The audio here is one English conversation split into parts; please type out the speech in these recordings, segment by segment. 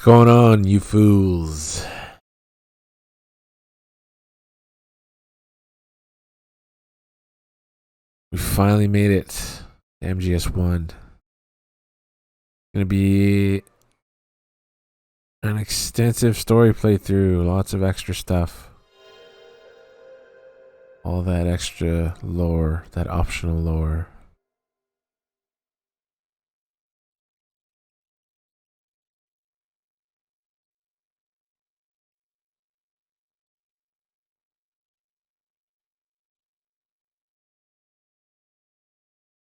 What's going on, you fools? We finally made it. MGS 1. Gonna be an extensive story playthrough. Lots of extra stuff. All that extra lore, that optional lore.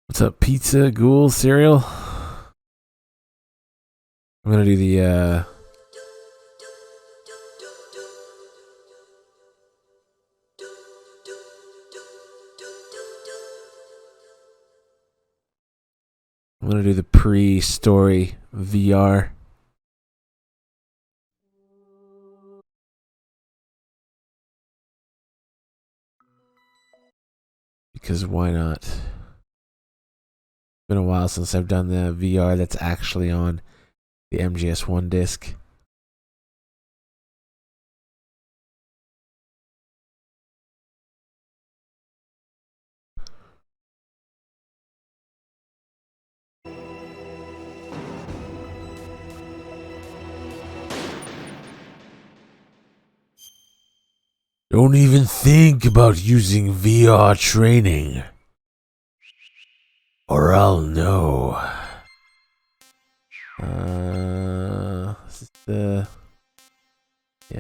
What's up, pizza, ghoul, cereal? I'm gonna do the pre-story VR. Because why not? It's been a while since I've done the VR that's actually on the MGS 1 disc. Don't even think about using VR training, or I'll know.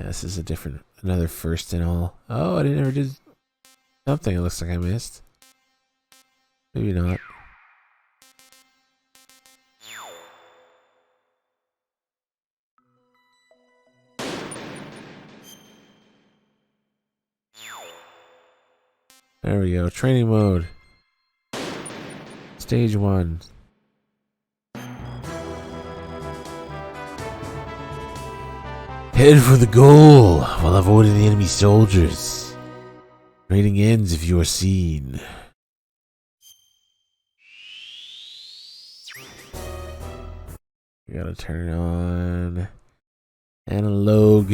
This is a different, another first and all. Oh, I never did something. It looks like I missed. Maybe not. There we go. Training mode. Stage 1. Head for the goal while avoiding the enemy soldiers. Training ends if you are seen. We gotta turn on analog.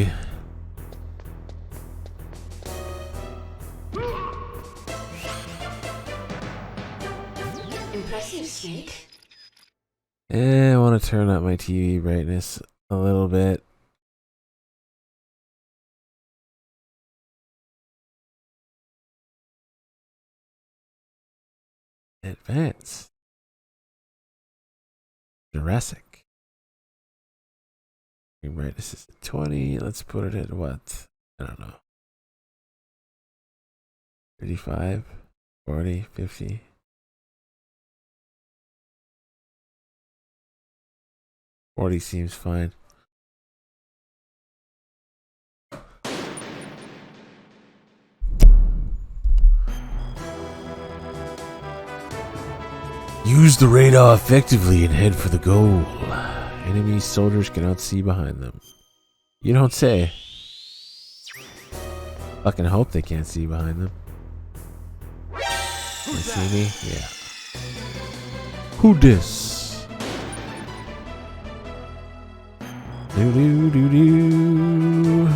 Impressive, Snake. I want to turn up my TV brightness a little bit. Advance. Jurassic. Brightness is 20. Let's put it at what? I don't know. 35, 40, 50. $40 seems fine. Use the radar effectively and head for the goal. Enemy soldiers cannot see behind them. You don't say. Fucking hope they can't see behind them. Can they see me? Yeah. Who dis? Do do do do.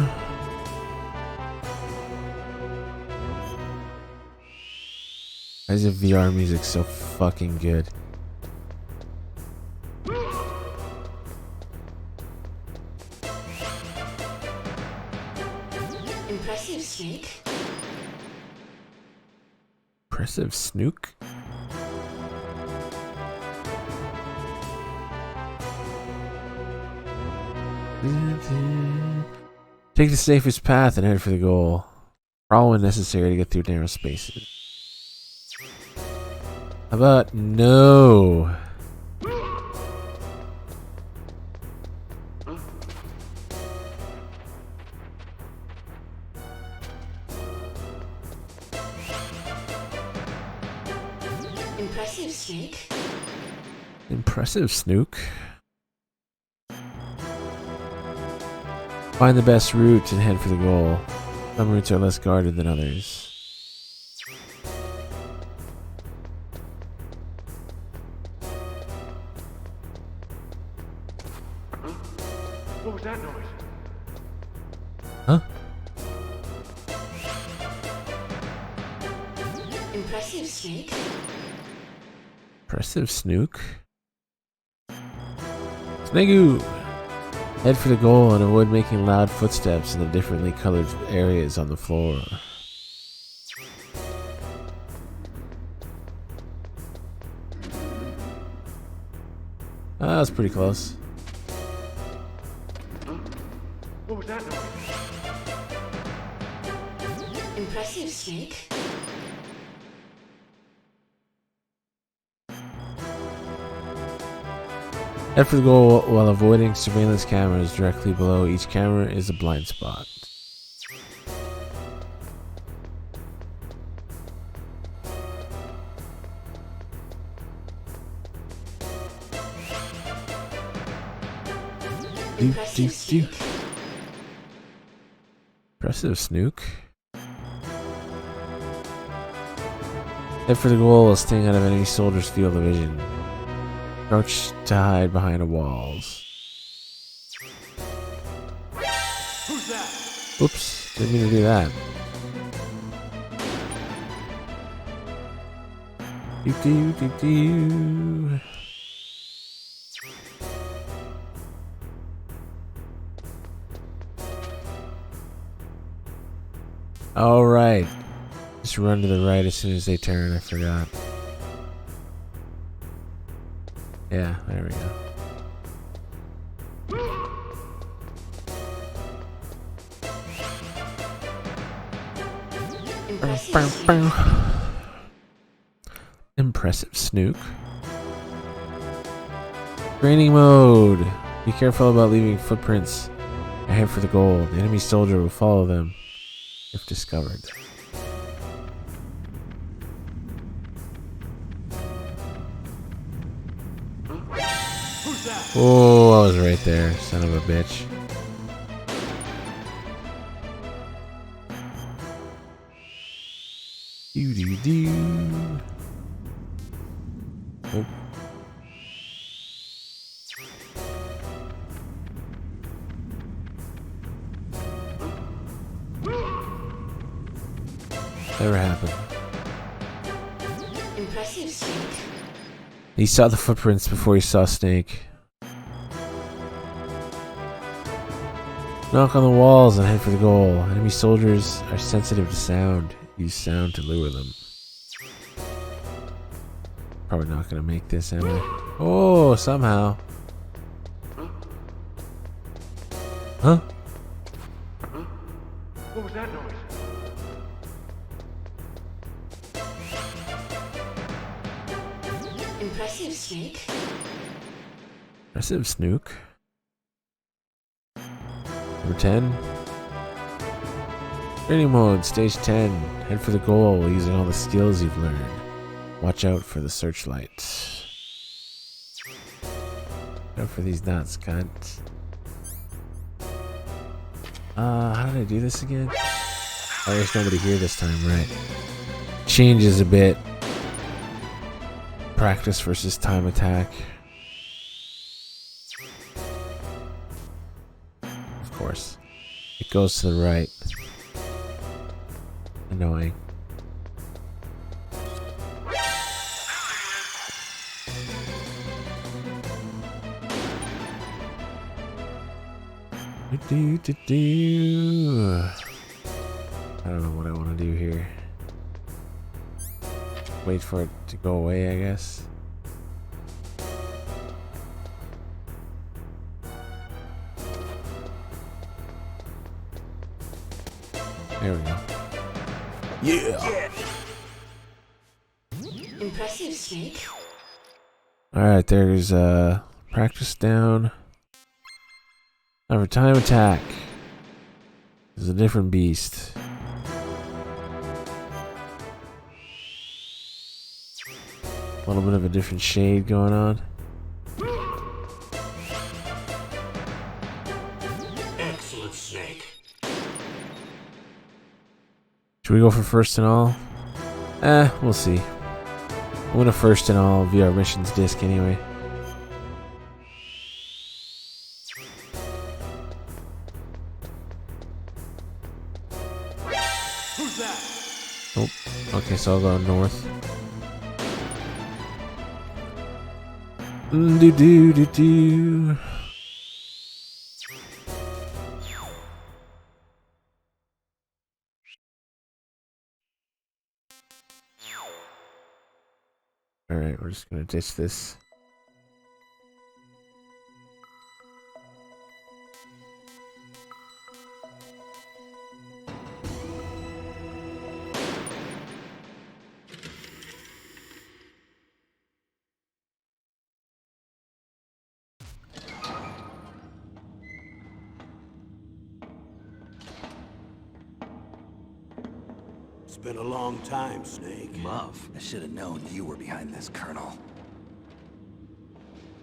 Why is the VR music so fucking good? Impressive, Snake. Impressive snook? Take the safest path and head for the goal. Crawl when necessary to get through narrow spaces. How about no? Impressive, Snake. Impressive, Snook. Find the best route and head for the goal. Some routes are less guarded than others. What was that noise? Huh? Impressive, Snake. Impressive, Snook. Snagoo! Head for the goal and avoid making loud footsteps in the differently colored areas on the floor. That was pretty close. What was that noise? Impressive, Snake. Head for the goal while avoiding surveillance cameras. Directly below each camera is a blind spot. Impressive, Snake. Impressive, Snook. Head for the goal while staying out of enemy soldiers' field of vision. Crouch to hide behind the walls. Who's that? Oops, didn't mean to do that. Do do do do. All right. Just run to the right as soon as they turn. I forgot. Yeah, there we go. Impressive snake. Impressive snook. Training mode. Be careful about leaving footprints ahead for the goal. The enemy soldier will follow them if discovered. Who's that? Oh, I was right there, son of a bitch. Doo doo doo. Oh. Never happened. Impressive snake. He saw the footprints before he saw Snake. Knock on the walls and head for the goal. Enemy soldiers are sensitive to sound. Use sound to lure them. Probably not gonna make this, am I? Oh, somehow. Huh? What was that noise? Impressive snake. Impressive Snook. Number 10. Training mode, stage 10. Head for the goal using all the skills you've learned. Watch out for the searchlight. Watch out for these nuts, cunt. How did I do this again? Oh, there's nobody here this time, right? Changes a bit. Practice versus time attack. Of course. It goes to the right. Annoying. I don't know what I want to do here. Wait for it to go away, I guess. There we go. Yeah. Impressive snake. Alright, there's practice down. Now for time attack. This is a different beast. A little bit of a different shade going on. Excellent snake. Should we go for first and all? We'll see. I'm gonna first and all via our missions disc anyway. Who's that? Oh, okay, so I'll go north. Do do do do. Alright, we're just gonna ditch this. It's been a long time, Snake. Muff, I should have known you were behind this, Colonel.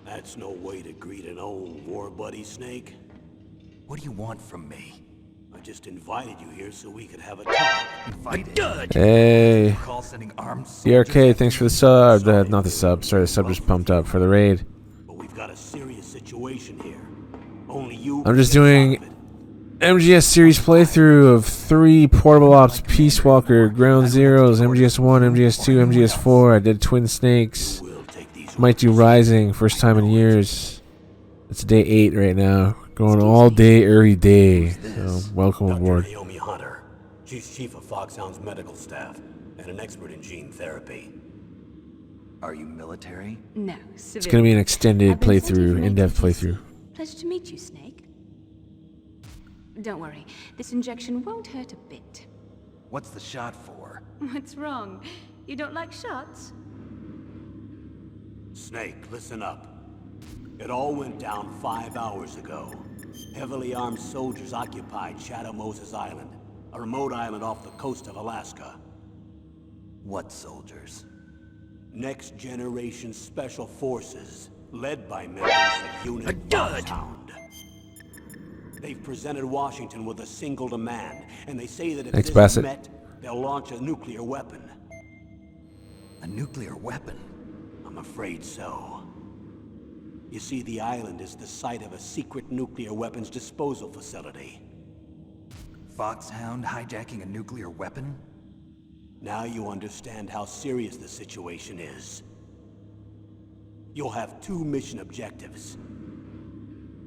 That's no way to greet an old war buddy, Snake. What do you want from me? I just invited you here so we could have a talk. Invited? Hey. Call sending armed DRK, thanks for the sub. Not the sub. Sorry, the sub just pumped up for the raid. But we've got a serious situation here. Only you. I'm just can get doing out of it. MGS series playthrough of 3 Portable Ops Peace Walker, Ground Zeroes, MGS 1, MGS 2, MGS 4. I did Twin Snakes. We'll take these Might do Rising, first time in years. It's day 8 right now. Going all day, every day. So welcome Dr. aboard. Naomi Hunter. She's chief of Foxhound's medical staff and an expert in gene therapy. Are you military? No, It's gonna be an extended I've been sent here playthrough, from in-depth ATTC. playthrough. Pleasure to meet you, Snake. Don't worry, this injection won't hurt a bit. What's the shot for? What's wrong? You don't like shots? Snake, listen up. It all went down 5 hours ago. Heavily armed soldiers occupied Shadow Moses Island, a remote island off the coast of Alaska. What soldiers? Next Generation Special Forces, led by members of Unit Foxhound. They've presented Washington with a single demand, and they say that if Thanks, this Bassett. is met, they'll launch a nuclear weapon. A nuclear weapon? I'm afraid so. You see, the island is the site of a secret nuclear weapons disposal facility. Foxhound hijacking a nuclear weapon? Now you understand how serious the situation is. You'll have 2 mission objectives.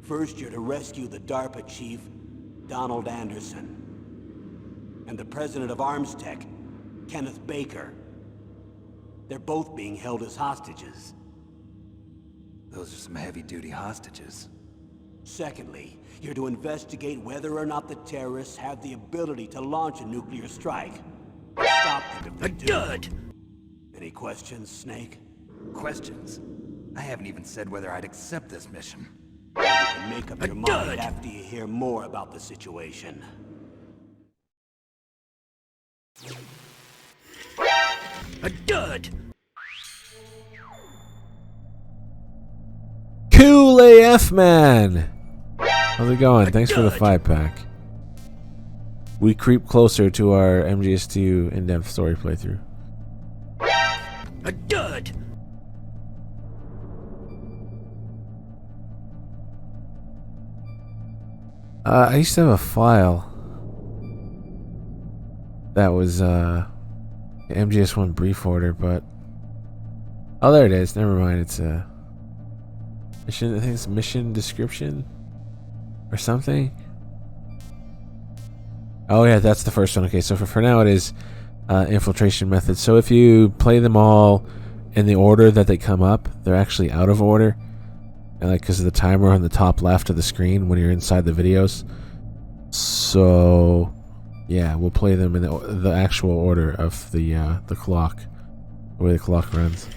First, you're to rescue the DARPA chief, Donald Anderson, and the president of ArmsTech, Kenneth Baker. They're both being held as hostages. Those are some heavy-duty hostages. Secondly, you're to investigate whether or not the terrorists have the ability to launch a nuclear strike. Stop them if they do. Any questions, Snake? Questions? I haven't even said whether I'd accept this mission. You can make up your mind after you hear more about the situation. A dud! Cool AF, man! How's it going? Thanks for the 5-pack. We creep closer to our MGS2 in-depth story playthrough. A dud! I used to have a file that was MGS1 brief order, but oh, there it is. Never mind. It's a mission. I think it's mission description or something. Oh yeah, that's the first one. Okay, so for now it is infiltration method. So if you play them all in the order that they come up, they're actually out of order. And like because of the timer on the top left of the screen when you're inside the videos. So yeah, we'll play them in the actual order of the clock, the way the clock runs.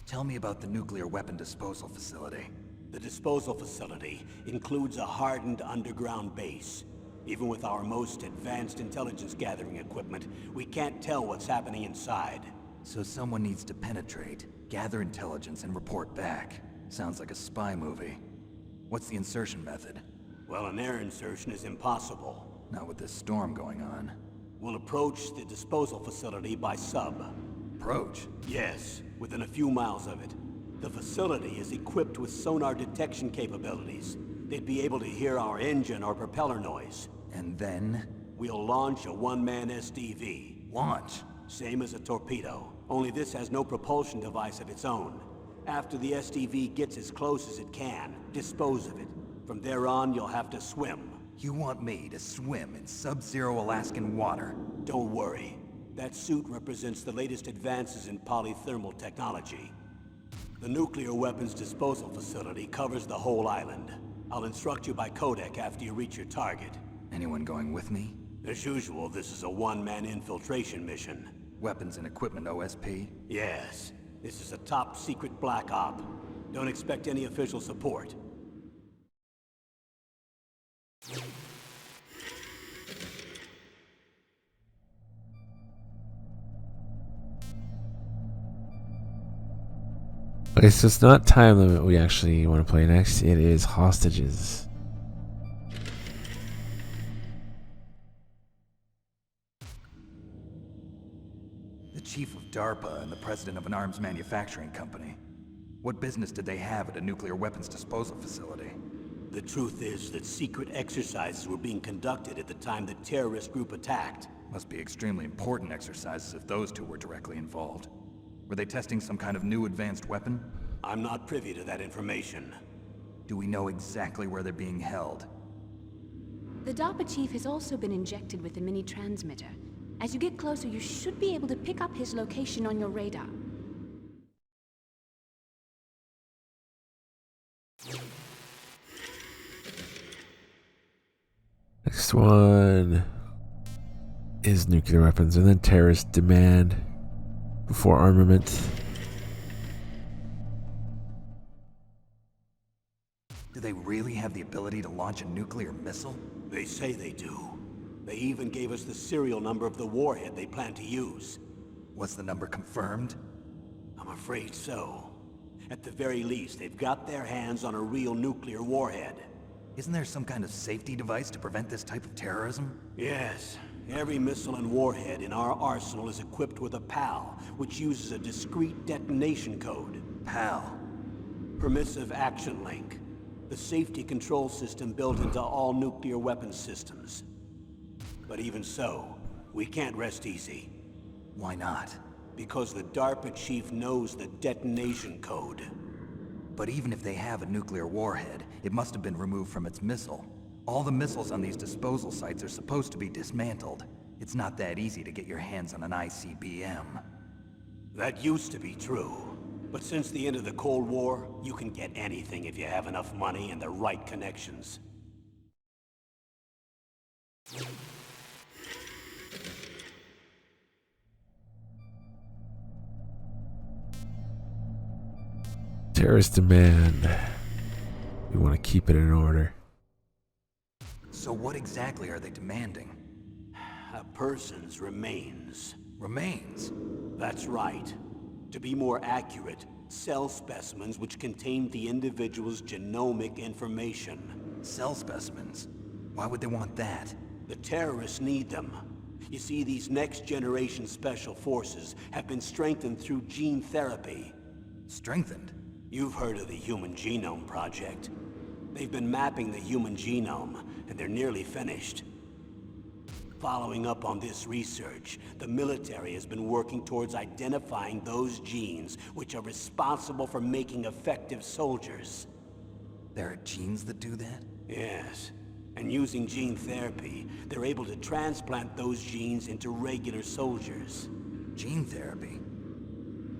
Tell me about the nuclear weapon disposal facility. The disposal facility includes a hardened underground base. Even with our most advanced intelligence gathering equipment, we can't tell what's happening inside. So someone needs to penetrate, gather intelligence, and report back. Sounds like a spy movie. What's the insertion method? Well, an air insertion is impossible. Not with this storm going on. We'll approach the disposal facility by sub. Approach? Yes, within a few miles of it. The facility is equipped with sonar detection capabilities. They'd be able to hear our engine or propeller noise. And then? We'll launch a one-man SDV. Launch? Same as a torpedo, only this has no propulsion device of its own. After the SDV gets as close as it can, dispose of it. From there on, you'll have to swim. You want me to swim in sub-zero Alaskan water? Don't worry. That suit represents the latest advances in polythermal technology. The nuclear weapons disposal facility covers the whole island. I'll instruct you by codec after you reach your target. Anyone going with me? As usual, this is a one-man infiltration mission. Weapons and equipment OSP? Yes, this is a top-secret black op. Don't expect any official support. Okay, so it's not time limit we actually want to play next. It is hostages. The chief of DARPA and the president of an arms manufacturing company. What business did they have at a nuclear weapons disposal facility? The truth is that secret exercises were being conducted at the time the terrorist group attacked. Must be extremely important exercises if those two were directly involved. Were they testing some kind of new advanced weapon? I'm not privy to that information. Do we know exactly where they're being held? The DARPA chief has also been injected with a mini transmitter. As you get closer, you should be able to pick up his location on your radar. Next one is nuclear weapons, and then terrorist demand before armament. Do they really have the ability to launch a nuclear missile? They say they do. They even gave us the serial number of the warhead they plan to use. Was the number confirmed? I'm afraid so. At the very least, they've got their hands on a real nuclear warhead. Isn't there some kind of safety device to prevent this type of terrorism? Yes. Every missile and warhead in our arsenal is equipped with a PAL, which uses a discrete detonation code. PAL. Permissive Action Link. The safety control system built into all nuclear weapons systems. But even so, we can't rest easy. Why not? Because the DARPA chief knows the detonation code. But even if they have a nuclear warhead, it must have been removed from its missile. All the missiles on these disposal sites are supposed to be dismantled. It's not that easy to get your hands on an ICBM. That used to be true. But since the end of the Cold War, you can get anything if you have enough money and the right connections. Terrorist demand. We want to keep it in order. So what exactly are they demanding? A person's remains. Remains? That's right. To be more accurate, cell specimens which contain the individual's genomic information. Cell specimens? Why would they want that? The terrorists need them. You see, these next-generation special forces have been strengthened through gene therapy. Strengthened? You've heard of the Human Genome Project. They've been mapping the human genome, and they're nearly finished. Following up on this research, the military has been working towards identifying those genes which are responsible for making effective soldiers. There are genes that do that? Yes. And using gene therapy, they're able to transplant those genes into regular soldiers. Gene therapy?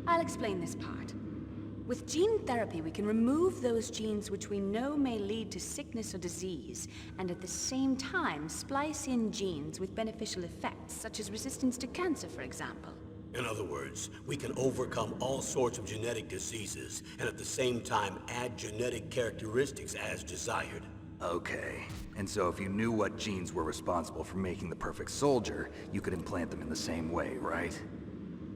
I'll explain this part. With gene therapy, we can remove those genes which we know may lead to sickness or disease, and at the same time splice in genes with beneficial effects, such as resistance to cancer, for example. In other words, we can overcome all sorts of genetic diseases, and at the same time add genetic characteristics as desired. Okay. And so if you knew what genes were responsible for making the perfect soldier, you could implant them in the same way, right?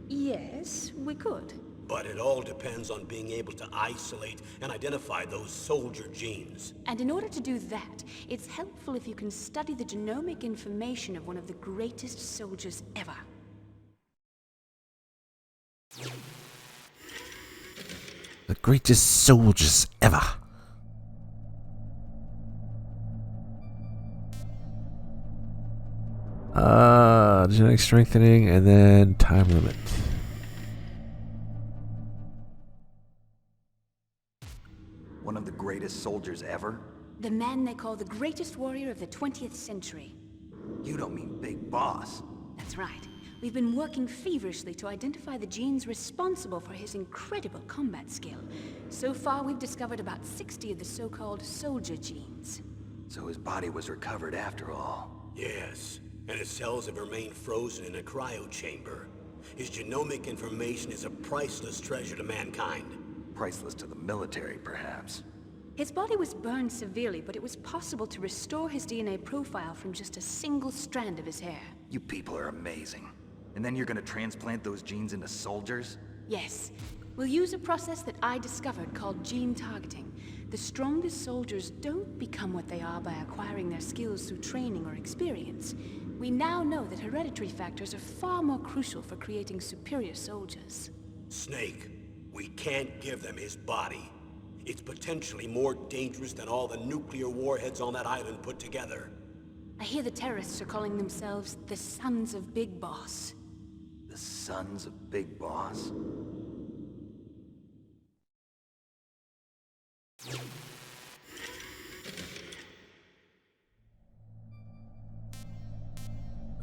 Yes, we could. But it all depends on being able to isolate and identify those soldier genes. And in order to do that, it's helpful if you can study the genomic information of one of the greatest soldiers ever. The greatest soldiers ever. Genetic strengthening and then time limit. One of the greatest soldiers ever? The man they call the greatest warrior of the 20th century. You don't mean Big Boss. That's right. We've been working feverishly to identify the genes responsible for his incredible combat skill. So far, we've discovered about 60 of the so-called soldier genes. So his body was recovered after all. Yes, and his cells have remained frozen in a cryo chamber. His genomic information is a priceless treasure to mankind. Priceless to the military, perhaps. His body was burned severely, but it was possible to restore his DNA profile from just a single strand of his hair. You people are amazing. And then you're gonna transplant those genes into soldiers? Yes. We'll use a process that I discovered called gene targeting. The strongest soldiers don't become what they are by acquiring their skills through training or experience. We now know that hereditary factors are far more crucial for creating superior soldiers. Snake, we can't give them his body. It's potentially more dangerous than all the nuclear warheads on that island put together. I hear the terrorists are calling themselves the Sons of Big Boss. The Sons of Big Boss?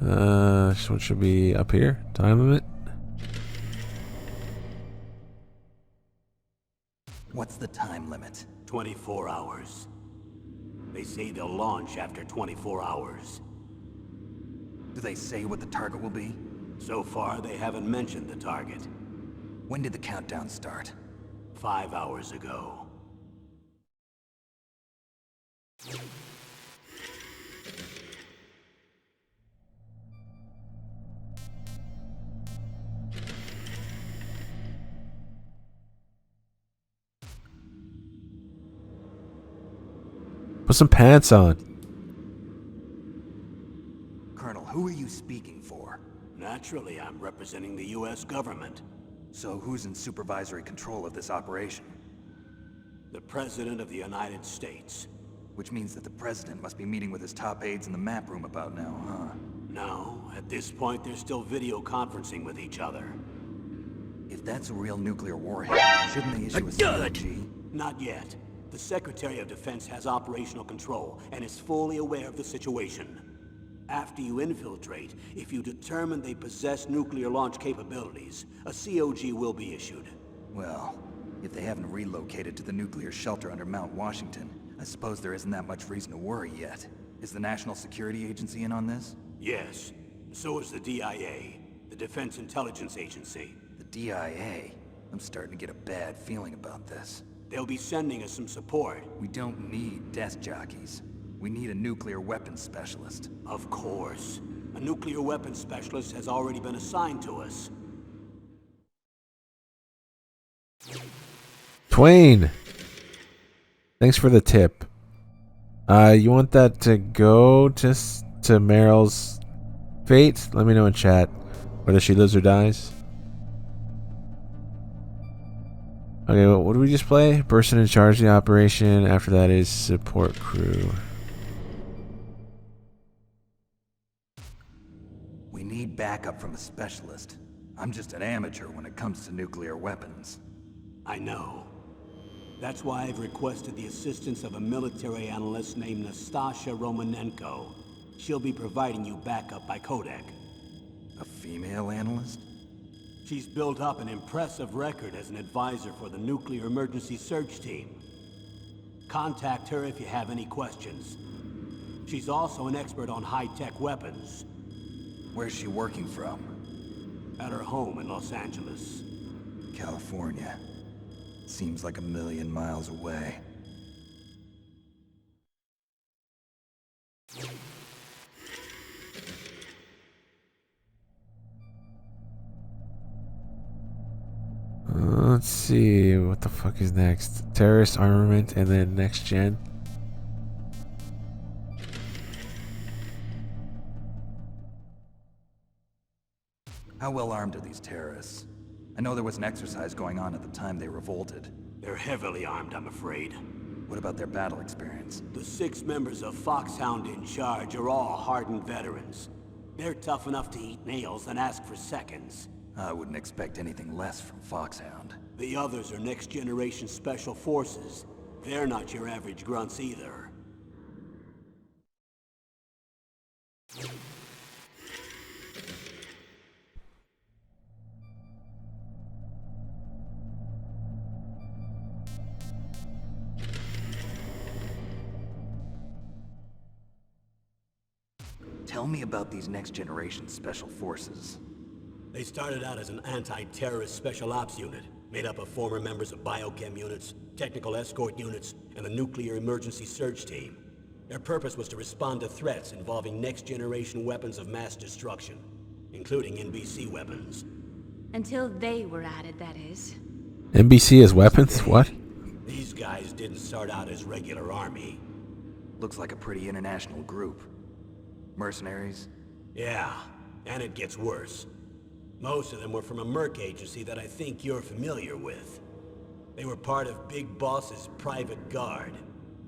This one should be up here. Time limit. What's the time limit? 24 hours. They say they'll launch after 24 hours. Do they say what the target will be? So far, they haven't mentioned the target. When did the countdown start? 5 hours ago. Put some pants on. Colonel, who are you speaking for? Naturally, I'm representing the U.S. government. So who's in supervisory control of this operation? The President of the United States. Which means that the President must be meeting with his top aides in the map room about now, huh? No, at this point, they're still video conferencing with each other. If that's a real nuclear warhead, shouldn't they issue a COG? Not yet. The Secretary of Defense has operational control and is fully aware of the situation. After you infiltrate, if you determine they possess nuclear launch capabilities, a COG will be issued. Well, if they haven't relocated to the nuclear shelter under Mount Washington, I suppose there isn't that much reason to worry yet. Is the National Security Agency in on this? Yes. So is the DIA, the Defense Intelligence Agency. The DIA? I'm starting to get a bad feeling about this. They'll be sending us some support. We don't need desk jockeys. We need a nuclear weapons specialist. Of course. A nuclear weapons specialist has already been assigned to us. Twain. Thanks for the tip. You want that to go just to Meryl's fate? Let me know in chat whether she lives or dies. Okay, well, what did we just play? Person in charge of the operation. After that is support crew. We need backup from a specialist. I'm just an amateur when it comes to nuclear weapons. I know. That's why I've requested the assistance of a military analyst named Nastasha Romanenko. She'll be providing you backup by Kodak. A female analyst? She's built up an impressive record as an advisor for the Nuclear Emergency Search Team. Contact her if you have any questions. She's also an expert on high-tech weapons. Where's she working from? At her home in Los Angeles. California. Seems like 1,000,000 miles away. Let's see, what the fuck is next? Terrorist armament and then next gen. How well armed are these terrorists? I know there was an exercise going on at the time they revolted. They're heavily armed, I'm afraid. What about their battle experience? The 6 members of Foxhound in charge are all hardened veterans. They're tough enough to eat nails and ask for seconds. I wouldn't expect anything less from Foxhound. The others are next-generation special forces. They're not your average grunts either. Tell me about these next-generation special forces. They started out as an anti-terrorist special ops unit, made up of former members of biochem units, technical escort units, and the Nuclear Emergency Search Team. Their purpose was to respond to threats involving next-generation weapons of mass destruction, including NBC weapons. Until they were added, that is. NBC as weapons? What? These guys didn't start out as regular army. Looks like a pretty international group. Mercenaries? Yeah, and it gets worse. Most of them were from a merc agency that I think you're familiar with. They were part of Big Boss's private guard.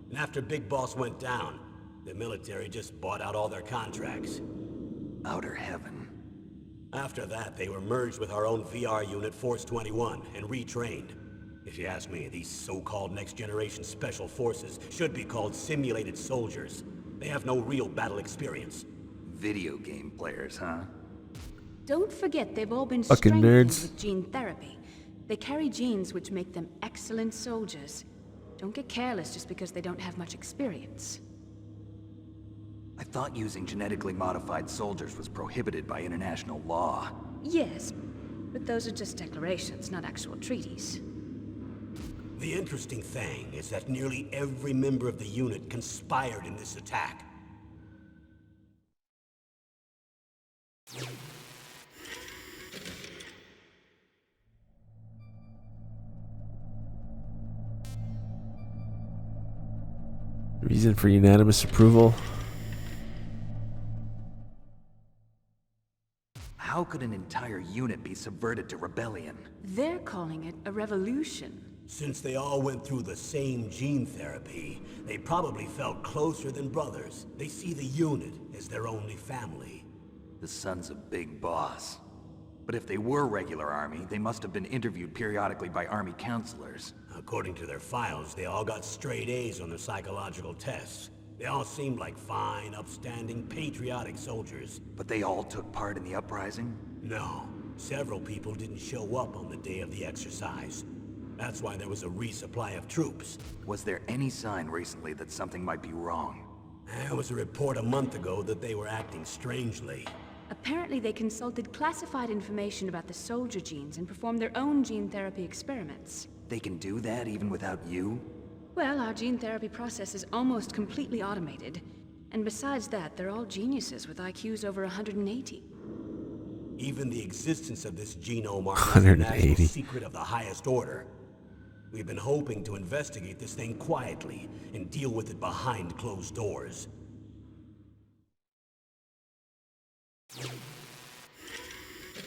And after Big Boss went down, the military just bought out all their contracts. Outer heaven. After that, they were merged with our own VR unit, Force 21, and retrained. If you ask me, these so-called next-generation special forces should be called simulated soldiers. They have no real battle experience. video game players, huh? Don't forget they've all been Fucking strengthened nerds. with gene therapy. They carry genes which make them excellent soldiers. Don't get careless just because they don't have much experience. I thought using genetically modified soldiers was prohibited by international law. Yes, but those are just declarations, not actual treaties. The interesting thing is that nearly every member of the unit conspired in this attack. Reason for unanimous approval. How could an entire unit be subverted to rebellion? They're calling it a revolution. Since they all went through the same gene therapy, they probably felt closer than brothers. They see the unit as their only family. The sons of Big Boss. But if they were regular army, they must have been interviewed periodically by army counselors. According to their files, they all got straight A's on their psychological tests. They all seemed like fine, upstanding, patriotic soldiers. But they all took part in the uprising? No, several people didn't show up on the day of the exercise. That's why there was a resupply of troops. Was there any sign recently that something might be wrong? There was a report a month ago that they were acting strangely. Apparently they consulted classified information about the soldier genes and performed their own gene therapy experiments. They can do that even without you? Well, our gene therapy process is almost completely automated. And besides that, they're all geniuses with IQs over 180. Even the existence of this genome arm is a national secret of the highest order. We've been hoping to investigate this thing quietly and deal with it behind closed doors.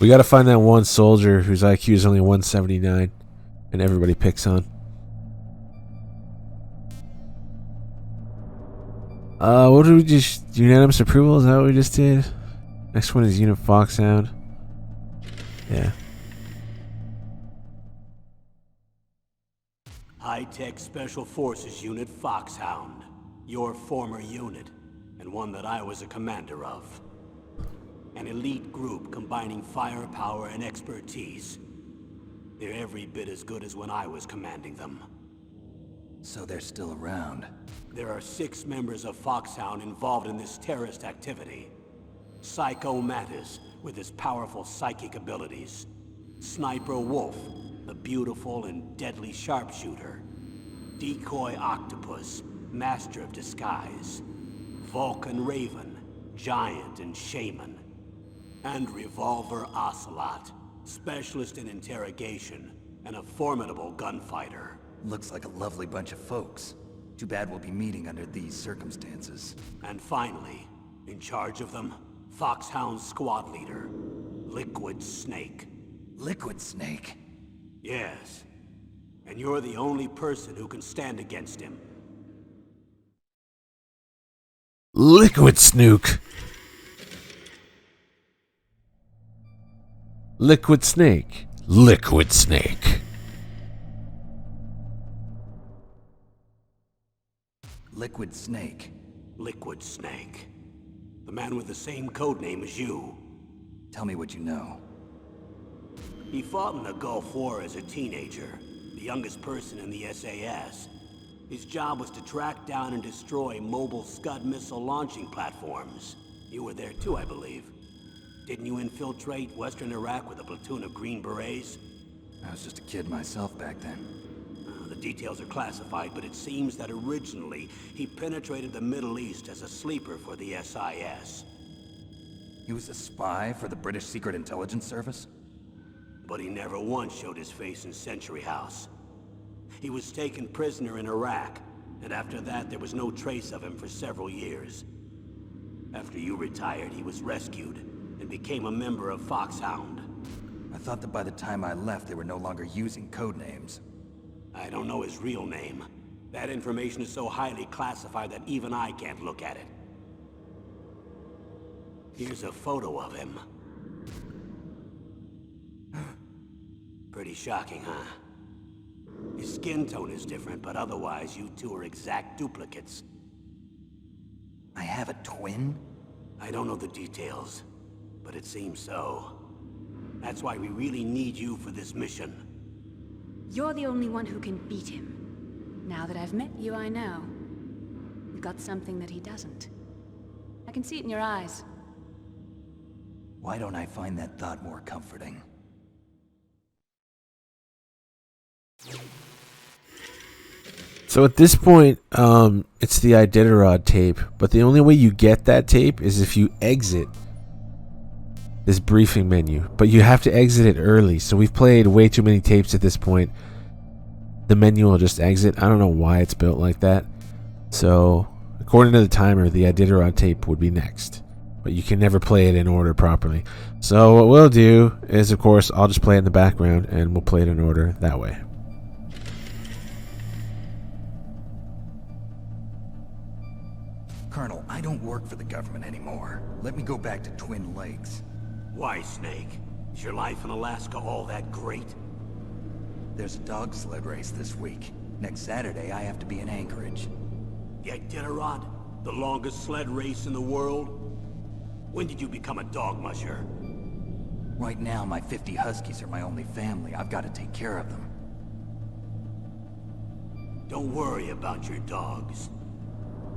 We gotta find that one soldier whose IQ is only 179 and everybody picks on. What did we just... Unanimous approval? Is that what we just did? Next one is Unit Foxhound. Yeah. High-Tech Special Forces Unit Foxhound. Your former unit, and one that I was a commander of. An elite group combining firepower and expertise. They're every bit as good as when I was commanding them. So they're still around. There are 6 members of Foxhound involved in this terrorist activity. Psycho Mantis, with his powerful psychic abilities. Sniper Wolf, the beautiful and deadly sharpshooter. Decoy Octopus, master of disguise. Vulcan Raven, giant and shaman. And Revolver Ocelot, specialist in interrogation and a formidable gunfighter. Looks like a lovely bunch of folks. Too bad we'll be meeting under these circumstances. And finally, in charge of them, Foxhound's squad leader, Liquid Snake. Liquid Snake? Yes. And you're the only person who can stand against him. Liquid Snook. Liquid Snake. Liquid Snake. Liquid Snake. Liquid Snake. The man with the same code name as you. Tell me what you know. He fought in the Gulf War as a teenager, the youngest person in the SAS. His job was to track down and destroy mobile Scud missile launching platforms. You were there too, I believe. Didn't you infiltrate Western Iraq with a platoon of Green Berets? I was just a kid myself back then. The details are classified, but it seems that originally he penetrated the Middle East as a sleeper for the SIS. He was a spy for the British Secret Intelligence Service? But he never once showed his face in Century House. He was taken prisoner in Iraq, and after that there was no trace of him for several years. After you retired, he was rescued and became a member of Foxhound. I thought that by the time I left, they were no longer using code names. I don't know his real name. That information is so highly classified that even I can't look at it. Here's a photo of him. Pretty shocking, huh? His skin tone is different, but otherwise you two are exact duplicates. I have a twin? I don't know the details, but it seems so. That's why we really need you for this mission. You're the only one who can beat him. Now that I've met you, I know. You've got something that he doesn't. I can see it in your eyes. Why don't I find that thought more comforting? So at this point, it's the Iditarod tape, but the only way you get that tape is if you exit this briefing menu. But you have to exit it early, so we've played way too many tapes at this point. The menu will just exit. I don't know why it's built like that. So, according to the timer, the Iditarod tape would be next. But you can never play it in order properly. So what we'll do is, of course, I'll just play it in the background, and we'll play it in order that way. Colonel, I don't work for the government anymore. Let me go back to Twin Lakes. Why, Snake? Is your life in Alaska all that great? There's a dog sled race this week. Next Saturday, I have to be in Anchorage. The Iditarod? The longest sled race in the world? When did you become a dog musher? Right now, my 50 Huskies are my only family. I've got to take care of them. Don't worry about your dogs.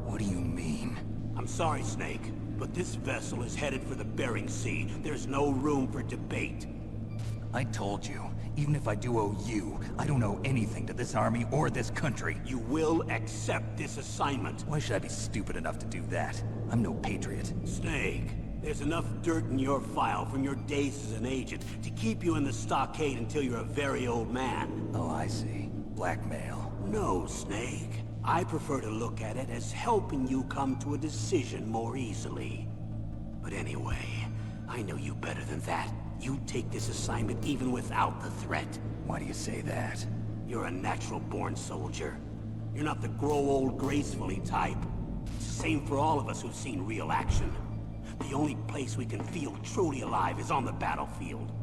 What do you mean? I'm sorry, Snake, but this vessel is headed for the Bering Sea. There's no room for debate. I told you, even if I do owe you, I don't owe anything to this army or this country. You will accept this assignment. Why should I be stupid enough to do that? I'm no patriot. Snake, there's enough dirt in your file from your days as an agent to keep you in the stockade until you're a very old man. Oh, I see. Blackmail. No, Snake. I prefer to look at it as helping you come to a decision more easily. But anyway, I know you better than that. You take this assignment even without the threat. Why do you say that? You're a natural-born soldier. You're not the grow old gracefully type. It's the same for all of us who've seen real action. The only place we can feel truly alive is on the battlefield.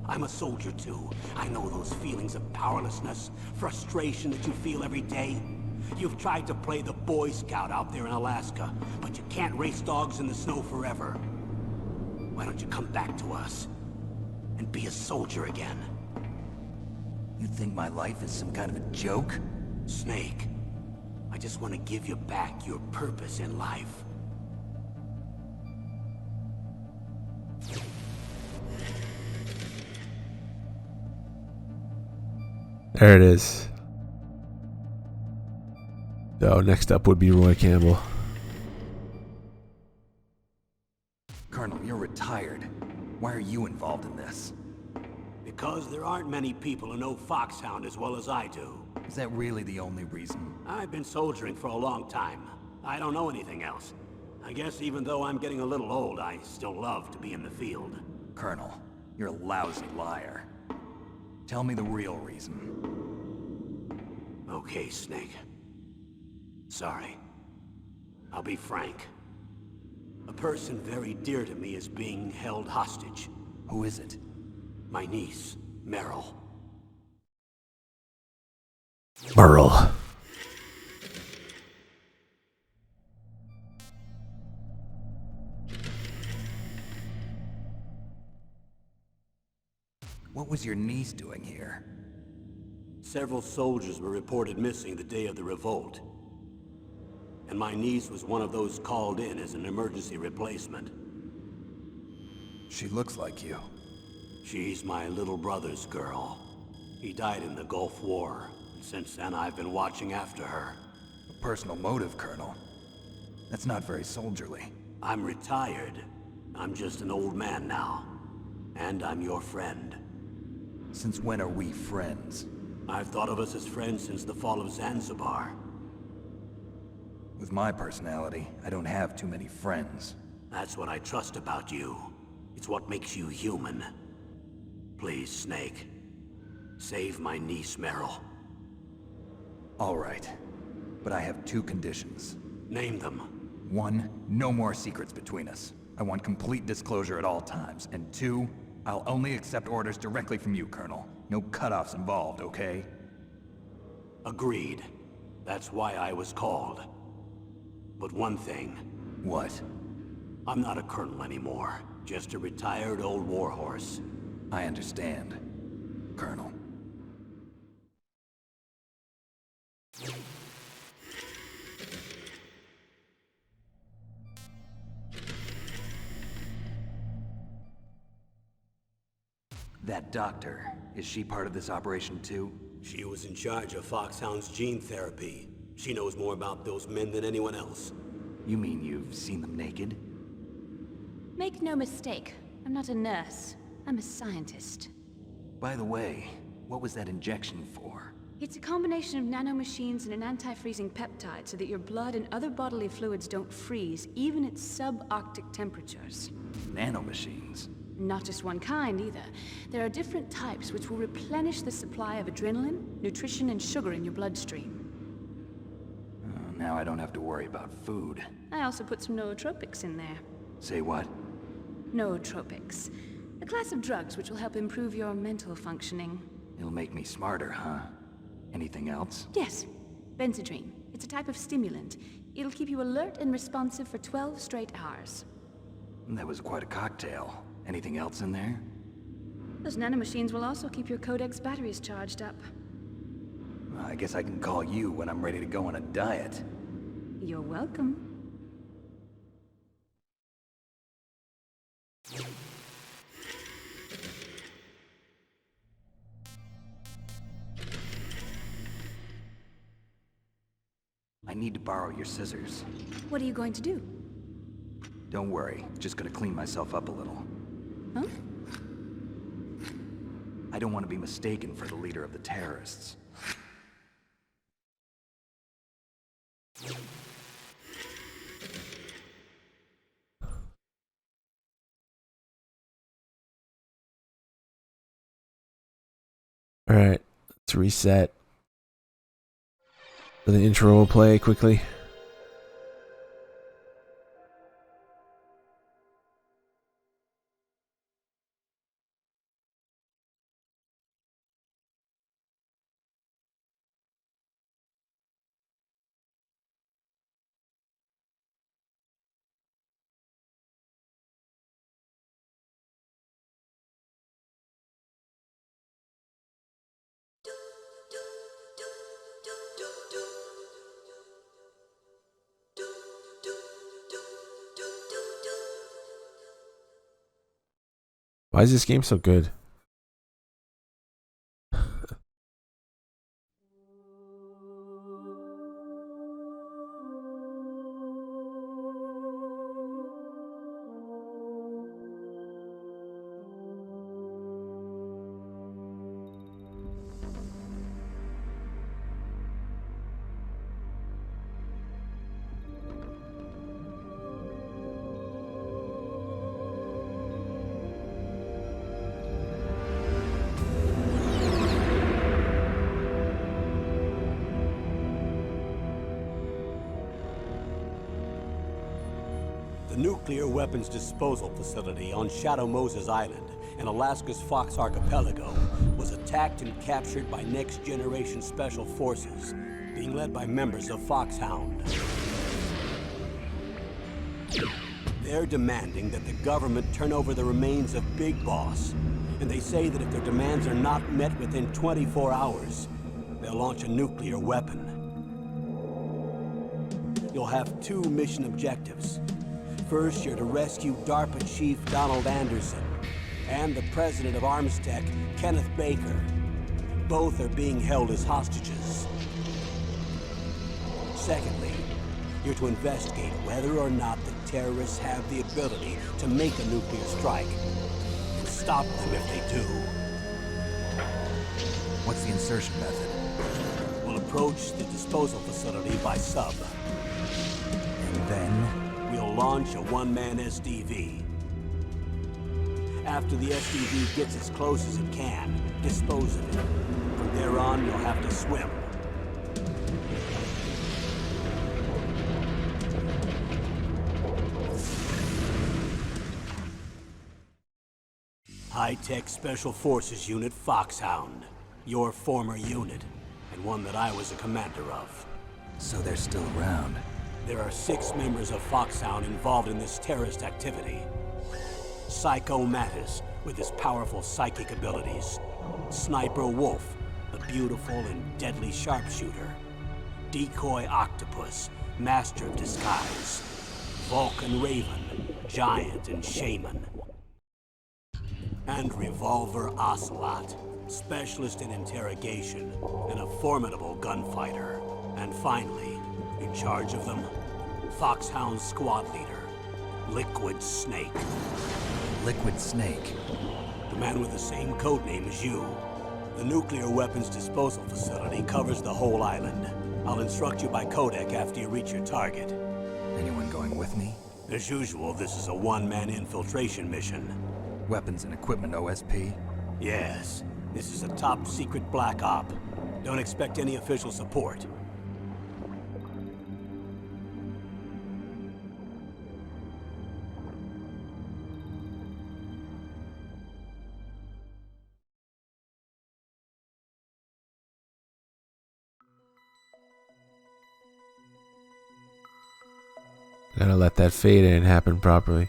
I'm a soldier too. I know those feelings of powerlessness, frustration that you feel every day. You've tried to play the Boy Scout out there in Alaska, but you can't race dogs in the snow forever. Why don't you come back to us and be a soldier again? You think my life is some kind of a joke? Snake, I just want to give you back your purpose in life. There it is. So next up would be Roy Campbell. Colonel, you're retired. Why are you involved in this? Because there aren't many people who know Foxhound as well as I do. Is that really the only reason? I've been soldiering for a long time. I don't know anything else. I guess even though I'm getting a little old, I still love to be in the field. Colonel, you're a lousy liar. Tell me the real reason. Okay, Snake. Sorry. I'll be frank. A person very dear to me is being held hostage. Who is it? My niece, Meryl. Merle. What was your niece doing here? Several soldiers were reported missing the day of the revolt. And my niece was one of those called in as an emergency replacement. She looks like you. She's my little brother's girl. He died in the Gulf War. Since then, I've been watching after her. A personal motive, Colonel. That's not very soldierly. I'm retired. I'm just an old man now. And I'm your friend. Since when are we friends? I've thought of us as friends since the fall of Zanzibar. With my personality, I don't have too many friends. That's what I trust about you. It's what makes you human. Please, Snake. Save my niece, Meryl. All right. But I have two conditions. Name them. 1, no more secrets between us. I want complete disclosure at all times. And 2, I'll only accept orders directly from you, Colonel. No cutoffs involved, okay? Agreed. That's why I was called. But one thing. What? I'm not a colonel anymore. Just a retired old warhorse. I understand, Colonel. That doctor, is she part of this operation too? She was in charge of Foxhound's gene therapy. She knows more about those men than anyone else. You mean you've seen them naked? Make no mistake, I'm not a nurse. I'm a scientist. By the way, what was that injection for? It's a combination of nanomachines and an anti-freezing peptide so that your blood and other bodily fluids don't freeze, even at subarctic temperatures. Nanomachines? Not just one kind, either. There are different types which will replenish the supply of adrenaline, nutrition, and sugar in your bloodstream. Now I don't have to worry about food. I also put some nootropics in there. Say what? Nootropics. A class of drugs which will help improve your mental functioning. It'll make me smarter, huh? Anything else? Yes. Benzedrine. It's a type of stimulant. It'll keep you alert and responsive for 12 straight hours. That was quite a cocktail. Anything else in there? Those nanomachines will also keep your Codex batteries charged up. I guess I can call you when I'm ready to go on a diet. You're welcome. I need to borrow your scissors. What are you going to do? Don't worry, just gonna clean myself up a little. Huh? I don't want to be mistaken for the leader of the terrorists. Alright, let's reset. The intro will play quickly. Why is this game so good? The nuclear weapons disposal facility on Shadow Moses Island in Alaska's Fox Archipelago was attacked and captured by next-generation special forces, being led by members of Foxhound. They're demanding that the government turn over the remains of Big Boss, and they say that if their demands are not met within 24 hours, they'll launch a nuclear weapon. You'll have two mission objectives. First, you're to rescue DARPA Chief Donald Anderson and the president of Armstech, Kenneth Baker. Both are being held as hostages. Secondly, you're to investigate whether or not the terrorists have the ability to make a nuclear strike and stop them if they do. What's the insertion method? We'll approach the disposal facility by sub. And then? We'll launch a one-man SDV. After the SDV gets as close as it can, dispose of it. From there on, you'll have to swim. High-Tech Special Forces Unit Foxhound. Your former unit, and one that I was a commander of. So they're still around. There are 6 members of Foxhound involved in this terrorist activity. Psycho Mattis, with his powerful psychic abilities. Sniper Wolf, the beautiful and deadly sharpshooter. Decoy Octopus, master of disguise. Vulcan Raven, giant and shaman. And Revolver Ocelot, specialist in interrogation and a formidable gunfighter. And finally, in charge of them, Foxhound squad leader, Liquid Snake. Liquid Snake. The man with the same codename as you. The nuclear weapons disposal facility covers the whole island. I'll instruct you by codec after you reach your target. Anyone going with me? As usual, this is a one-man infiltration mission. Weapons and equipment OSP? Yes, this is a top-secret black op. Don't expect any official support. Gotta let that fade in happen properly.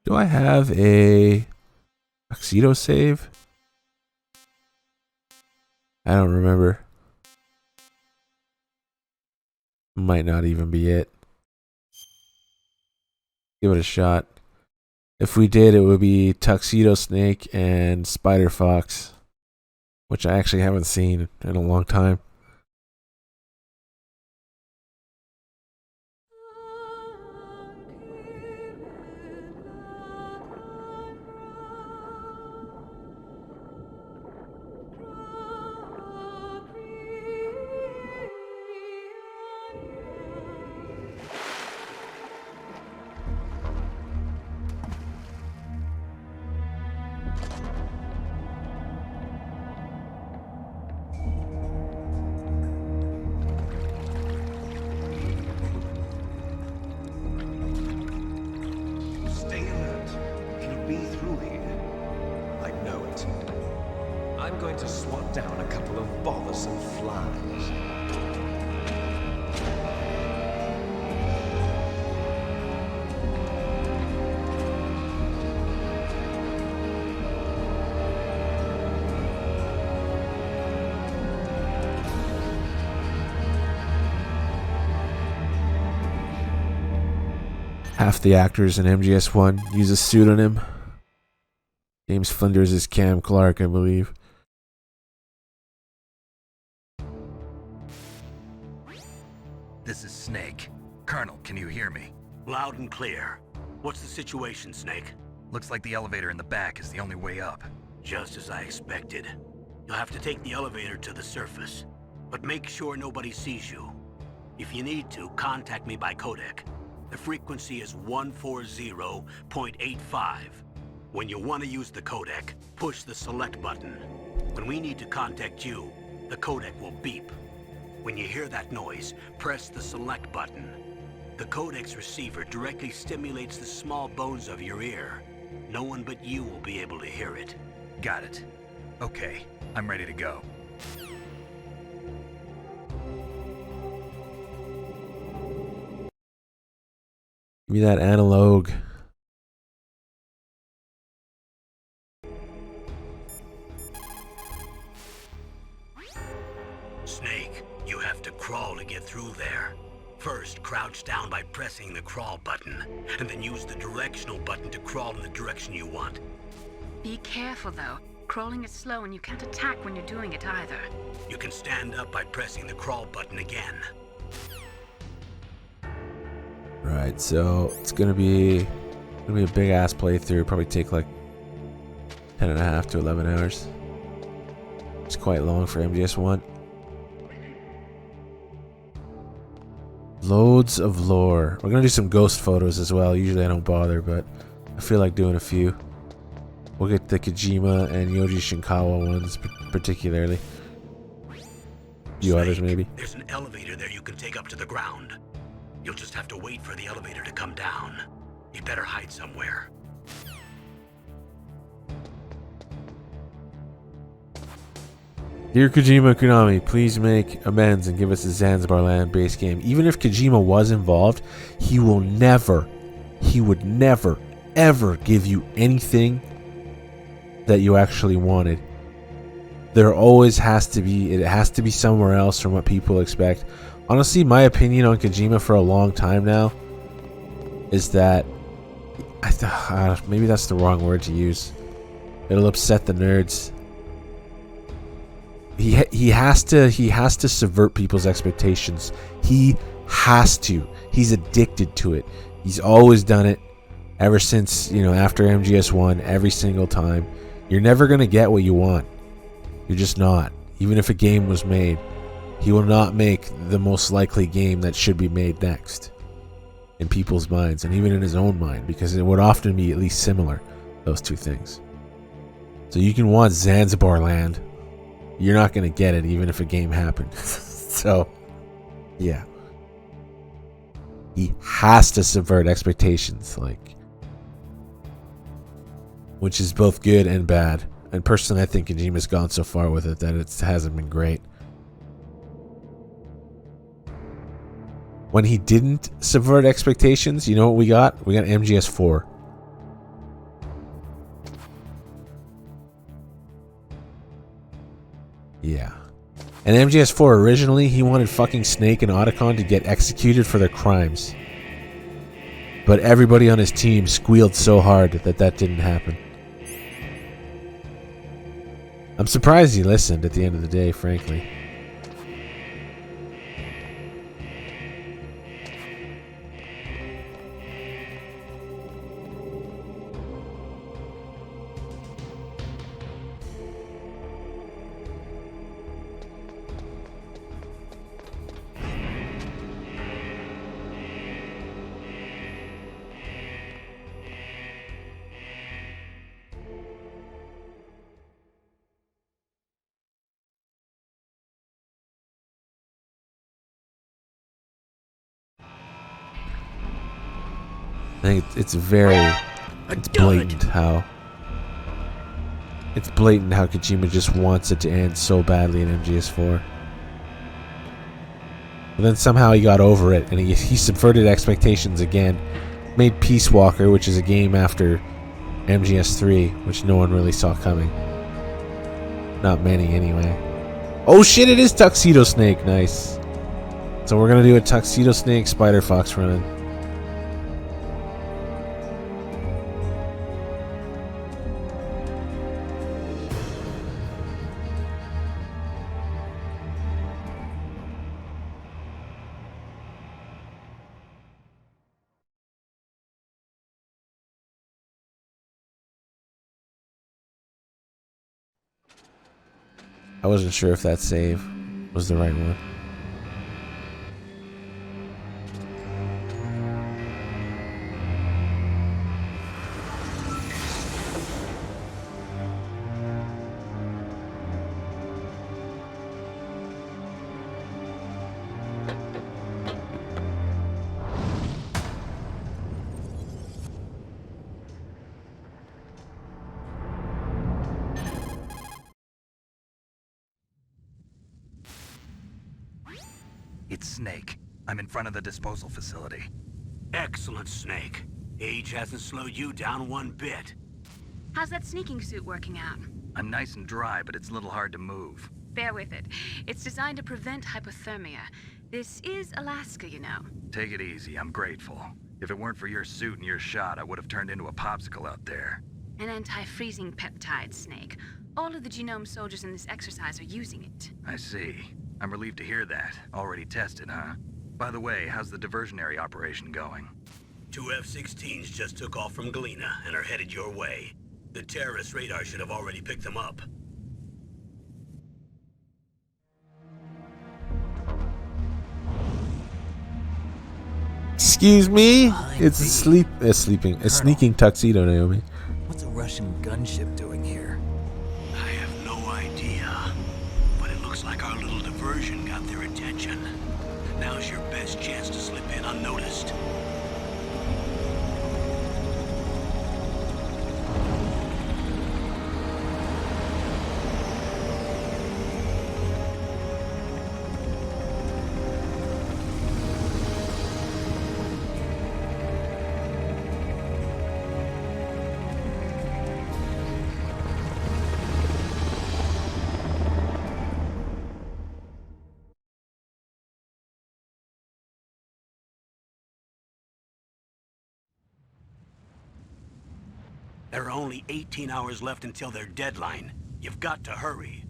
Do I have a tuxedo save? I don't remember. Might not even be it. Give it a shot. If we did, it would be Tuxedo Snake and Spider Fox, which I actually haven't seen in a long time. Stay alert. He'll be through here. I know it. I'm going to swat down a couple of bothersome flies. Half the actors in MGS1 use a pseudonym. James Flinders is Cam Clark, I believe. This is Snake. Colonel, can you hear me? Loud and clear. What's the situation, Snake? Looks like the elevator in the back is the only way up. Just as I expected. You'll have to take the elevator to the surface. But make sure nobody sees you. If you need to, contact me by codec. The frequency is 140.85. When you want to use the codec, push the select button. When we need to contact you, the codec will beep. When you hear that noise, press the select button. The codec's receiver directly stimulates the small bones of your ear. No one but you will be able to hear it. Got it. Okay, I'm ready to go. Give me that analog. Snake, you have to crawl to get through there. First, crouch down by pressing the crawl button, and then use the directional button to crawl in the direction you want. Be careful, though. Crawling is slow and you can't attack when you're doing it either. You can stand up by pressing the crawl button again. Right, so it's gonna be a big ass playthrough. Probably take like 10.5 to 11 hours. It's quite long for MGS1. Loads of lore. We're gonna do some ghost photos as well. Usually I don't bother, but I feel like doing a few. We'll get the Kojima and Yoji Shinkawa ones particularly. A few others maybe. There's an elevator there you can take up to the ground. You'll just have to wait for the elevator to come down. You better hide somewhere. Dear Kojima Konami, please make amends and give us a Zanzibar Land base game. Even if Kojima was involved, he would never, ever give you anything that you actually wanted. There always has to be, it has to be somewhere else from what people expect. Honestly, my opinion on Kojima for a long time now is that, maybe that's the wrong word to use. It'll upset the nerds. He has to subvert people's expectations. He has to. He's addicted to it. He's always done it ever since, after MGS 1, every single time. You're never going to get what you want. You're just not. Even if a game was made, he will not make the most likely game that should be made next in people's minds, and even in his own mind, because it would often be at least similar, those two things. So you can want Zanzibar Land. You're not going to get it even if a game happened. So, yeah. He has to subvert expectations, which is both good and bad. And personally, I think Kojima's gone so far with it that it hasn't been great. When he didn't subvert expectations, you know what we got? We got MGS 4. Yeah. And MGS 4 originally, he wanted fucking Snake and Otacon to get executed for their crimes. But everybody on his team squealed so hard that didn't happen. I'm surprised he listened at the end of the day, frankly. I think it's blatant how Kojima just wants it to end so badly in MGS 4. But then somehow he got over it and he subverted expectations again. Made Peace Walker, which is a game after MGS 3, which no one really saw coming. Not many anyway. Oh shit, it is Tuxedo Snake. Nice. So we're gonna do a Tuxedo Snake Spider Fox run. I wasn't sure if that save was the right one. It's Snake. I'm in front of the disposal facility. Excellent, Snake. Age hasn't slowed you down one bit. How's that sneaking suit working out? I'm nice and dry, but it's a little hard to move. Bear with it. It's designed to prevent hypothermia. This is Alaska, you know. Take it easy, I'm grateful. If it weren't for your suit and your shot, I would have turned into a popsicle out there. An anti-freezing peptide, Snake. All of the genome soldiers in this exercise are using it. I see. I'm relieved to hear that. Already tested, huh? By the way, how's the diversionary operation going? 2 F-16s just took off from Galena and are headed your way. The terrorist radar should have already picked them up. Excuse me? It's a sneaking tuxedo, Naomi. What's a Russian gunship doing here? I have no idea. But it looks like our little diversion got their attention. Now's your best chance to slip in unnoticed. There are only 18 hours left until their deadline. You've got to hurry.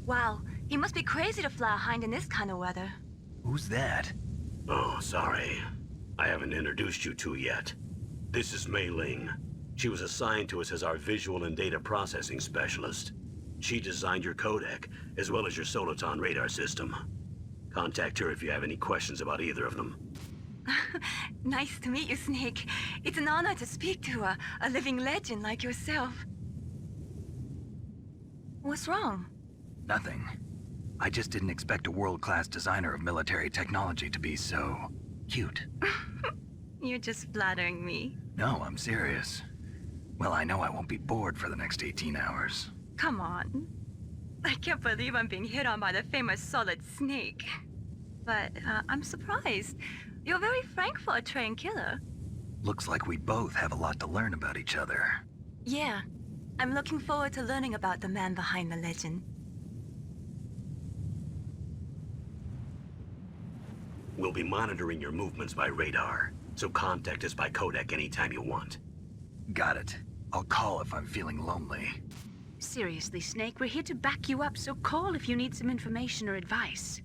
Wow, he must be crazy to fly a hind in this kind of weather. Who's that? Oh, sorry. I haven't introduced you to yet. This is Mei Ling. She was assigned to us as our visual and data processing specialist. She designed your codec, as well as your Soliton radar system. Contact her if you have any questions about either of them. Nice to meet you, Snake. It's an honor to speak to a living legend like yourself. What's wrong? Nothing. I just didn't expect a world-class designer of military technology to be so cute. You're just flattering me. No, I'm serious. Well, I know I won't be bored for the next 18 hours. Come on. I can't believe I'm being hit on by the famous Solid Snake. But I'm surprised. You're very frank for a trained killer. Looks like we both have a lot to learn about each other. Yeah. I'm looking forward to learning about the man behind the legend. We'll be monitoring your movements by radar, so contact us by codec anytime you want. Got it. I'll call if I'm feeling lonely. Seriously, Snake, we're here to back you up, so call if you need some information or advice.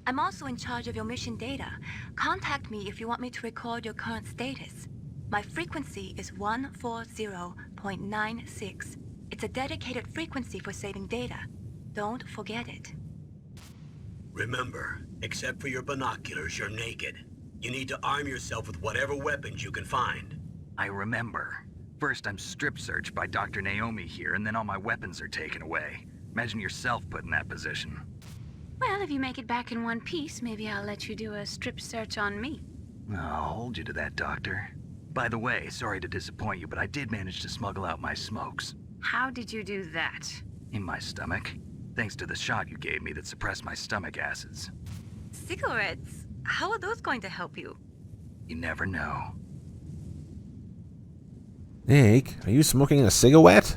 I'm also in charge of your mission data. Contact me if you want me to record your current status. My frequency is 140.96. It's a dedicated frequency for saving data. Don't forget it. Remember, except for your binoculars, you're naked. You need to arm yourself with whatever weapons you can find. I remember. First I'm strip searched by Dr. Naomi here, and then all my weapons are taken away. Imagine yourself put in that position. Well, if you make it back in one piece, maybe I'll let you do a strip search on me. I'll hold you to that, Doctor. By the way, sorry to disappoint you, but I did manage to smuggle out my smokes. How did you do that? In my stomach. Thanks to the shot you gave me that suppressed my stomach acids. Cigarettes? How are those going to help you? You never know. Nick, are you smoking a cigarette?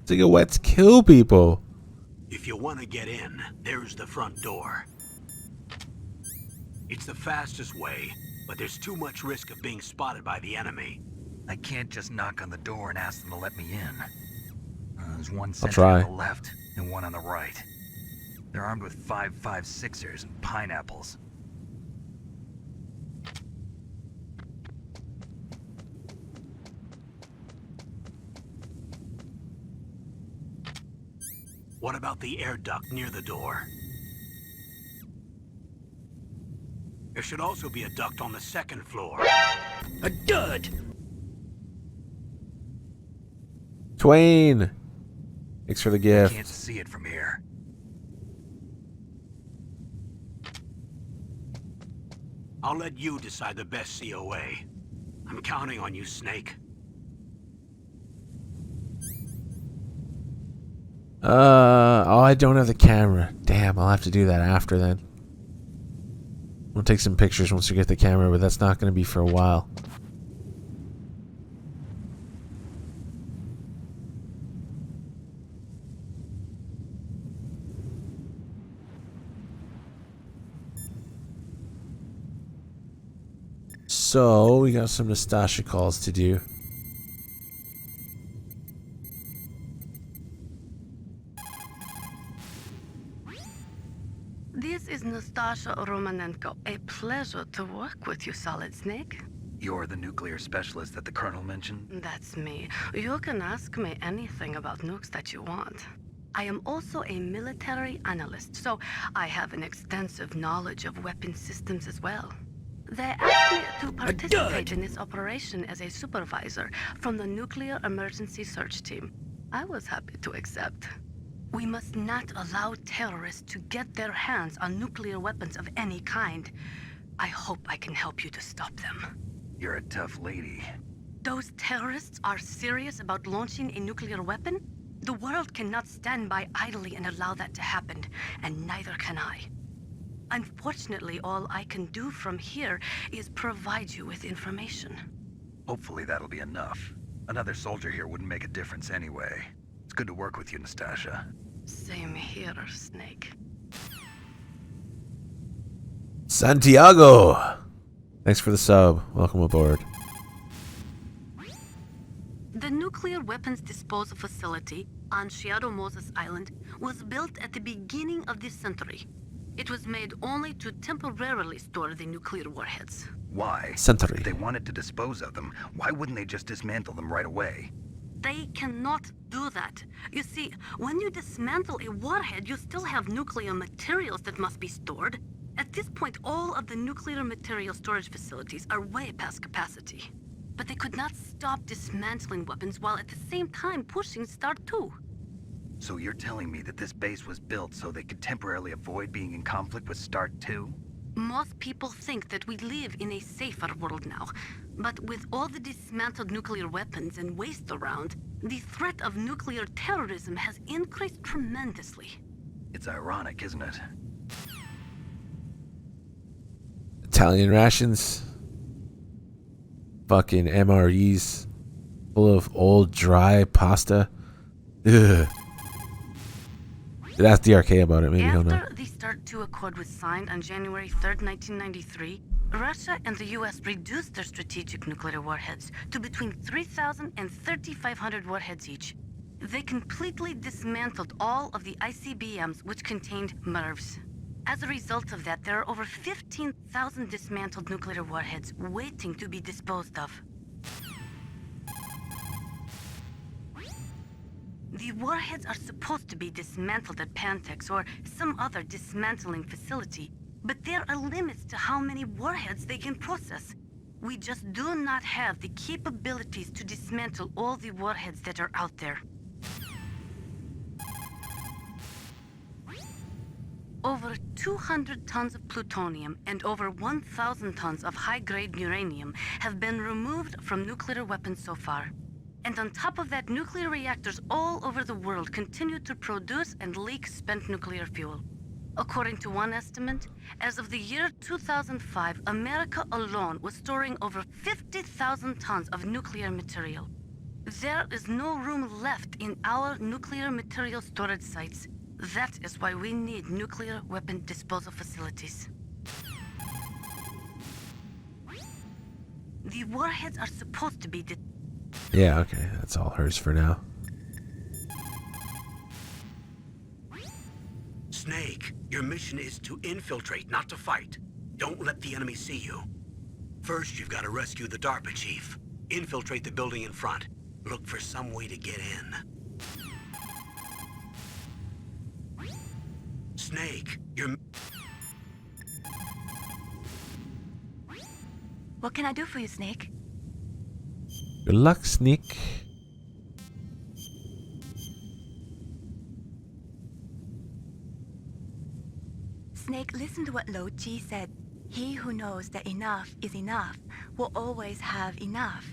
Cigarettes kill people. If you want to get in, there's the front door. It's the fastest way, but there's too much risk of being spotted by the enemy. I can't just knock on the door and ask them to let me in. There's one I'll sentry try. on the left and one on the right. They're armed with 5.56ers and pineapples. What about the air duct near the door? There should also be a duct on the second floor. A dud! Twain! Thanks for the I gift. can't see it from here. I'll let you decide the best COA. I'm counting on you, Snake. Oh, I don't have the camera. Damn, I'll have to do that after then. We'll take some pictures once we get the camera, but that's not going to be for a while. So, we got some Nastasha calls to do. This is Nastasha Romanenko. A pleasure to work with you, Solid Snake. You're the nuclear specialist that the Colonel mentioned? That's me. You can ask me anything about nukes that you want. I am also a military analyst, so I have an extensive knowledge of weapon systems as well. They asked me to participate in this operation as a supervisor from the Nuclear Emergency Search Team. I was happy to accept. We must not allow terrorists to get their hands on nuclear weapons of any kind. I hope I can help you to stop them. You're a tough lady. Those terrorists are serious about launching a nuclear weapon? The world cannot stand by idly and allow that to happen, and neither can I. Unfortunately, all I can do from here is provide you with information. Hopefully that'll be enough. Another soldier here wouldn't make a difference anyway. It's good to work with you, Nastasia. Same here, Snake. Santiago! Thanks for the sub. Welcome aboard. The nuclear weapons disposal facility on Shadow Moses Island was built at the beginning of this century. It was made only to temporarily store the nuclear warheads. Why? Century. If they wanted to dispose of them, why wouldn't they just dismantle them right away? They cannot do that. You see, when you dismantle a warhead, you still have nuclear materials that must be stored. At this point, all of the nuclear material storage facilities are way past capacity. But they could not stop dismantling weapons while at the same time pushing Start 2. So you're telling me that this base was built so they could temporarily avoid being in conflict with Start 2? Most people think that we live in a safer world now. But with all the dismantled nuclear weapons and waste around, the threat of nuclear terrorism has increased tremendously. It's ironic, isn't it? Italian rations. Fucking MREs. Full of old, dry pasta. Ugh. Did ask DRK about it, maybe he'll know. After the Start 2 Accord was signed on January 3rd, 1993, Russia and the US reduced their strategic nuclear warheads to between 3,000 and 3,500 warheads each. They completely dismantled all of the ICBMs which contained MIRVs. As a result of that, there are over 15,000 dismantled nuclear warheads waiting to be disposed of. The warheads are supposed to be dismantled at Pantex or some other dismantling facility, but there are limits to how many warheads they can process. We just do not have the capabilities to dismantle all the warheads that are out there. Over 200 tons of plutonium and over 1,000 tons of high-grade uranium have been removed from nuclear weapons so far. And on top of that, nuclear reactors all over the world continue to produce and leak spent nuclear fuel. According to one estimate, as of the year 2005, America alone was storing over 50,000 tons of nuclear material. There is no room left in our nuclear material storage sites. That is why we need nuclear weapon disposal facilities. The warheads are supposed to be Yeah, okay. That's all hers for now. Snake, your mission is to infiltrate, not to fight. Don't let the enemy see you. First, you've got to rescue the DARPA chief. Infiltrate the building in front. Look for some way to get in. Snake, you're... What can I do for you, Snake? Good luck, Sneak. Snake, listen to what Lo Ji said. He who knows that enough is enough will always have enough.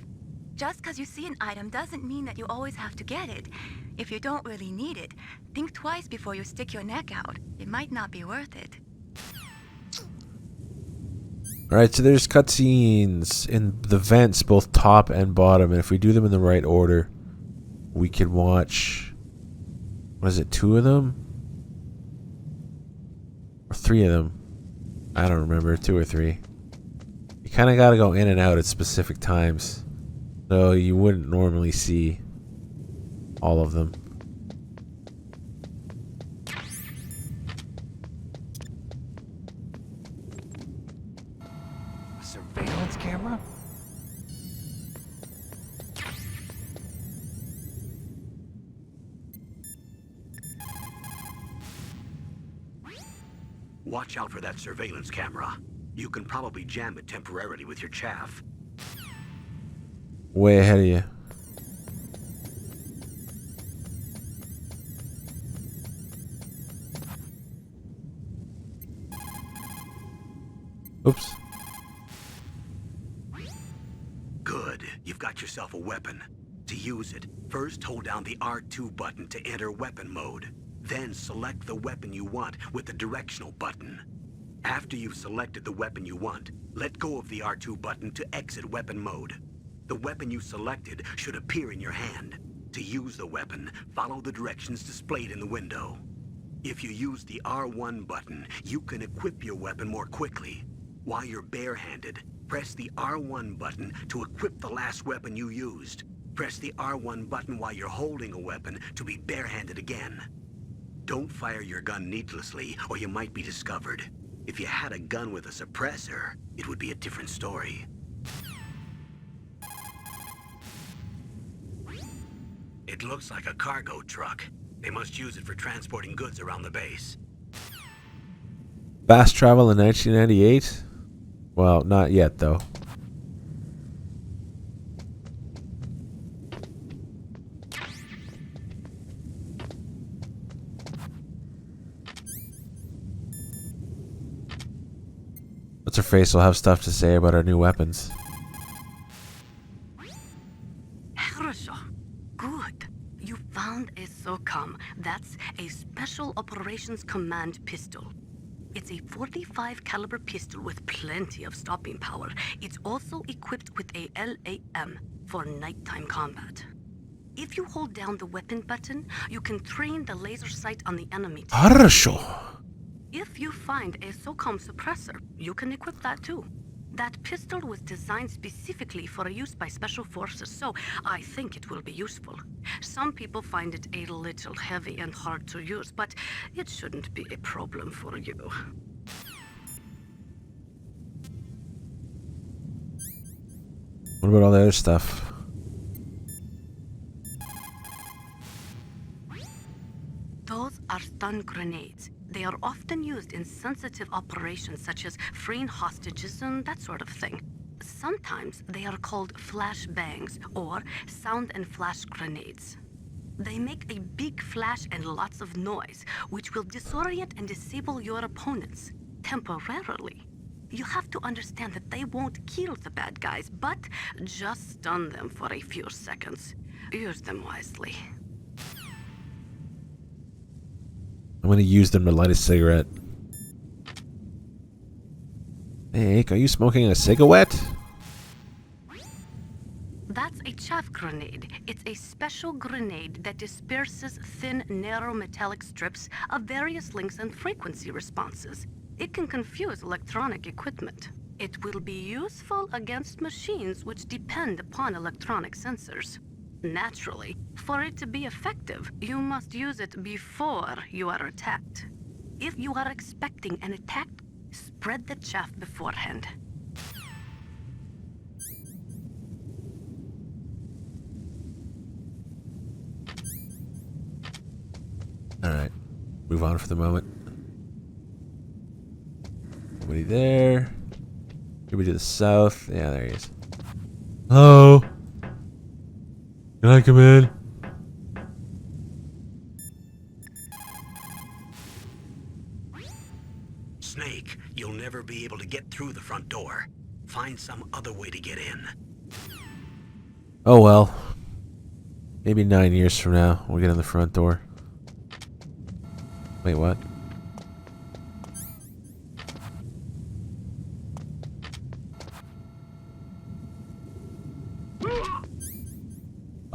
Just because you see an item doesn't mean that you always have to get it. If you don't really need it, think twice before you stick your neck out. It might not be worth it. Alright, so there's cutscenes in the vents, both top and bottom, and if we do them in the right order, we can watch... What is it, 2 of them? Or 3 of them? I don't remember, 2 or 3. You kind of got to go in and out at specific times, so you wouldn't normally see all of them. A surveillance camera? Watch out for that surveillance camera. You can probably jam it temporarily with your chaff. Way ahead of you. Oops. Good. You've got yourself a weapon. To use it, first hold down the R2 button to enter weapon mode. Then select the weapon you want with the directional button. After you've selected the weapon you want, let go of the R2 button to exit weapon mode. The weapon you selected should appear in your hand. To use the weapon, follow the directions displayed in the window. If you use the R1 button, you can equip your weapon more quickly. While you're barehanded, press the R1 button to equip the last weapon you used. Press the R1 button while you're holding a weapon to be barehanded again. Don't fire your gun needlessly, or you might be discovered. If you had a gun with a suppressor, it would be a different story. It looks like a cargo truck. They must use it for transporting goods around the base. Fast travel in 1998? Well, not yet, though. What's her face will have stuff to say about our new weapons. Good. You found a SOCOM. That's a Special Operations Command pistol. It's a .45 caliber pistol with plenty of stopping power. It's also equipped with a LAM for nighttime combat. If you hold down the weapon button, you can train the laser sight on the enemy. If you find a SOCOM suppressor, you can equip that too. That pistol was designed specifically for use by special forces, so I think it will be useful. Some people find it a little heavy and hard to use, but it shouldn't be a problem for you. What about all the other stuff? Those are stun grenades. They are often used in sensitive operations such as freeing hostages and that sort of thing. Sometimes they are called flash bangs or sound and flash grenades. They make a big flash and lots of noise, which will disorient and disable your opponents temporarily. You have to understand that they won't kill the bad guys, but just stun them for a few seconds. Use them wisely. I'm gonna use them to light a cigarette. Hey, are you smoking a cigarette? That's a chaff grenade. It's a special grenade that disperses thin, narrow metallic strips of various lengths and frequency responses. It can confuse electronic equipment. It will be useful against machines which depend upon electronic sensors. Naturally, for it to be effective, you must use it before you are attacked. If you are expecting an attack, spread the chaff beforehand. Alright, move on for the moment. Nobody there. Maybe to the south. Yeah, there he is. Hello? Can I come in? Snake, you'll never be able to get through the front door. Find some other way to get in. Oh well. Maybe 9 years from now, we'll get in the front door. Wait, what?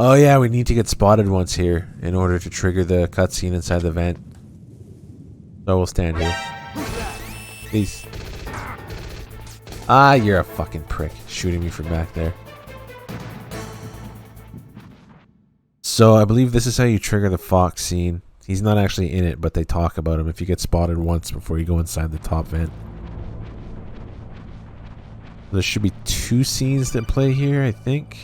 Oh yeah, we need to get spotted once here in order to trigger the cutscene inside the vent. So we'll stand here. Peace. Ah, you're a fucking prick, shooting me from back there. So I believe this is how you trigger the Fox scene. He's not actually in it, but they talk about him if you get spotted once before you go inside the top vent. There should be 2 scenes that play here, I think.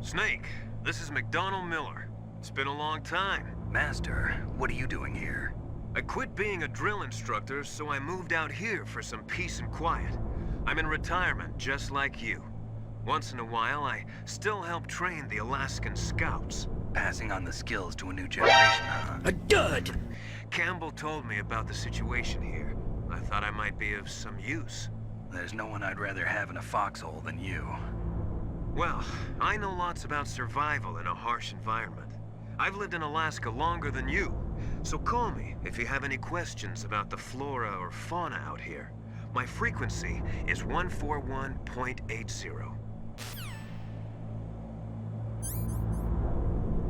Snake, this is McDonald Miller. It's been a long time. Master, what are you doing here? I quit being a drill instructor, so I moved out here for some peace and quiet. I'm in retirement, just like you. Once in a while, I still help train the Alaskan Scouts. Passing on the skills to a new generation, huh? A dud! Campbell told me about the situation here. I thought I might be of some use. There's no one I'd rather have in a foxhole than you. Well, I know lots about survival in a harsh environment. I've lived in Alaska longer than you, so call me if you have any questions about the flora or fauna out here. My frequency is 141.80.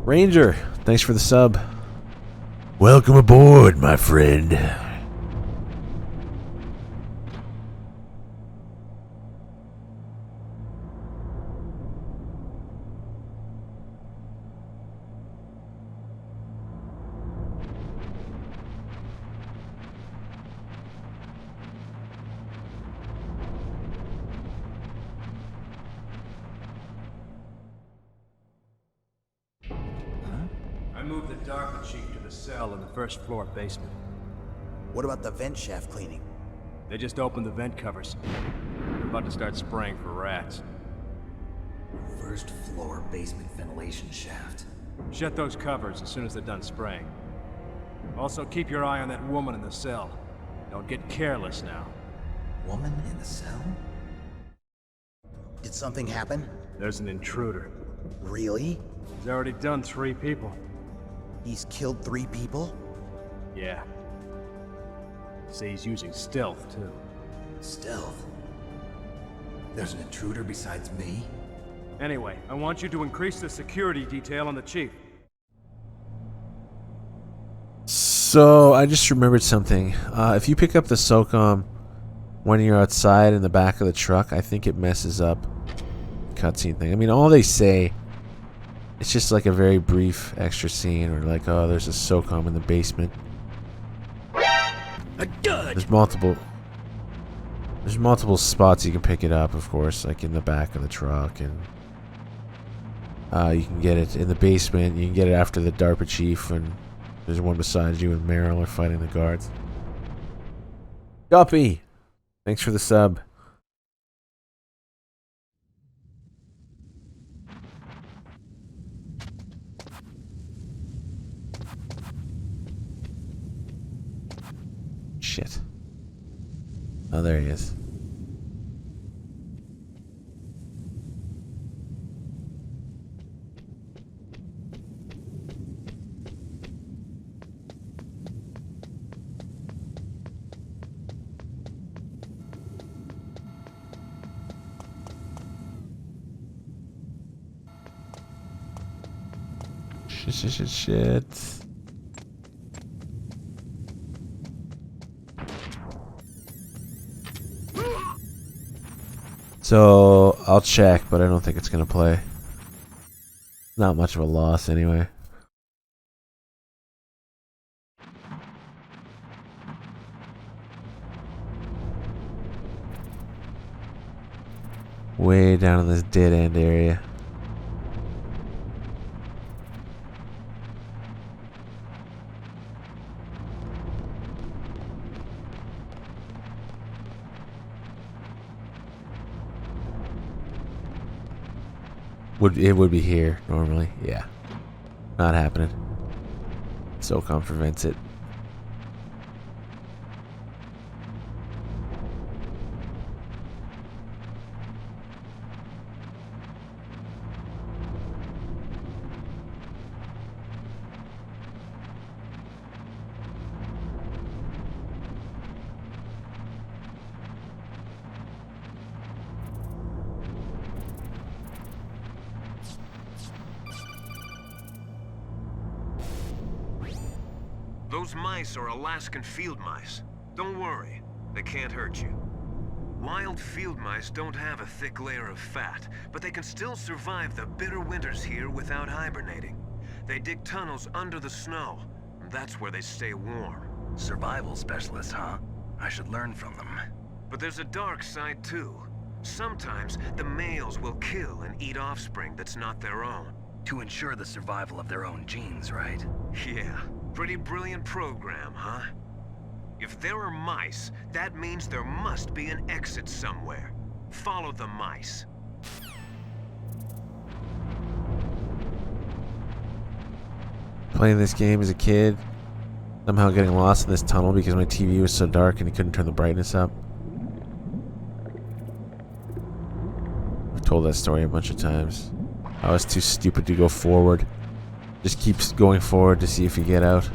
Ranger, thanks for the sub. Welcome aboard, my friend. I moved the DARPA chief to the cell in the first floor basement. What about the vent shaft cleaning? They just opened the vent covers. They're about to start spraying for rats. First floor basement ventilation shaft. Shut those covers as soon as they're done spraying. Also, keep your eye on that woman in the cell. Don't get careless now. Woman in the cell? Did something happen? There's an intruder. Really? He's already done 3 people. He's killed 3 people? Yeah. Say he's using stealth, too. Stealth? There's an intruder besides me? Anyway, I want you to increase the security detail on the chief. So, I just remembered something. If you pick up the SOCOM when you're outside in the back of the truck, I think it messes up the cutscene thing. I mean, all they say, it's just like a very brief extra scene, or like, oh, there's a SOCOM in the basement. A dud! There's multiple spots you can pick it up, of course, like in the back of the truck, and you can get it in the basement. You can get it after the DARPA chief, and there's one beside you, and Meryl are fighting the guards. Guppy, thanks for the sub. Shit. Oh, there he is. Shit. So, I'll check, but I don't think it's gonna play. Not much of a loss, anyway. Way down in this dead-end area. It would be here normally, yeah. Not happening. SOCOM prevents it. Those mice are Alaskan field mice. Don't worry, they can't hurt you. Wild field mice don't have a thick layer of fat, but they can still survive the bitter winters here without hibernating. They dig tunnels under the snow, and that's where they stay warm. Survival specialists, huh? I should learn from them. But there's a dark side too. Sometimes the males will kill and eat offspring that's not their own. To ensure the survival of their own genes, right? Yeah, pretty brilliant program, huh? If there are mice, that means there must be an exit somewhere. Follow the mice. Playing this game as a kid, somehow getting lost in this tunnel because my TV was so dark and he couldn't turn the brightness up. I've told that story a bunch of times. I was too stupid to go forward. Just keeps going forward to see if you get out.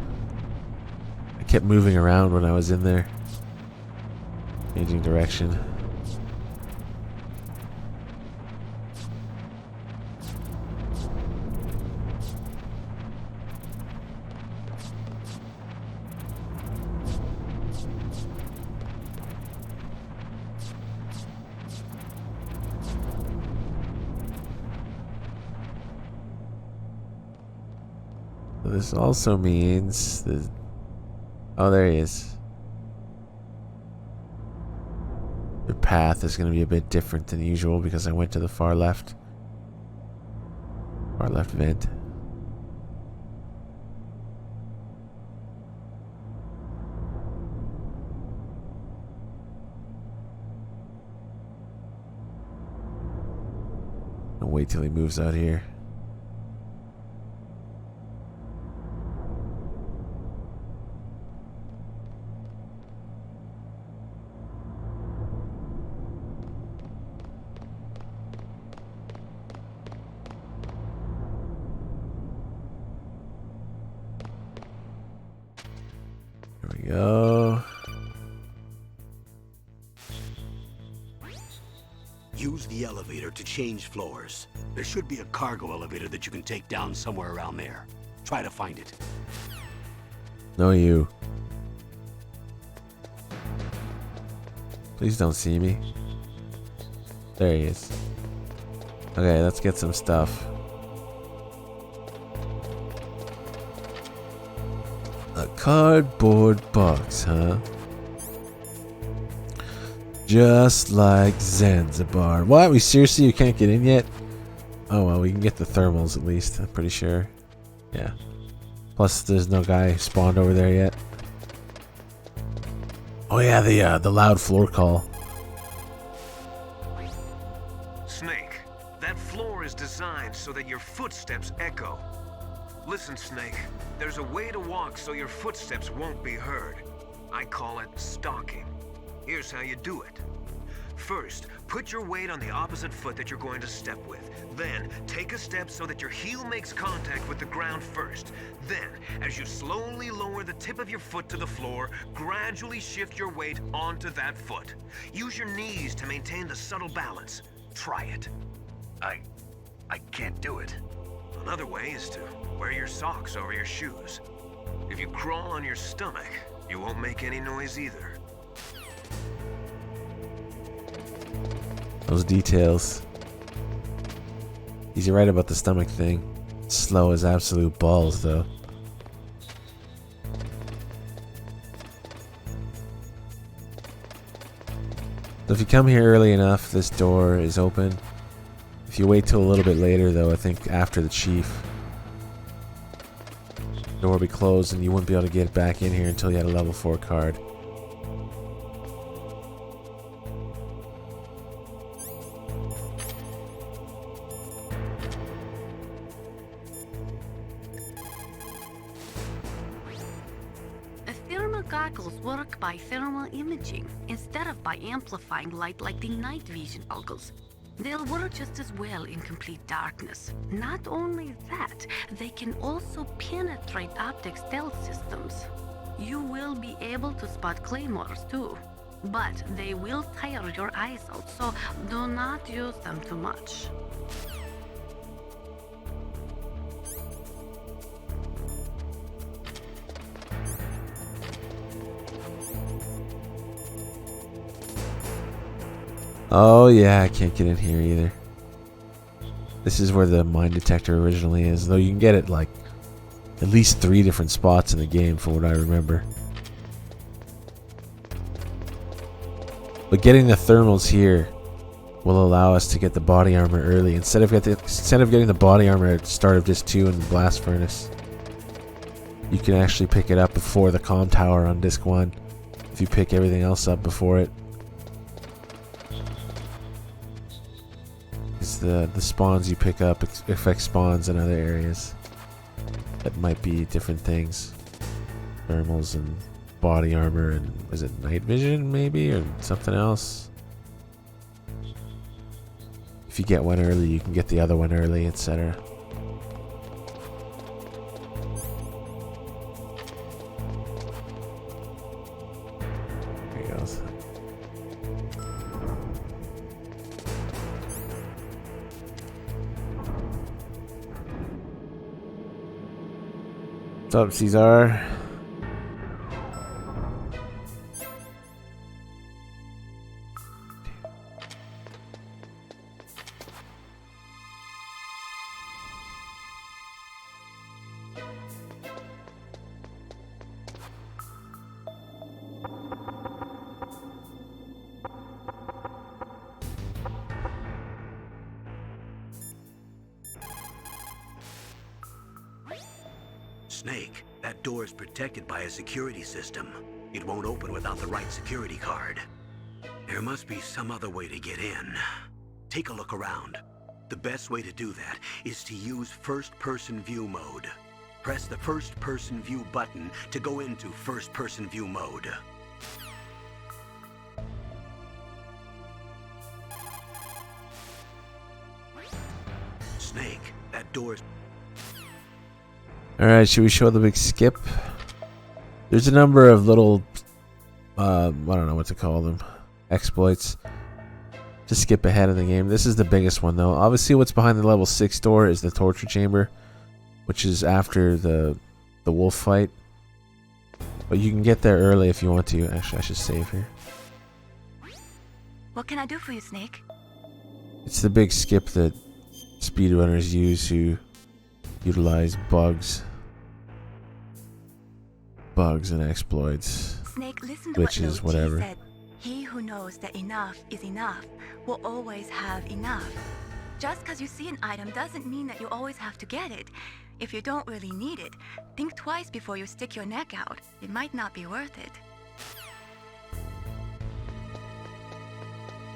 I kept moving around when I was in there. Changing direction. This also means that... Oh, there he is. The path is going to be a bit different than usual because I went to the far left. Far left vent. I'll wait till he moves out here. There we go. Use the elevator to change floors. There should be a cargo elevator that you can take down somewhere around there. Try to find it. No, you. Please don't see me. There he is. Okay, let's get some stuff. A cardboard box, huh? Just like Zanzibar. What? We seriously, you can't get in yet? Oh well, we can get the thermals at least, I'm pretty sure. Yeah. Plus, there's no guy spawned over there yet. Oh yeah, the loud floor call. Snake, that floor is designed so that your footsteps echo. Listen, Snake, there's a way to walk so your footsteps won't be heard. I call it stalking. Here's how you do it. First, put your weight on the opposite foot that you're going to step with. Then, take a step so that your heel makes contact with the ground first. Then, as you slowly lower the tip of your foot to the floor, gradually shift your weight onto that foot. Use your knees to maintain the subtle balance. Try it. I can't do it. Another way is to wear your socks over your shoes. If you crawl on your stomach, you won't make any noise either. Those details. He's right about the stomach thing. Slow as absolute balls, though. So if you come here early enough, this door is open. If you wait till a little bit later, though, I think after the chief, the door will be closed and you wouldn't be able to get back in here until you had a level 4 card. Goggles work by thermal imaging instead of by amplifying light like the night vision goggles. They'll work just as well in complete darkness. Not only that, they can also penetrate optic stealth systems. You will be able to spot claymores too, but they will tire your eyes out, so do not use them too much. Oh yeah, I can't get in here either. This is where the mine detector originally is, though you can get it like at least 3 different spots in the game from what I remember. But getting the thermals here will allow us to get the body armor early instead of getting the body armor at the start of disc 2 in the blast furnace. You can actually pick it up before the comm tower on disc 1. if you pick everything else up before it. It's the spawns you pick up affect spawns in other areas that might be different things. Thermals and body armor and is it night vision maybe or something else? If you get one early, you can get the other one early, etc. There he goes. What's up, Caesar? Snake, that door is protected by a security system. It won't open without the right security card. There must be some other way to get in. Take a look around. The best way to do that is to use first-person view mode. Press the first-person view button to go into first-person view mode. Snake, that door is... Alright, should we show the big skip? There's a number of little, I don't know what to call them, exploits to skip ahead in the game. This is the biggest one though. Obviously what's behind the level 6 door is the torture chamber, which is after the wolf fight. But you can get there early if you want to. Actually, I should save here. What can I do for you, Snake? It's the big skip that speedrunners use who utilize bugs and exploits, Snake, listen to glitches, what whatever. said. He who knows that enough is enough will always have enough. Just because you see an item doesn't mean that you always have to get it. If you don't really need it, think twice before you stick your neck out. It might not be worth it.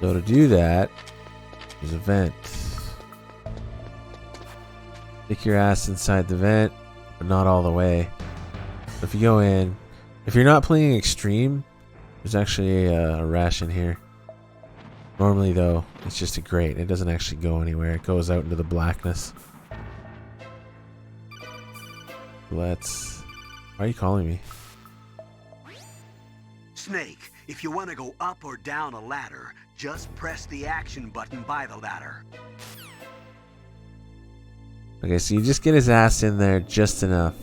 So to do that, there's a vent. Stick your ass inside the vent, but not all the way. So if you go in, if you're not playing extreme, there's actually a ration here. Normally though, it's just a grate. It doesn't actually go anywhere. It goes out into the blackness. Let's... Why are you calling me? Snake, if you want to go up or down a ladder, just press the action button by the ladder. Okay, so you just get his ass in there just enough.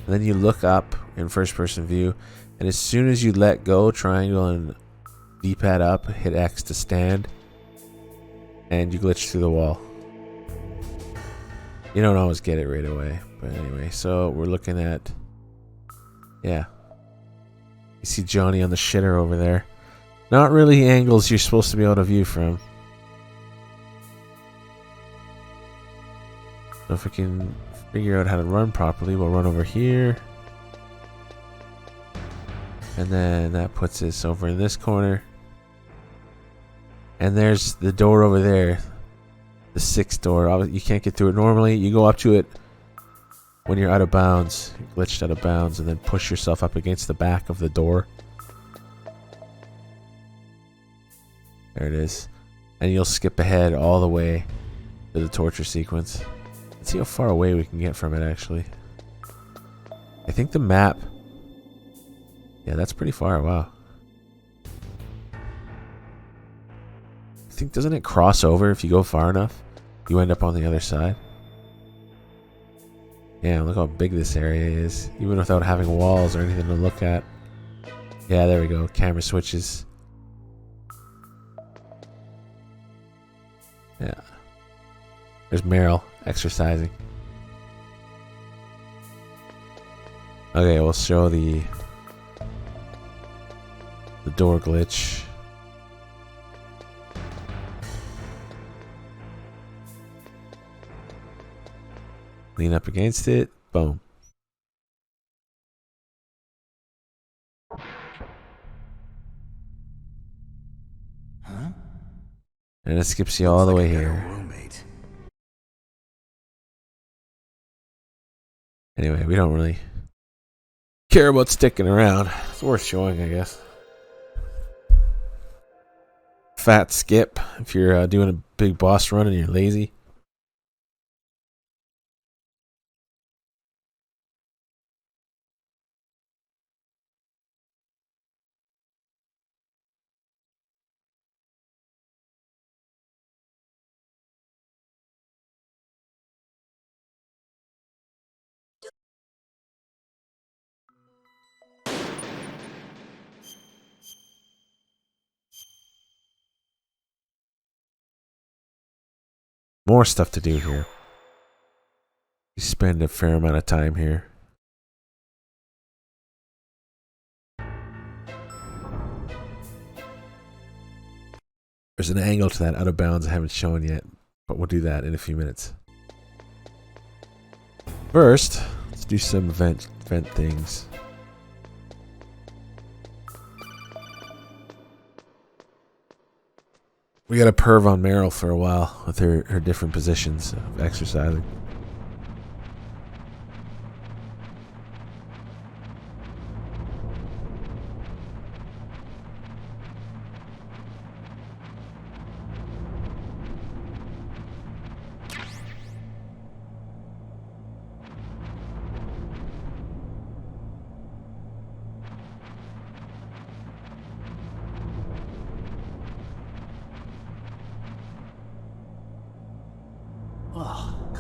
And then you look up in first person view, and as soon as you let go, triangle and D-pad up, hit X to stand, and you glitch through the wall. You don't always get it right away, but anyway, so we're looking at, yeah. You see Johnny on the shitter over there. Not really angles you're supposed to be able to view from. So if we can figure out how to run properly, we'll run over here. And then that puts us over in this corner. And there's the door over there. The 6th door. You can't get through it normally. You go up to it when you're out of bounds. You're glitched out of bounds, and then push yourself up against the back of the door. There it is. And you'll skip ahead all the way to the torture sequence. Let's see how far away we can get from it, actually. I think the map... Yeah, that's pretty far. Wow. I think, doesn't it cross over if you go far enough? You end up on the other side. Yeah, look how big this area is. Even without having walls or anything to look at. Yeah, there we go. Camera switches. Yeah. There's Meryl exercising. Okay, we'll show the door glitch. Lean up against it. Boom. And it skips you all the way here. Roommate. Anyway, we don't really care about sticking around. It's worth showing, I guess. Fat skip if you're doing a big boss run and you're lazy. More stuff to do here. You spend a fair amount of time here. There's an angle to that out of bounds I haven't shown yet, but we'll do that in a few minutes. First, let's do some vent things. We got a perv on Meryl for a while with her different positions of exercising.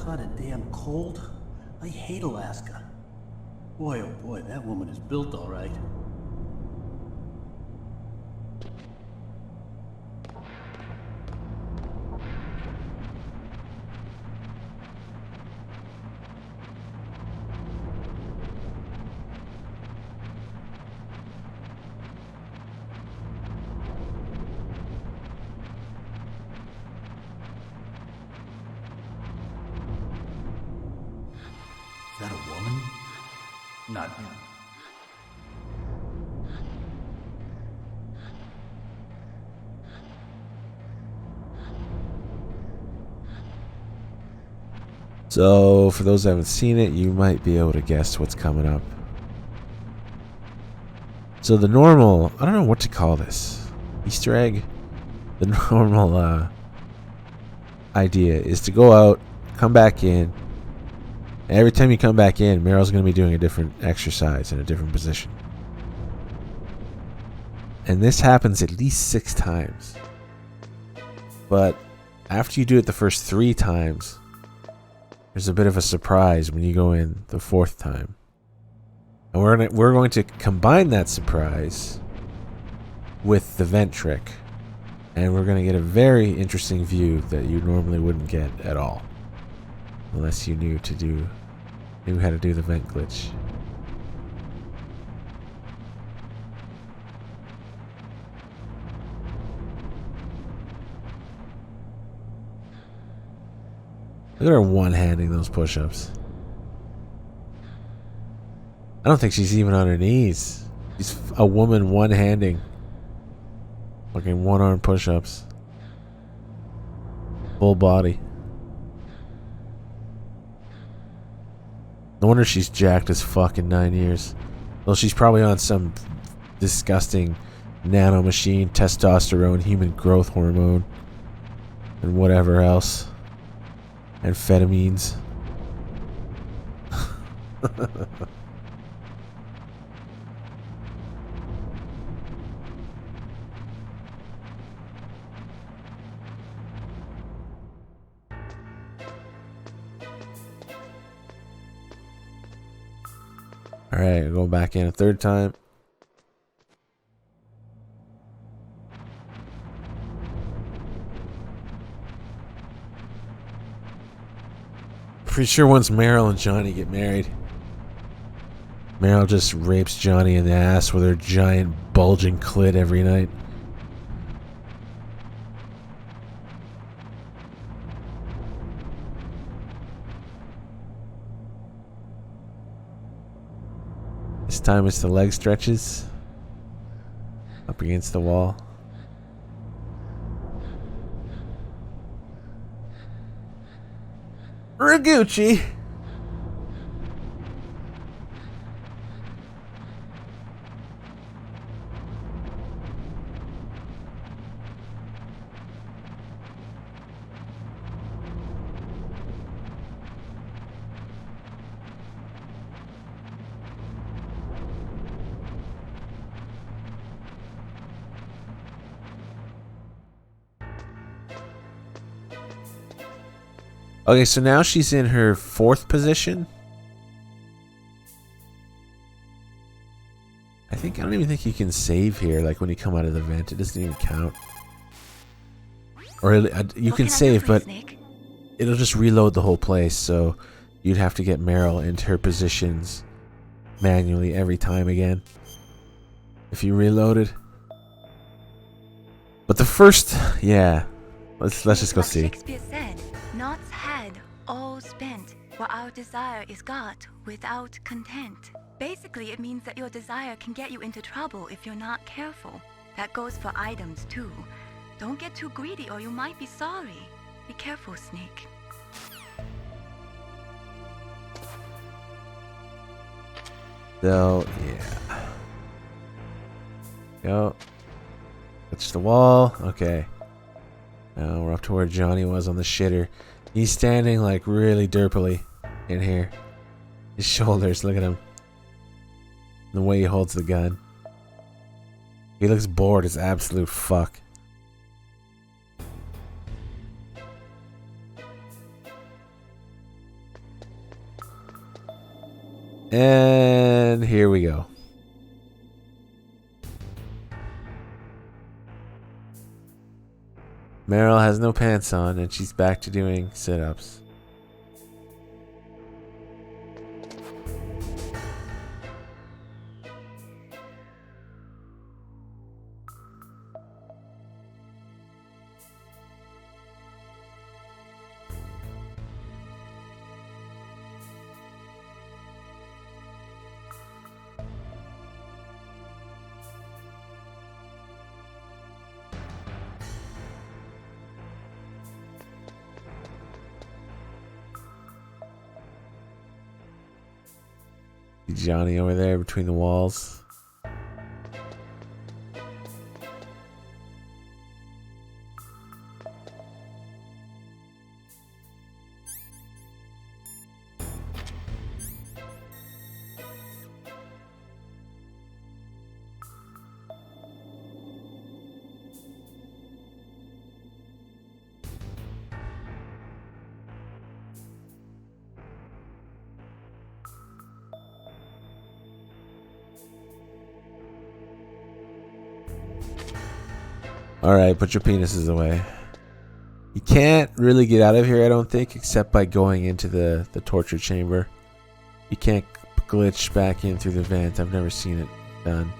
Kinda damn cold. I hate Alaska. Boy, oh boy, that woman is built all right. Is that a woman? Not him. So, for those who haven't seen it, you might be able to guess what's coming up. So the normal, I don't know what to call this, Easter egg? The normal idea is to go out, come back in. Every time you come back in, Meryl's going to be doing a different exercise in a different position. And this happens at least 6 times. But after you do it the first 3 times, there's a bit of a surprise when you go in the 4th time. And we're going to combine that surprise with the vent trick. And we're going to get a very interesting view that you normally wouldn't get at all. Unless you knew how to do the vent glitch. Look at her one-handing those push-ups. I don't think she's even on her knees. She's a woman one-handing. Fucking one-arm push-ups. Full body. No wonder she's jacked as fuck in 9 years. Well, she's probably on some disgusting nano machine, testosterone, human growth hormone, and whatever else. Amphetamines. Alright, go back in a 3rd time. Pretty sure once Meryl and Johnny get married, Meryl just rapes Johnny in the ass with her giant bulging clit every night. This time it's the leg stretches up against the wall. Gucci. Okay, so now she's in her 4th position. I don't even think you can save here. Like when you come out of the vent, it doesn't even count. Or you can save, but it'll just reload the whole place. So you'd have to get Meryl into her positions manually every time again if you reloaded. But the first, yeah, let's just go see. Shakespeare said, "Naught's had, all spent, while our desire is got without content." Basically, it means that your desire can get you into trouble if you're not careful. That goes for items too. Don't get too greedy or you might be sorry. Be careful, Snake. So, yeah. Go. Touch the wall. Okay. Now we're up to where Johnny was on the shitter. He's standing like really derpily in here. His shoulders, look at him. The way he holds the gun. He looks bored as absolute fuck. And here we go. Meryl has no pants on and she's back to doing sit-ups. Johnny over there between the walls. Alright, put your penises away. You can't really get out of here, I don't think, except by going into the torture chamber. You can't glitch back in through the vent. I've never seen it done.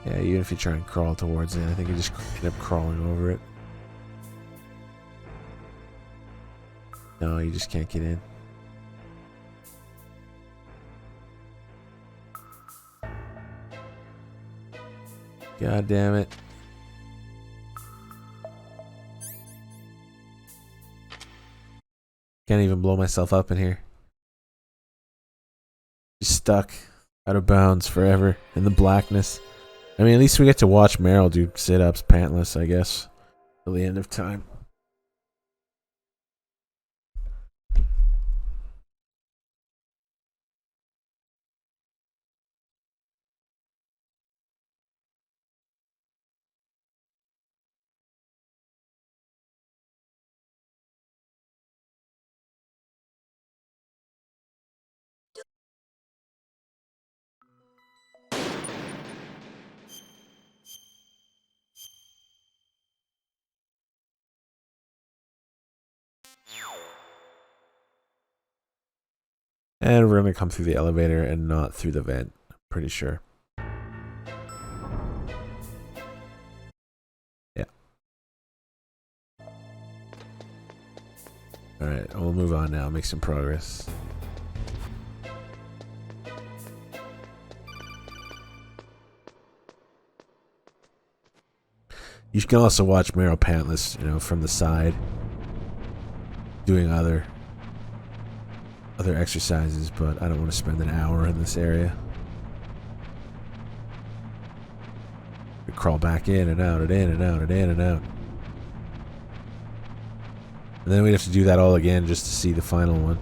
Yeah, even if you try and crawl towards it, I think you just end up crawling over it. No, you just can't get in. God damn it. Can't even blow myself up in here. Just stuck out of bounds forever in the blackness. I mean, at least we get to watch Meryl do sit-ups pantless, I guess, till the end of time. And we're going to come through the elevator and not through the vent, I'm pretty sure. Yeah. Alright, we'll move on now, make some progress. You You can also watch Meryl pantless, from the side, doing other exercises, but I don't want to spend an hour in this area. We crawl back in and out and in and out and in and out. And then we'd have to do that all again just to see the final one.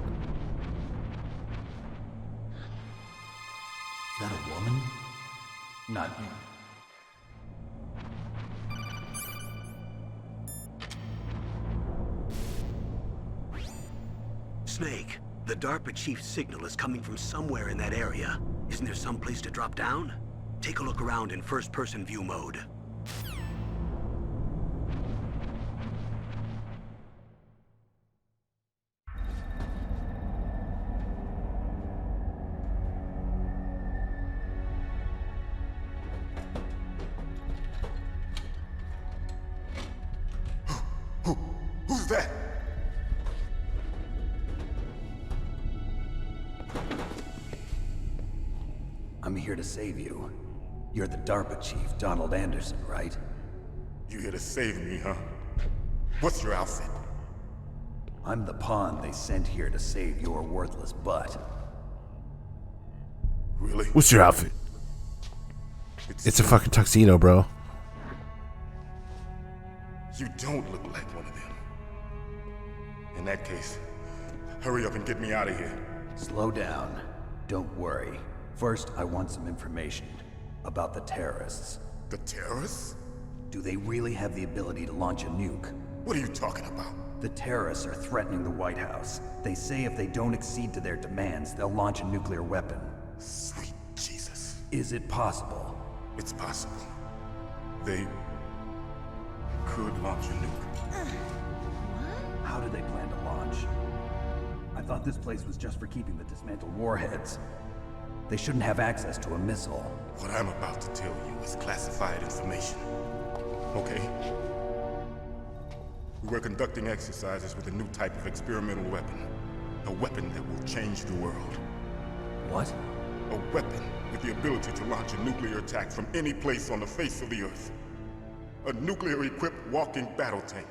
Is that a woman? Not you. Snake, the DARPA chief's signal is coming from somewhere in that area. Isn't there some place to drop down? Take a look around in first-person view mode. Who's that? I'm here to save you. You're the DARPA chief, Donald Anderson, right? You here to save me, huh? What's your outfit? I'm the pawn they sent here to save your worthless butt. Really? What's your outfit? It's a fucking tuxedo, bro. You don't look like one of them. In that case, hurry up and get me out of here. Slow down. Don't worry. First, I want some information about the terrorists. The terrorists? Do they really have the ability to launch a nuke? What are you talking about? The terrorists are threatening the White House. They say if they don't accede to their demands, they'll launch a nuclear weapon. Sweet Jesus. Is it possible? It's possible. They could launch a nuke. How do they plan to launch? I thought this place was just for keeping the dismantled warheads. They shouldn't have access to a missile. What I'm about to tell you is classified information. Okay? We were conducting exercises with a new type of experimental weapon. A weapon that will change the world. What? A weapon with the ability to launch a nuclear attack from any place on the face of the Earth. A nuclear-equipped walking battle tank.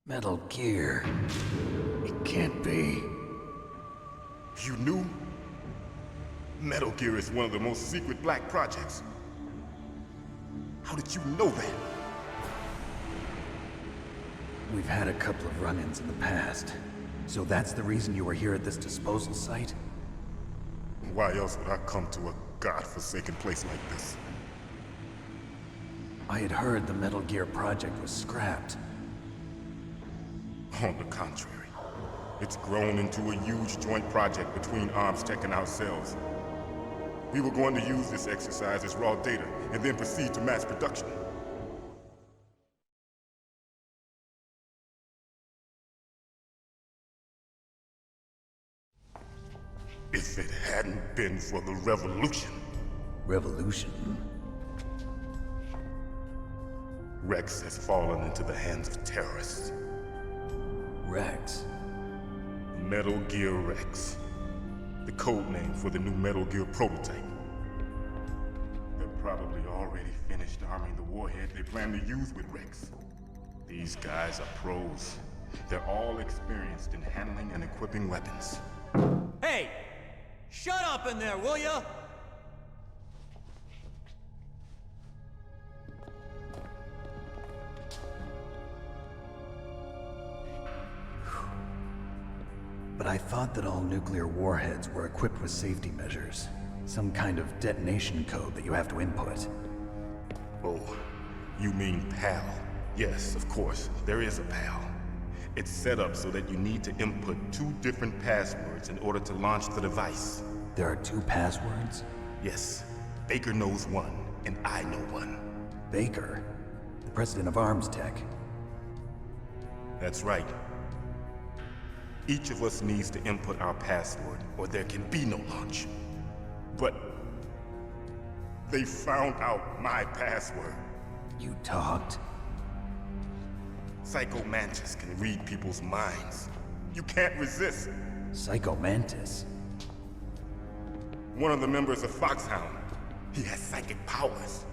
Metal Gear. It can't be. You knew? Metal Gear is one of the most secret black projects. How did you know that? We've had a couple of run-ins in the past. So that's the reason you were here at this disposal site? Why else would I come to a godforsaken place like this? I had heard the Metal Gear project was scrapped. On the contrary, it's grown into a huge joint project between Arms Tech and ourselves. We were going to use this exercise as raw data and then proceed to mass production. If it hadn't been for the revolution. Revolution? Rex has fallen into the hands of terrorists. Rex? Metal Gear Rex. The code name for the new Metal Gear prototype. They're probably already finished arming the warhead they plan to use with Rex. These guys are pros. They're all experienced in handling and equipping weapons. Hey! Shut up in there, will ya? But I thought that all nuclear warheads were equipped with safety measures. Some kind of detonation code that you have to input. Oh, you mean PAL? Yes, of course, there is a PAL. It's set up so that you need to input 2 different passwords in order to launch the device. There are 2 passwords? Yes. Baker knows one, and I know one. Baker? The president of Arms Tech? That's right. Each of us needs to input our password, or there can be no launch. But they found out my password. You talked? Psycho Mantis can read people's minds. You can't resist. Psycho Mantis? one of the members of Foxhound. He has psychic powers.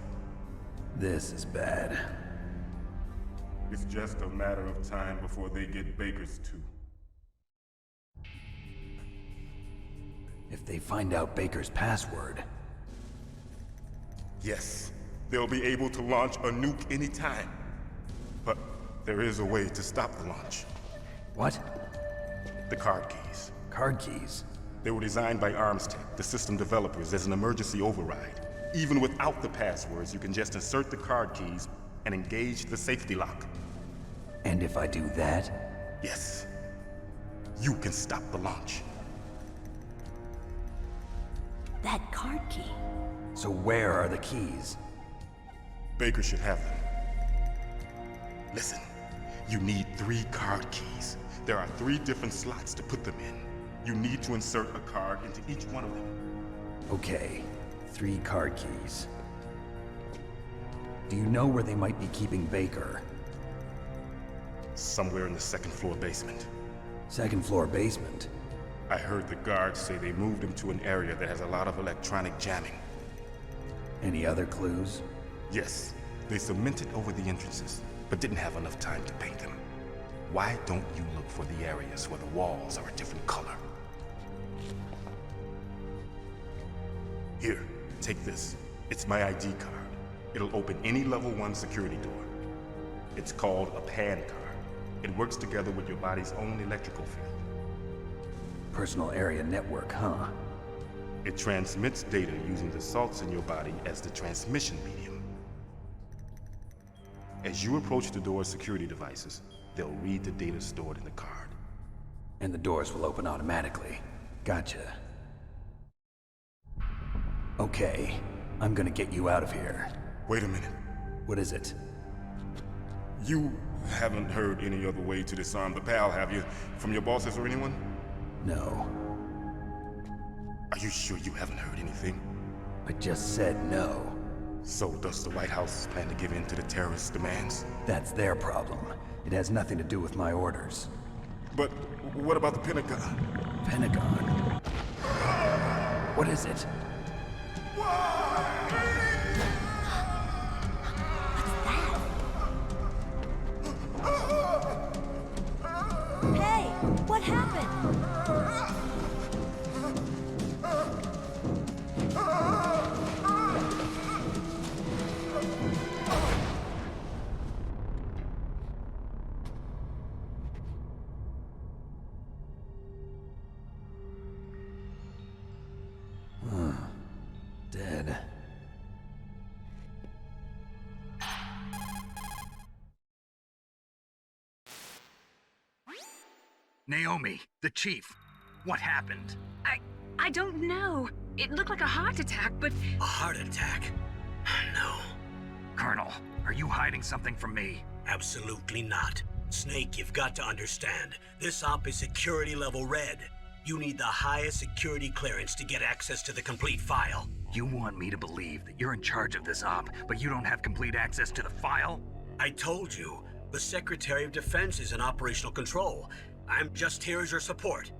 This is bad. It's just a matter of time before they get Baker's too. If they find out Baker's password... Yes, they'll be able to launch a nuke anytime. But there is a way to stop the launch. What? The card keys. Card keys? They were designed by ArmsTech, the system developers, as an emergency override. Even without the passwords, you can just insert the card keys and engage the safety lock. And if I do that? Yes. You can stop the launch. That card key. So where are the keys? Baker should have them. Listen, you need 3 card keys. There are 3 different slots to put them in. You need to insert a card into each one of them. Okay, 3 card keys. Do you know where they might be keeping Baker? Somewhere in the 2nd floor basement. 2nd floor basement? I heard the guards say they moved him to an area that has a lot of electronic jamming. Any other clues? Yes, they cemented over the entrances, but didn't have enough time to paint them. Why don't you look for the areas where the walls are a different color? Here, take this. It's my ID card. It'll open any level 1 security door. It's called a PAN card. It works together with your body's own electrical field. Personal area network, huh? It transmits data using the salts in your body as the transmission medium. As you approach the door's security devices, they'll read the data stored in the card. And the doors will open automatically. Gotcha. Okay, I'm gonna get you out of here. Wait a minute. What is it? You haven't heard any other way to disarm the PAL, have you? From your bosses or anyone? No. Are you sure you haven't heard anything? I just said no. So does the White House plan to give in to the terrorists' demands? That's their problem. It has nothing to do with my orders. But what about the Pentagon? Pentagon? What is it? Hey, what happened? Dead. Naomi, the chief. What happened? I don't know. It looked like a heart attack, but... A heart attack? No. Colonel, are you hiding something from me? Absolutely not. Snake, you've got to understand. This op is security level red. You need the highest security clearance to get access to the complete file. You want me to believe that you're in charge of this op, but you don't have complete access to the file? I told you. The Secretary of Defense is in operational control. I'm just here as your support.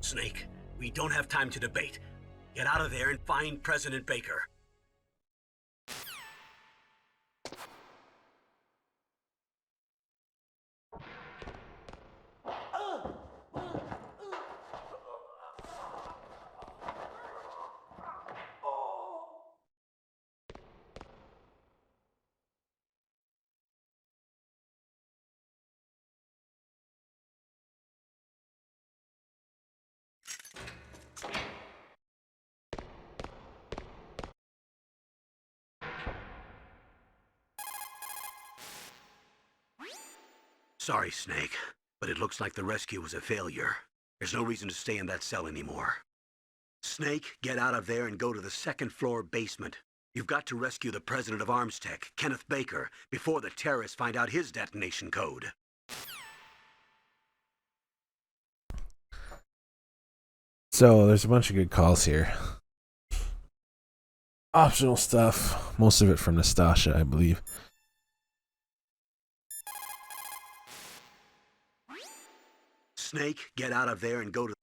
Snake, we don't have time to debate. Get out of there and find President Baker. Sorry, Snake, but it looks like the rescue was a failure. There's no reason to stay in that cell anymore. Snake, get out of there and go to the 2nd floor basement. You've got to rescue the president of ArmsTech, Kenneth Baker, before the terrorists find out his detonation code. So there's a bunch of good calls here. Optional stuff, most of it from Nastasha, I believe. Snake, get out of there and go to...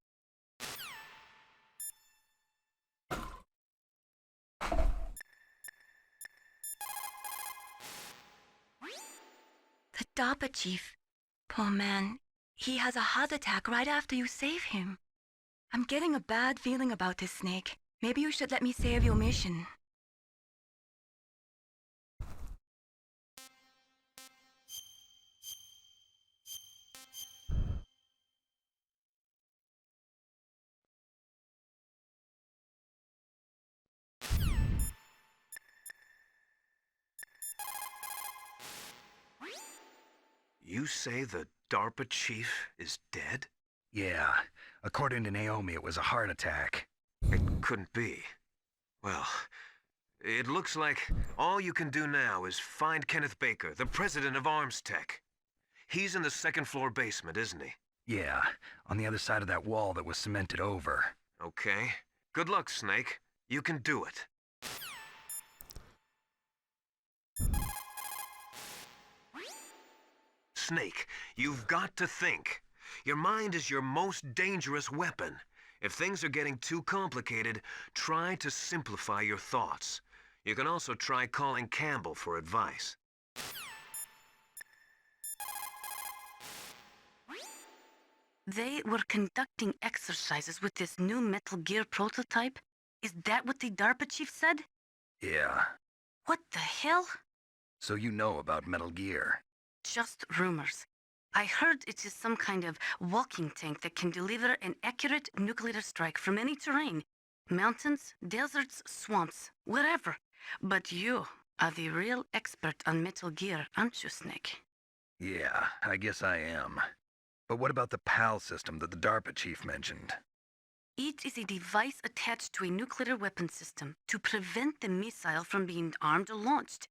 DARPA chief. Poor man. He has a heart attack right after you save him. I'm getting a bad feeling about this, Snake. Maybe you should let me save your mission. You say the DARPA chief is dead? Yeah. According to Naomi, it was a heart attack. It couldn't be. Well, it looks like all you can do now is find Kenneth Baker, the president of Arms Tech. He's in the second-floor basement, isn't he? Yeah, on the other side of that wall that was cemented over. Okay. Good luck, Snake. You can do it. Snake, you've got to think. Your mind is your most dangerous weapon. If things are getting too complicated, try to simplify your thoughts. You can also try calling Campbell for advice. They were conducting exercises with this new Metal Gear prototype? Is that what the DARPA chief said? Yeah. What the hell? So you know about Metal Gear? Just rumors. I heard it is some kind of walking tank that can deliver an accurate nuclear strike from any terrain. Mountains, deserts, swamps, wherever. But you are the real expert on Metal Gear, aren't you, Snake? Yeah, I guess I am. But what about the PAL system that the DARPA chief mentioned? It is a device attached to a nuclear weapon system to prevent the missile from being armed or launched.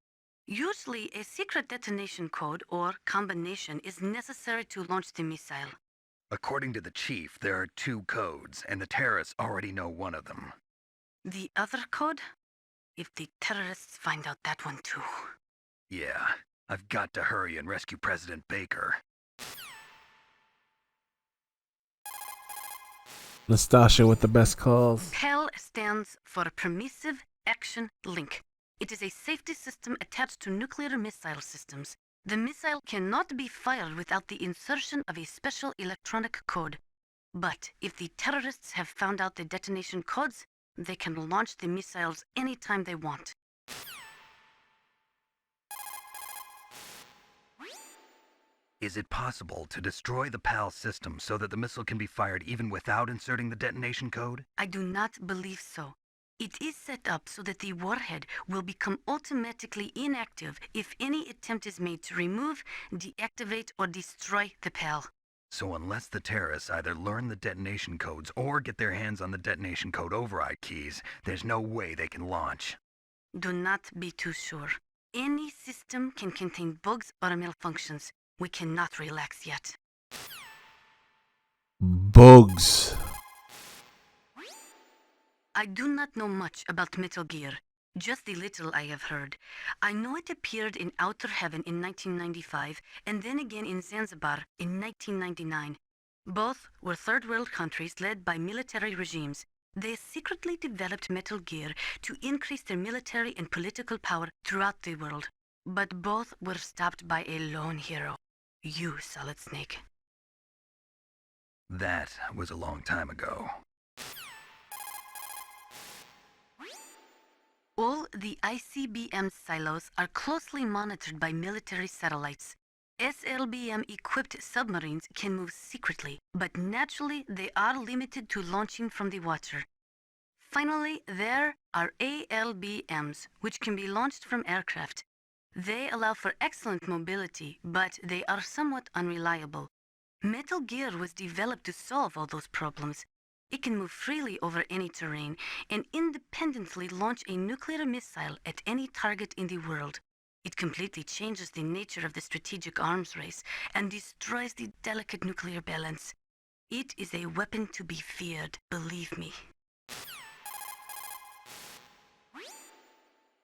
Usually, a secret detonation code or combination is necessary to launch the missile. According to the chief, there are 2 codes, and the terrorists already know one of them. The other code? If the terrorists find out that one too. Yeah, I've got to hurry and rescue President Baker. Nastasha with the best calls. PAL stands for Permissive Action Link. It is a safety system attached to nuclear missile systems. The missile cannot be fired without the insertion of a special electronic code. But if the terrorists have found out the detonation codes, they can launch the missiles anytime they want. Is it possible to destroy the PAL system so that the missile can be fired even without inserting the detonation code? I do not believe so. It is set up so that the warhead will become automatically inactive if any attempt is made to remove, deactivate, or destroy the PAL. So unless the terrorists either learn the detonation codes or get their hands on the detonation code override keys, there's no way they can launch. Do not be too sure. Any system can contain bugs or malfunctions. We cannot relax yet. Bugs. I do not know much about Metal Gear, just the little I have heard. I know it appeared in Outer Heaven in 1995, and then again in Zanzibar in 1999. Both were third world countries led by military regimes. They secretly developed Metal Gear to increase their military and political power throughout the world. But both were stopped by a lone hero. You, Solid Snake. That was a long time ago. All the ICBM silos are closely monitored by military satellites. SLBM-equipped submarines can move secretly, but naturally they are limited to launching from the water. Finally, there are ALBMs, which can be launched from aircraft. They allow for excellent mobility, but they are somewhat unreliable. Metal Gear was developed to solve all those problems. It can move freely over any terrain and independently launch a nuclear missile at any target in the world. It completely changes the nature of the strategic arms race and destroys the delicate nuclear balance. It is a weapon to be feared, believe me.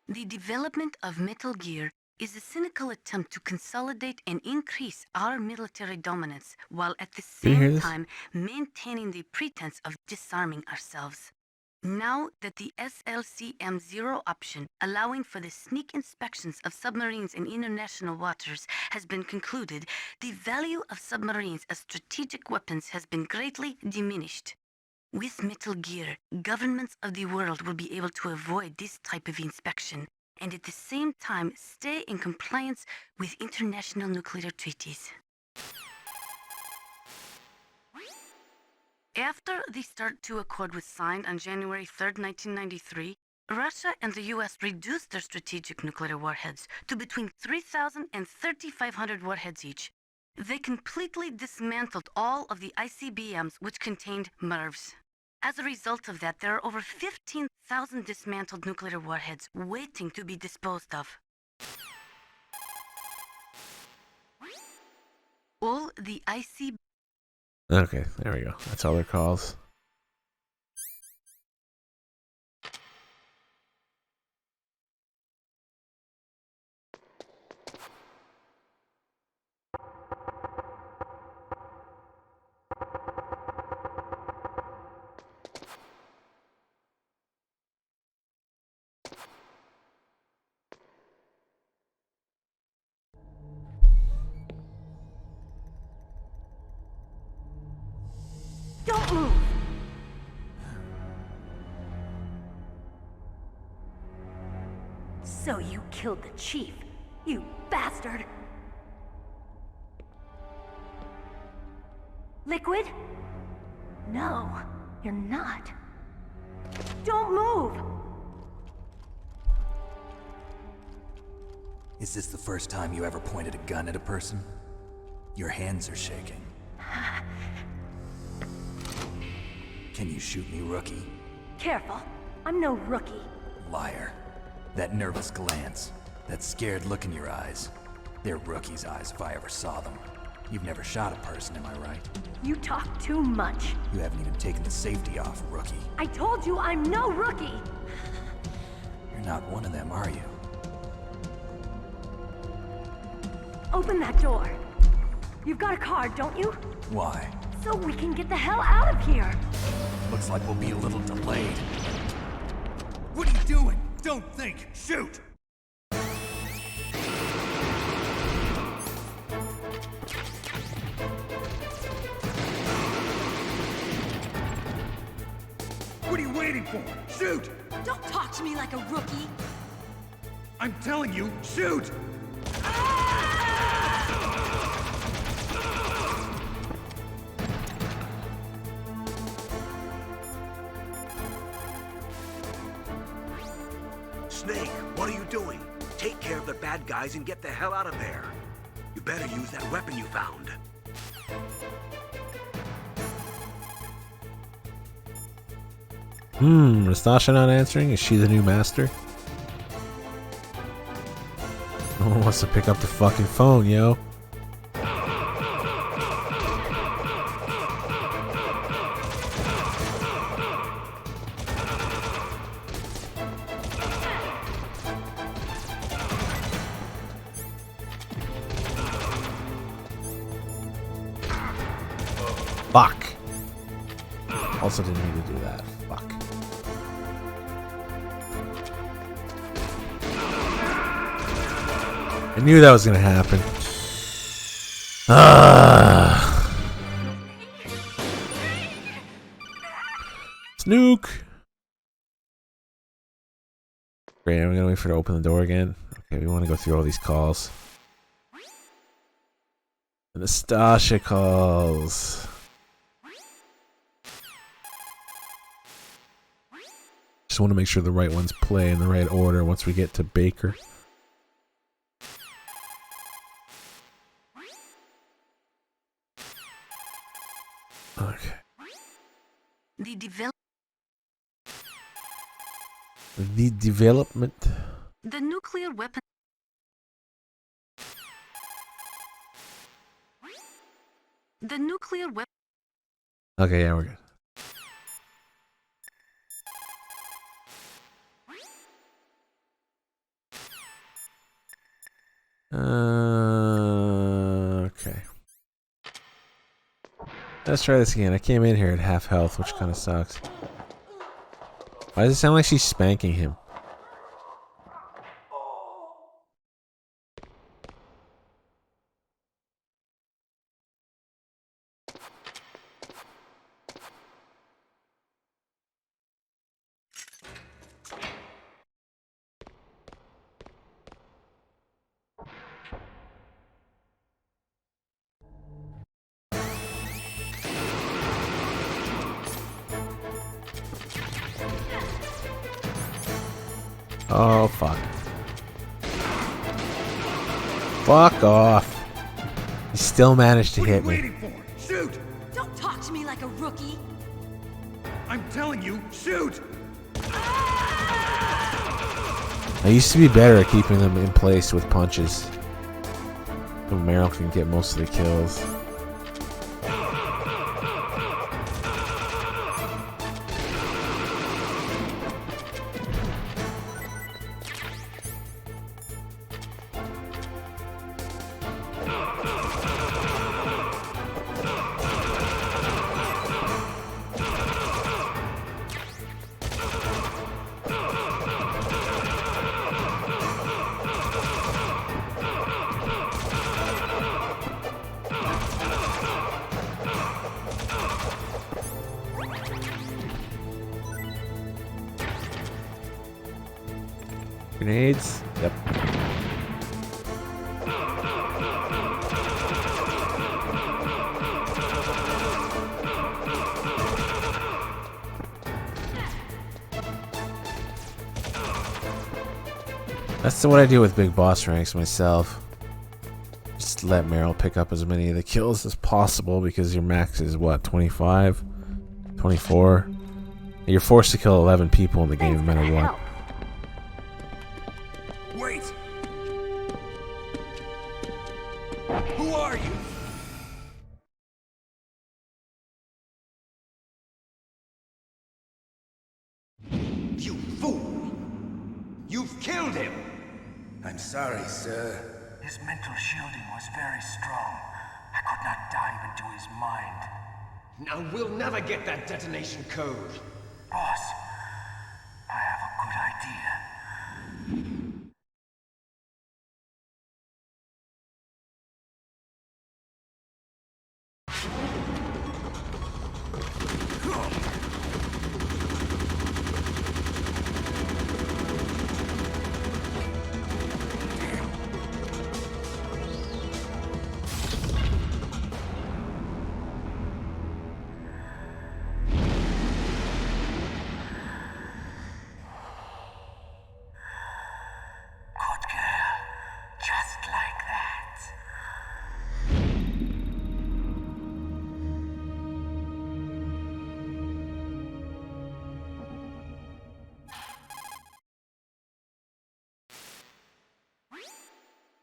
The development of Metal Gear is a cynical attempt to consolidate and increase our military dominance while at the same time maintaining the pretense of disarming ourselves. Now that the SLCM-0 option, allowing for the sneak inspections of submarines in international waters, has been concluded, the value of submarines as strategic weapons has been greatly diminished. With Metal Gear, governments of the world will be able to avoid this type of inspection, and at the same time stay in compliance with international nuclear treaties. After the START II Accord was signed on January 3, 1993, Russia and the US reduced their strategic nuclear warheads to between 3,000 and 3,500 warheads each. They completely dismantled all of the ICBMs which contained MIRVs. As a result of that, there are over 15,000 dismantled nuclear warheads waiting to be disposed of. All the ICBMs. Okay, there we go. That's all their calls. Don't move! So you killed the chief, you bastard! Liquid? No, you're not. Don't move! Is this the first time you ever pointed a gun at a person? Your hands are shaking. Can you shoot me, rookie? Careful, I'm no rookie. Liar. That nervous glance, that scared look in your eyes. They're rookie's eyes if I ever saw them. You've never shot a person, am I right? You talk too much. You haven't even taken the safety off, rookie. I told you I'm no rookie! You're not one of them, are you? Open that door. You've got a card, don't you? Why? So we can get the hell out of here! Looks like we'll be a little delayed. What are you doing? Don't think! Shoot! What are you waiting for? Shoot! Don't talk to me like a rookie! I'm telling you, shoot! Snake, what are you doing? Take care of the bad guys and get the hell out of there. You better use that weapon you found. Nastasha not answering? Is she the new master? No one wants to pick up the fucking phone, yo. Fuck. Also didn't need to do that. Fuck. I knew that was gonna happen. Snook! Great, I'm gonna wait for her to open the door again. Okay, we want to go through all these calls. The Nastasha calls. Just want to make sure the right ones play in the right order once we get to Baker. Okay. The development. The nuclear weapon. The nuclear weapon. Okay, yeah, we're good. Okay. Let's try this again. I came in here at half health, which kind of sucks. Why does it sound like she's spanking him? Oh, fuck. Fuck off. He still managed to hit me. Waiting for? Shoot! Don't talk to me like a rookie. I'm telling you, shoot! I used to be better at keeping them in place with punches. So Meryl can get most of the kills. Grenades? Yep. That's what I do with big boss ranks myself. Just let Meryl pick up as many of the kills as possible because your max is what, 25? 24? You're forced to kill 11 people in the game no matter what. Wait! Who are you? You fool! You've killed him! I'm sorry, sir. His mental shielding was very strong. I could not dive into his mind. Now we'll never get that detonation code. Boss, I have a good idea.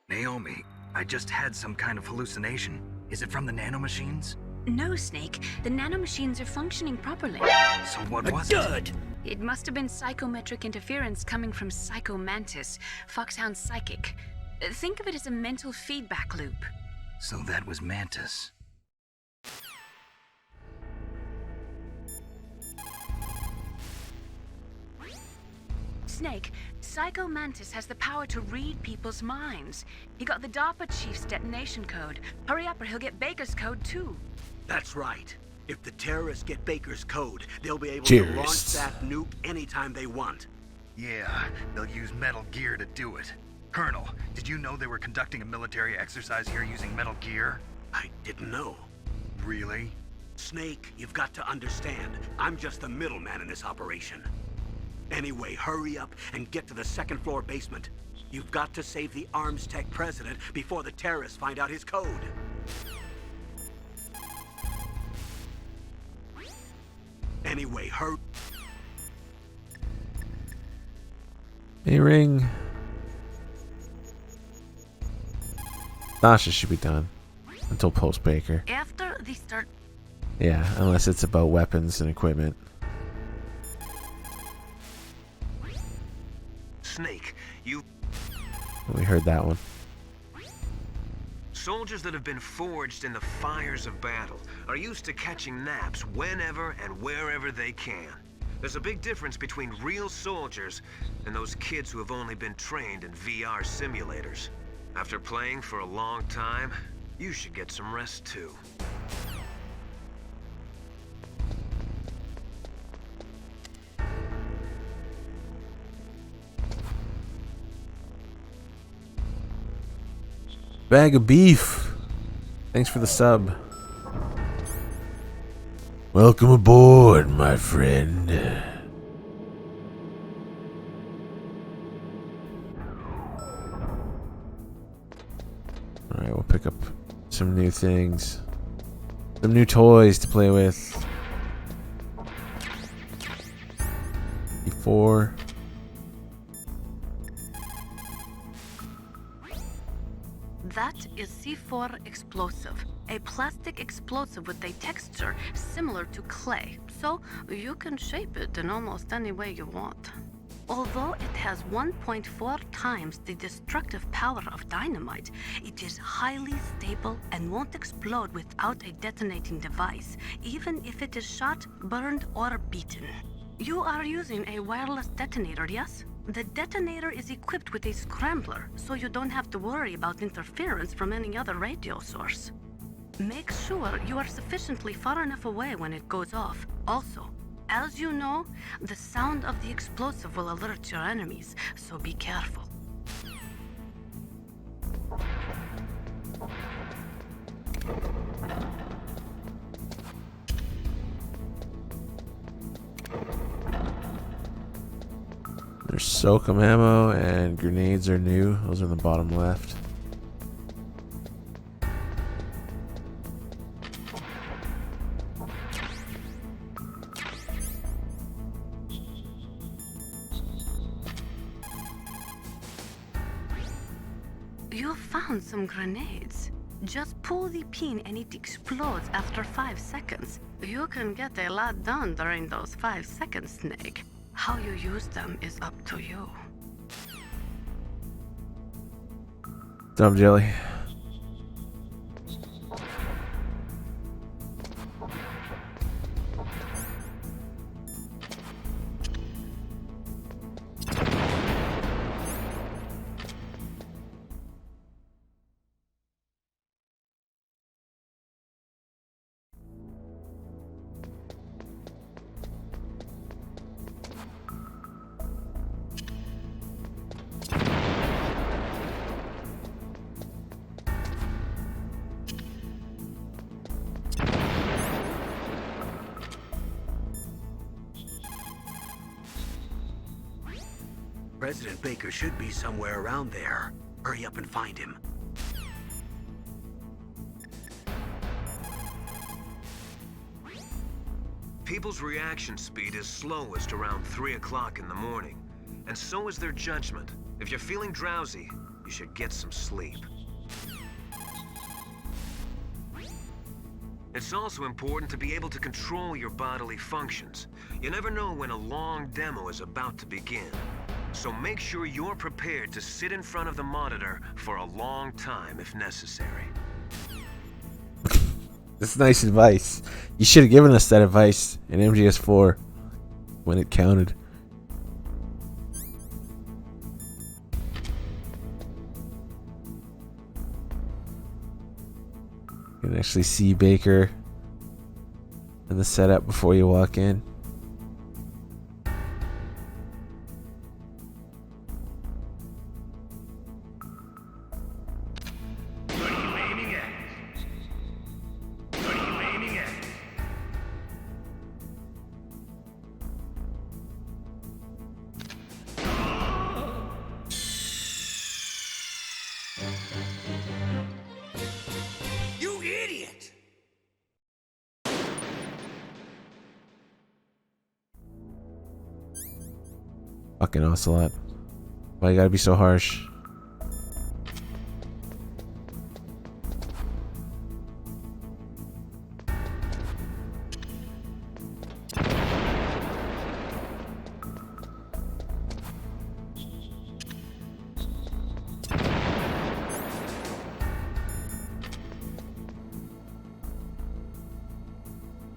Naomi, I just had some kind of hallucination. Is it from the nanomachines? No, Snake. The nanomachines are functioning properly. So what was it? It must have been psychometric interference coming from Psycho Mantis, Foxhound Psychic. Think of it as a mental feedback loop. So that was Mantis. Snake, Psycho Mantis has the power to read people's minds. He got the DARPA chief's detonation code. Hurry up or he'll get Baker's code too. That's right. If the terrorists get Baker's code, they'll be able Cheers. to launch that nuke anytime they want. Yeah, they'll use Metal Gear to do it. Colonel, did you know they were conducting a military exercise here using Metal Gear? I didn't know. Really? Snake, you've got to understand. I'm just the middleman in this operation. Anyway, hurry up and get to the second floor basement. You've got to save the Arms Tech president before the terrorists find out his code. Anyway, hurry. A-ring. Nasha should be done until post Baker. After they start... Yeah, unless it's about weapons and equipment. Snake, you... We heard that one. Soldiers that have been forged in the fires of battle are used to catching naps whenever and wherever they can. There's a big difference between real soldiers and those kids who have only been trained in VR simulators. After playing for a long time, you should get some rest too. Bag of beef. Thanks for the sub. Welcome aboard, my friend. Alright, we'll pick up some new things. Some new toys to play with. Before. That is C4 explosive, a plastic explosive with a texture similar to clay, so you can shape it in almost any way you want. Although it has 1.4 times the destructive power of dynamite, it is highly stable and won't explode without a detonating device, even if it is shot, burned, or beaten. You are using a wireless detonator, yes? The detonator is equipped with a scrambler, so you don't have to worry about interference from any other radio source. Make sure you are sufficiently far enough away when it goes off. Also, as you know, the sound of the explosive will alert your enemies, so be careful. There's Soakum ammo and grenades are new. Those are in the bottom left. You found some grenades. Just pull the pin and it explodes after 5 seconds. You can get a lot done during those 5 seconds, Snake. How you use them is up to you. Dumb jelly. President Baker should be somewhere around there. Hurry up and find him. People's reaction speed is slowest around 3 o'clock in the morning, and so is their judgment. If you're feeling drowsy, you should get some sleep. It's also important to be able to control your bodily functions. You never know when a long demo is about to begin. So make sure you're prepared to sit in front of the monitor for a long time if necessary. That's nice advice. You should have given us that advice in MGS4 when it counted. You can actually see Baker in the setup before you walk in. You idiot! Fucking Ocelot. Why you gotta be so harsh?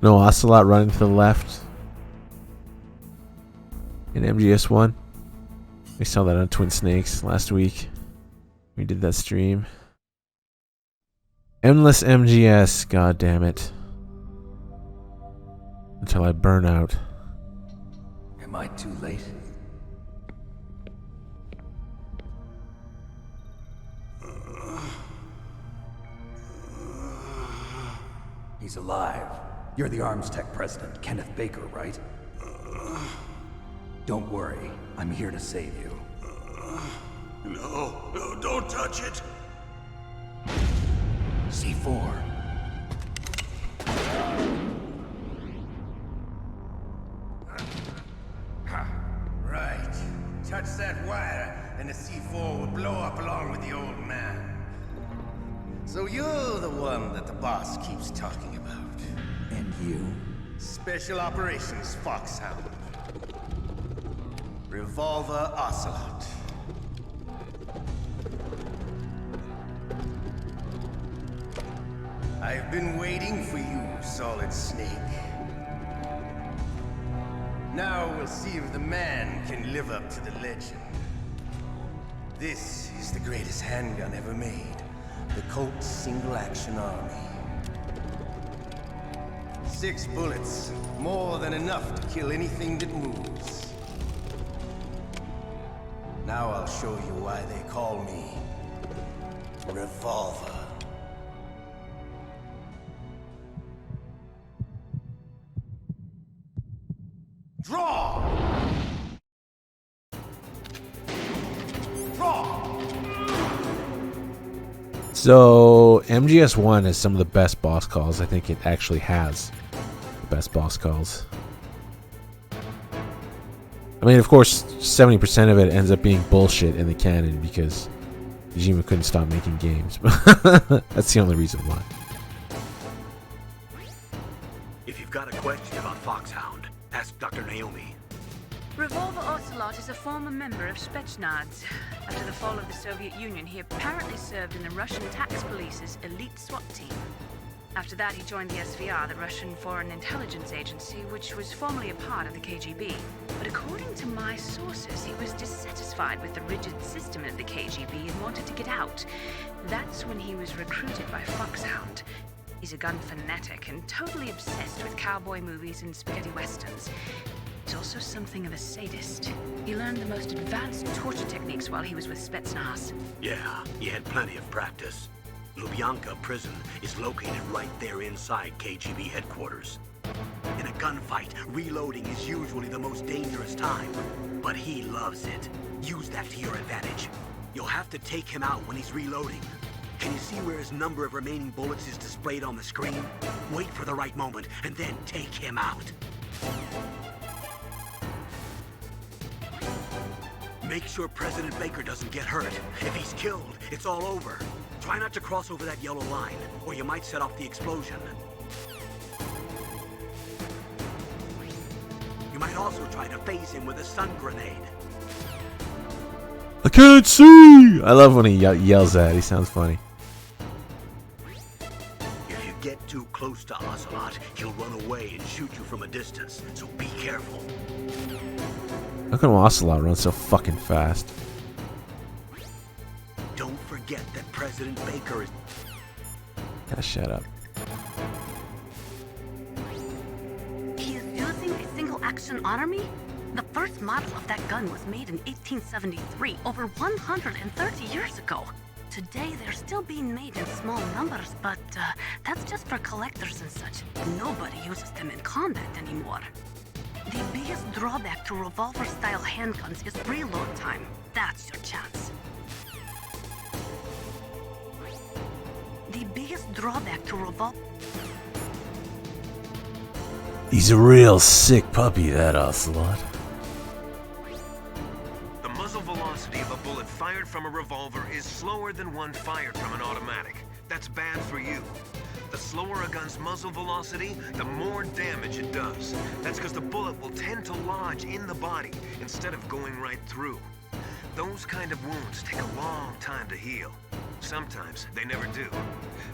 No Ocelot running to the left. MGS1. We saw that on Twin Snakes last week. We did that stream. Endless MGS, god damn it. Until I burn out. Am I too late? He's alive. You're the Arms Tech president, Kenneth Baker, right? Don't worry. I'm here to save you. No, don't touch it! C4. Right. Touch that wire, and the C4 will blow up along with the old man. So you're the one that the boss keeps talking about. And you? Special Operations Foxhound. Revolver Ocelot. I've been waiting for you, Solid Snake. Now we'll see if the man can live up to the legend. This is the greatest handgun ever made. The Colt Single Action Army. 6 bullets, more than enough to kill anything that moves. Now I'll show you why they call me Revolver. Draw! Draw! So, MGS1 has some of the best boss calls. I think it actually has the best boss calls. I mean, of course, 70% of it ends up being bullshit in the canon because Kojima couldn't stop making games. That's the only reason why. If you've got a question about Foxhound, ask Dr. Naomi. Revolver Ocelot is a former member of Spetsnaz. After the fall of the Soviet Union, he apparently served in the Russian tax police's elite SWAT team. After that, he joined the SVR, the Russian Foreign Intelligence Agency, which was formerly a part of the KGB. But according to my sources, he was dissatisfied with the rigid system of the KGB and wanted to get out. That's when he was recruited by Foxhound. He's a gun fanatic and totally obsessed with cowboy movies and spaghetti westerns. He's also something of a sadist. He learned the most advanced torture techniques while he was with Spetsnaz. Yeah, he had plenty of practice. Lubyanka prison is located right there inside KGB headquarters. In a gunfight, reloading is usually the most dangerous time, but he loves it. Use that to your advantage. You'll have to take him out when he's reloading. Can you see where his number of remaining bullets is displayed on the screen? Wait for the right moment, and then take him out. Make sure President Baker doesn't get hurt. If he's killed, it's all over. Try not to cross over that yellow line, or you might set off the explosion. You might also try to phase him with a stun grenade. I can't see! I love when he yells that. He sounds funny. If you get too close to Ocelot, he'll run away and shoot you from a distance, so be careful. How come Ocelot runs so fucking fast? Don't forget that President Baker is... Ah, shut up. He is using a single-action army? The first model of that gun was made in 1873, over 130 years ago. Today, they're still being made in small numbers, but that's just for collectors and such. Nobody uses them in combat anymore. The biggest drawback to revolver-style handguns is reload time. That's your chance. The biggest drawback to revolver... He's a real sick puppy, that Ocelot. The muzzle velocity of a bullet fired from a revolver is slower than one fired from an automatic. That's bad for you. The slower a gun's muzzle velocity, the more damage it does. That's because the bullet will tend to lodge in the body instead of going right through. Those kind of wounds take a long time to heal. Sometimes they never do.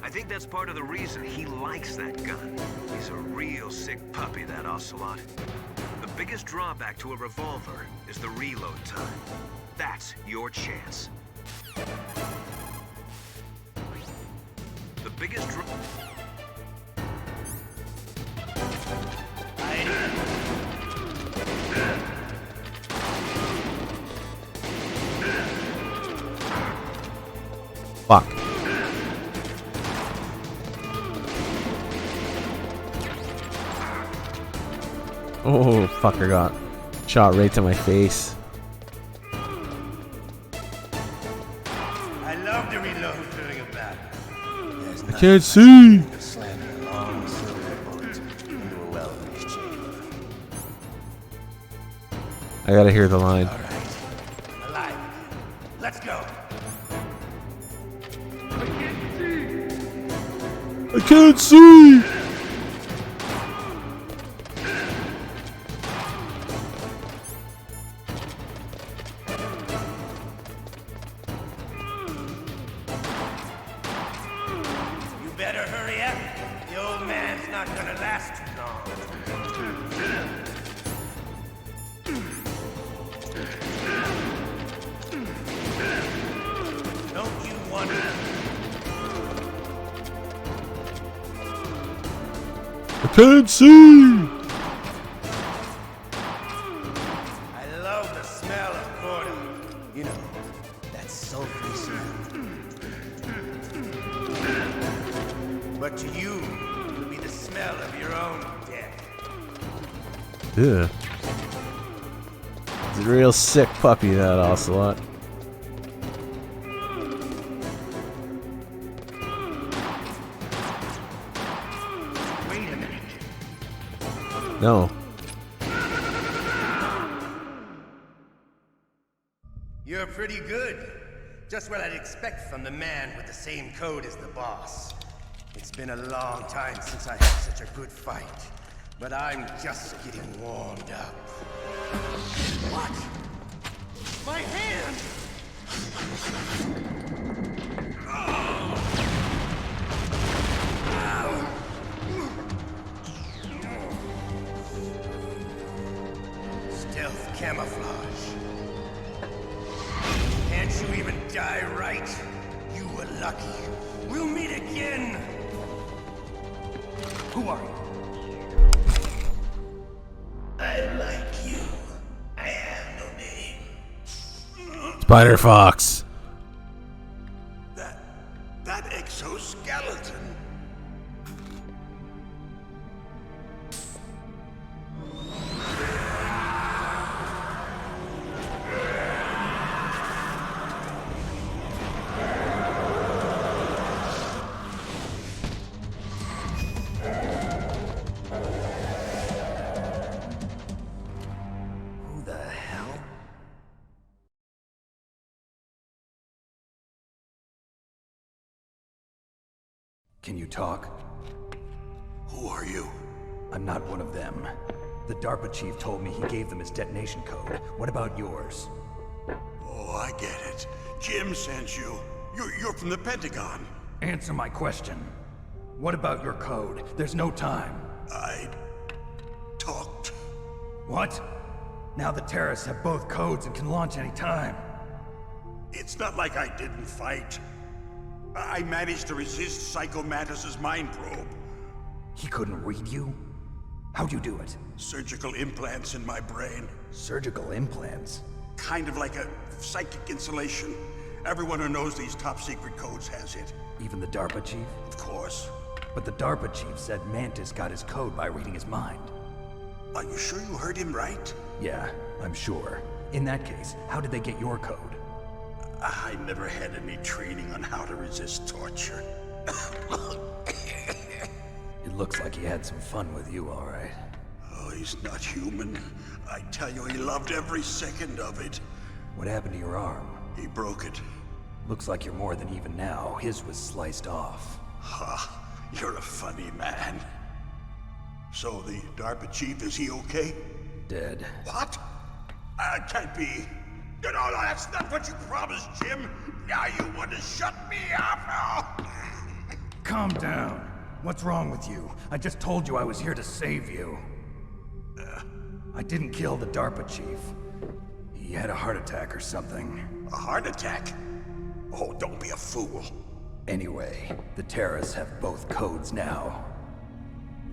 I think that's part of the reason he likes that gun. He's a real sick puppy, that Ocelot. The biggest drawback to a revolver is the reload time. That's your chance. The biggest Fuck. Oh, fucker got shot right to my face. I love to reload during a battle. I can't see! Slamming a long silver bullet into a well-finished chamber. I gotta hear the line. All right. Alive. Let's go. I can't see! You better hurry up. The old man's not gonna last too long. Don't you wonder? I can't see! I love the smell of corn. You know, that sulfurous smell. But to you, it'll be the smell of your own death. Yeah. It's a real sick puppy, that ocelot. Wait a minute. No. You're pretty good. Just what I'd expect from the man with the same code as the boss. It's been a long time since I had such a good fight, but I'm just getting warmed up. What? My hand! Stealth camouflage. Can't you even die right? You were lucky. We'll meet again! Who are you? I like you. I have no name. Spider Fox. That exoskeleton. Who the hell? Can you talk? Who are you? I'm not one of them. The DARPA chief told me he gave them his detonation code. What about yours? Oh, I get it. Jim sent you. You're from the Pentagon. Answer my question. What about your code? There's no time. I talked. What? Now the terrorists have both codes and can launch any time. It's not like I didn't fight. I managed to resist Psycho Mantis's mind probe. He couldn't read you? How'd you do it? Surgical implants in my brain. Surgical implants? Kind of like a psychic insulation. Everyone who knows these top secret codes has it. Even the DARPA chief? Of course. But the DARPA chief said Mantis got his code by reading his mind. Are you sure you heard him right? Yeah, I'm sure. In that case, how did they get your code? I never had any training on how to resist torture. It looks like he had some fun with you, all right. Oh, he's not human. I tell you, he loved every second of it. What happened to your arm? He broke it. Looks like you're more than even now. His was sliced off. Ha, you're a funny man. So the DARPA chief, is he okay? Dead. What? Can't be. No, that's not what you promised, Jim. Now you want to shut me up? Oh. Calm down. What's wrong with you? I just told you I was here to save you. I didn't kill the DARPA chief. He had a heart attack or something. A heart attack? Oh, don't be a fool. Anyway, the terrorists have both codes now.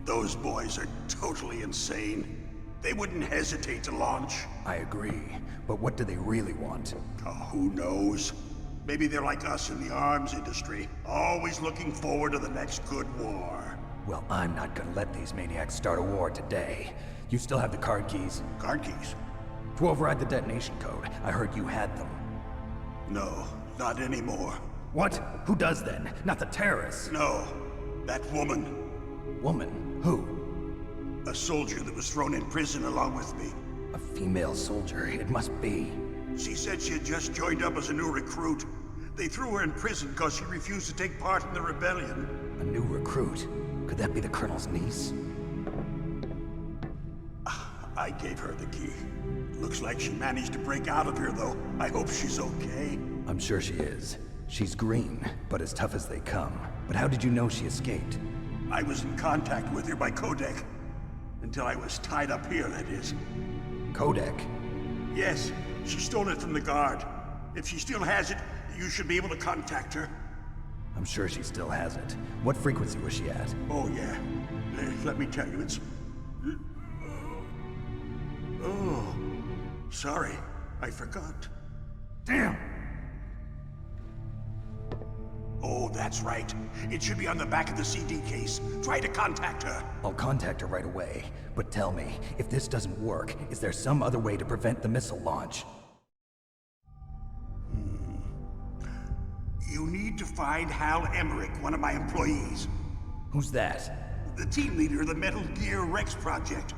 Those boys are totally insane. They wouldn't hesitate to launch. I agree, but what do they really want? Oh, who knows? Maybe they're like us in the arms industry, always looking forward to the next good war. Well, I'm not gonna let these maniacs start a war today. You still have the card keys? Card keys? To override the detonation code. I heard you had them. No, not anymore. What? Who does then? Not the terrorists? No, that woman. Woman? Who? A soldier that was thrown in prison along with me. A female soldier, it must be. She said she had just joined up as a new recruit. They threw her in prison because she refused to take part in the rebellion. A new recruit? Could that be the Colonel's niece? I gave her the key. Looks like she managed to break out of here, though. I hope she's okay. I'm sure she is. She's green, but as tough as they come. But how did you know she escaped? I was in contact with her by codec. Until I was tied up here, that is. Codec? Yes, she stole it from the guard. If she still has it, you should be able to contact her. I'm sure she still has it. What frequency was she at? Oh, yeah. Let me tell you, it's... Oh, sorry. I forgot. Damn! Oh, that's right. It should be on the back of the CD case. Try to contact her. I'll contact her right away. But tell me, if this doesn't work, is there some other way to prevent the missile launch? You need to find Hal Emmerich, one of my employees. Who's that? The team leader of the Metal Gear Rex project.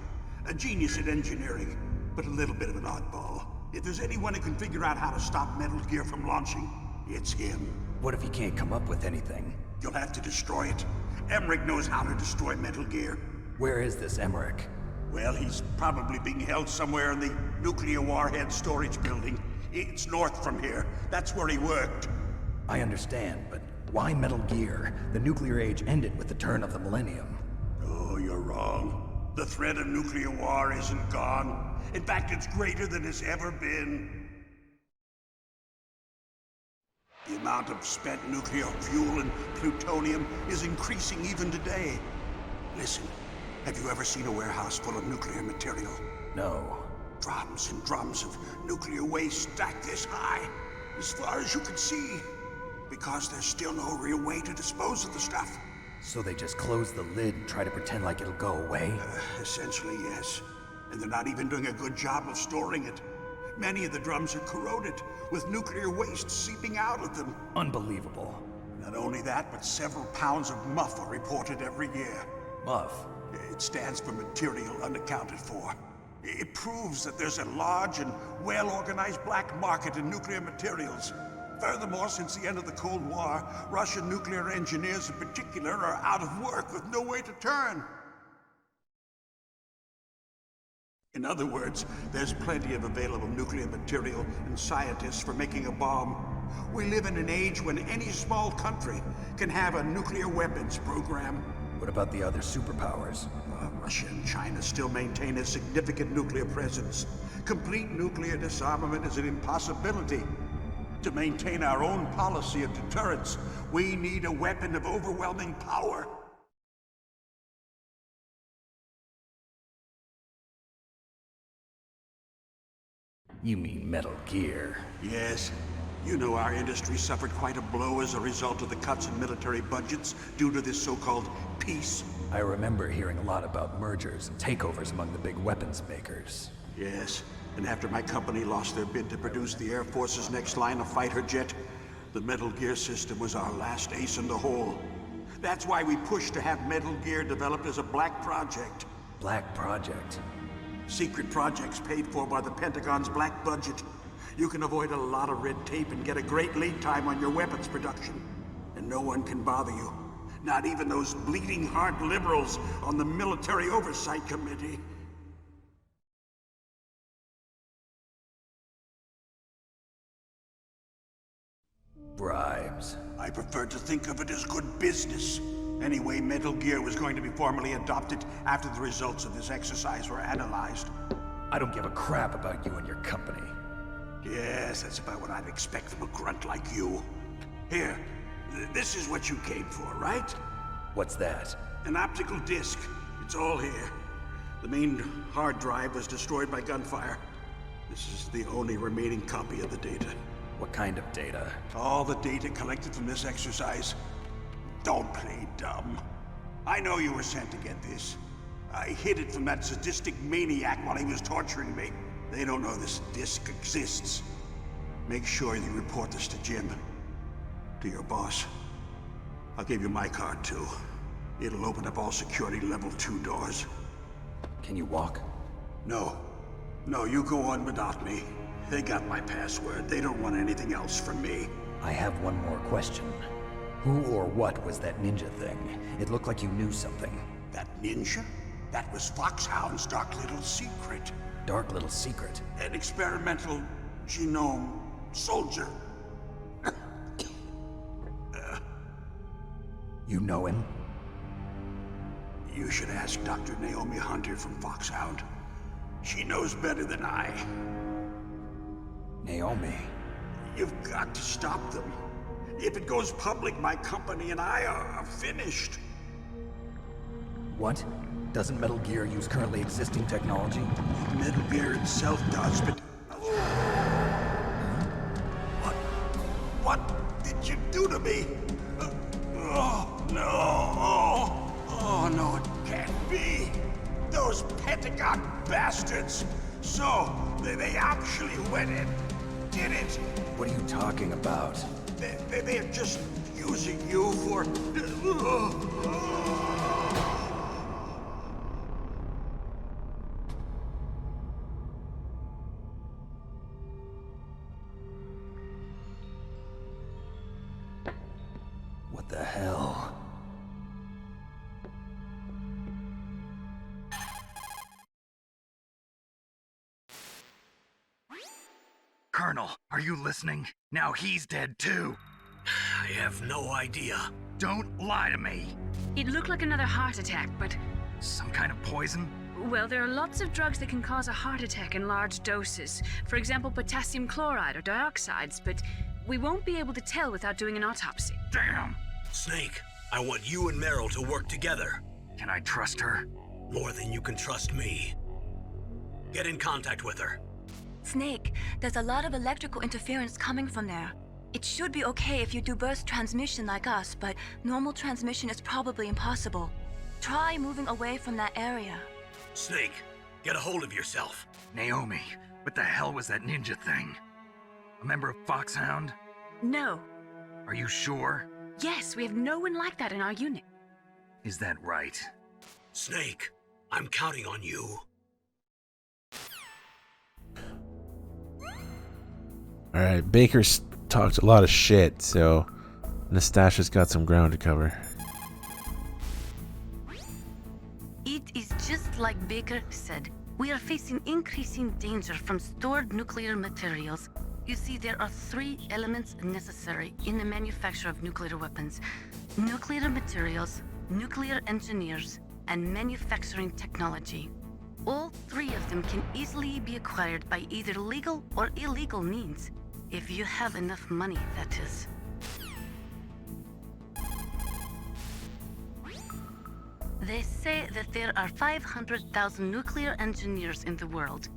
A genius at engineering, but a little bit of an oddball. If there's anyone who can figure out how to stop Metal Gear from launching, it's him. What if he can't come up with anything? You'll have to destroy it. Emmerich knows how to destroy Metal Gear. Where is this Emmerich? Well, he's probably being held somewhere in the nuclear warhead storage building. It's north from here. That's where he worked. I understand, but why Metal Gear? The nuclear age ended with the turn of the millennium. Oh, you're wrong. The threat of nuclear war isn't gone. In fact, it's greater than it's ever been. The amount of spent nuclear fuel and plutonium is increasing even today. Listen, have you ever seen a warehouse full of nuclear material? No. Drums and drums of nuclear waste stacked this high, as far as you can see, because there's still no real way to dispose of the stuff. So they just close the lid and try to pretend like it'll go away? Essentially, yes. And they're not even doing a good job of storing it. Many of the drums are corroded, with nuclear waste seeping out of them. Unbelievable. Not only that, but several pounds of MUF are reported every year. MUF? It stands for material unaccounted for. It proves that there's a large and well-organized black market in nuclear materials. Furthermore, since the end of the Cold War, Russian nuclear engineers in particular are out of work with no way to turn. In other words, there's plenty of available nuclear material and scientists for making a bomb. We live in an age when any small country can have a nuclear weapons program. What about the other superpowers? Russia and China still maintain a significant nuclear presence. Complete nuclear disarmament is an impossibility. To maintain our own policy of deterrence, we need a weapon of overwhelming power. You mean Metal Gear? Yes. You know our industry suffered quite a blow as a result of the cuts in military budgets due to this so-called peace. I remember hearing a lot about mergers and takeovers among the big weapons makers. Yes, and after my company lost their bid to produce the Air Force's next line of fighter jet, the Metal Gear system was our last ace in the hole. That's why we pushed to have Metal Gear developed as a black project. Black project? Secret projects paid for by the Pentagon's black budget. You can avoid a lot of red tape and get a great lead time on your weapons production. And no one can bother you. Not even those bleeding heart liberals on the Military Oversight Committee. Bribes. I prefer to think of it as good business. Anyway, Metal Gear was going to be formally adopted after the results of this exercise were analyzed. I don't give a crap about you and your company. Yes, that's about what I'd expect from a grunt like you. Here, this is what you came for, right? What's that? An optical disc. It's all here. The main hard drive was destroyed by gunfire. This is the only remaining copy of the data. What kind of data? All the data collected from this exercise. Don't play dumb. I know you were sent to get this. I hid it from that sadistic maniac while he was torturing me. They don't know this disc exists. Make sure you report this to Jim. To your boss. I'll give you my card too. It'll open up all security level 2 doors. Can you walk? No. No, you go on without me. They got my password. They don't want anything else from me. I have one more question. Who or what was that ninja thing? It looked like you knew something. That ninja? That was Foxhound's dark little secret. Dark little secret? An experimental genome soldier. You know him? You should ask Dr. Naomi Hunter from Foxhound. She knows better than I. Naomi? You've got to stop them. If it goes public, my company and I are finished. What? Doesn't Metal Gear use currently existing technology? Metal Gear itself does, but... What did you do to me? Oh, no. Oh, no, it can't be. Those Pentagon bastards. So, they actually went and did it. What are you talking about? They're just using you for... What the hell? Colonel, are you listening? Now he's dead too. I have no idea. Don't lie to me. It looked like another heart attack, but... Some kind of poison? Well, there are lots of drugs that can cause a heart attack in large doses. For example, potassium chloride or dioxides, but we won't be able to tell without doing an autopsy. Damn! Snake, I want you and Meryl to work together. Can I trust her? More than you can trust me. Get in contact with her. Snake, there's a lot of electrical interference coming from there. It should be okay if you do burst transmission like us, but normal transmission is probably impossible. Try moving away from that area. Snake, get a hold of yourself. Naomi, what the hell was that ninja thing? A member of Foxhound? No. Are you sure? Yes, we have no one like that in our unit. Is that right? Snake, I'm counting on you. Alright, Baker's talked a lot of shit, so Nastasha's got some ground to cover. It is just like Baker said. We are facing increasing danger from stored nuclear materials. You see, there are 3 elements necessary in the manufacture of nuclear weapons: nuclear materials, nuclear engineers, and manufacturing technology. All 3 of them can easily be acquired by either legal or illegal means. If you have enough money, that is. They say that there are 500,000 nuclear engineers in the world.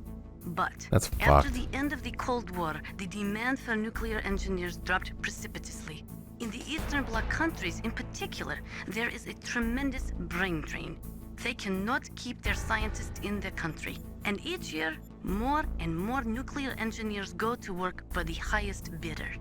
But That's after fucked. the end of the Cold War, the demand for nuclear engineers dropped precipitously. In the Eastern Bloc countries in particular, there is a tremendous brain drain. They cannot keep their scientists in the country. And each year, more and more nuclear engineers go to work for the highest bidder.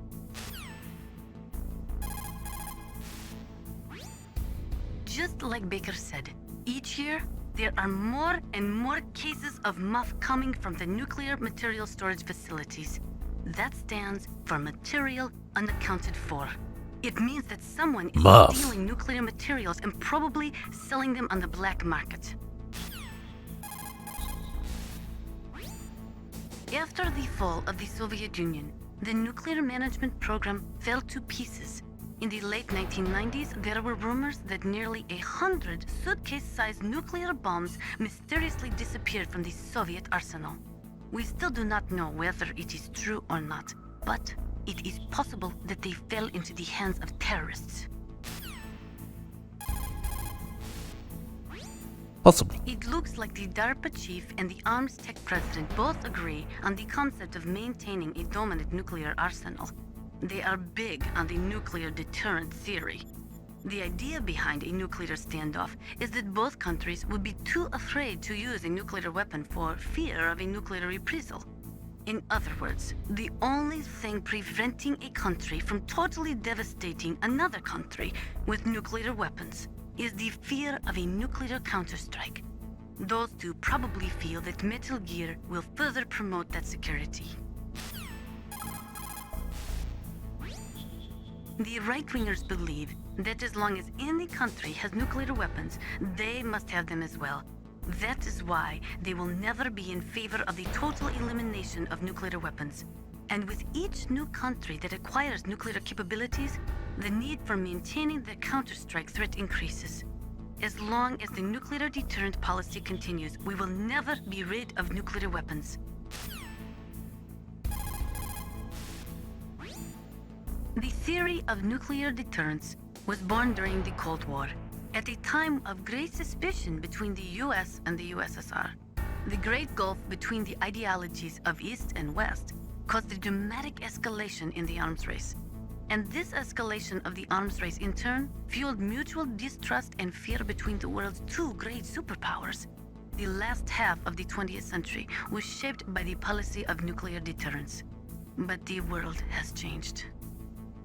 Just like Baker said, each year, there are more and more cases of MUF coming from the nuclear material storage facilities. That stands for material unaccounted for. It means that someone is MUF. stealing nuclear materials and probably selling them on the black market. After the fall of the Soviet Union, the nuclear management program fell to pieces. In the late 1990s, there were rumors that nearly 100 suitcase-sized nuclear bombs mysteriously disappeared from the Soviet arsenal. We still do not know whether it is true or not, but it is possible that they fell into the hands of terrorists. Possible. It looks like the DARPA chief and the Arms Tech president both agree on the concept of maintaining a dominant nuclear arsenal. They are big on the nuclear deterrent theory. The idea behind a nuclear standoff is that both countries would be too afraid to use a nuclear weapon for fear of a nuclear reprisal. In other words, the only thing preventing a country from totally devastating another country with nuclear weapons is the fear of a nuclear counterstrike. Those two probably feel that Metal Gear will further promote that security. The right-wingers believe that as long as any country has nuclear weapons, they must have them as well. That is why they will never be in favor of the total elimination of nuclear weapons. And with each new country that acquires nuclear capabilities, the need for maintaining the counterstrike threat increases. As long as the nuclear deterrent policy continues, we will never be rid of nuclear weapons. The theory of nuclear deterrence was born during the Cold War, at a time of great suspicion between the US and the USSR. The great gulf between the ideologies of East and West caused a dramatic escalation in the arms race. And this escalation of the arms race in turn fueled mutual distrust and fear between the world's two great superpowers. The last half of the 20th century was shaped by the policy of nuclear deterrence. But the world has changed.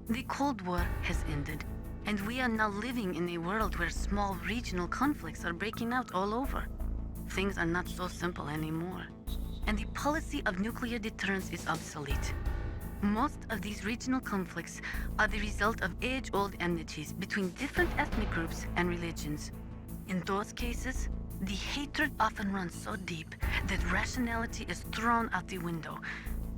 The Cold War has ended, and we are now living in a world where small regional conflicts are breaking out all over. Things are not so simple anymore, and the policy of nuclear deterrence is obsolete. Most of these regional conflicts are the result of age-old enmities between different ethnic groups and religions. In those cases, the hatred often runs so deep that rationality is thrown out the window.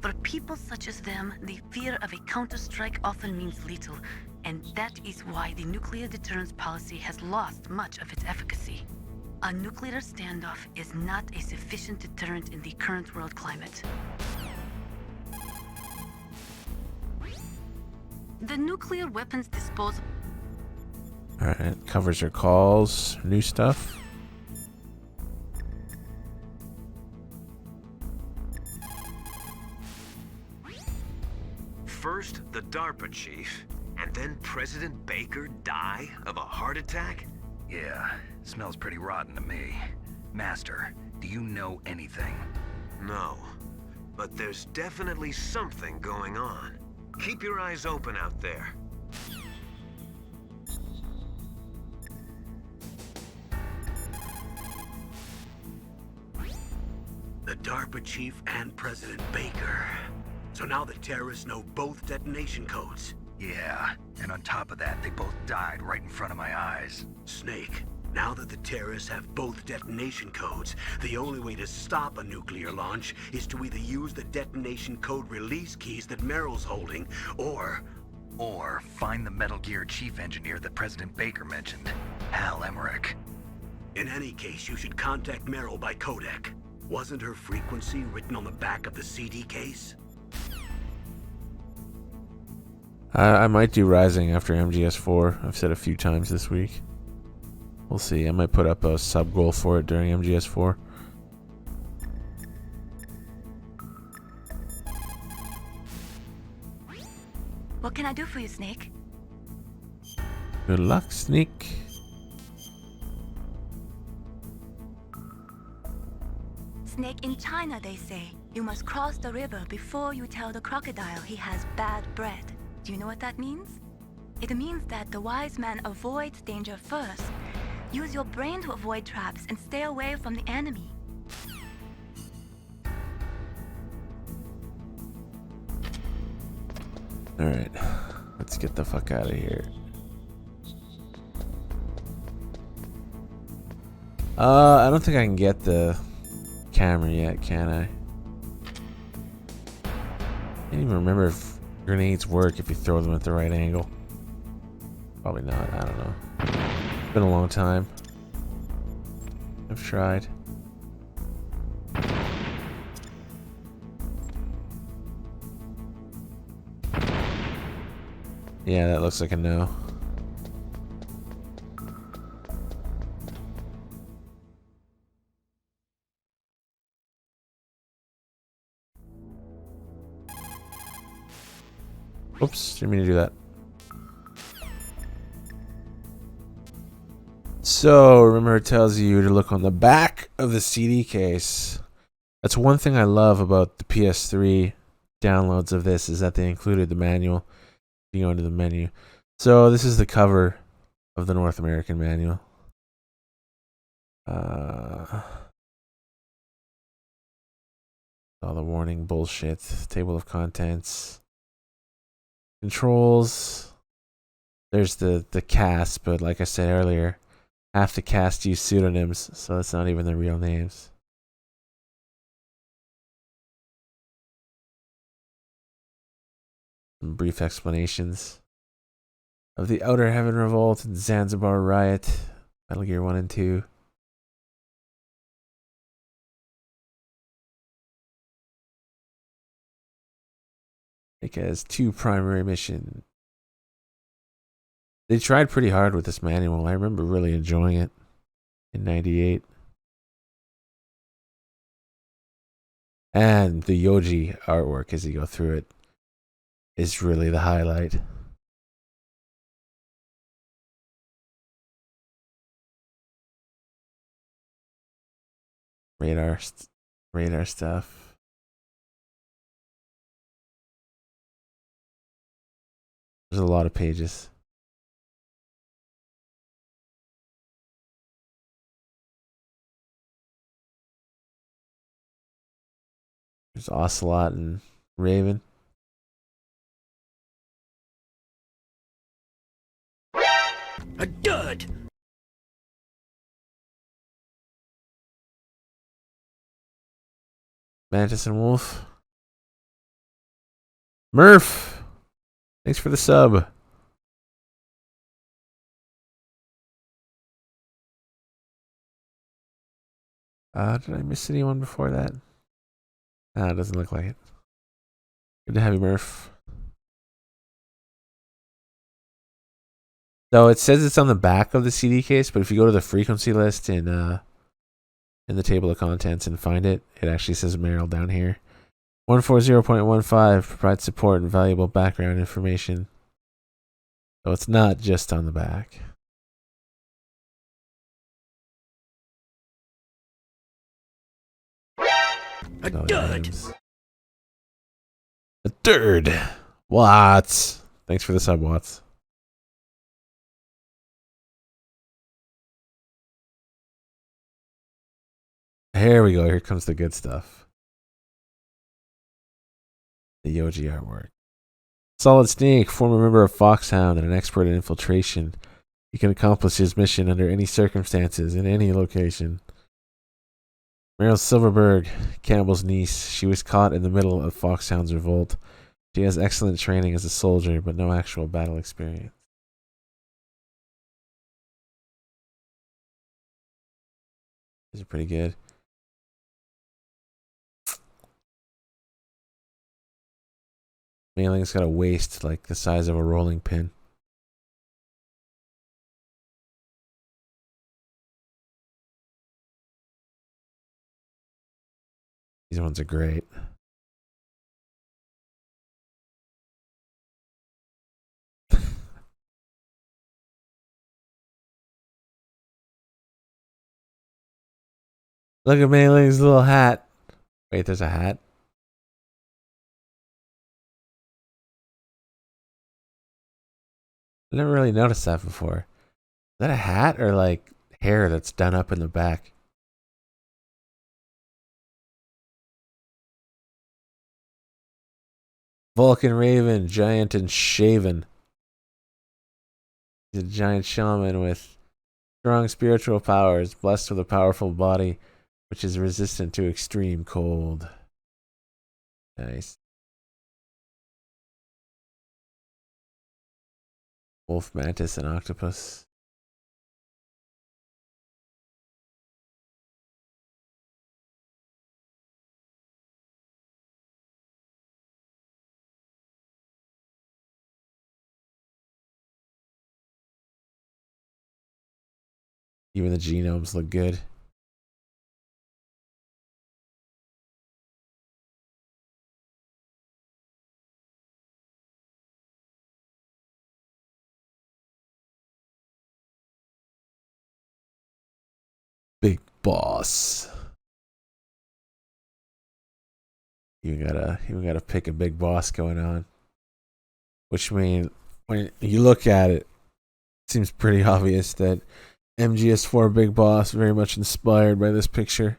For people such as them, the fear of a counterstrike often means little, and that is why the nuclear deterrence policy has lost much of its efficacy. A nuclear standoff is not a sufficient deterrent in the current world climate. The nuclear weapons disposal... Alright, covers your calls, new stuff. First, the DARPA chief, and then President Baker die of a heart attack? Yeah, smells pretty rotten to me. Master, do you know anything? No, but there's definitely something going on. Keep your eyes open out there. The DARPA chief and President Baker. So now the terrorists know both detonation codes. Yeah, and on top of that, they both died right in front of my eyes. Snake, now that the terrorists have both detonation codes, the only way to stop a nuclear launch is to either use the detonation code release keys that Meryl's holding, or find the Metal Gear chief engineer that President Baker mentioned, Hal Emmerich. In any case, you should contact Meryl by codec. Wasn't her frequency written on the back of the CD case? I might do Rising after MGS 4. I've said a few times this week. We'll see. I might put up a sub goal for it during MGS 4. What can I do for you, Snake? Good luck, Snake. Snake, in China, they say, you must cross the river before you tell the crocodile he has bad bread. Do you know what that means? It means that the wise man avoids danger first. Use your brain to avoid traps and stay away from the enemy. Alright, let's get the fuck out of here. I don't think I can get the camera yet, can I? I can't even remember if grenades work if you throw them at the right angle. Probably not. I don't know. It's been a long time. I've tried. Yeah, that looks like a no. Oops, didn't mean to do that. So, remember it tells you to look on the back of the CD case. That's one thing I love about the PS3 downloads of this, is that they included the manual. You go into the menu. So, this is the cover of the North American manual. All the warning bullshit. Table of contents. Controls. There's the cast, but like I said earlier, half the cast use pseudonyms, so that's not even their real names. Some brief explanations of the Outer Heaven Revolt and Zanzibar Riot, Metal Gear 1 and 2. It has 2 primary missions. They tried pretty hard with this manual. I remember really enjoying it in '98. And the Yoji artwork as you go through it is really the highlight. Radar stuff. There's a lot of pages. There's Ocelot and Raven. A dud! Mantis and Wolf. Murph! Thanks for the sub. Did I miss anyone before that? It doesn't look like it. Good to have you, Murph. So it says it's on the back of the CD case, but if you go to the frequency list in the table of contents and find it, it actually says Meryl down here. 140.15 provides support and valuable background information. So it's not just on the back. A dud! A third. Watts. Thanks for the sub, Watts. Here we go. Here comes the good stuff. The Yoji artwork. Solid Snake, former member of Foxhound and an expert in infiltration. He can accomplish his mission under any circumstances, in any location. Meryl Silverberg, Campbell's niece. She was caught in the middle of Foxhound's revolt. She has excellent training as a soldier, but no actual battle experience. These are pretty good. Mailing's got a waist like the size of a rolling pin. These ones are great. Look at Mailing's little hat. Wait, there's a hat? I never really noticed that before. Is that a hat or like hair that's done up in the back? Vulcan Raven, giant and shaven. He's a giant shaman with strong spiritual powers, blessed with a powerful body, which is resistant to extreme cold. Nice. Wolf, mantis, and octopus. Even the genomes look good. Big boss. You gotta pick a big boss going on. Which means when you look at it, it seems pretty obvious that MGS4 Big Boss very much inspired by this picture.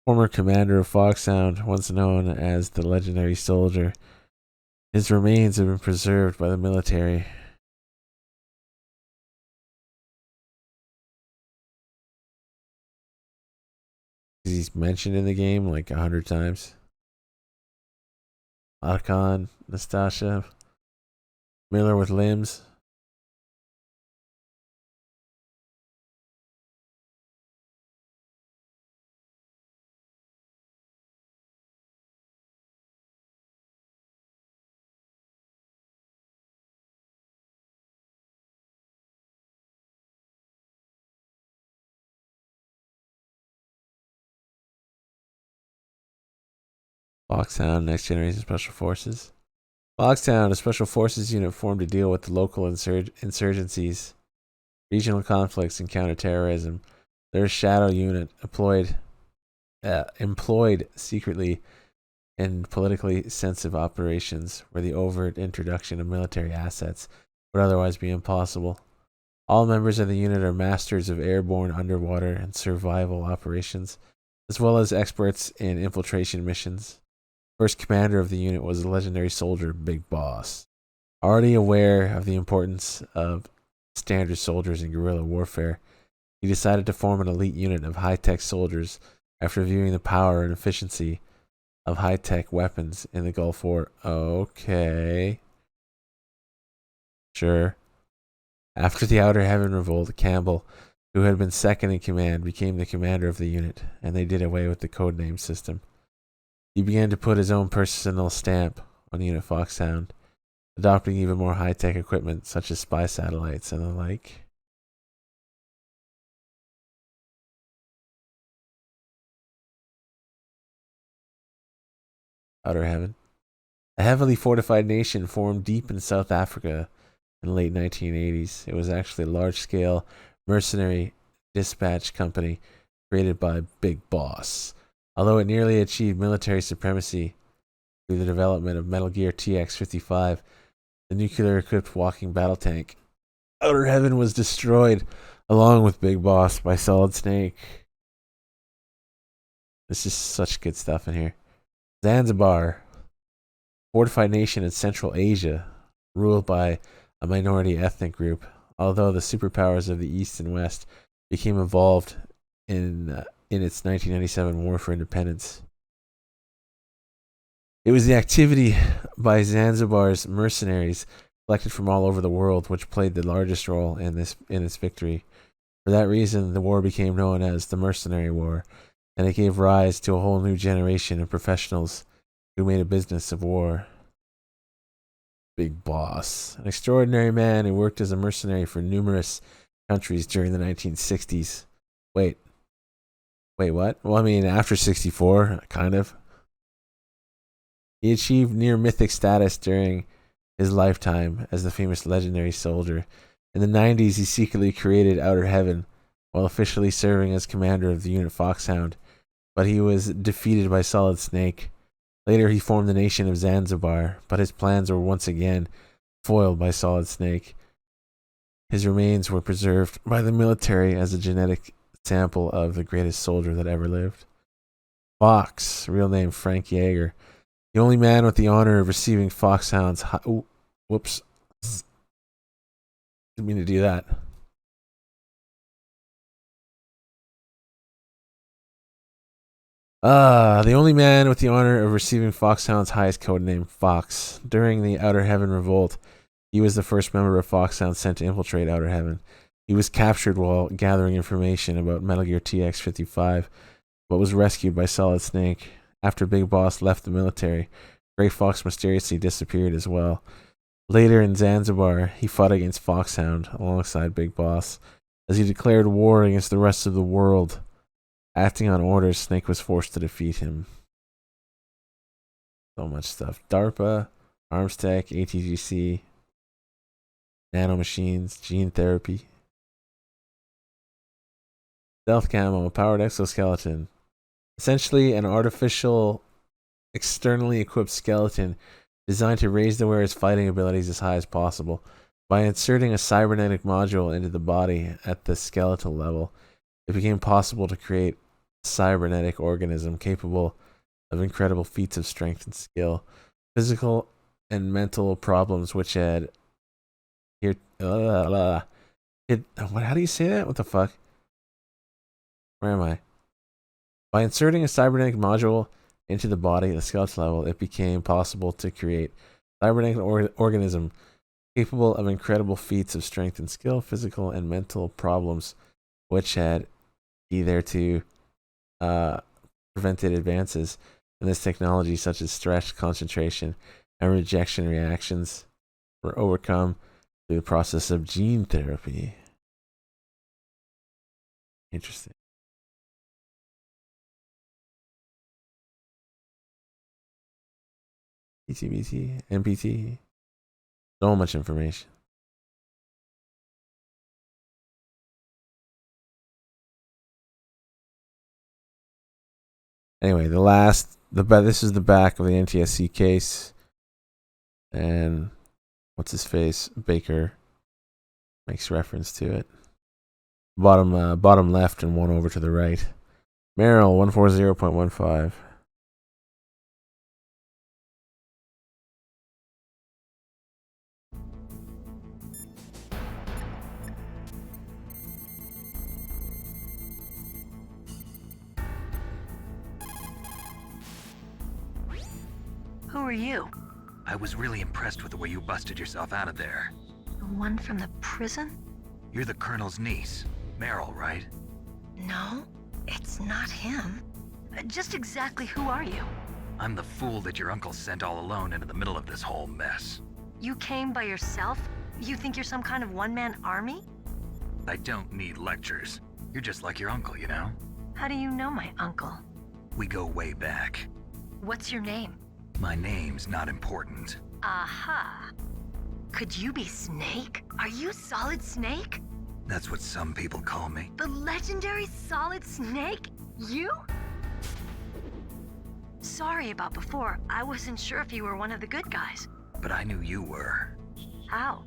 Former commander of Foxhound, once known as the legendary soldier, his remains have been preserved by the military. He's mentioned in the game like 100 times. Archon, Nastasha, Miller with limbs. Foxhound, Next Generation Special Forces. Foxhound, a special forces unit formed to deal with the local insurgencies, regional conflicts, and counterterrorism. They're a shadow unit employed secretly in politically sensitive operations where the overt introduction of military assets would otherwise be impossible. All members of the unit are masters of airborne, underwater, and survival operations, as well as experts in infiltration missions. First commander of the unit was the legendary soldier Big Boss. Already aware of the importance of standard soldiers in guerrilla warfare, he decided to form an elite unit of high-tech soldiers after viewing the power and efficiency of high-tech weapons in the Gulf War. Okay. Sure. After the Outer Heaven revolt, Campbell, who had been second in command, became the commander of the unit, and they did away with the codename system. He began to put his own personal stamp on Unit Foxhound, adopting even more high-tech equipment such as spy satellites and the like. Outer Heaven. A heavily fortified nation formed deep in South Africa in the late 1980s. It was actually a large-scale mercenary dispatch company created by Big Boss. Although it nearly achieved military supremacy through the development of Metal Gear TX-55, the nuclear-equipped walking battle tank, Outer Heaven was destroyed along with Big Boss by Solid Snake. This is such good stuff in here. Zanzibar, fortified nation in Central Asia, ruled by a minority ethnic group, although the superpowers of the East and West became involved in its 1997 war for independence. It was the activity by Zanzibar's mercenaries collected from all over the world which played the largest role in its victory. For that reason, the war became known as the Mercenary War, and it gave rise to a whole new generation of professionals who made a business of war. Big Boss, an extraordinary man who worked as a mercenary for numerous countries during the 1960s. Wait, what? Well, I mean, after 64, kind of. He achieved near mythic status during his lifetime as the famous legendary soldier. In the 90s, he secretly created Outer Heaven while officially serving as commander of the unit Foxhound, but he was defeated by Solid Snake. Later, he formed the nation of Zanzibar, but his plans were once again foiled by Solid Snake. His remains were preserved by the military as a genetic sample of the greatest soldier that ever lived. Fox, real name Frank Yeager, the only man with the honor of receiving Foxhound's whoops. Didn't mean to do that. The only man with the honor of receiving Foxhound's highest codename, Fox. During the Outer Heaven Revolt, he was the first member of Foxhound sent to infiltrate Outer Heaven. He was captured while gathering information about Metal Gear TX-55, but was rescued by Solid Snake. After Big Boss left the military, Grey Fox mysteriously disappeared as well. Later in Zanzibar, he fought against Foxhound alongside Big Boss as he declared war against the rest of the world. Acting on orders, Snake was forced to defeat him. So much stuff. DARPA, Arms Tech, ATGC, nanomachines, gene therapy. Stealth camo, powered exoskeleton. Essentially an artificial, externally equipped skeleton designed to raise the wearer's fighting abilities as high as possible. By inserting a cybernetic module into the body at the skeletal level, it became possible to create a cybernetic organism capable of incredible feats of strength and skill. Physical and mental problems which had how do you say that? What the fuck? Where am I? By inserting a cybernetic module into the body at the skeletal level, it became possible to create a cybernetic organism capable of incredible feats of strength and skill, physical and mental problems, which had hitherto prevented advances in this technology, such as stress, concentration, and rejection reactions, were overcome through the process of gene therapy. Interesting. PTBT, MPT, so much information. Anyway, this is the back of the NTSC case, and what's his face, Baker, makes reference to it. Bottom left and one over to the right. Merrill 140.15. Who are you? I was really impressed with the way you busted yourself out of there. The one from the prison? You're the Colonel's niece, Meryl, right? No, it's not him. Just exactly who are you? I'm the fool that your uncle sent all alone into the middle of this whole mess. You came by yourself? You think you're some kind of one-man army? I don't need lectures. You're just like your uncle, you know? How do you know my uncle? We go way back. What's your name? My name's not important. Aha. Could you be Snake? Are you Solid Snake? That's what some people call me. The legendary Solid Snake? You? Sorry about before. I wasn't sure if you were one of the good guys. But I knew you were. How?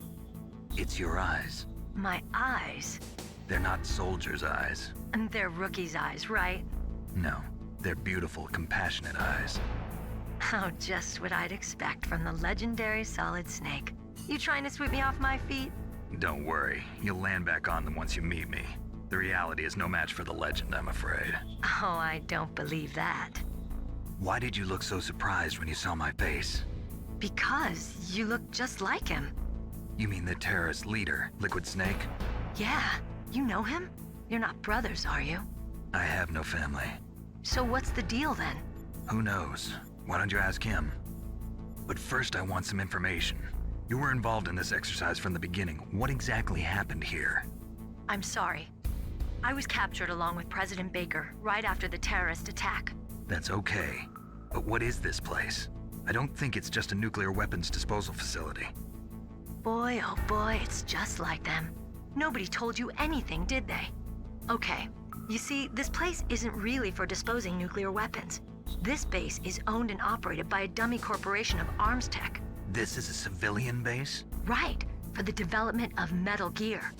It's your eyes. My eyes? They're not soldiers' eyes. And they're rookies' eyes, right? No, they're beautiful, compassionate eyes. Oh, just what I'd expect from the legendary Solid Snake. You trying to sweep me off my feet? Don't worry, you'll land back on them once you meet me. The reality is no match for the legend, I'm afraid. Oh, I don't believe that. Why did you look so surprised when you saw my face? Because you look just like him. You mean the terrorist leader, Liquid Snake? Yeah, you know him? You're not brothers, are you? I have no family. So what's the deal then? Who knows? Why don't you ask him? But first I want some information. You were involved in this exercise from the beginning. What exactly happened here? I'm sorry. I was captured along with President Baker right after the terrorist attack. That's okay. But what is this place? I don't think it's just a nuclear weapons disposal facility. Boy, oh boy, it's just like them. Nobody told you anything, did they? Okay, you see, this place isn't really for disposing nuclear weapons. This base is owned and operated by a dummy corporation of arms tech. This is a civilian base? Right, for the development of Metal Gear.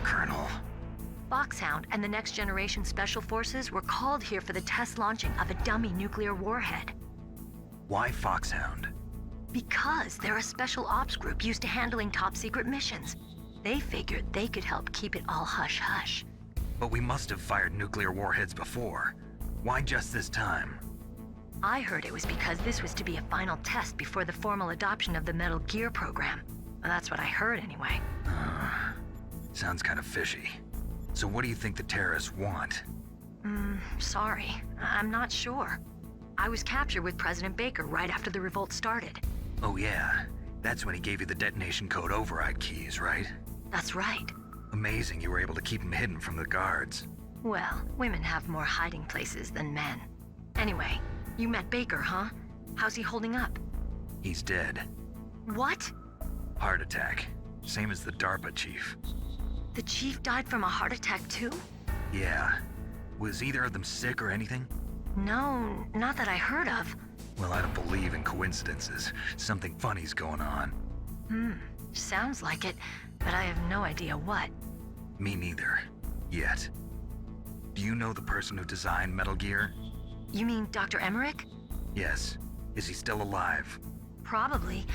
Colonel. Foxhound and the Next Generation Special Forces were called here for the test launching of a dummy nuclear warhead. Why Foxhound? Because they're a special ops group used to handling top secret missions. They figured they could help keep it all hush-hush. But we must have fired nuclear warheads before. Why just this time? I heard it was because this was to be a final test before the formal adoption of the Metal Gear program. Well, that's what I heard anyway. Sounds kind of fishy. So what do you think the terrorists want? Sorry. I'm not sure. I was captured with President Baker right after the revolt started. Oh yeah, that's when he gave you the detonation code override keys, right? That's right. Amazing you were able to keep him hidden from the guards. Well, women have more hiding places than men. Anyway, you met Baker, huh? How's he holding up? He's dead. What? Heart attack. Same as the DARPA chief. The chief died from a heart attack too? Yeah. Was either of them sick or anything? No, not that I heard of. Well, I don't believe in coincidences. Something funny's going on. Sounds like it, but I have no idea what. Me neither. Yet. Do you know the person who designed Metal Gear? You mean Dr. Emmerich? Yes. Is he still alive? Probably.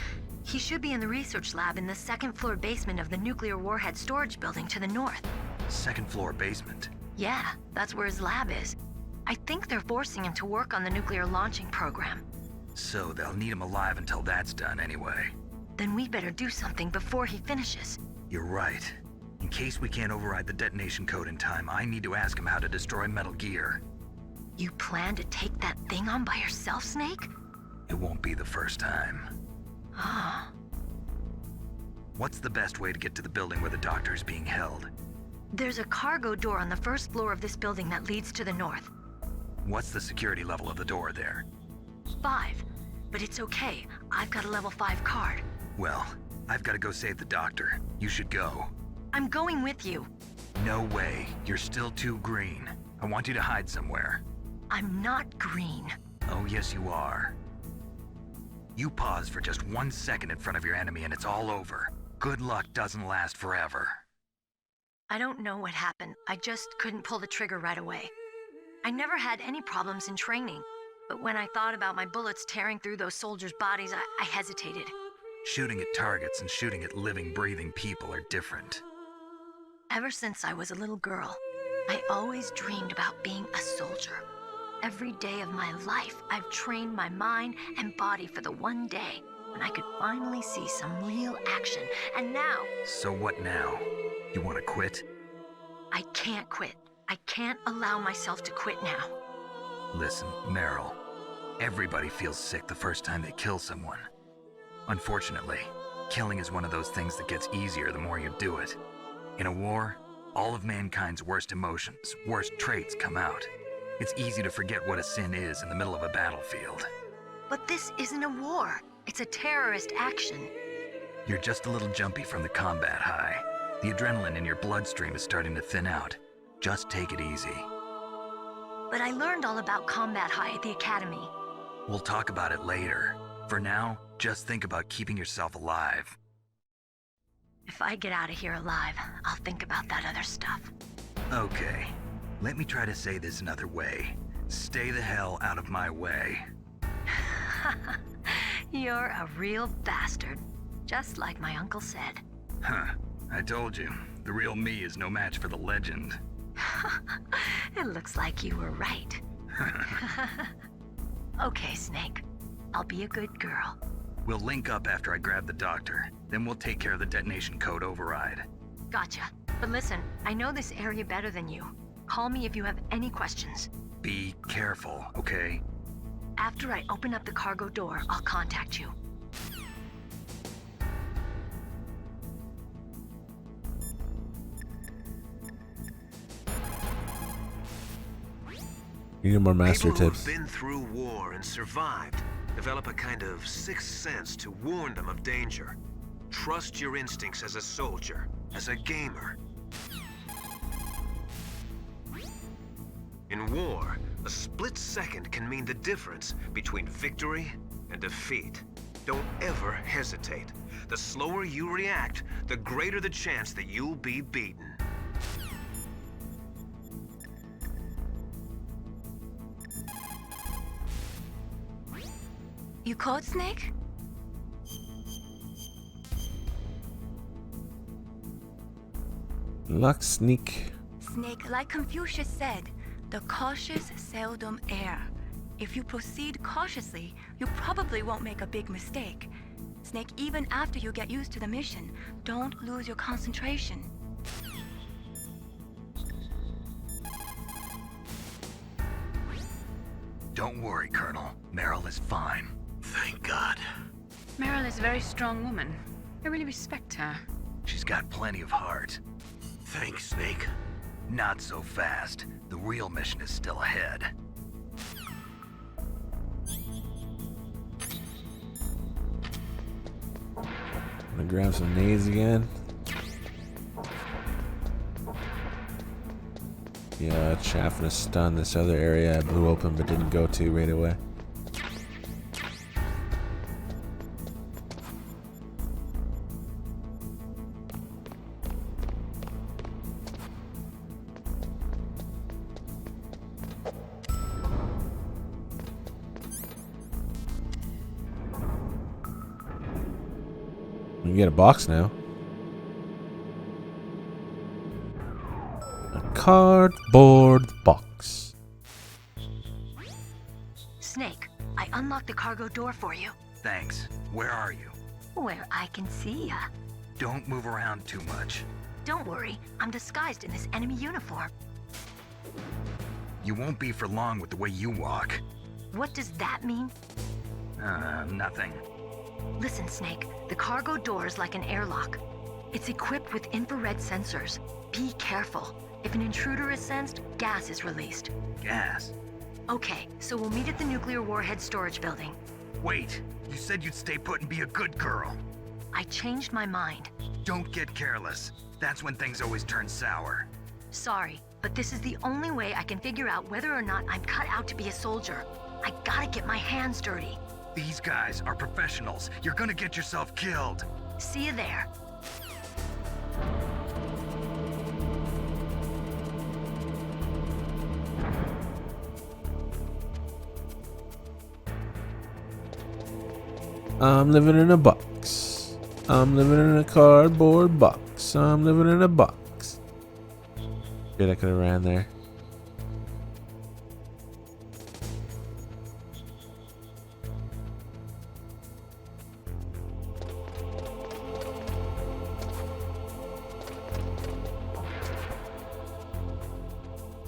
He should be in the research lab in the second-floor basement of the nuclear warhead storage building to the north. Second-floor basement? Yeah, that's where his lab is. I think they're forcing him to work on the nuclear launching program. So they'll need him alive until that's done anyway. Then we better do something before he finishes. You're right. In case we can't override the detonation code in time, I need to ask him how to destroy Metal Gear. You plan to take that thing on by yourself, Snake? It won't be the first time. Ah. What's the best way to get to the building where the doctor is being held? There's a cargo door on the first floor of this building that leads to the north. What's the security level of the door there? 5. But it's okay. I've got a level 5 card. Well, I've got to go save the doctor. You should go. I'm going with you. No way. You're still too green. I want you to hide somewhere. I'm not green. Oh, yes, you are. You pause for just 1 second in front of your enemy and it's all over. Good luck doesn't last forever. I don't know what happened. I just couldn't pull the trigger right away. I never had any problems in training, but when I thought about my bullets tearing through those soldiers' bodies, I hesitated. Shooting at targets and shooting at living, breathing people are different. Ever since I was a little girl, I always dreamed about being a soldier. Every day of my life, I've trained my mind and body for the one day when I could finally see some real action, and now... So what now? You want to quit? I can't quit. I can't allow myself to quit now. Listen, Meryl, everybody feels sick the first time they kill someone. Unfortunately, killing is one of those things that gets easier the more you do it. In a war, all of mankind's worst emotions, worst traits come out. It's easy to forget what a sin is in the middle of a battlefield. But this isn't a war. It's a terrorist action. You're just a little jumpy from the combat high. The adrenaline in your bloodstream is starting to thin out. Just take it easy. But I learned all about combat high at the academy. We'll talk about it later. For now, just think about keeping yourself alive. If I get out of here alive, I'll think about that other stuff. Okay. Let me try to say this another way. Stay the hell out of my way. You're a real bastard. Just like my uncle said. Huh. I told you. The real me is no match for the legend. It looks like you were right. Okay, Snake. I'll be a good girl. We'll link up after I grab the doctor. Then we'll take care of the detonation code override. Gotcha. But listen, I know this area better than you. Call me if you have any questions. Be careful, okay? After I open up the cargo door, I'll contact you. You need more master People tips. who've been through war and survived develop a kind of sixth sense to warn them of danger. Trust your instincts as a soldier, as a gamer. In war, a split second can mean the difference between victory and defeat. Don't ever hesitate. The slower you react, the greater the chance that you'll be beaten. You code, Snake? Luck sneak. Snake, like Confucius said, The cautious seldom err. If you proceed cautiously, you probably won't make a big mistake. Snake, even after you get used to the mission, don't lose your concentration. Don't worry, Colonel. Meryl is fine. Thank God. Meryl is a very strong woman. I really respect her. She's got plenty of heart. Thanks, Snake. Not so fast. The real mission is still ahead. I'm gonna grab some nades again. Yeah, chaff and a stun. This other area I blew open but didn't go to right away. We can get a box now. A cardboard box. Snake, I unlocked the cargo door for you. Thanks. Where are you? Where I can see ya. Don't move around too much. Don't worry, I'm disguised in this enemy uniform. You won't be for long with the way you walk. What does that mean? Nothing. Listen, Snake, the cargo door is like an airlock. It's equipped with infrared sensors. Be careful. If an intruder is sensed, gas is released. Gas? Okay, so we'll meet at the nuclear warhead storage building. Wait, you said you'd stay put and be a good girl. I changed my mind. Don't get careless. That's when things always turn sour. Sorry, but this is the only way I can figure out whether or not I'm cut out to be a soldier. I gotta get my hands dirty. These guys are professionals. You're gonna get yourself killed. See you there. I'm living in a box. I'm living in a cardboard box. I'm living in a box. Good, I could have ran there.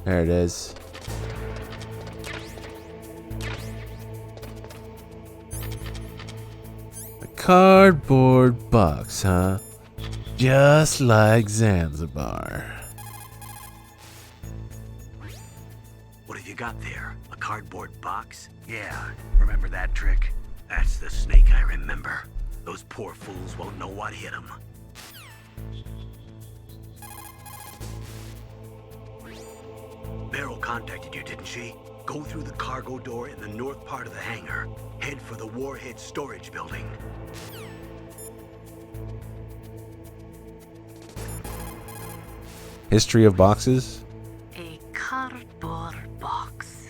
There it is. A cardboard box, huh? Just like Zanzibar. What have you got there? A cardboard box? Yeah, remember that trick? That's the Snake I remember. Those poor fools won't know what hit them. Meryl contacted you, didn't she? Go through the cargo door in the north part of the hangar. Head for the warhead storage building. History of boxes? A cardboard box.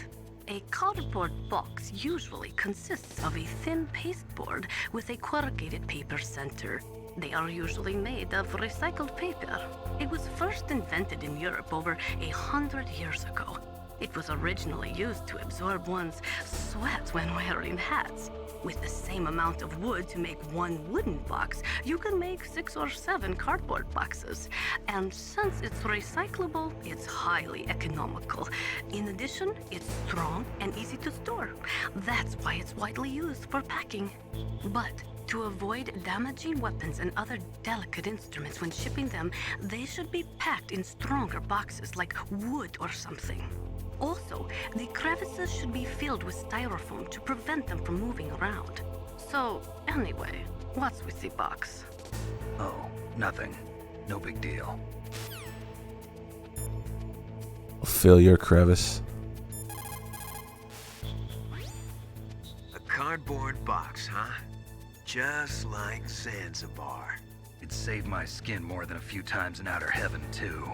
A cardboard box usually consists of a thin pasteboard with a corrugated paper center. They are usually made of recycled paper. It was first invented in Europe over 100 years ago. It was originally used to absorb one's sweat when wearing hats. With the same amount of wood to make one wooden box, you can make 6 or 7 cardboard boxes. And since it's recyclable, it's highly economical. In addition, it's strong and easy to store. That's why it's widely used for packing. But to avoid damaging weapons and other delicate instruments when shipping them, they should be packed in stronger boxes like wood or something. Also, the crevices should be filled with styrofoam to prevent them from moving around. So, anyway, what's with the box? Oh, nothing. No big deal. I'll fill your crevice. A cardboard box, huh? Just like Zanzibar. It saved my skin more than a few times in outer heaven, too.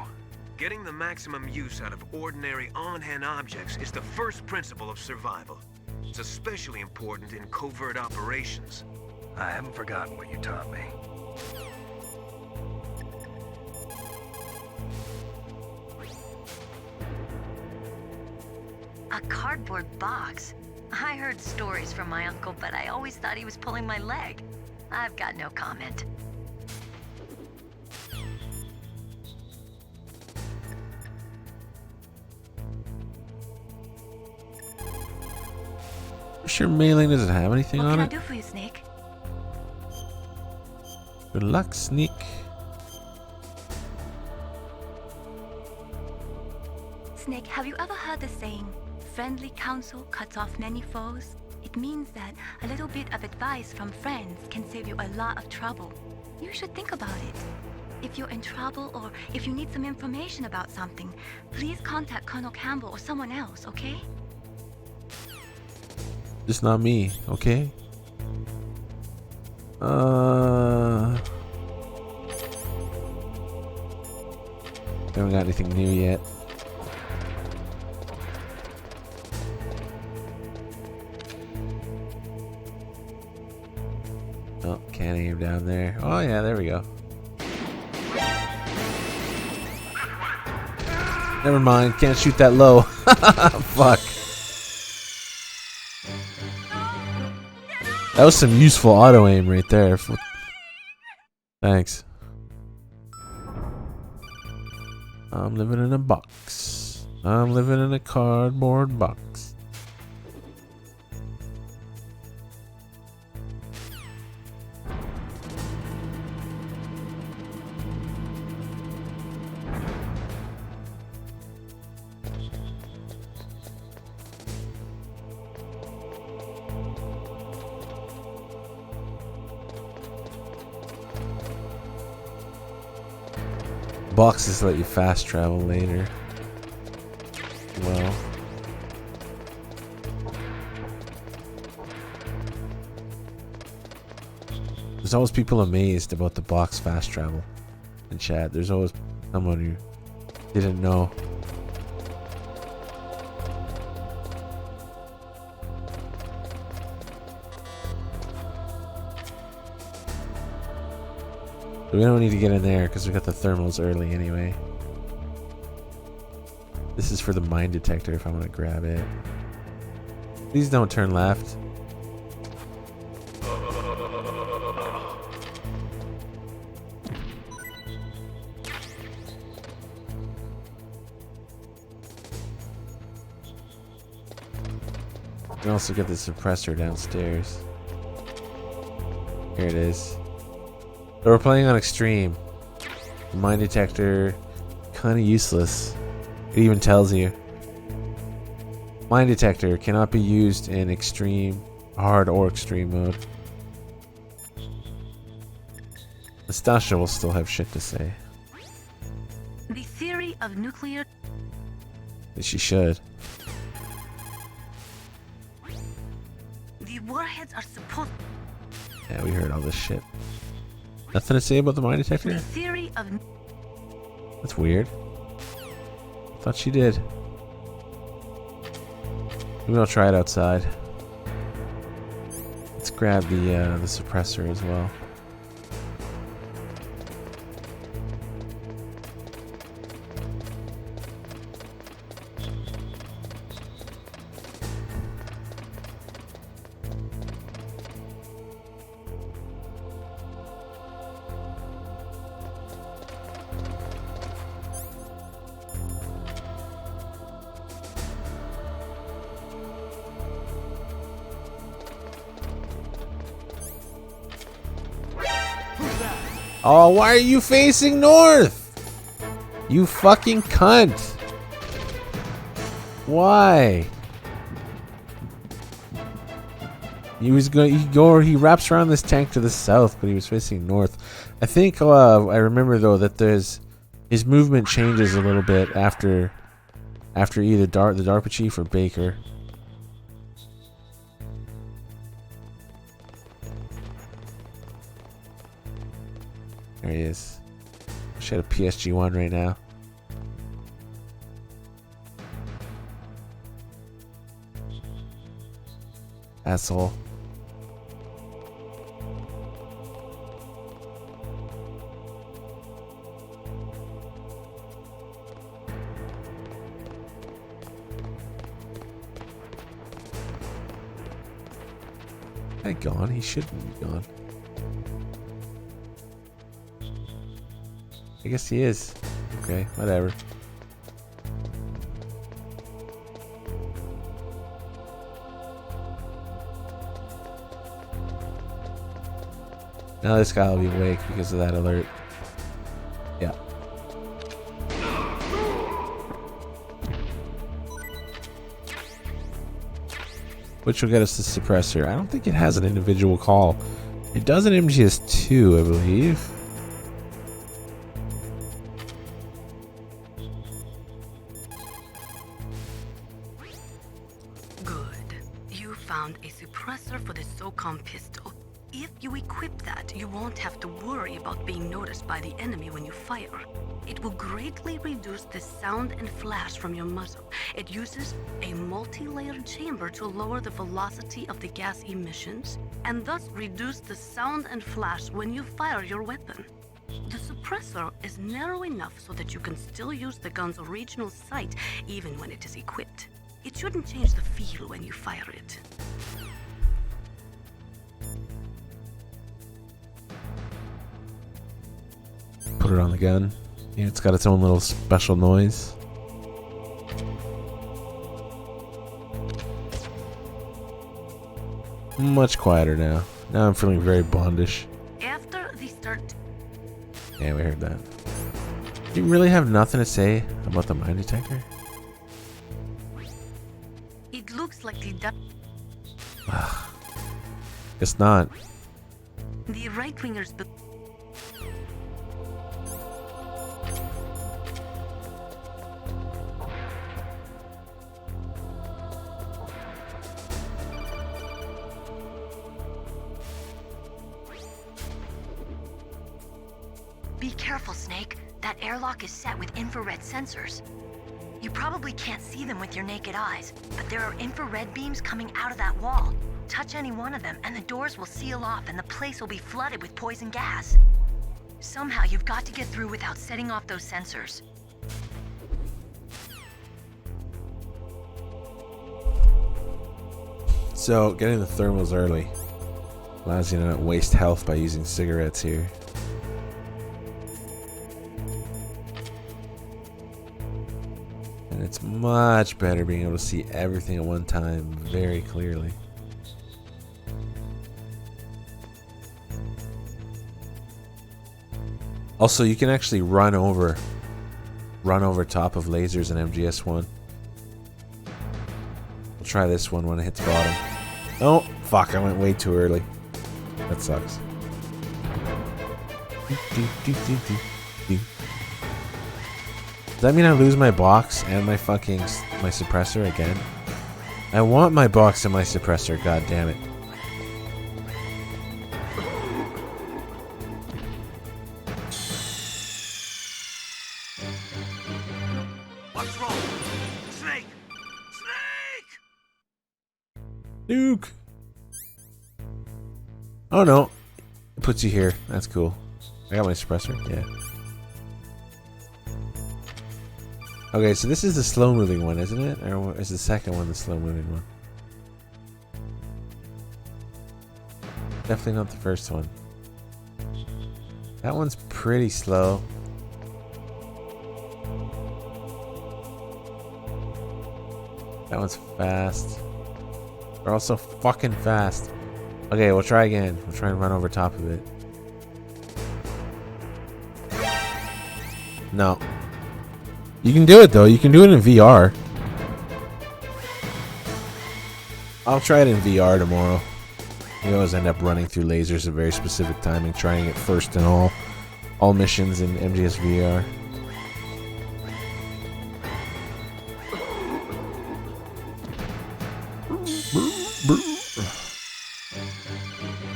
Getting the maximum use out of ordinary on-hand objects is the first principle of survival. It's especially important in covert operations. I haven't forgotten what you taught me. A cardboard box? I heard stories from my uncle, but I always thought he was pulling my leg. I've got no comment. Sure, mailing doesn't have anything What on can I it. do for you, Snake? Good luck, Sneak. Snake, have you ever heard the saying, friendly counsel cuts off many foes? It means that a little bit of advice from friends can save you a lot of trouble. You should think about it. If you're in trouble or if you need some information about something, please contact Colonel Campbell or someone else, okay? Just not me, okay? Haven't got anything new yet. Oh, can't aim down there. Oh yeah, there we go. Never mind, can't shoot that low. Fuck. That was some useful auto aim right there. Thanks. I'm living in a box. I'm living in a cardboard box. Boxes let you fast travel later. Well. There's always people amazed about the box fast travel in chat. There's always someone who didn't know. We don't need to get in there because we got the thermals early anyway. This is for the mine detector if I want to grab it. Please don't turn left. You can also get the suppressor downstairs. Here it is. So we're playing on extreme. The mine detector, kind of useless. It even tells you. Mine detector cannot be used in extreme, hard, or extreme mode. Nastasha will still have shit to say. The theory of nuclear... She should. The warheads are supposed... Yeah, we heard all this shit. Nothing to say about the mine detector? The theory of... That's weird. Thought she did. Maybe I'll try it outside. Let's grab the suppressor as well. Oh, why are you facing north? You fucking cunt. Why? He he wraps around this tank to the south, but he was facing north. I think I remember though that his movement changes a little bit after either the DARPA chief or Baker. There he is. Wish I had a PSG-1 right now. Asshole. Guy gone? He shouldn't be gone. I guess he is. Okay, whatever. Now this guy will be awake because of that alert. Yeah. Which will get us the suppressor. I don't think it has an individual call. It does in MGS 2, I believe. Good. You found a suppressor for the SOCOM pistol. If you equip that, you won't have to worry about being noticed by the enemy when you fire. It will greatly reduce the sound and flash from your muzzle. It uses a multi-layered chamber to lower the velocity of the gas emissions, and thus reduce the sound and flash when you fire your weapon. The suppressor is narrow enough so that you can still use the gun's original sight even when it is equipped. It shouldn't change the feel when you fire it. Put it on the gun. Yeah, it's got its own little special noise. Much quieter now. Now I'm feeling very bondish. After the start... Yeah, we heard that. Do you really have nothing to say about the mine detector? It looks like the... Guess not. The right-wingers... Be careful, Snake. That airlock is set with infrared sensors. You probably can't see them with your naked eyes, but there are infrared beams coming out of that wall. Touch any one of them, and the doors will seal off, and the place will be flooded with poison gas. Somehow, you've got to get through without setting off those sensors. So, getting the thermals early allows you to not waste health by using cigarettes here. And it's much better being able to see everything at one time very clearly. Also, you can actually run over top of lasers in MGS1. We'll try this one when it hits bottom. Oh, fuck, I went way too early. That sucks. Does that mean I lose my box and my fucking my suppressor again? I want my box and my suppressor, god damn it. What's wrong? Snake! Snake! Nuke! Oh no. It puts you here. That's cool. I got my suppressor. Yeah. Okay, so this is the slow-moving one, isn't it? Or is the second one the slow-moving one? Definitely not the first one. That one's pretty slow. That one's fast. They're also fucking fast. Okay, we'll try again. We'll try and run over top of it. No. You can do it though. You can do it in VR. I'll try it in VR tomorrow. You always end up running through lasers at very specific timing, trying it first in all missions in MGS VR.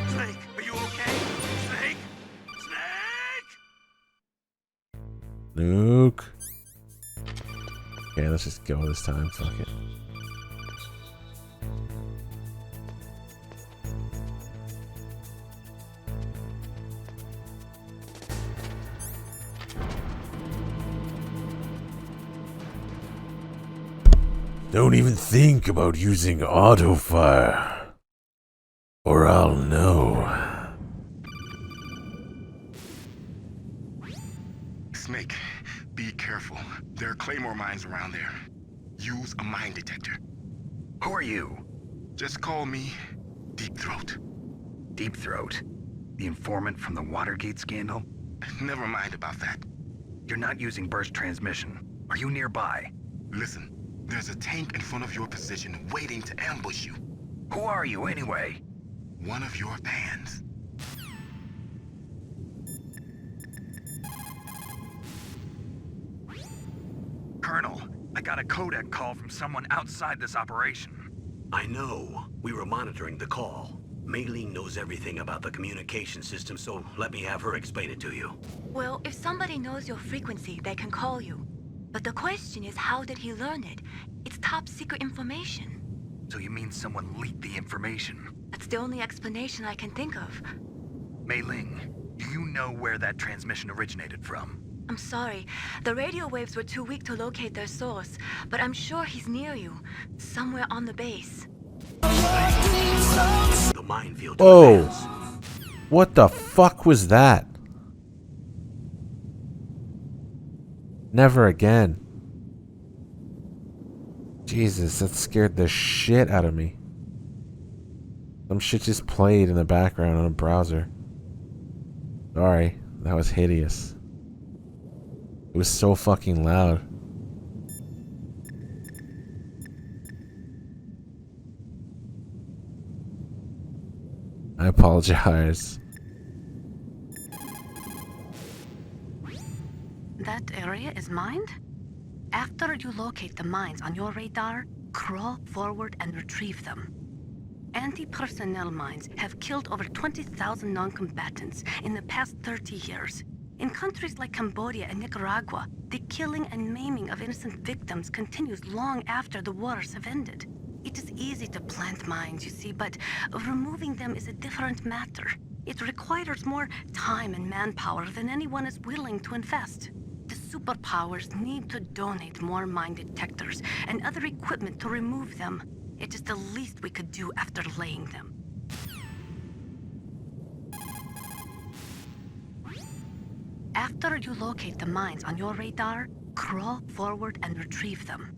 Snake, are you okay? Snake? Snake! Nuke. Okay, let's just go this time. Fuck it. Don't even think about using auto fire. Or I'll know. Snake, be careful. There are Claymore mines around there. Use a mine detector. Who are you? Just call me Deep Throat. Deep Throat? The informant from the Watergate scandal? Never mind about that. You're not using burst transmission. Are you nearby? Listen, there's a tank in front of your position waiting to ambush you. Who are you anyway? One of your fans. Colonel, I got a codec call from someone outside this operation. I know. We were monitoring the call. Mei Ling knows everything about the communication system, so let me have her explain it to you. Well, if somebody knows your frequency, they can call you. But the question is, how did he learn it? It's top secret information. So you mean someone leaked the information? That's the only explanation I can think of. Mei Ling, do you know where that transmission originated from? I'm sorry. The radio waves were too weak to locate their source, but I'm sure he's near you, somewhere on the base. The minefield. Whoa! What the fuck was that? Never again. Jesus, that scared the shit out of me. Some shit just played in the background on a browser. Sorry, that was hideous. It was so fucking loud. I apologize. That area is mined? After you locate the mines on your radar, crawl forward and retrieve them. Anti-personnel mines have killed over 20,000 non-combatants in the past 30 years. In countries like Cambodia and Nicaragua, the killing and maiming of innocent victims continues long after the wars have ended. It is easy to plant mines, you see, but removing them is a different matter. It requires more time and manpower than anyone is willing to invest. The superpowers need to donate more mine detectors and other equipment to remove them. It is the least we could do after laying them. After you locate the mines on your radar, crawl forward and retrieve them.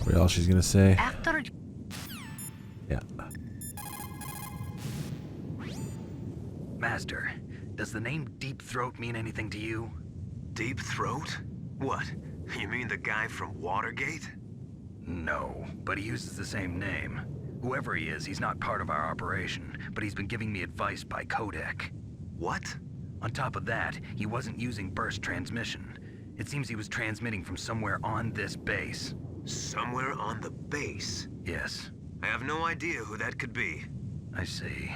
What else she's gonna say? After you... Yeah. Master, does the name Deep Throat mean anything to you? Deep Throat? What? You mean the guy from Watergate? No, but he uses the same name. Whoever he is, he's not part of our operation, but he's been giving me advice by codec. What? On top of that, he wasn't using burst transmission. It seems he was transmitting from somewhere on this base. Somewhere on the base? Yes. I have no idea who that could be. I see.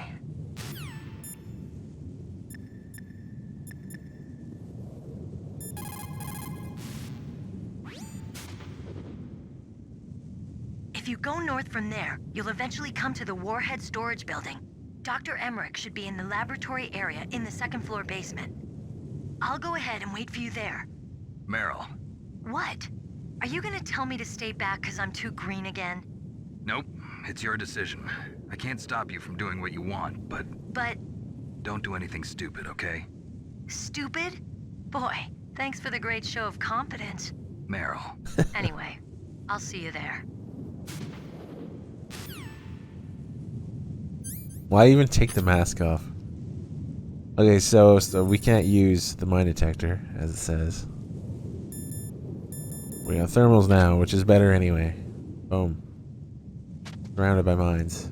If you go north from there, you'll eventually come to the Warhead Storage Building. Dr. Emmerich should be in the laboratory area in the second floor basement. I'll go ahead and wait for you there. Meryl. What? Are you gonna tell me to stay back because I'm too green again? Nope, it's your decision. I can't stop you from doing what you want, but... But... Don't do anything stupid, okay? Stupid? Boy, thanks for the great show of confidence. Meryl. Anyway, I'll see you there. Why even take the mask off? Okay, so we can't use the mine detector, as it says. We got thermals now, which is better anyway. Boom. Surrounded by mines.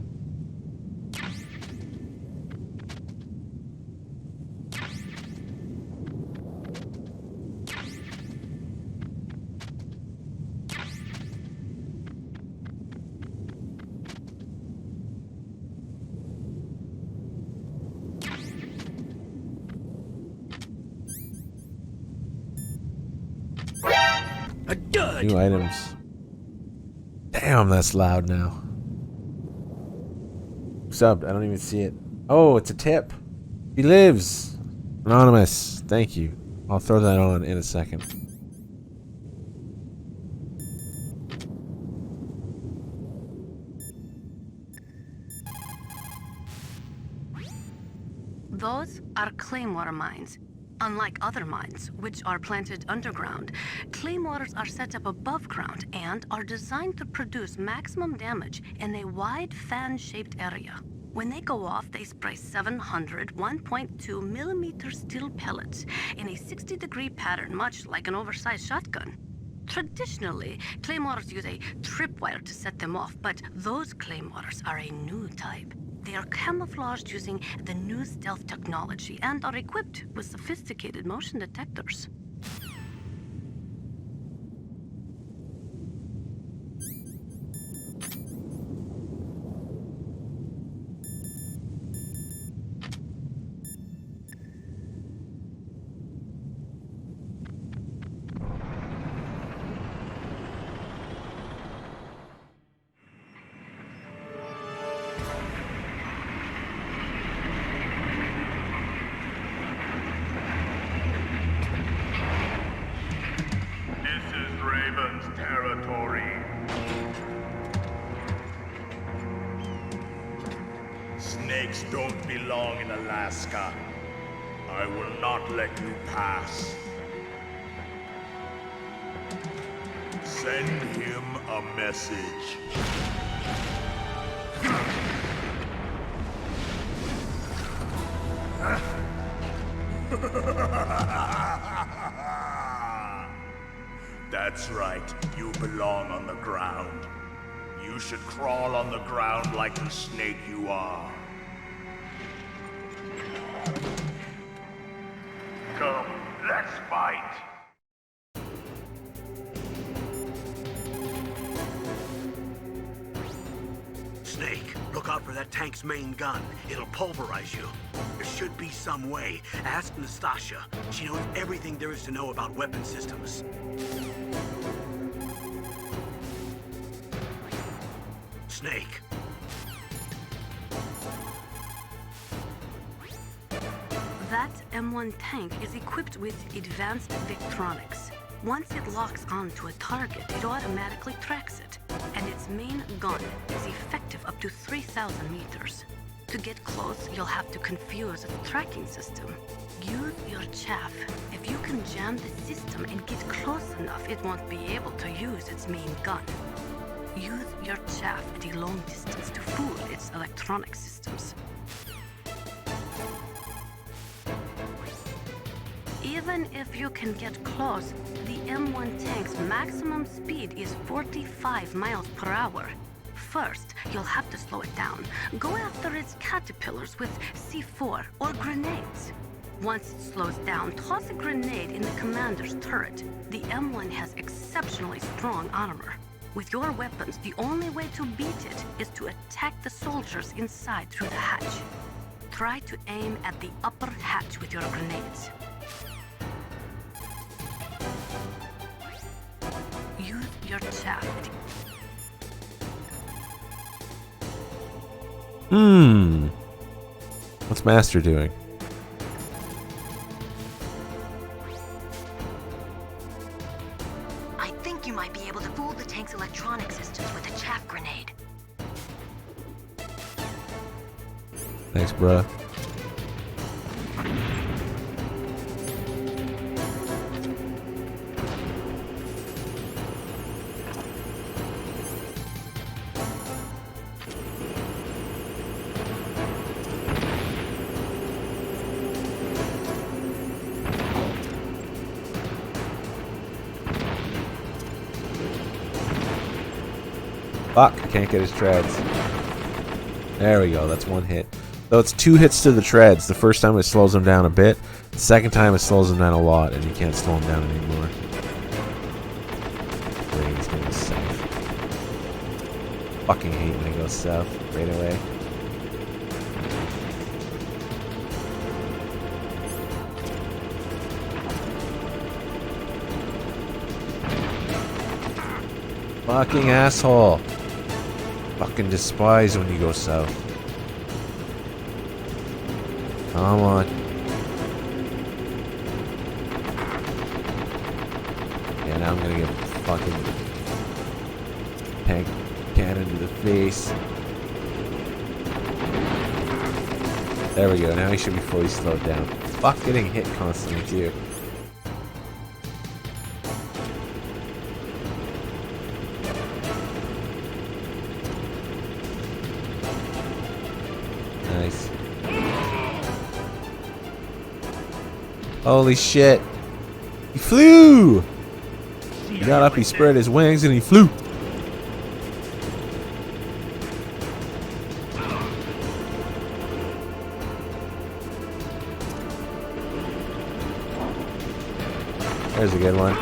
New items. Damn, that's loud now. Subbed. I don't even see it. Oh, it's a tip. He lives. Anonymous. Thank you. I'll throw that on in a second. Those are claymore mines. Unlike other mines, which are planted underground, claymores are set up above ground and are designed to produce maximum damage in a wide fan-shaped area. When they go off, they spray 700 1.2 millimeter steel pellets in a 60-degree pattern, much like an oversized shotgun. Traditionally, claymores use a tripwire to set them off, but those claymores are a new type. They are camouflaged using the new stealth technology and are equipped with sophisticated motion detectors. Snakes don't belong in Alaska. I will not let you pass. Send him a message. That's right, you belong on the ground. You should crawl on the ground like the snake you are. Come, let's fight. Snake, look out for that tank's main gun. It'll pulverize you. There should be some way. Ask Nastasha. She knows everything there is to know about weapon systems. Snake. That M1 tank is equipped with advanced Victronics. Once it locks onto a target, it automatically tracks it, and its main gun is effective up to 3,000 meters. To get close, you'll have to confuse its tracking system. Use your chaff. If you can jam the system and get close enough, it won't be able to use its main gun. Use your chaff at a long distance to fool its electronic systems. Even if you can get close, the M1 tank's maximum speed is 45 miles per hour. First, you'll have to slow it down. Go after its caterpillars with C4 or grenades. Once it slows down, toss a grenade in the commander's turret. The M1 has exceptionally strong armor. With your weapons, the only way to beat it is to attack the soldiers inside through the hatch. Try to aim at the upper hatch with your grenades. Use your chaff. What's Master doing? I think you might be able to fool the tank's electronic systems with a chaff grenade. Thanks, bruh. Fuck, I can't get his treads. There we go, that's one hit. So it's 2 hits to the treads. The first time it slows him down a bit. The second time it slows him down a lot, and you can't slow him down anymore. Brain's going south. Fucking hate when it goes south right away. Fucking asshole. Fucking despise when you go south. Come on. Yeah, now I'm gonna get fucking tank cannon to the face. There we go. Now he should be fully slowed down. Fuck getting hit constantly too. Nice. Holy shit. He flew! He got up, he spread his wings, and he flew. There's a good one.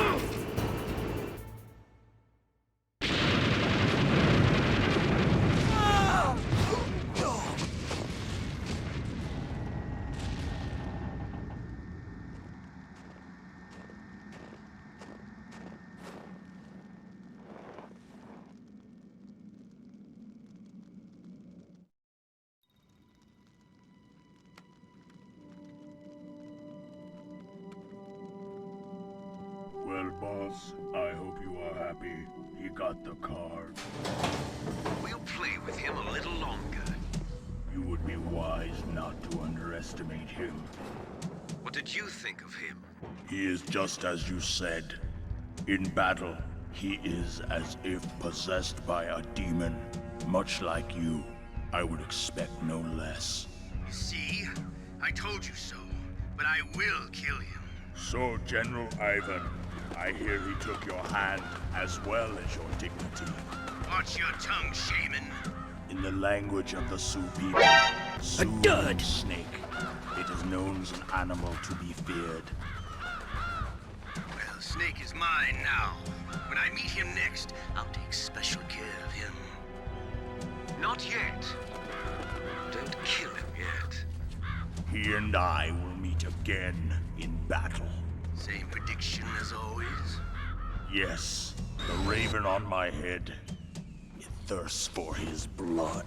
Well, boss, I hope you are happy. He got the card. We'll play with him a little longer. You would be wise not to underestimate him. What did you think of him? He is just as you said. In battle, he is as if possessed by a demon. Much like you, I would expect no less. See? I told you so, but I will kill him. So, General Ivan, I hear he took your hand as well as your dignity. Watch your tongue, shaman. In the language of the Sioux people, Sioux means snake. It is known as an animal to be feared. Well, Snake is mine now. When I meet him next, I'll take special care of him. Not yet. Don't kill him yet. He and I will meet again in battle. Same prediction as always? Yes, the raven on my head. It thirsts for his blood.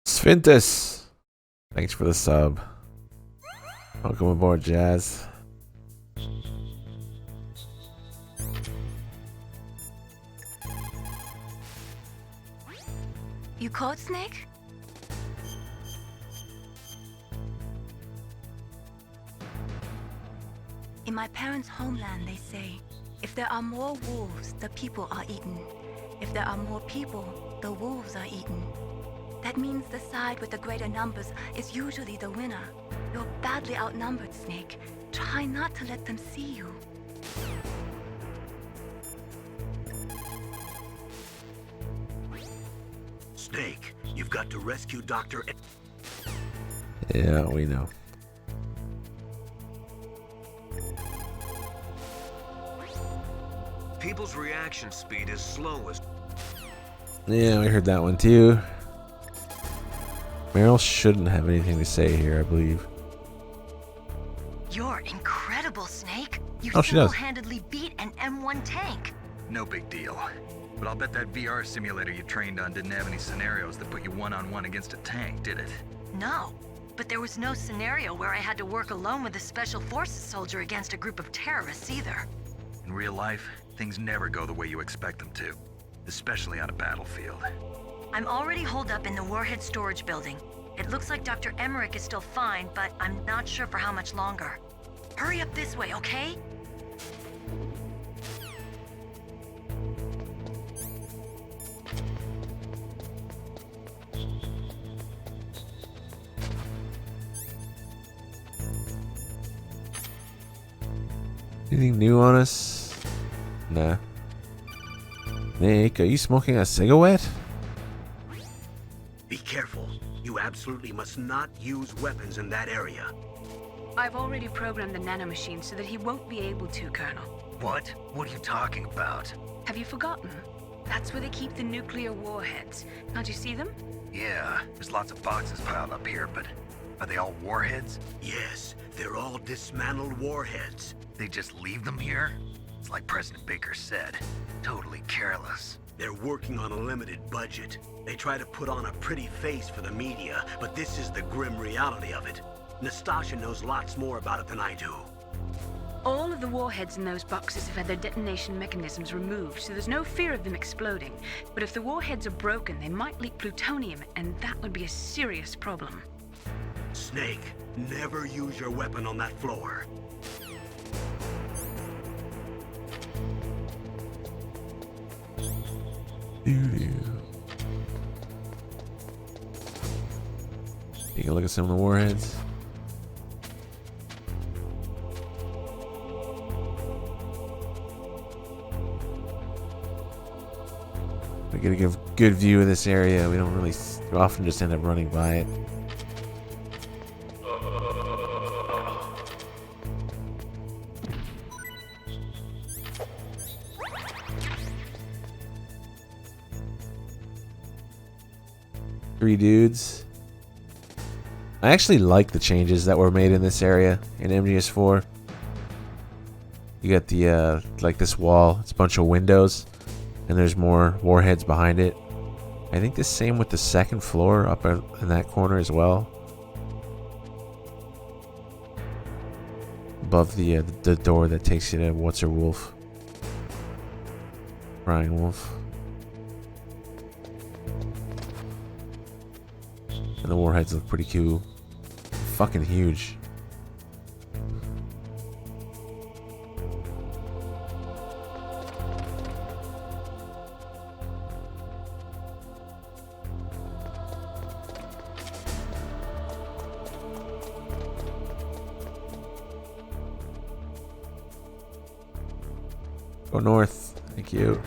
Sphintus! Thanks for the sub. Welcome aboard, Jazz. You caught Snake? In my parents' homeland, they say, if there are more wolves, the people are eaten. If there are more people, the wolves are eaten. That means the side with the greater numbers is usually the winner. You're badly outnumbered, Snake. Try not to let them see you. Snake, you've got to rescue Dr. Yeah, we know. People's reaction speed is slowest. Yeah, we heard that one too. Meryl shouldn't have anything to say here, I believe. You're incredible, Snake. You Oh, she does. single-handedly beat an M1 tank. No big deal. But I'll bet that VR simulator you trained on didn't have any scenarios that put you one-on-one against a tank, did it? No, but there was no scenario where I had to work alone with a special forces soldier against a group of terrorists either. In real life, things never go the way you expect them to, especially on a battlefield. I'm already holed up in the Warhead storage building. It looks like Dr. Emmerich is still fine, but I'm not sure for how much longer. Hurry up this way, okay? Anything new on us? Nah. Nick, are you smoking a cigarette? Be careful. You absolutely must not use weapons in that area. I've already programmed the nanomachine so that he won't be able to, Colonel. What? What are you talking about? Have you forgotten? That's where they keep the nuclear warheads. Can't you see them? Yeah, there's lots of boxes piled up here, but are they all warheads? Yes, they're all dismantled warheads. They just leave them here? It's like President Baker said, totally careless. They're working on a limited budget. They try to put on a pretty face for the media, but this is the grim reality of it. Nastasha knows lots more about it than I do. All of the the warheads in those boxes have had their detonation mechanisms removed, so there's no fear of them exploding. But if the warheads are broken, they might leak plutonium, and that would be a serious problem. Snake, never use your weapon on that floor. Take a look at some of the warheads. We gotta give a good view of this area. We don't really often just end up running by it. Three dudes. I actually like the changes that were made in this area in MGS4. You got the like this wall. It's a bunch of windows, and there's more warheads behind it. I think the same with the second floor up in that corner as well. Above the door that takes you to What's Her Wolf. Crying Wolf. And the warheads look pretty cool. Fucking huge. Go north. Thank you.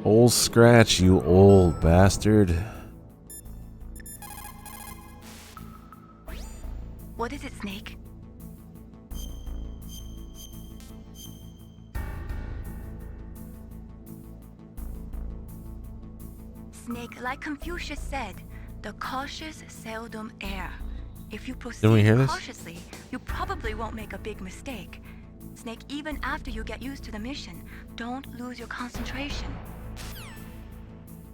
Old Scratch, you old bastard. What is it, Snake? Snake, like Confucius said, the cautious seldom err. If you Didn't we hear proceed this? cautiously, you probably won't make a big mistake. Snake, even after you get used to the mission, don't lose your concentration.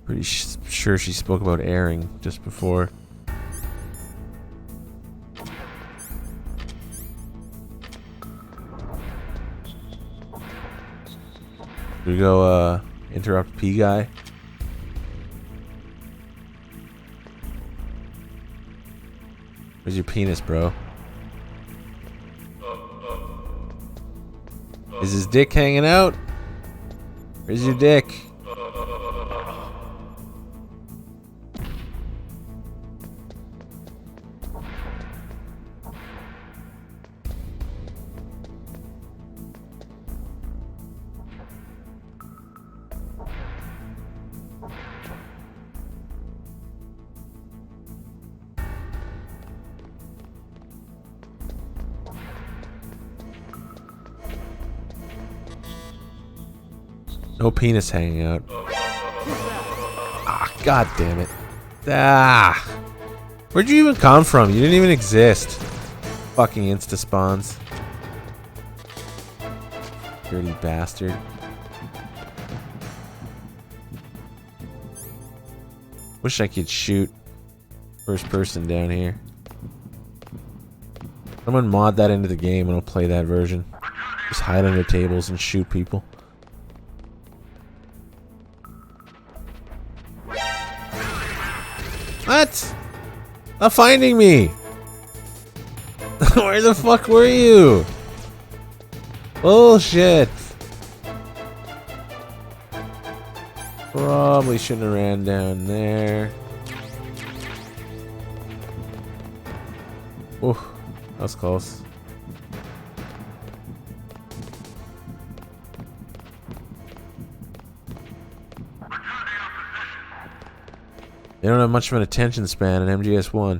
Pretty sure she spoke about airing just before. We go interrupt P guy. Where's your penis, bro? Is his dick hanging out? Where's your dick? No penis hanging out. Ah, god damn it. Ah! Where'd you even come from? You didn't even exist. Fucking insta spawns. Dirty bastard. Wish I could shoot first person down here. Someone mod that into the game and I'll play that version. Just hide under tables and shoot people. What? Not finding me. Where the fuck were you? Bullshit. Probably shouldn't have ran down there. Ooh, that was close. They don't have much of an attention span in MGS1.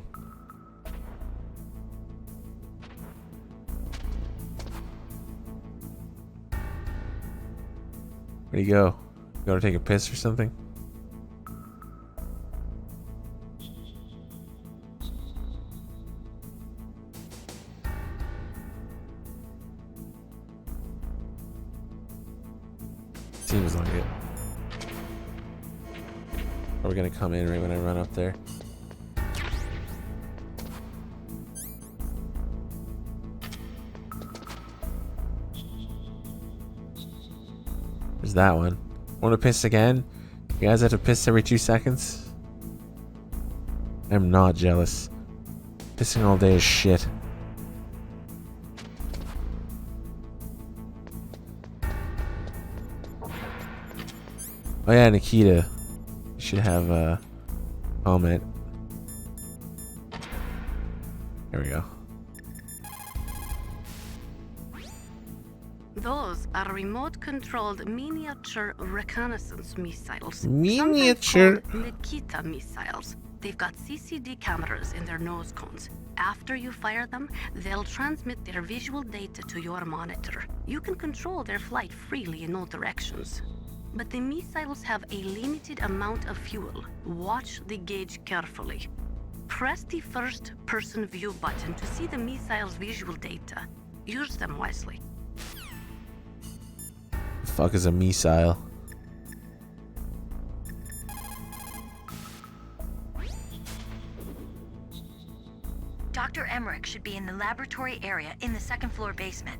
Where'd he go? Go to take a piss or something? Seems like it. Or we're gonna come in right when I run up there. There's that one. Want to piss again? You guys have to piss every 2 seconds? I'm not jealous. Pissing all day is shit. Oh yeah, Nikita. You should have a comment. There we go. Those are remote-controlled miniature reconnaissance missiles. Miniature? Sometimes called Nikita missiles. They've got CCD cameras in their nose cones. After you fire them, they'll transmit their visual data to your monitor. You can control their flight freely in all directions. But the missiles have a limited amount of fuel. Watch the gauge carefully. Press the first-person view button to see the missile's visual data. Use them wisely. The fuck is a missile? Dr. Emmerich should be in the laboratory area in the second-floor basement.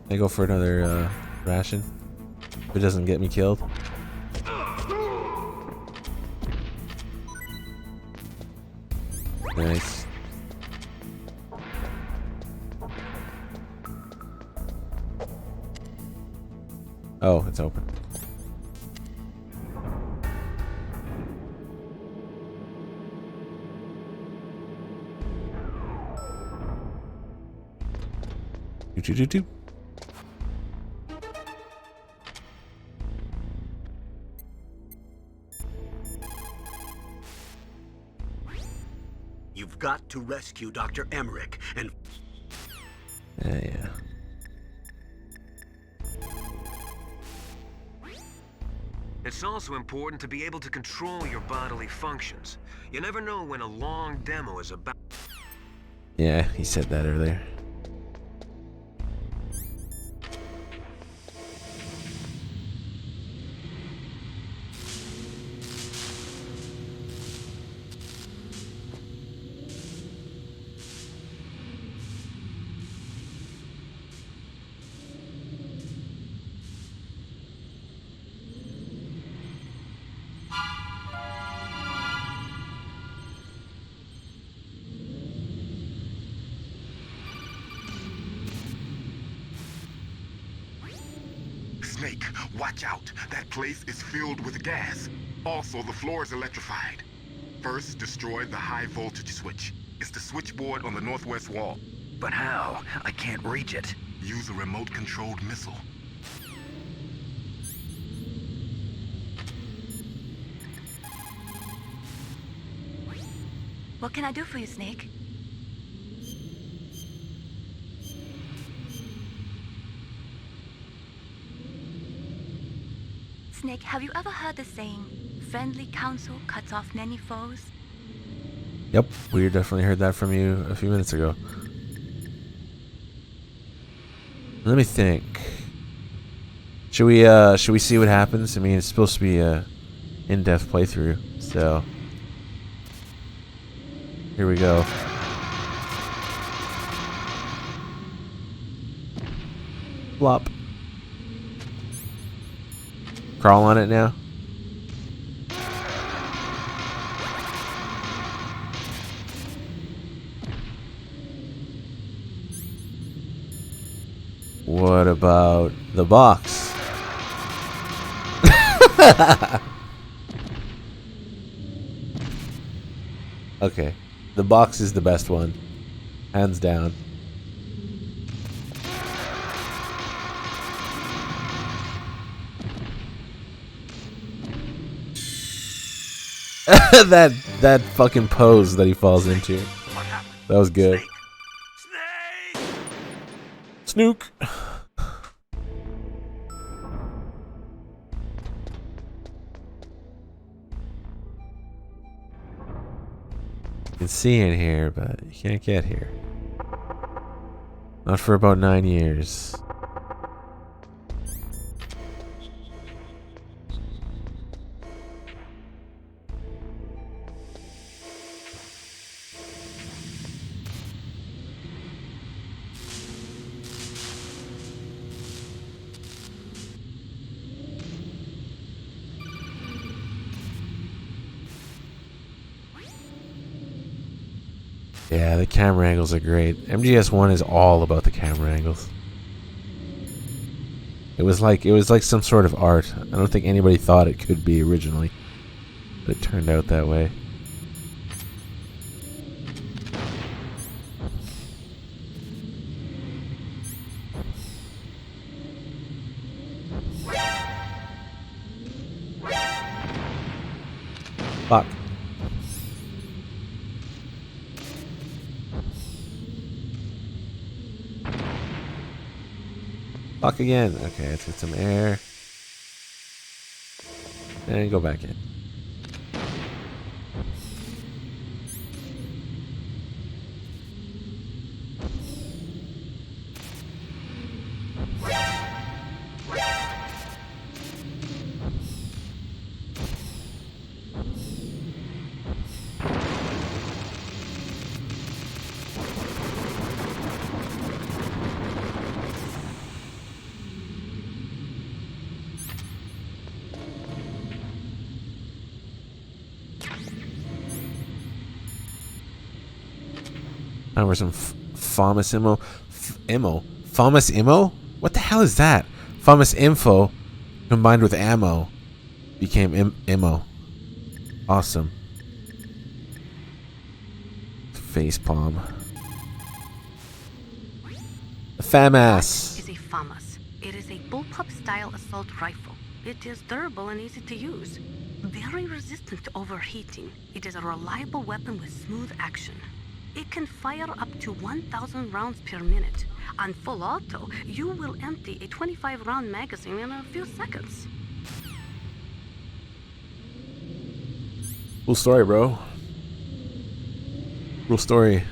I go for another ration. If it doesn't get me killed. Nice. Oh, it's open. Do. You've got to rescue Dr. Emmerich and... Yeah. It's also important to be able to control your bodily functions. You never know when a long demo is about... Yeah, he said that earlier. Snake, watch out. That place is filled with gas. Also, the floor is electrified. First, destroy the high voltage switch. It's the switchboard on the northwest wall. But how? I can't reach it. Use a remote-controlled missile. What can I do for you, Snake? Snake, have you ever heard the saying, friendly counsel cuts off many foes? Yep, we definitely heard that from you a few minutes ago. Let me think. Should we see what happens? I mean, it's supposed to be a in-depth playthrough, so here we go. Flop. Crawl on it now. What about the box? Okay, the box is the best one, hands down. that fucking pose that he falls into. That was good. Snook. can see in here, but you can't get here. Not for about 9 years. Yeah, the camera angles are great. MGS 1 is all about the camera angles. It was like some sort of art. I don't think anybody thought it could be originally, but it turned out that way. Fuck. Fuck again. Okay, let's get some air. And go back in. Or some FAMAS immo. FAMAS immo? What the hell is that? FAMAS info combined with ammo became immo. Awesome. Facepalm. FAMAS is a FAMAS. It is a bullpup style assault rifle. It is durable and easy to use. Very resistant to overheating. It is a reliable weapon with smooth action. It can fire up to 1,000 rounds per minute. On full auto, you will empty a 25-round magazine in a few seconds. Cool story, bro. Cool story.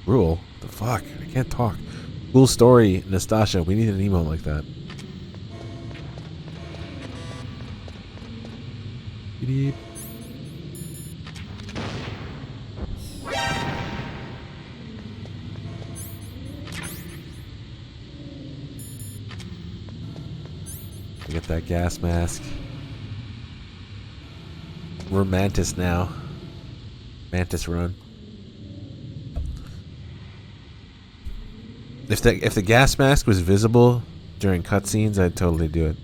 Rule? The fuck? I can't talk. Cool story, Nastasha. We need an emote like that. Beep. Get that gas mask. We're Mantis now. Mantis run. If the gas mask was visible during cutscenes, I'd totally do it.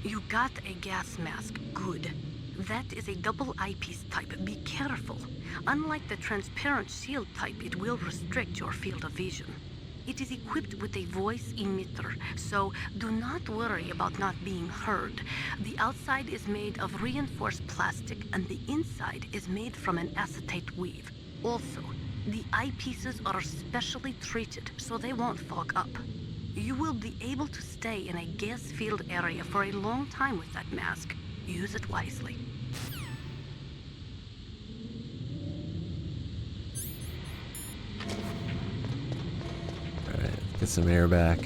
You got a gas mask. Good. That is a double eyepiece type. Be careful. Unlike the transparent shield type, it will restrict your field of vision. It is equipped with a voice emitter, so do not worry about not being heard. The outside is made of reinforced plastic, and the inside is made from an acetate weave. Also, the eyepieces are specially treated so they won't fog up. You will be able to stay in a gas-filled area for a long time with that mask. Use it wisely. Get some air back.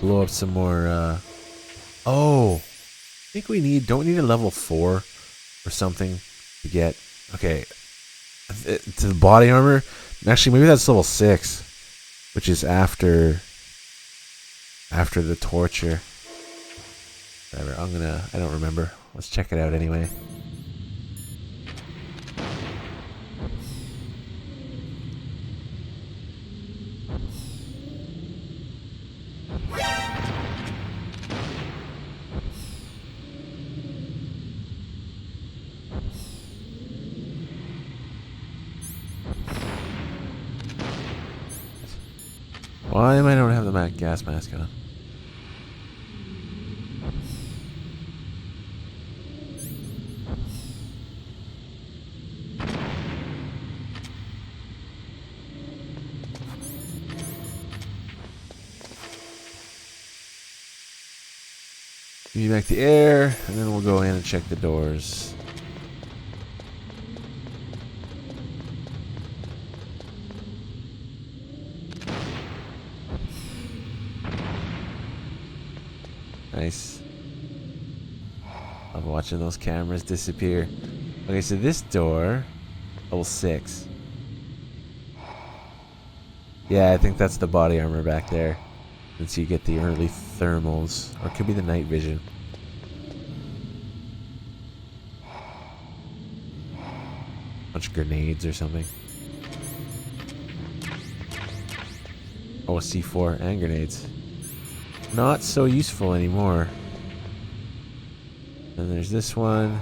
Blow up some more, Oh! I think we need... Don't we need a level 4 or something to get... Okay. To the body armor? Actually, maybe that's level 6. Which is after the torture. Whatever, I don't remember. Let's check it out anyway. Why am I don't have the gas mask on? Give me back the air, and then we'll go in and check the doors. Love watching those cameras disappear. Okay, so this door, level 6. Yeah, I think that's the body armor back there. Since you get the early thermals, or it could be the night vision. Bunch of grenades or something. Oh, a C4 and grenades. Not so useful anymore. And there's this one.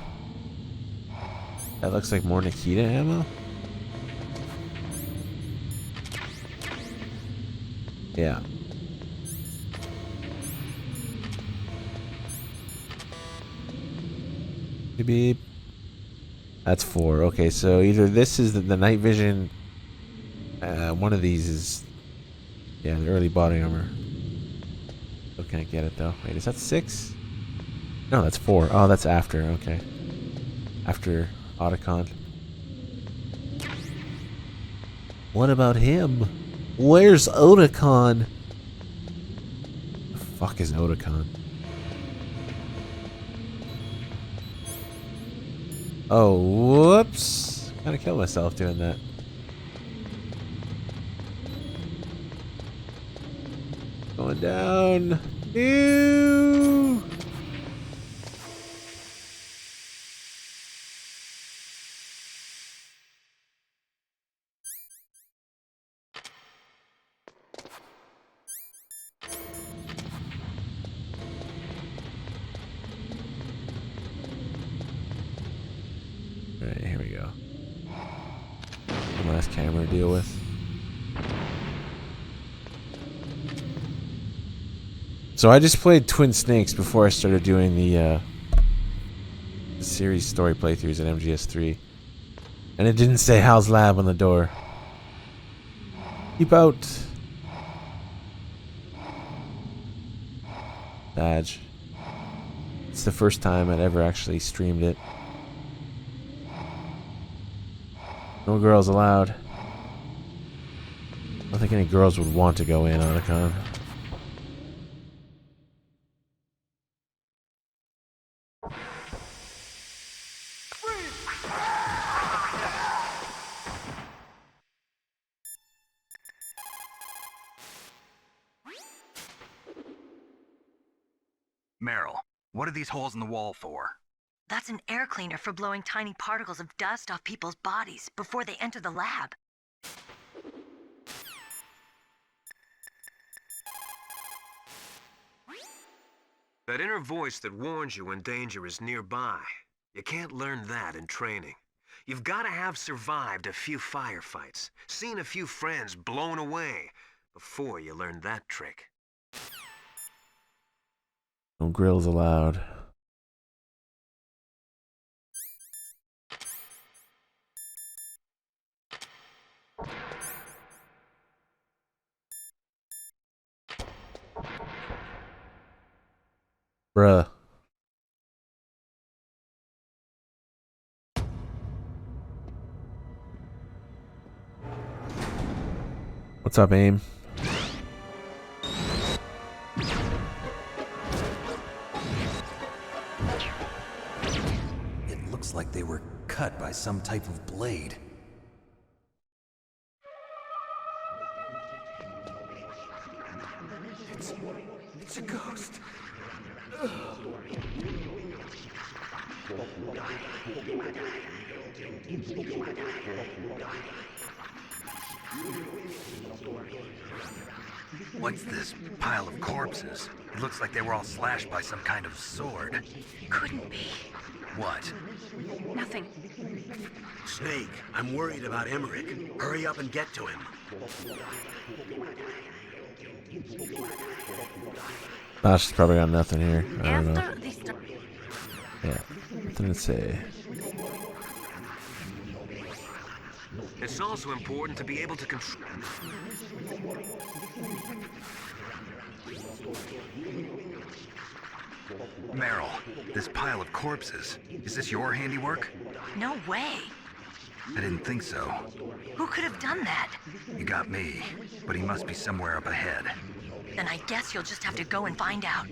That looks like more Nikita ammo. Yeah. Beep. That's 4. Okay, so either this is the night vision. One of these is, yeah, the early body armor. Still can't get it though. Wait, is that 6? No, that's 4. Oh, that's after. Okay, after Otacon. What about him? Where's Otacon? The fuck is Otacon? Oh, whoops. Kinda killed myself doing that. Going down. Ew. Alright, here we go. One last camera to deal with. So I just played Twin Snakes before I started doing the series story playthroughs at MGS 3. And it didn't say Hal's Lab on the door. Keep out. Badge. It's the first time I'd ever actually streamed it. No girls allowed. I don't think any girls would want to go in on a con. Meryl, what are these holes in the wall for? That's an air cleaner for blowing tiny particles of dust off people's bodies before they enter the lab. That inner voice that warns you when danger is nearby. You can't learn that in training. You've got to have survived a few firefights, seen a few friends blown away, before you learn that trick. No grills allowed. Bruh. What's up, AIM? It looks like they were cut by some type of blade. It's a ghost. What's this pile of corpses? It looks like they were all slashed by some kind of sword. Couldn't be. What? Nothing. Snake, I'm worried about Emmerich. Hurry up and get to him. She's probably got nothing here. I don't know. Yeah, nothing to say. It's also important to be able to control. Meryl, this pile of corpses, is this your handiwork? No way. I didn't think so. Who could have done that? You got me, but he must be somewhere up ahead. Then I guess you'll just have to go and find out.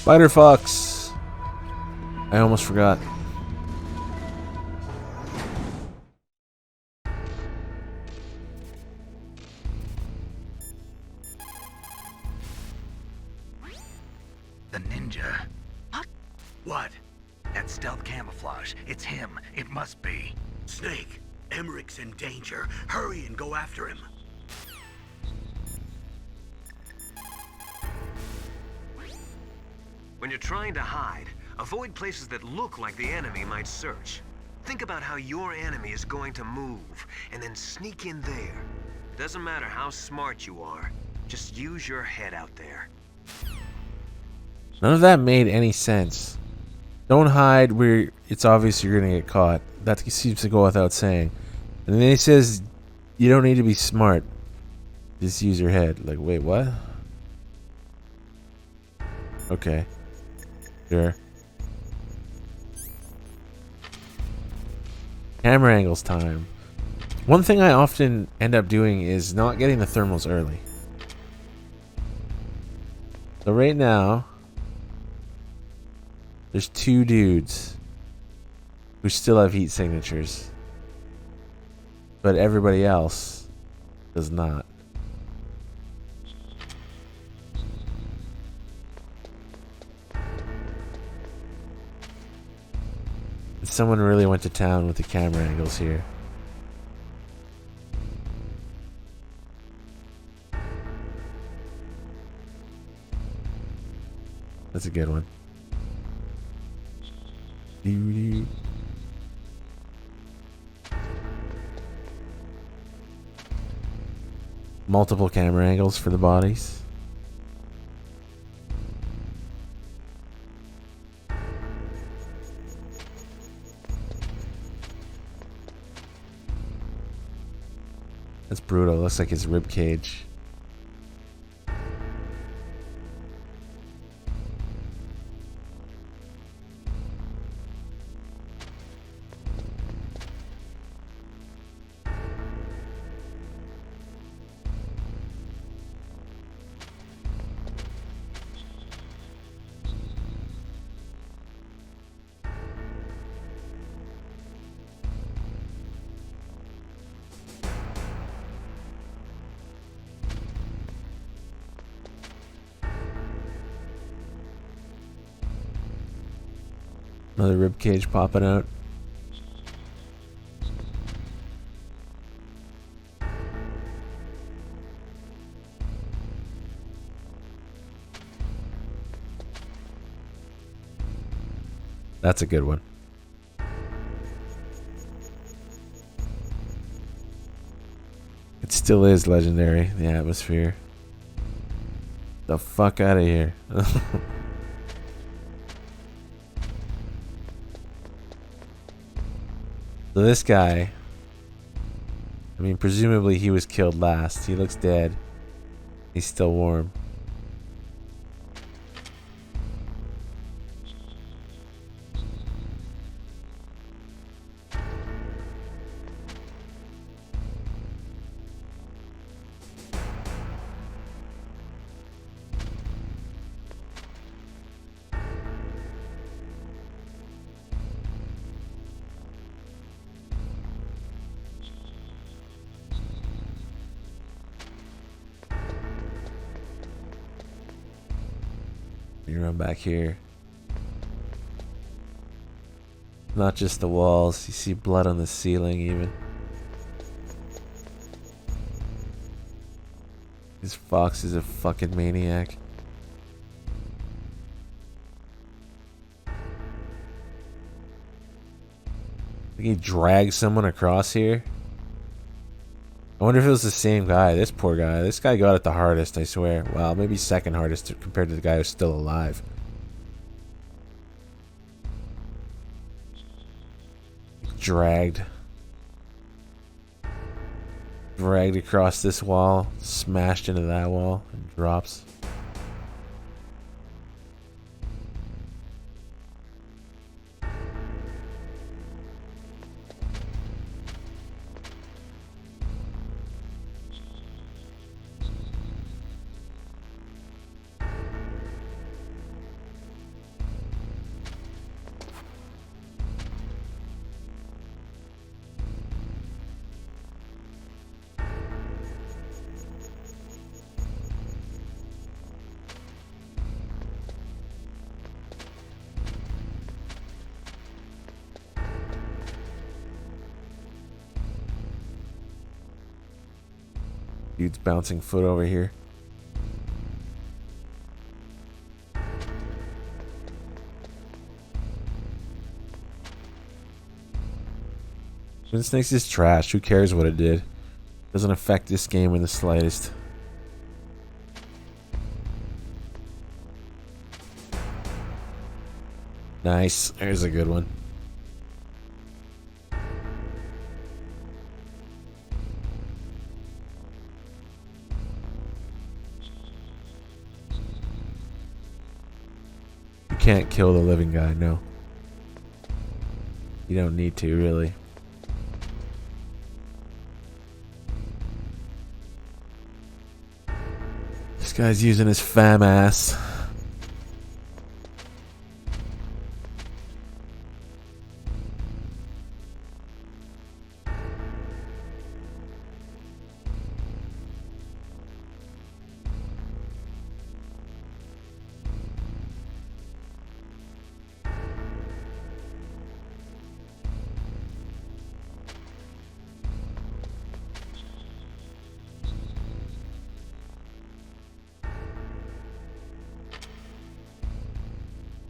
Spider Fox! I almost forgot. The ninja. What? That stealth camouflage. It's him. It must be. Snake, Emmerich's in danger. Hurry and go after him. When you're trying to hide, avoid places that look like the enemy might search. Think about how your enemy is going to move, and then sneak in there. It doesn't matter how smart you are, just use your head out there. None of that made any sense. Don't hide where it's obvious you're gonna get caught. That seems to go without saying. And then he says, you don't need to be smart. Just use your head. Like, wait, what? Okay. Sure. Camera angles time. One thing I often end up doing is not getting the thermals early. So right now, there's two dudes who still have heat signatures, but everybody else does not. Someone really went to town with the camera angles here. That's a good one. Multiple camera angles for the bodies. That's brutal. Looks like his rib cage. Another rib cage popping out. That's a good one. It still is legendary, the atmosphere. The fuck out of here. So this guy, I mean, presumably he was killed last. He looks dead. He's still warm. You run back here. Not just the walls, you see blood on the ceiling even. This fox is a fucking maniac. I think he dragged someone across here. I wonder if it was the same guy. This poor guy. This guy got it the hardest, I swear. Well, maybe second hardest compared to the guy who's still alive. dragged across this wall, smashed into that wall, and drops. Dude's bouncing foot over here. Twin Snakes is trash. Who cares what it did? Doesn't affect this game in the slightest. Nice. There's a good one. Can't kill the living guy, no. You don't need to, really. This guy's using his fam ass.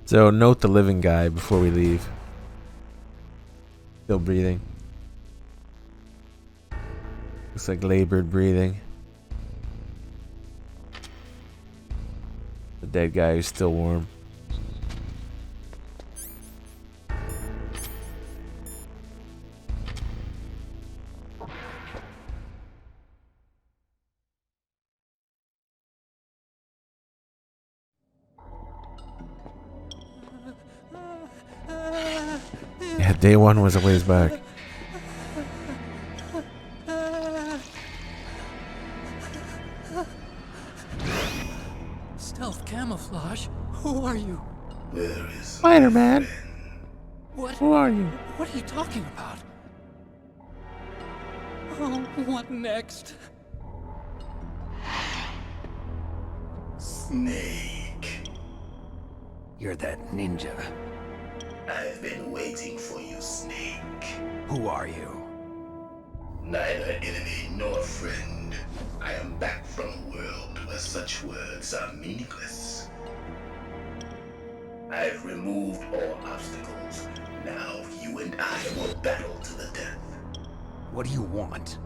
So note the living guy before we leave. Still breathing. Looks like labored breathing. The dead guy is still warm. Yeah, day one was a ways back. Stealth camouflage? Who are you? Where is Spider-Man? What? Who are you? What are you talking about? Oh, what next? Snake? You're that ninja. I've been waiting for you, Snake. Who are you? Neither enemy nor friend. I am back from a world where such words are meaningless. I've removed all obstacles. Now you and I will battle to the death. What do you want?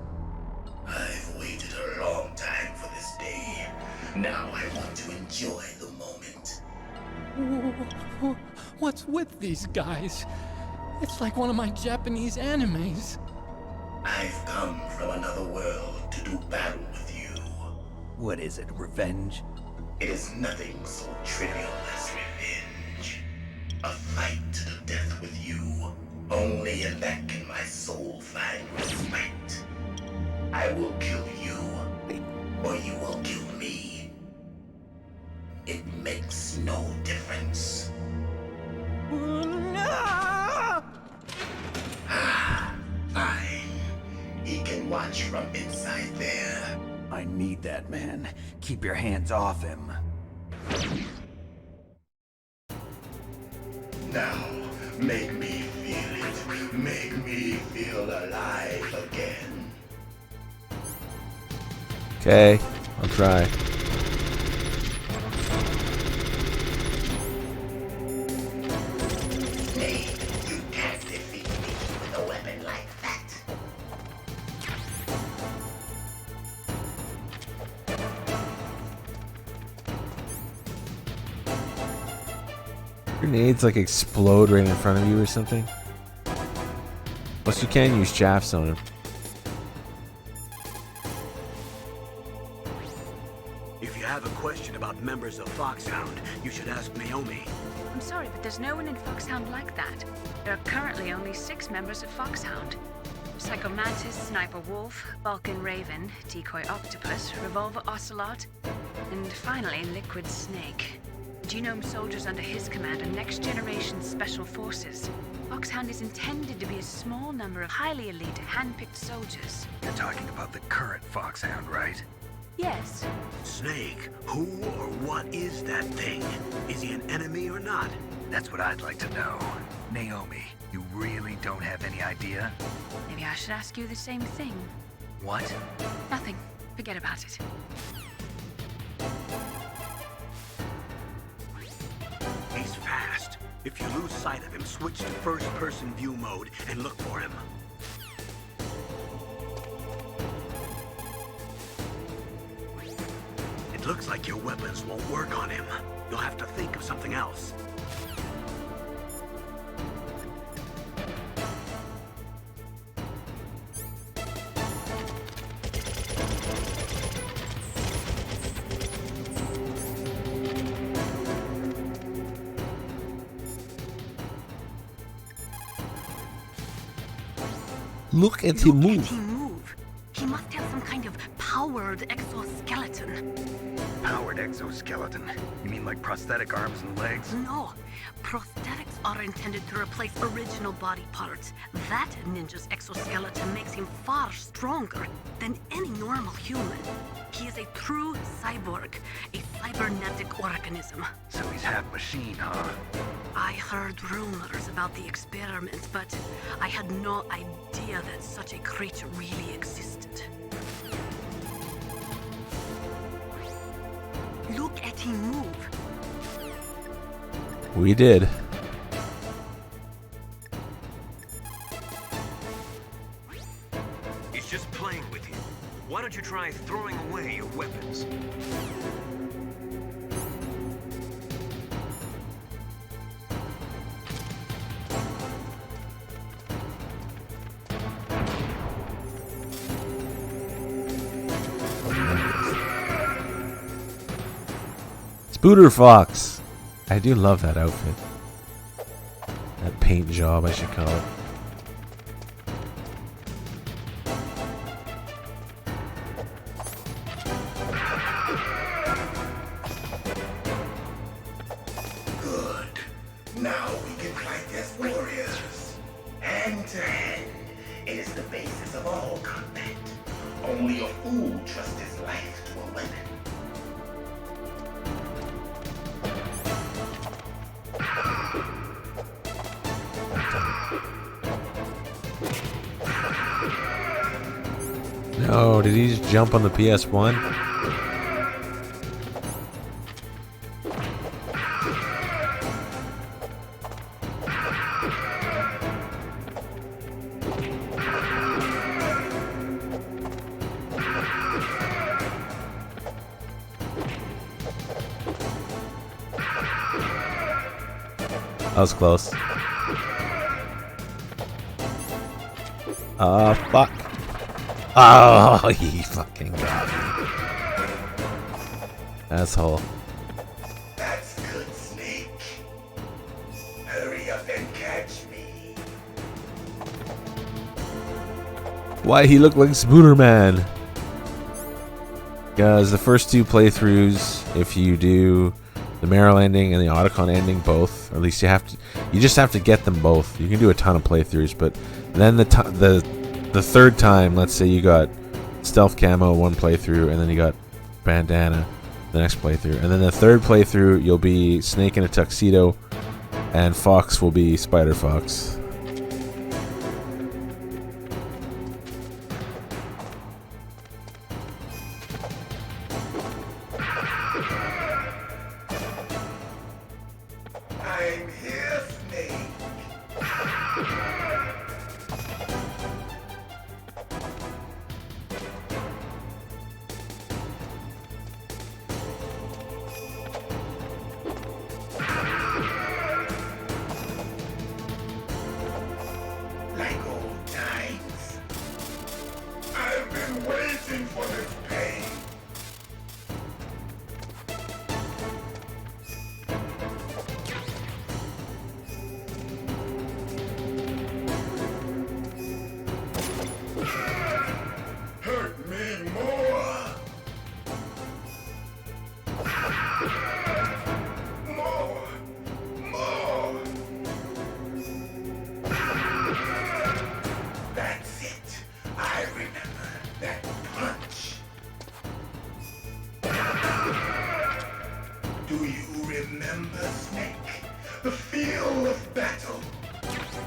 I've waited a long time for this day. Now I want to enjoy the moment. What's with these guys? It's like one of my Japanese animes. I've come from another world to do battle with you. What is it, revenge? It is nothing so trivial as revenge. A fight to the death with you. Only in that can my soul find respite. I will kill you, or you will kill me. It makes no difference. Fine. He can watch from inside there. I need that man. Keep your hands off him. Now, make me feel it. Make me feel alive again. Okay, I'll try. Snake, you can't defeat me with a weapon like that. Grenades like explode right in front of you or something. Plus, you can use shafts on him. If you have a question about members of Foxhound, you should ask Naomi. I'm sorry, but there's no one in Foxhound like that. There are currently only 6 members of Foxhound. Psycho Mantis, Sniper Wolf, Vulcan Raven, Decoy Octopus, Revolver Ocelot, and finally Liquid Snake. Genome soldiers under his command are next-generation special forces. Foxhound is intended to be a small number of highly elite, hand-picked soldiers. You're talking about the current Foxhound, right? Yes. Snake, who or what is that thing? Is he an enemy or not? That's what I'd like to know. Naomi, you really don't have any idea? Maybe I should ask you the same thing. What? Nothing. Forget about it. He's fast. If you lose sight of him, switch to first-person view mode and look for him. It looks like your weapons won't work on him. You'll have to think of something else. Look at him move. He must have some kind of powered exoskeleton. Powered exoskeleton? You mean like prosthetic arms and legs? No. Prosthetics are intended to replace original body parts. That ninja's exoskeleton makes him far stronger than any normal human. He is a true cyborg, a cybernetic organism. So he's half machine, huh? I heard rumors about the experiments, but I had no idea that such a creature really existed. Look at him move. We did. He's just playing with you. Why don't you try throwing away your weapons? Spooter Fox. I do love that outfit. That paint job, I should call it. Good. Now we can fight as warriors. Hand to hand. It is the basis of all combat. Only a fool trusts his life to a weapon. No, did he just jump on the PS1? That was close. Fuck. Oh, he fucking got me. Asshole. That's good, Snake. Hurry up and catch me. Why he looked like Spooter Man? Because the first 2 playthroughs, if you do the Meryl ending and the Otacon ending both, or at least you just have to get them both. You can do a ton of playthroughs, but then the third time, let's say you got stealth camo 1 playthrough, and then you got bandana the next playthrough, and then the third playthrough you'll be Snake in a tuxedo, and Fox will be Spider Fox. I'm here, Snake. I remember that punch. Do you remember, Snake? The feel of battle.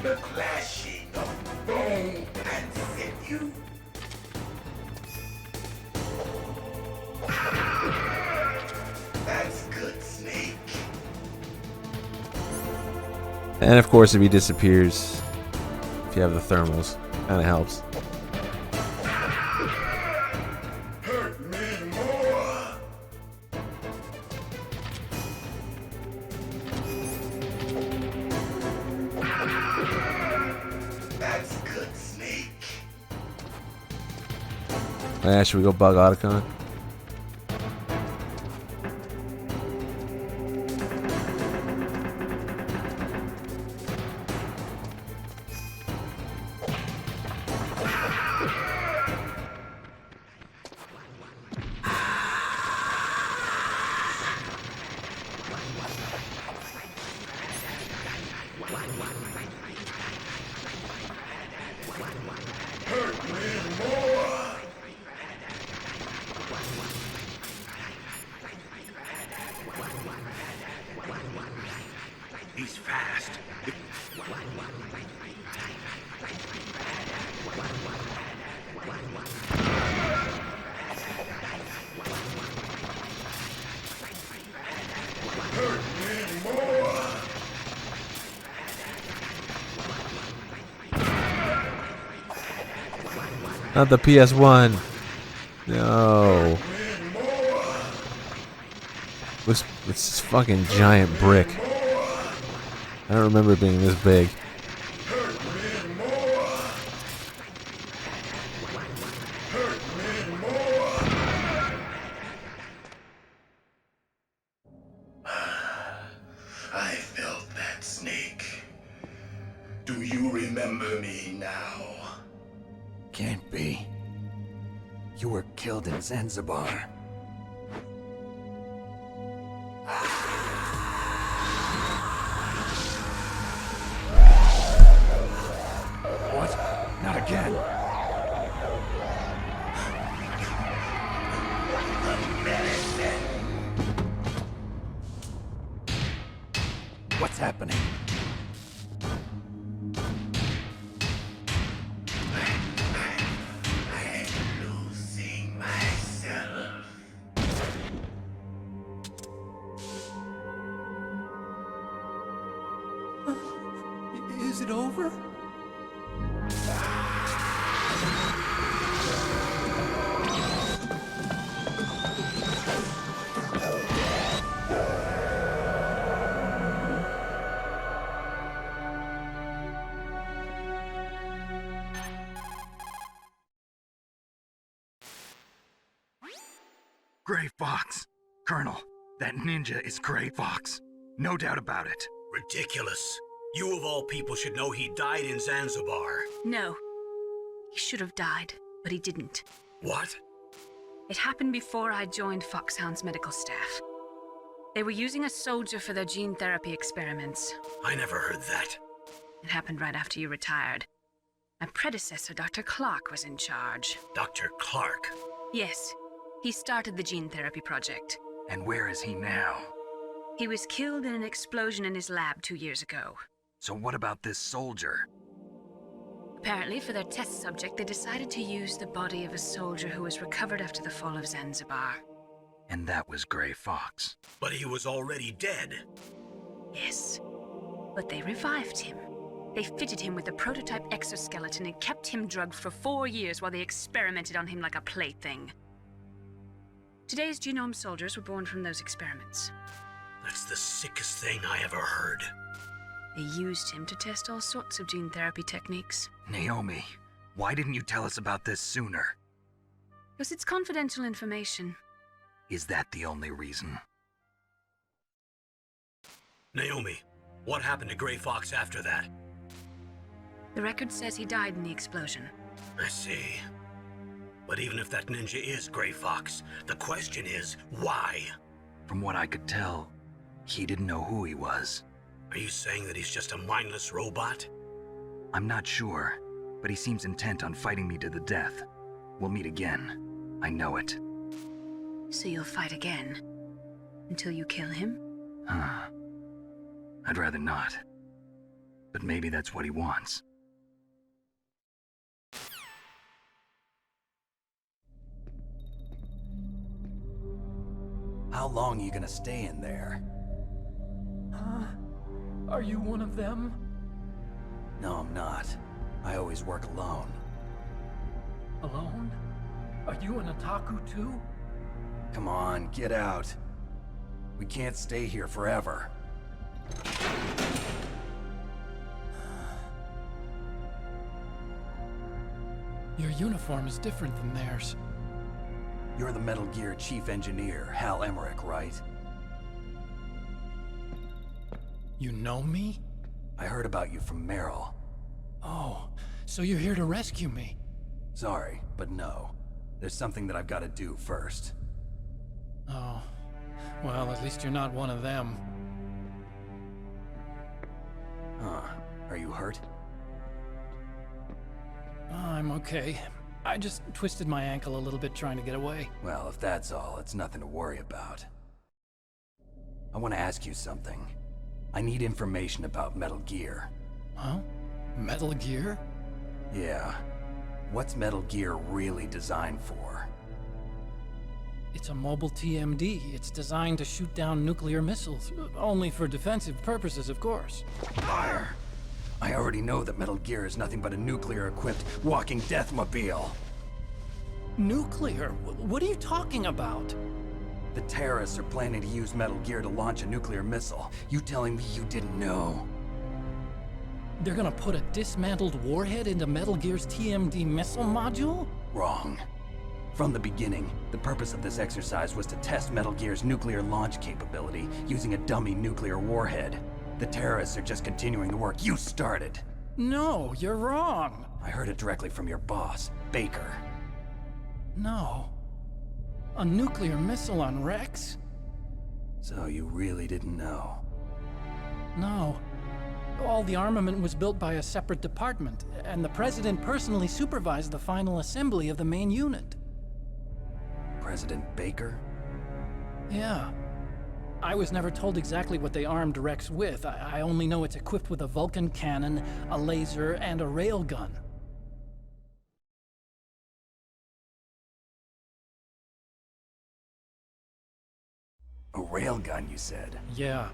The clashing of bone and sinew. That's good, Snake. And of course, if he disappears, if you have the thermals, kind of helps. Hurt me more. That's good, Snake. Should we go bug Otacon? Hurt me more. He's fast. Hurt me more. Not the PS1. No. It's this fucking giant brick. I don't remember it being this big. I felt that, Snake. Do you remember me now? Can't be. You were killed in Zanzibar. What? Not again. What's happening? I'm losing myself. Is it over? Gray Fox. Colonel, that ninja is Gray Fox. No doubt about it. Ridiculous. You of all people should know he died in Zanzibar. No. He should have died, but he didn't. What? It happened before I joined Foxhound's medical staff. They were using a soldier for their gene therapy experiments. I never heard that. It happened right after you retired. My predecessor, Dr. Clark, was in charge. Dr. Clark? Yes. He started the gene therapy project. And where is he now? He was killed in an explosion in his lab 2 years ago. So what about this soldier? Apparently, for their test subject, they decided to use the body of a soldier who was recovered after the fall of Zanzibar. And that was Gray Fox. But he was already dead. Yes. But they revived him. They fitted him with a prototype exoskeleton and kept him drugged for 4 years while they experimented on him like a plaything. Today's genome soldiers were born from those experiments. That's the sickest thing I ever heard. They used him to test all sorts of gene therapy techniques. Naomi, why didn't you tell us about this sooner? Because it's confidential information. Is that the only reason? Naomi, what happened to Gray Fox after that? The record says he died in the explosion. I see. But even if that ninja is Gray Fox, the question is, why? From what I could tell, he didn't know who he was. Are you saying that he's just a mindless robot? I'm not sure, but he seems intent on fighting me to the death. We'll meet again. I know it. So you'll fight again? Until you kill him? I'd rather not. But maybe that's what he wants. How long are you gonna stay in there? Are you one of them? No, I'm not. I always work alone. Alone? Are you an otaku too? Come on, get out. We can't stay here forever. Your uniform is different than theirs. You're the Metal Gear Chief Engineer, Hal Emmerich, right? You know me? I heard about you from Meryl. Oh, so you're here to rescue me? Sorry, but no. There's something that I've got to do first. Oh, well, at least you're not one of them. Huh. Are you hurt? I'm okay. I just twisted my ankle a little bit trying to get away. Well, if that's all, it's nothing to worry about. I want to ask you something. I need information about Metal Gear. Huh? Metal Gear? Yeah. What's Metal Gear really designed for? It's a mobile TMD. It's designed to shoot down nuclear missiles. Only for defensive purposes, of course. Fire! I already know that Metal Gear is nothing but a nuclear-equipped walking deathmobile. Nuclear? What are you talking about? The terrorists are planning to use Metal Gear to launch a nuclear missile. You telling me you didn't know? They're gonna put a dismantled warhead into Metal Gear's TMD missile module? Wrong. From the beginning, the purpose of this exercise was to test Metal Gear's nuclear launch capability using a dummy nuclear warhead. The terrorists are just continuing the work you started. No, you're wrong. I heard it directly from your boss, Baker. No. A nuclear missile on Rex? So you really didn't know? No. All the armament was built by a separate department, and the President personally supervised the final assembly of the main unit. President Baker? Yeah. I was never told exactly what they armed Rex with. I only know it's equipped with a Vulcan cannon, a laser, and a railgun. A railgun, you said? Yeah.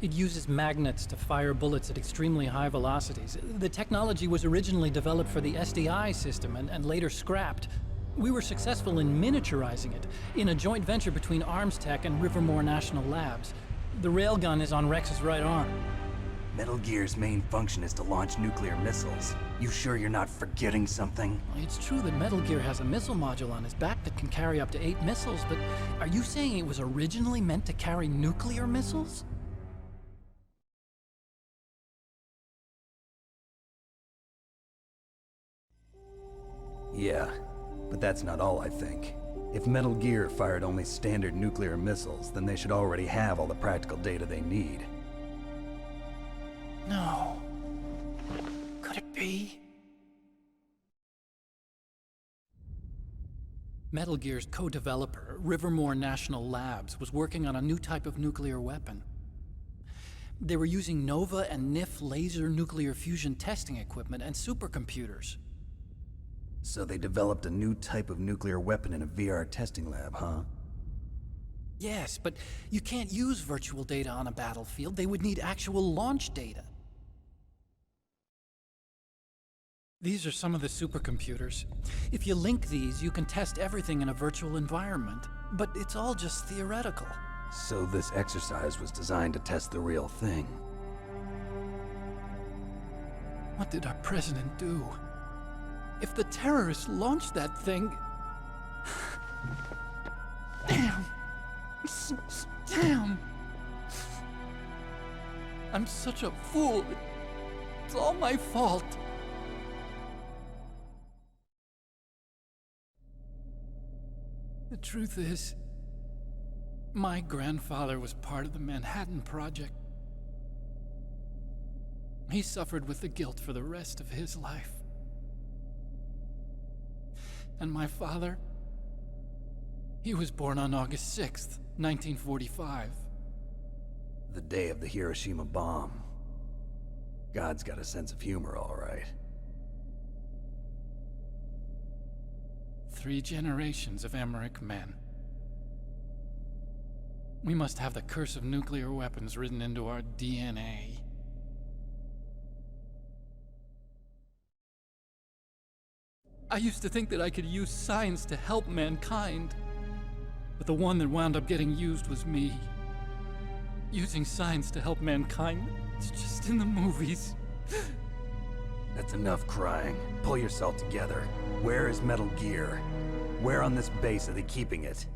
It uses magnets to fire bullets at extremely high velocities. The technology was originally developed for the SDI system and later scrapped. We were successful in miniaturizing it, in a joint venture between Arms Tech and Rivermore National Labs. The railgun is on Rex's right arm. Metal Gear's main function is to launch nuclear missiles. You sure you're not forgetting something? It's true that Metal Gear has a missile module on his back that can carry up to 8 missiles, but are you saying it was originally meant to carry nuclear missiles? Yeah, but that's not all I think. If Metal Gear fired only standard nuclear missiles, then they should already have all the practical data they need. No. Could it be? Metal Gear's co-developer, Rivermore National Labs, was working on a new type of nuclear weapon. They were using NOVA and NIF laser nuclear fusion testing equipment and supercomputers. So they developed a new type of nuclear weapon in a VR testing lab, huh? Yes, but you can't use virtual data on a battlefield. They would need actual launch data. These are some of the supercomputers. If you link these, you can test everything in a virtual environment. But it's all just theoretical. So this exercise was designed to test the real thing. What did our president do? If the terrorists launched that thing... Damn! Damn! I'm such a fool. It's all my fault. The truth is, my grandfather was part of the Manhattan Project. He suffered with the guilt for the rest of his life. And my father? He was born on August 6th, 1945. The day of the Hiroshima bomb. God's got a sense of humor, all right. 3 generations of Emmerich men. We must have the curse of nuclear weapons written into our DNA. I used to think that I could use science to help mankind. But the one that wound up getting used was me. Using science to help mankind, it's just in the movies. That's enough crying. Pull yourself together. Where is Metal Gear? Where on this base are they keeping it?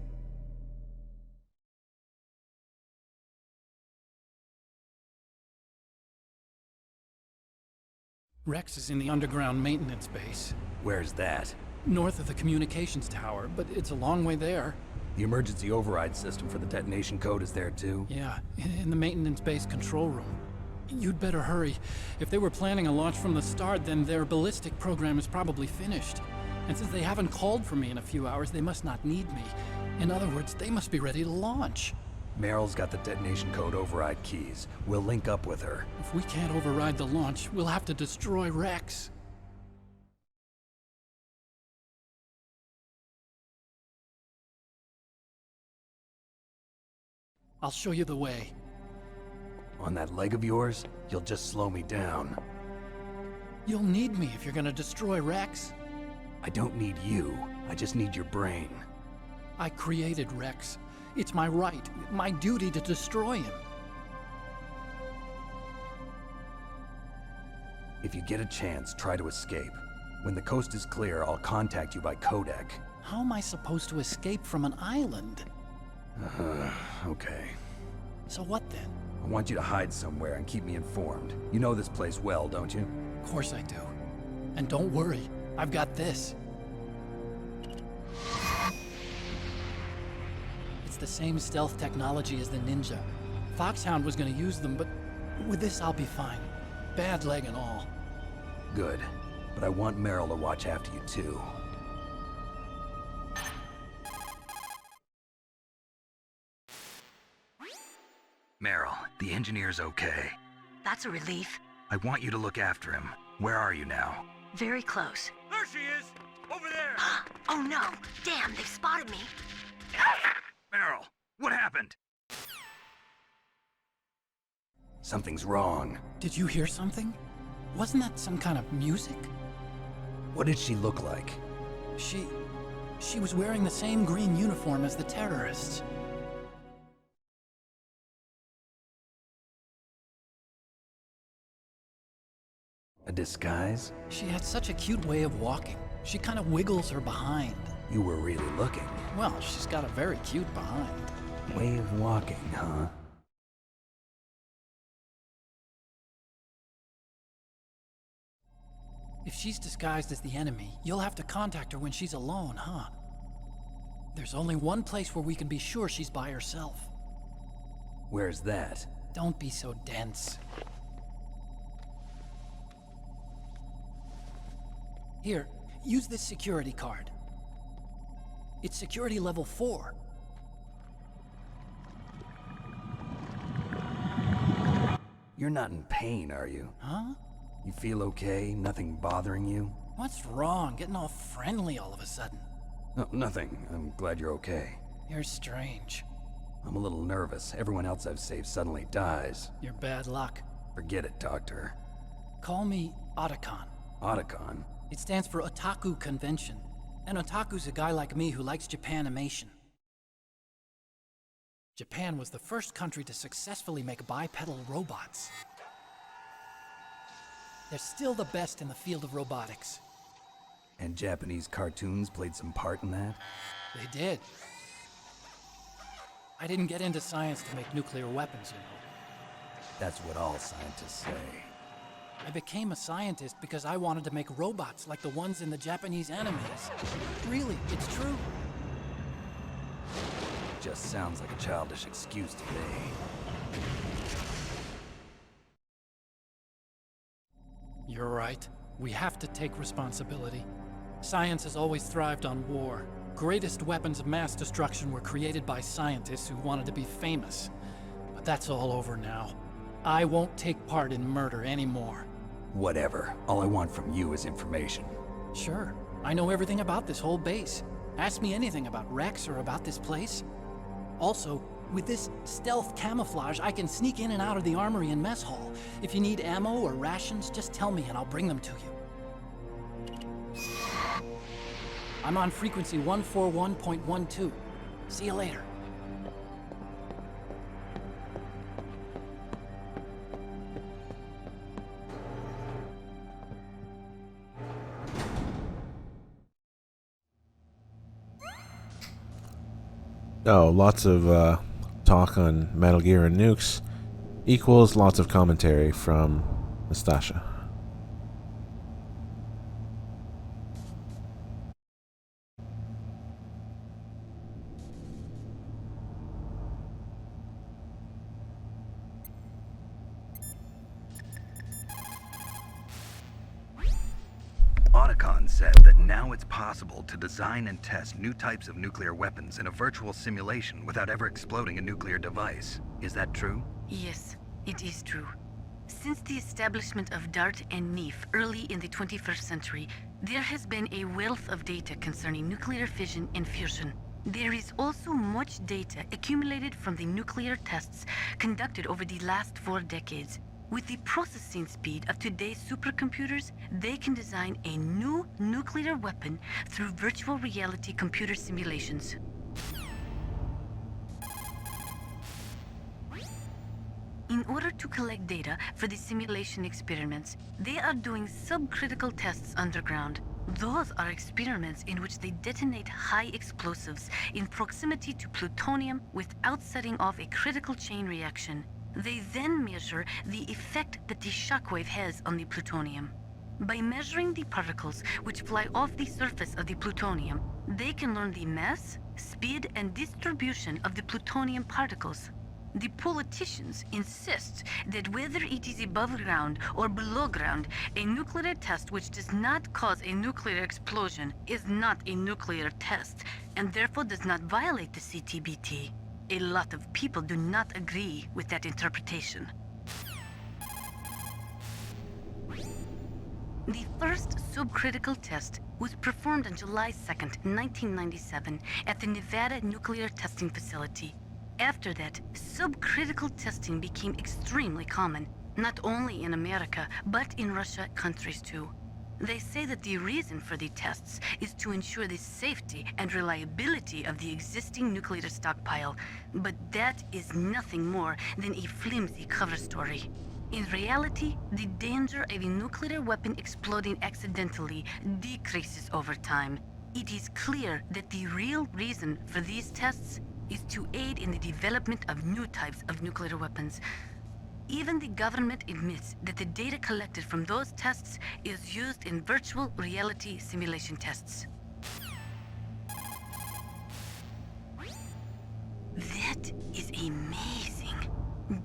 Rex is in the underground maintenance base. Where's that? North of the communications tower, but it's a long way there. The emergency override system for the detonation code is there too? Yeah, in the maintenance base control room. You'd better hurry. If they were planning a launch from the start, then their ballistic program is probably finished. And since they haven't called for me in a few hours, they must not need me. In other words, they must be ready to launch. Meryl's got the detonation code override keys. We'll link up with her. If we can't override the launch, we'll have to destroy Rex. I'll show you the way. On that leg of yours, you'll just slow me down. You'll need me if you're gonna destroy Rex. I don't need you. I just need your brain. I created Rex. It's my right, my duty to destroy him. If you get a chance, try to escape. When the coast is clear, I'll contact you by codec. How am I supposed to escape from an island? Okay. So what then? I want you to hide somewhere and keep me informed. You know this place well, don't you? Of course I do. And don't worry, I've got this. It's the same stealth technology as the Ninja. Foxhound was gonna use them, but with this I'll be fine. Bad leg and all. Good. But I want Meryl to watch after you too. Meryl, the engineer's okay. That's a relief. I want you to look after him. Where are you now? Very close. There she is! Over there! Oh no! Damn, they've spotted me! Meryl, what happened? Something's wrong. Did you hear something? Wasn't that some kind of music? What did she look like? She was wearing the same green uniform as the terrorists. A disguise? She had such a cute way of walking. She kind of wiggles her behind. You were really looking. Well, she's got a very cute behind. Way of walking, huh? If she's disguised as the enemy, you'll have to contact her when she's alone, huh? There's only one place where we can be sure she's by herself. Where's that? Don't be so dense. Here, use this security card. It's security level 4. You're not in pain, are you? Huh? You feel okay? Nothing bothering you? What's wrong? Getting all friendly all of a sudden. No, nothing. I'm glad you're okay. You're strange. I'm a little nervous. Everyone else I've saved suddenly dies. You're bad luck. Forget it, Doctor. Call me Otacon. Otacon? It stands for Otaku Convention. And Otaku's a guy like me who likes Japanimation. Japan was the first country to successfully make bipedal robots. They're still the best in the field of robotics. And Japanese cartoons played some part in that? They did. I didn't get into science to make nuclear weapons, you know. That's what all scientists say. I became a scientist because I wanted to make robots like the ones in the Japanese animes. Really, it's true. Just sounds like a childish excuse to me. You're right. We have to take responsibility. Science has always thrived on war. Greatest weapons of mass destruction were created by scientists who wanted to be famous. But that's all over now. I won't take part in murder anymore. Whatever. All I want from you is information. Sure. I know everything about this whole base. Ask me anything about Rex or about this place. Also, with this stealth camouflage, I can sneak in and out of the armory and mess hall. If you need ammo or rations, just tell me and I'll bring them to you. I'm on frequency 141.12. See you later. Oh, lots of talk on Metal Gear and nukes equals lots of commentary from Nastasha. Otacon said that now it's possible to design and test new types of nuclear weapons in a virtual simulation without ever exploding a nuclear device. Is that true? Yes, it is true. Since the establishment of DART and NEEF early in the 21st century, there has been a wealth of data concerning nuclear fission and fusion. There is also much data accumulated from the nuclear tests conducted over the last 4 decades. With the processing speed of today's supercomputers, they can design a new nuclear weapon through virtual reality computer simulations. In order to collect data for the simulation experiments, they are doing subcritical tests underground. Those are experiments in which they detonate high explosives in proximity to plutonium without setting off a critical chain reaction. They then measure the effect that the shockwave has on the plutonium. By measuring the particles which fly off the surface of the plutonium, they can learn the mass, speed, and distribution of the plutonium particles. The politicians insist that whether it is above ground or below ground, a nuclear test which does not cause a nuclear explosion is not a nuclear test, and therefore does not violate the CTBT. A lot of people do not agree with that interpretation. The first subcritical test was performed on July 2nd, 1997 at the Nevada Nuclear Testing Facility. After that, subcritical testing became extremely common, not only in America, but in Russia countries too. They say that the reason for the tests is to ensure the safety and reliability of the existing nuclear stockpile, but that is nothing more than a flimsy cover story. In reality, the danger of a nuclear weapon exploding accidentally decreases over time. It is clear that the real reason for these tests is to aid in the development of new types of nuclear weapons. Even the government admits that the data collected from those tests is used in virtual reality simulation tests. That is amazing.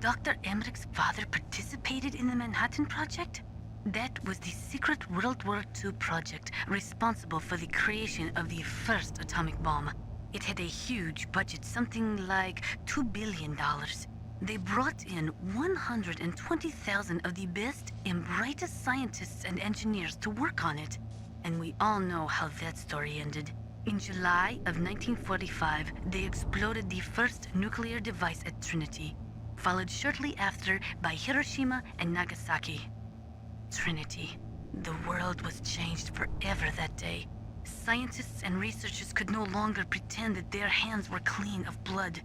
Dr. Emmerich's father participated in the Manhattan Project? That was the secret World War II project responsible for the creation of the first atomic bomb. It had a huge budget, something like $2 billion. They brought in 120,000 of the best and brightest scientists and engineers to work on it. And we all know how that story ended. In July of 1945, they exploded the first nuclear device at Trinity, followed shortly after by Hiroshima and Nagasaki. Trinity. The world was changed forever that day. Scientists and researchers could no longer pretend that their hands were clean of blood.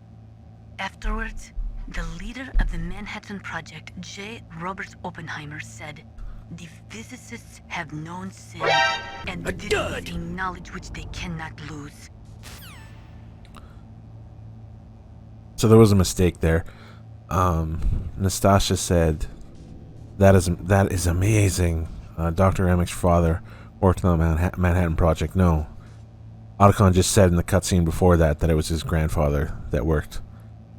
Afterwards, the leader of the Manhattan Project, J. Robert Oppenheimer, said, "The physicists have known sin, and this is a knowledge which they cannot lose." So there was a mistake there. Nastasha said, that is amazing. Dr. Emmerich's father worked on the Manhattan Project. No. Otacon just said in the cutscene before that it was his grandfather that worked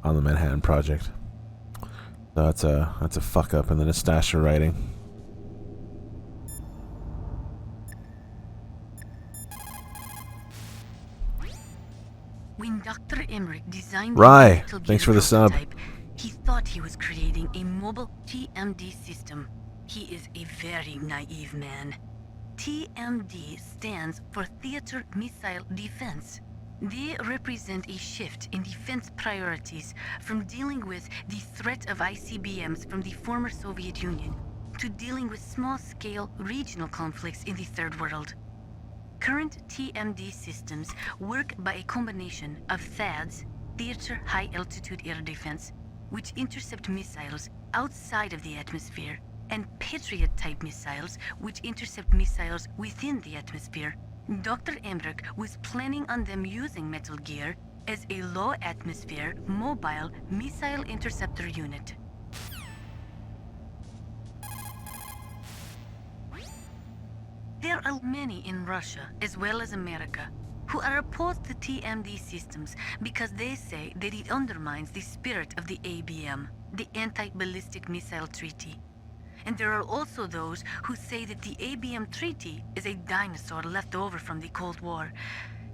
on the Manhattan Project. So that's a fuck up in the Nastasha writing. When Dr. Emmerich designed Rye, the Metal thanks Gear for the sub. prototype, he thought he was creating a mobile TMD system. He is a very naive man. TMD stands for Theater Missile Defense. They represent a shift in defense priorities from dealing with the threat of ICBMs from the former Soviet Union to dealing with small-scale regional conflicts in the Third World. Current TMD systems work by a combination of THAADs, Theater High Altitude Air Defense, which intercept missiles outside of the atmosphere, and Patriot-type missiles, which intercept missiles within the atmosphere. Dr. Emmerich was planning on them using Metal Gear as a low-atmosphere, mobile missile interceptor unit. There are many in Russia, as well as America, who are opposed to TMD systems because they say that it undermines the spirit of the ABM, the Anti-Ballistic Missile Treaty. And there are also those who say that the ABM Treaty is a dinosaur left over from the Cold War.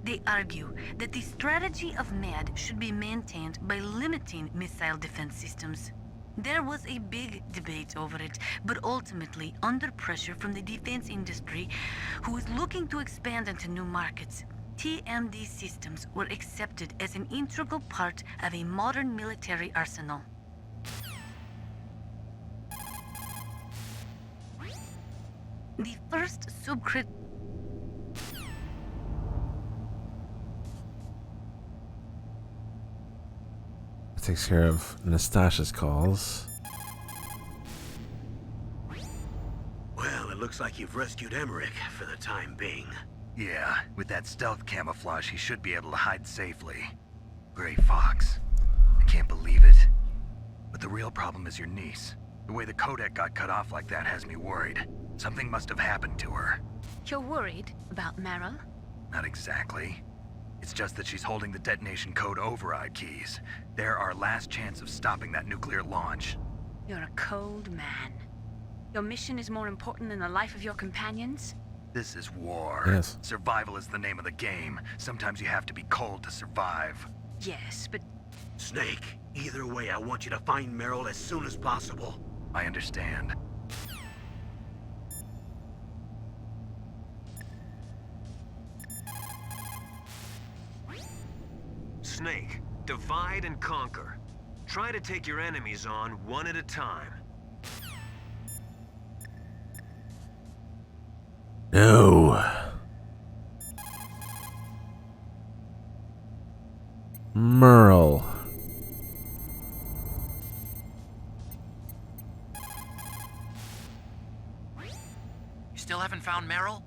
They argue that the strategy of MAD should be maintained by limiting missile defense systems. There was a big debate over it, but ultimately, under pressure from the defense industry, who was looking to expand into new markets, TMD systems were accepted as an integral part of a modern military arsenal. The first subcrit... Takes care of Nastasha's calls. Well, it looks like you've rescued Emmerich for the time being. Yeah, with that stealth camouflage, he should be able to hide safely. Gray Fox. I can't believe it. But the real problem is your niece. The way the codec got cut off like that has me worried. Something must have happened to her. You're worried about Meryl? Not exactly. It's just that she's holding the detonation code override keys. They're our last chance of stopping that nuclear launch. You're a cold man. Your mission is more important than the life of your companions? This is war. Yes. Survival is the name of the game. Sometimes you have to be cold to survive. Yes, but... Snake, either way, I want you to find Meryl as soon as possible. I understand. Snake, divide and conquer. Try to take your enemies on one at a time. No. Merle. You still haven't found Meryl?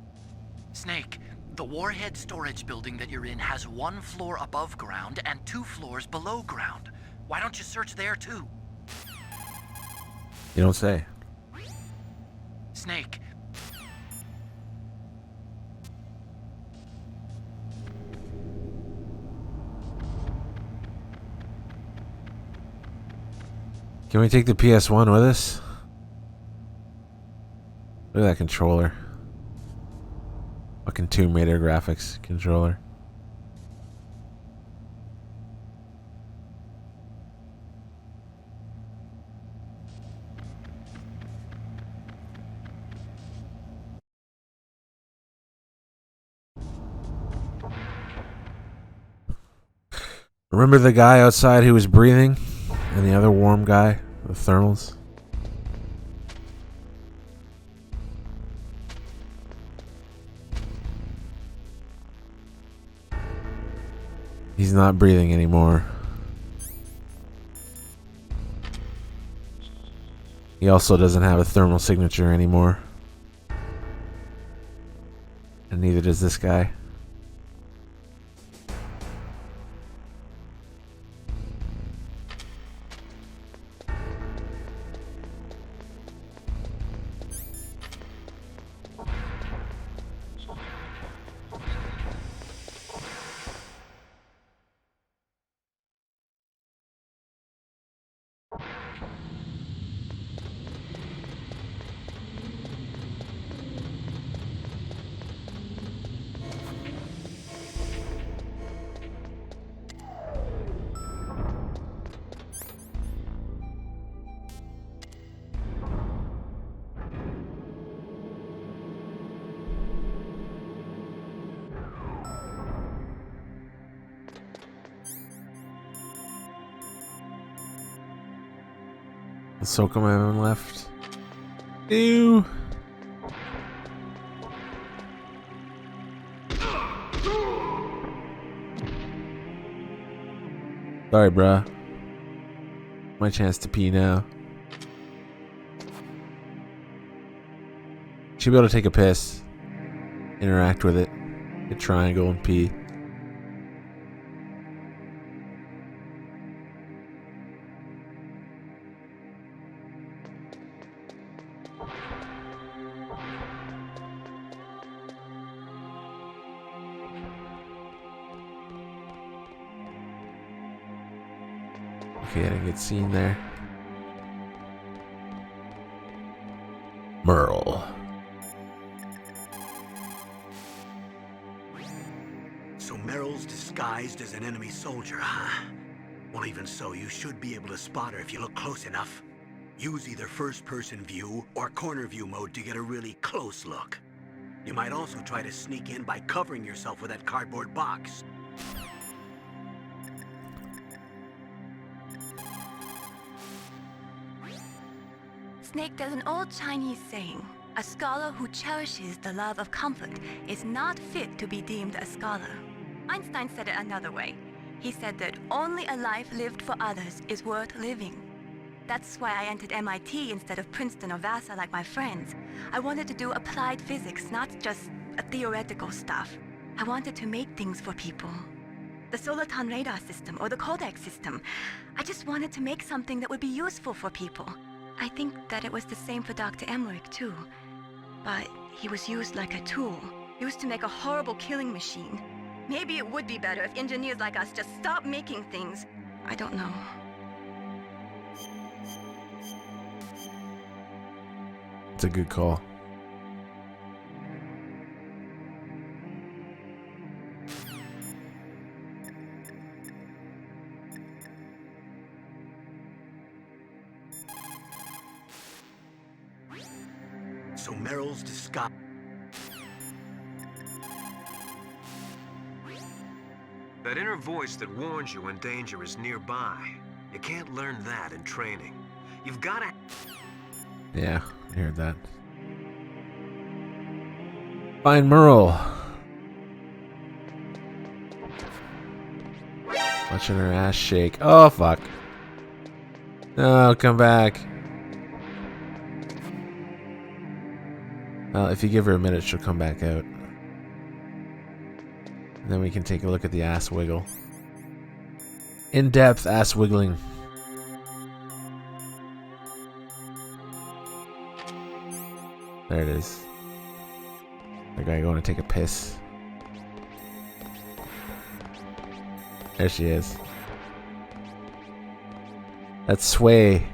Snake, the warhead storage building that you're in has 1 floor above ground and 2 floors below ground. Why don't you search there too? You don't say. Snake. Can we take the PS1 with us? Look at that controller. Fucking Tomb Raider graphics controller. Remember the guy outside who was breathing? And the other warm guy with thermals? He's not breathing anymore. He also doesn't have a thermal signature anymore. And neither does this guy. Soak 'em I haven't left. Ew. Sorry, bruh. My chance to pee now. Should be able to take a piss, interact with it, hit triangle and pee. Okay, I didn't get seen there. Merle. So Meryl's disguised as an enemy soldier, huh? Well, even so, you should be able to spot her if you look close enough. Use either first-person view or corner view mode to get a really close look. You might also try to sneak in by covering yourself with that cardboard box. Snake, there's an old Chinese saying, a scholar who cherishes the love of comfort is not fit to be deemed a scholar. Einstein said it another way. He said that only a life lived for others is worth living. That's why I entered MIT instead of Princeton or Vassar like my friends. I wanted to do applied physics, not just theoretical stuff. I wanted to make things for people. The Soliton radar system or the Codex system. I just wanted to make something that would be useful for people. I think that it was the same for Dr. Emmerich too. But he was used like a tool, used to make a horrible killing machine. Maybe it would be better if engineers like us just stopped making things. I don't know. It's a good call. So Meryl's disguise. That inner voice that warns you when danger is nearby. You can't learn that in training. You've got to... Yeah, I heard that. Find Merle. Watching her ass shake. Oh, fuck. No, come back. Well, if you give her a minute, she'll come back out. And then we can take a look at the ass wiggle. In-depth ass wiggling. There it is. The guy going to take a piss. There she is. That's sway.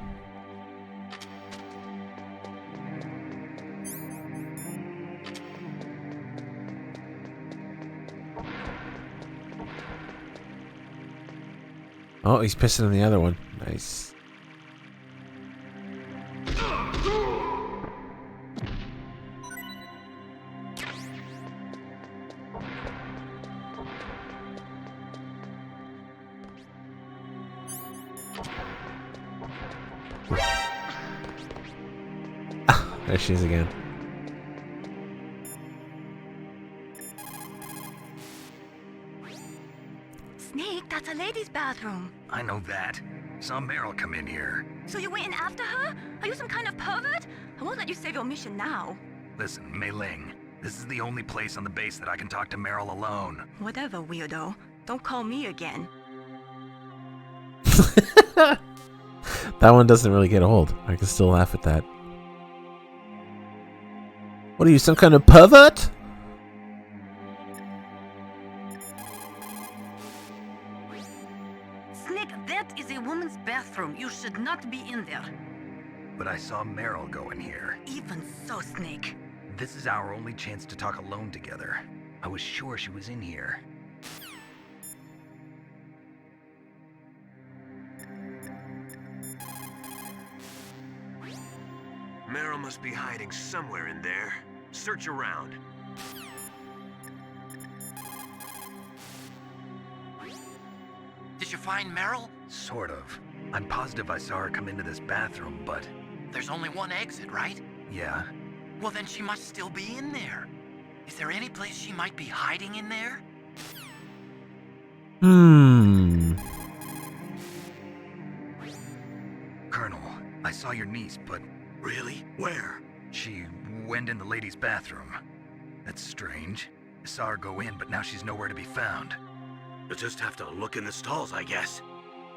Oh, he's pissing in the other one. Nice. There she is again. Snake, that's a ladies' bathroom. I know that. Saw Meryl come in here. So you went in after her? Are you some kind of pervert? I won't let you save your mission now. Listen, Mei Ling, this is the only place on the base that I can talk to Meryl alone. Whatever, weirdo. Don't call me again. That one doesn't really get old. I can still laugh at that. What are you, some kind of pervert? Snake, that is a woman's bathroom. You should not be in there. But I saw Meryl go in here. Even so, Snake. This is our only chance to talk alone together. I was sure she was in here. Meryl must be hiding somewhere in there. Search around. Did you find Meryl? Sort of. I'm positive I saw her come into this bathroom, but... There's only one exit, right? Yeah. Well, then she must still be in there. Is there any place she might be hiding in there? Colonel, I saw your niece, but... Really? Where? She went in the ladies' bathroom. That's strange. I saw her go in, but now she's nowhere to be found. You'll just have to look in the stalls, I guess.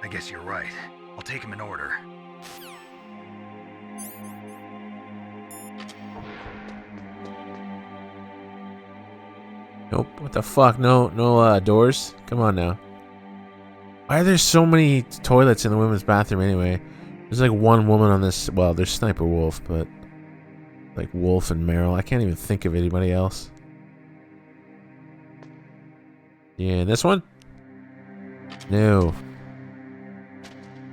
I guess you're right. I'll take them in order. Nope. What the fuck? No doors? Come on now. Why are there so many toilets in the women's bathroom anyway? There's like one woman on this. Well, there's Sniper Wolf, but like Wolf and Meryl. I can't even think of anybody else. Yeah, this one? No.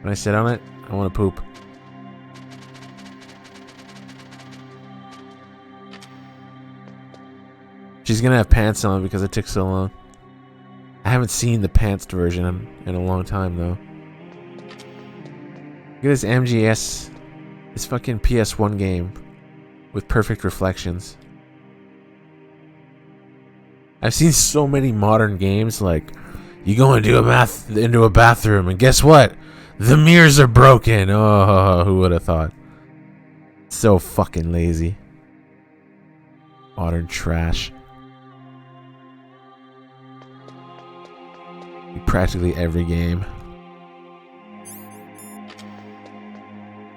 When I sit on it, I want to poop. She's gonna have pants on because it took so long. I haven't seen the pantsed version in a long time though. Look at this MGS, this fucking PS1 game with perfect reflections. I've seen so many modern games like, you go into a bathroom and guess what? The mirrors are broken. Oh, who would have thought? So fucking lazy. Modern trash. Practically every game.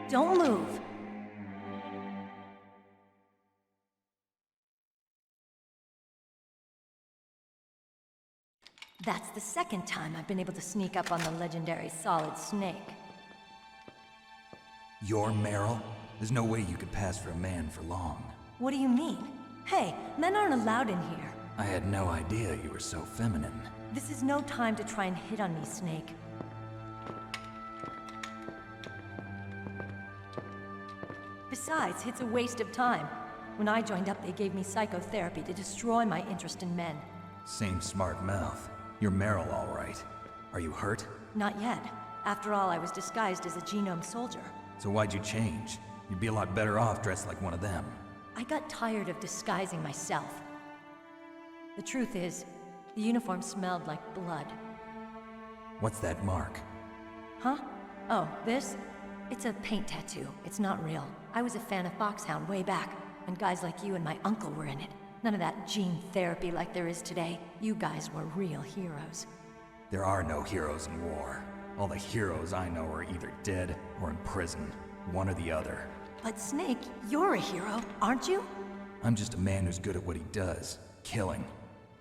Don't move. That's the second time I've been able to sneak up on the legendary Solid Snake. You're Meryl? There's no way you could pass for a man for long. What do you mean? Hey, men aren't allowed in here. I had no idea you were so feminine. This is no time to try and hit on me, Snake. Besides, it's a waste of time. When I joined up, they gave me psychotherapy to destroy my interest in men. Same smart mouth. You're Meryl, all right. Are you hurt? Not yet. After all, I was disguised as a genome soldier. So why'd you change? You'd be a lot better off dressed like one of them. I got tired of disguising myself. The truth is, the uniform smelled like blood. What's that mark? Huh? Oh, this? It's a paint tattoo. It's not real. I was a fan of Foxhound way back, when guys like you and my uncle were in it. None of that gene therapy like there is today. You guys were real heroes. There are no heroes in war. All the heroes I know are either dead or in prison. One or the other. But Snake, you're a hero, aren't you? I'm just a man who's good at what he does. Killing.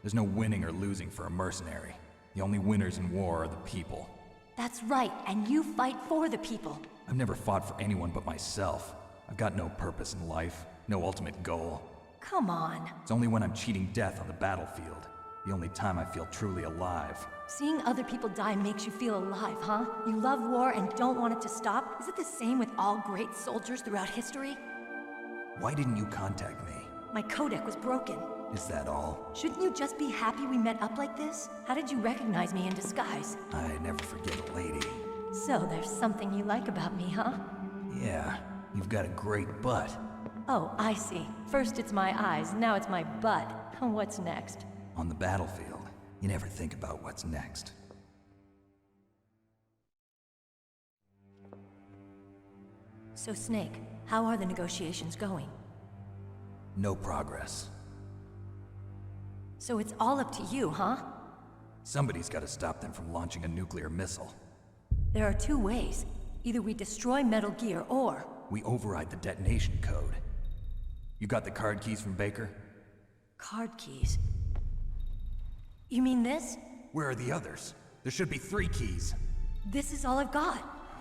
There's no winning or losing for a mercenary. The only winners in war are the people. That's right, and you fight for the people. I've never fought for anyone but myself. I've got no purpose in life, no ultimate goal. Come on. It's only when I'm cheating death on the battlefield. The only time I feel truly alive. Seeing other people die makes you feel alive, huh? You love war and don't want it to stop? Is it the same with all great soldiers throughout history? Why didn't you contact me? My codec was broken. Is that all? Shouldn't you just be happy we met up like this? How did you recognize me in disguise? I never forget a lady. So there's something you like about me, huh? Yeah, you've got a great butt. Oh, I see. First it's my eyes, now it's my butt. What's next? On the battlefield, you never think about what's next. So Snake, how are the negotiations going? No progress. So it's all up to you, huh? Somebody's got to stop them from launching a nuclear missile. There are two ways. Either we destroy Metal Gear, or... we override the detonation code. You got the card keys from Baker? Card keys? You mean this? Where are the others? There should be 3 keys. This is all I've got.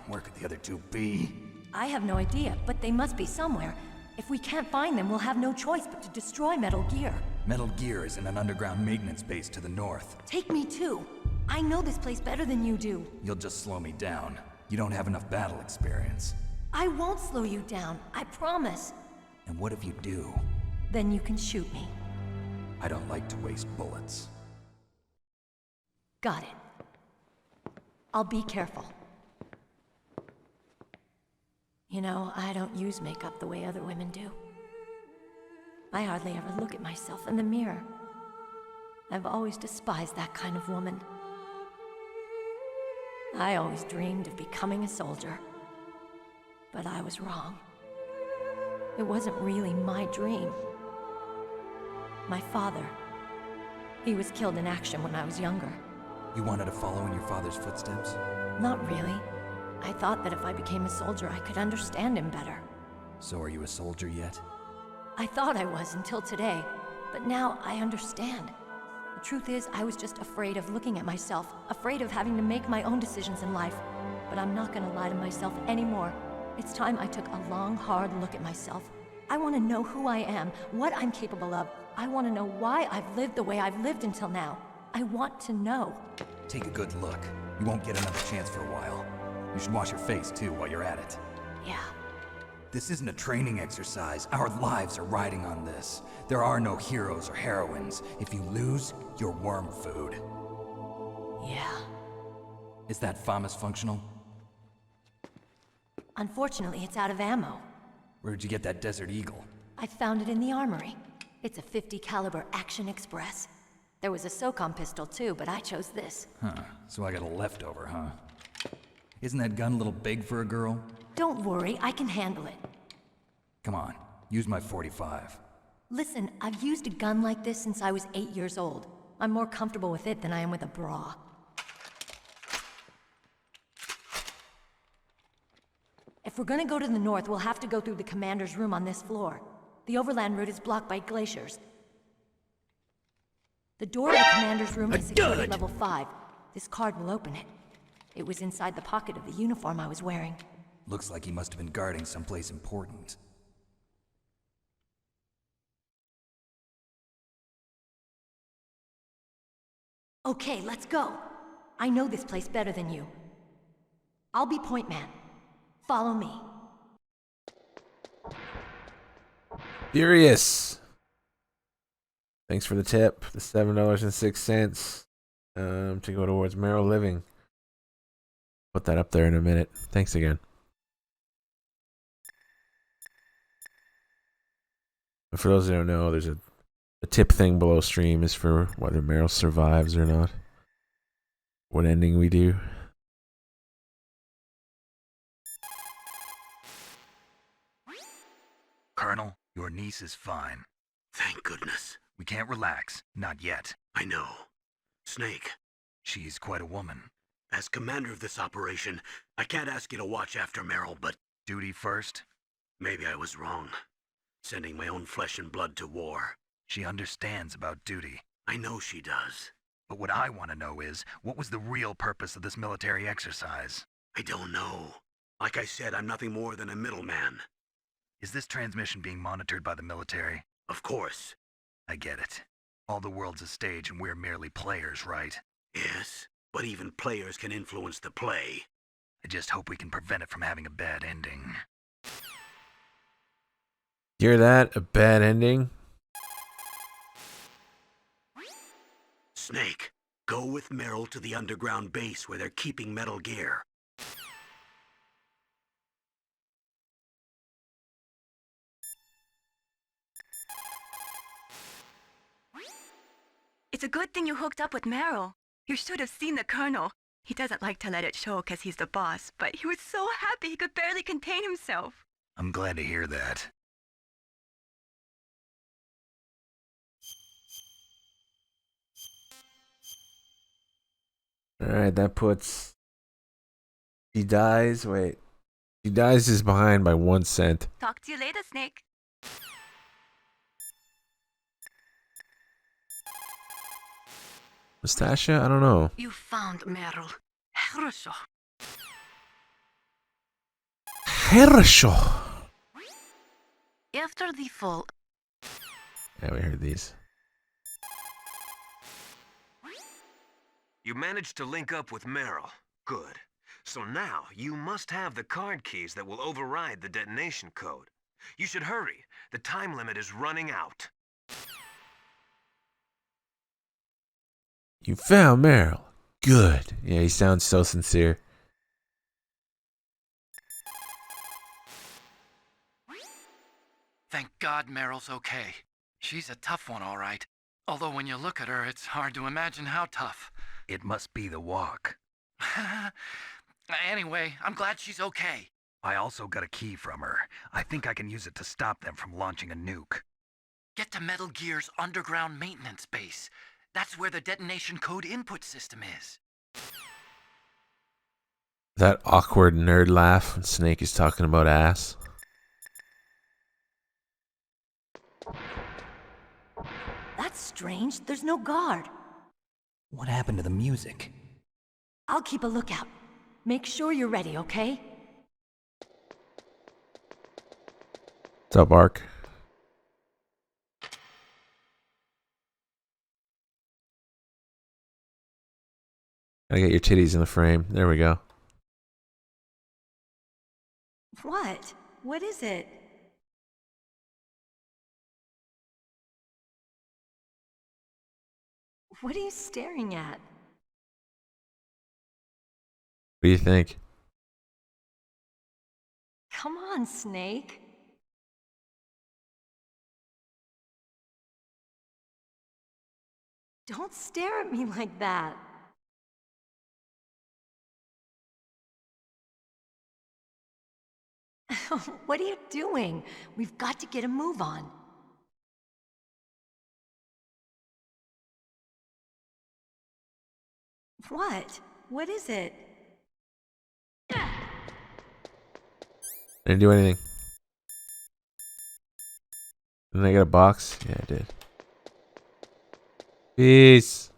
Where could the other 2 be? I have no idea, but they must be somewhere. If we can't find them, we'll have no choice but to destroy Metal Gear. Metal Gear is in an underground maintenance base to the north. Take me too. I know this place better than you do. You'll just slow me down. You don't have enough battle experience. I won't slow you down, I promise. And what if you do? Then you can shoot me. I don't like to waste bullets. Got it. I'll be careful. You know, I don't use makeup the way other women do. I hardly ever look at myself in the mirror. I've always despised that kind of woman. I always dreamed of becoming a soldier. But I was wrong. It wasn't really my dream. My father, he was killed in action when I was younger. You wanted to follow in your father's footsteps? Not really. I thought that if I became a soldier, I could understand him better. So are you a soldier yet? I thought I was until today, but now I understand. The truth is, I was just afraid of looking at myself, afraid of having to make my own decisions in life. But I'm not gonna lie to myself anymore. It's time I took a long, hard look at myself. I want to know who I am, what I'm capable of. I want to know why I've lived the way I've lived until now. I want to know. Take a good look. You won't get another chance for a while. You should wash your face, too, while you're at it. Yeah. This isn't a training exercise. Our lives are riding on this. There are no heroes or heroines. If you lose, you're worm food. Yeah. Is that FAMAS functional? Unfortunately, it's out of ammo. Where'd you get that Desert Eagle? I found it in the armory. It's a .50 caliber Action Express. There was a SOCOM pistol too, but I chose this. Huh, so I got a leftover, huh? Isn't that gun a little big for a girl? Don't worry, I can handle it. Come on, use my .45. Listen, I've used a gun like this since I was 8 years old. I'm more comfortable with it than I am with a bra. If we're gonna go to the north, we'll have to go through the commander's room on this floor. The overland route is blocked by glaciers. The door to the commander's room is secured at level 5. This card will open it. It was inside the pocket of the uniform I was wearing. Looks like he must have been guarding someplace important. Okay, let's go. I know this place better than you. I'll be point man. Follow me. Furious. Thanks for the tip. The $7.06 to go towards Merrill Living. Put that up there in a minute. Thanks again. But for those who don't know, there's a tip thing below stream is for whether Meryl survives or not. What ending we do. Colonel, your niece is fine. Thank goodness. We can't relax. Not yet. I know. Snake. She's quite a woman. As commander of this operation, I can't ask you to watch after Meryl, but... Duty first? Maybe I was wrong. Sending my own flesh and blood to war. She understands about duty. I know she does. But what I want to know is, what was the real purpose of this military exercise? I don't know. Like I said, I'm nothing more than a middleman. Is this transmission being monitored by the military? Of course. I get it. All the world's a stage and we're merely players, right? Yes, but even players can influence the play. I just hope we can prevent it from having a bad ending. Hear that? A bad ending? Snake, go with Meryl to the underground base where they're keeping Metal Gear. It's a good thing you hooked up with Meryl. You should have seen the Colonel. He doesn't like to let it show because he's the boss, but he was so happy he could barely contain himself. I'm glad to hear that. Alright, that puts... She dies, wait. She dies is behind by 1 cent. Talk to you later, Snake. Nastasha? I don't know. You found Meryl. Хорошо. Хорошо. After the fall... Yeah, we heard these. You managed to link up with Meryl. Good. So now, you must have the card keys that will override the detonation code. You should hurry. The time limit is running out. You found Meryl. Good. Yeah, he sounds so sincere. Thank God Meryl's okay. She's a tough one, all right. Although when you look at her, it's hard to imagine how tough. It must be the walk. Anyway, I'm glad she's okay. I also got a key from her. I think I can use it to stop them from launching a nuke. Get to Metal Gear's underground maintenance base. That's where the detonation code input system is. That awkward nerd laugh when Snake is talking about ass. That's strange. There's no guard. What happened to the music? I'll keep a lookout. Make sure you're ready, okay? What's up, Ark? Gotta get your titties in the frame. There we go. What? What is it? What are you staring at? What do you think? Come on, Snake. Don't stare at me like that. What are you doing? We've got to get a move on. What? What is it? Didn't do anything. Didn't I get a box? Yeah, I did. Peace.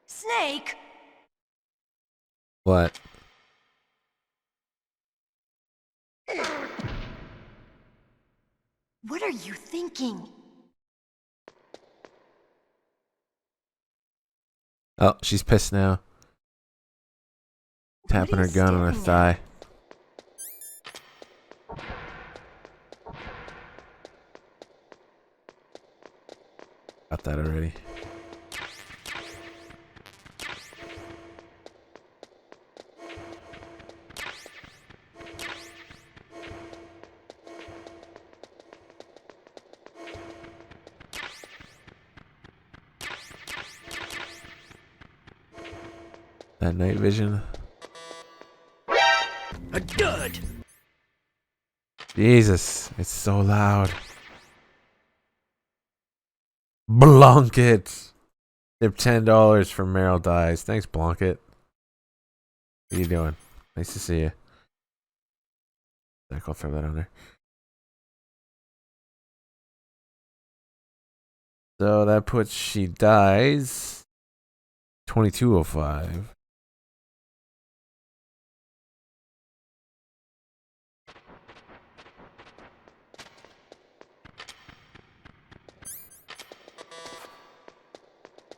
Snake! What? What are you thinking? Oh, she's pissed now. Tapping her gun on her thigh. Got that already. That night vision. A dud! Jesus, it's so loud. Blanket. Tip $10 for Meryl dies. Thanks, Blanket. What are you doing? Nice to see you. I'll throw that on there. So that puts she dies 2205.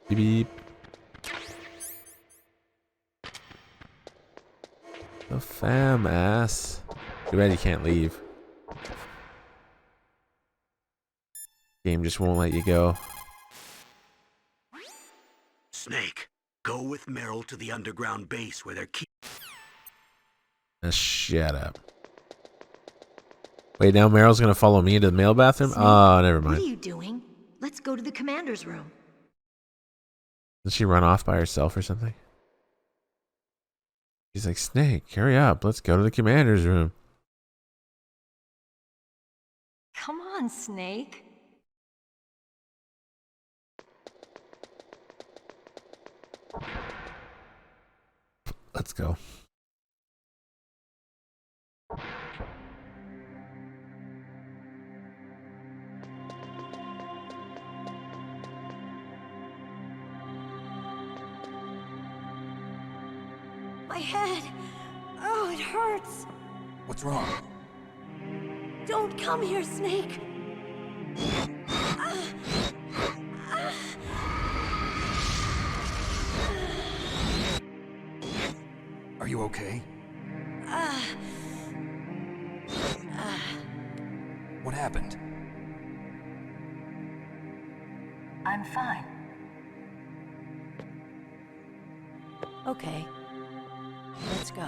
Beep beep. The fam ass. Too bad you can't leave. Game just won't let you go. Snake, go with Meryl to the underground base where they're Shut up. Wait, now Meryl's gonna follow me into the male bathroom? Snake, Oh, never what mind. are you doing? Let's go to the commander's room. Did she run off by herself or something? She's like, Snake, hurry up. Let's go to the commander's room. Come on, Snake. Let's go. My head. Oh, it hurts. What's wrong? Don't come here, Snake. Are you okay? What happened? I'm fine. Okay. Let's go.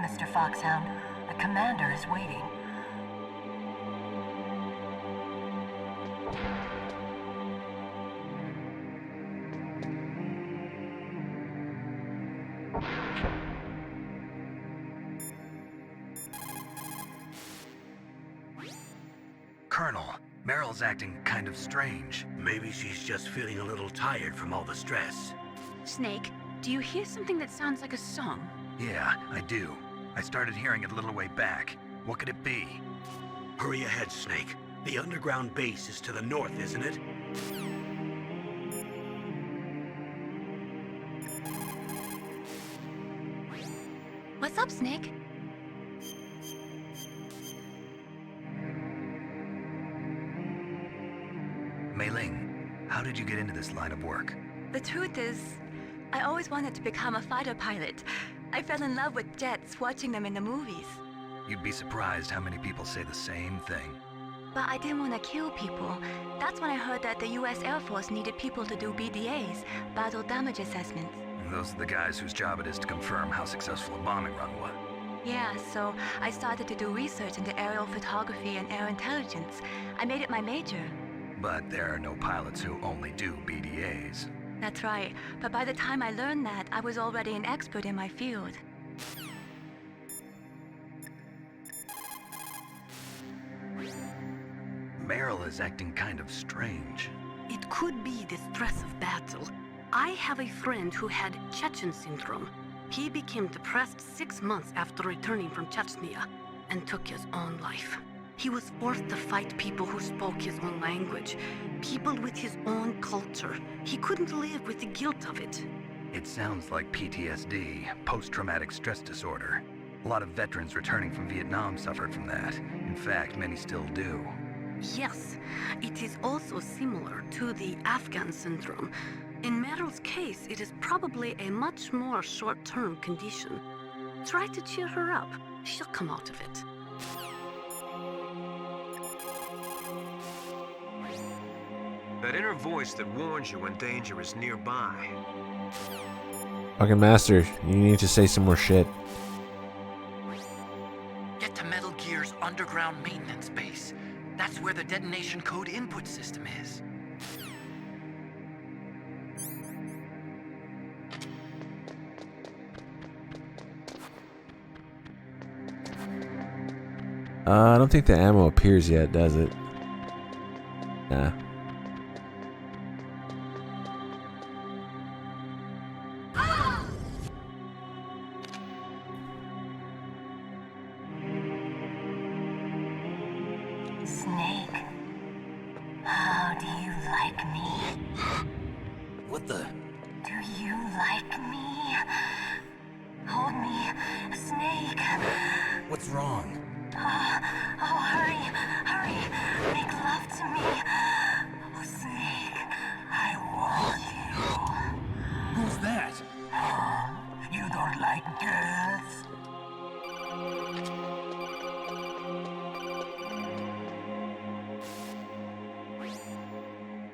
Mr. Foxhound. The commander is waiting. Colonel, Meryl's acting kind of strange. Maybe she's just feeling a little tired from all the stress. Snake, do you hear something that sounds like a song? Yeah, I do. I started hearing it a little way back. What could it be? Hurry ahead, Snake. The underground base is to the north, isn't it? What's up, Snake? Mei Ling, how did you get into this line of work? The truth is, I always wanted to become a fighter pilot. I fell in love with jets watching them in the movies. You'd be surprised how many people say the same thing. But I didn't want to kill people. That's when I heard that the US Air Force needed people to do BDAs, battle damage assessments. And those are the guys whose job it is to confirm how successful a bombing run was. Yeah, so I started to do research into aerial photography and air intelligence. I made it my major. But there are no pilots who only do BDAs. That's right, but by the time I learned that, I was already an expert in my field. Meryl is acting kind of strange. It could be the stress of battle. I have a friend who had Chechen syndrome. He became depressed 6 months after returning from Chechnya and took his own life. He was forced to fight people who spoke his own language, people with his own culture. He couldn't live with the guilt of it. It sounds like PTSD, post-traumatic stress disorder. A lot of veterans returning from Vietnam suffered from that. In fact, many still do. Yes, it is also similar to the Afghan syndrome. In Meryl's case, it is probably a much more short-term condition. Try to cheer her up. She'll come out of it. That inner voice that warns you when danger is nearby. Fucking Master, you need to say some more shit. Get to Metal Gear's underground maintenance base. That's where the detonation code input system is. I don't think the ammo appears yet, does it? Nah. Snake, how do you like me? What the? Do you like me? Hold me, Snake. What's wrong? Oh, hurry, hurry. Make love to me. Oh, Snake, I want you. Who's that? Oh, you don't like girls?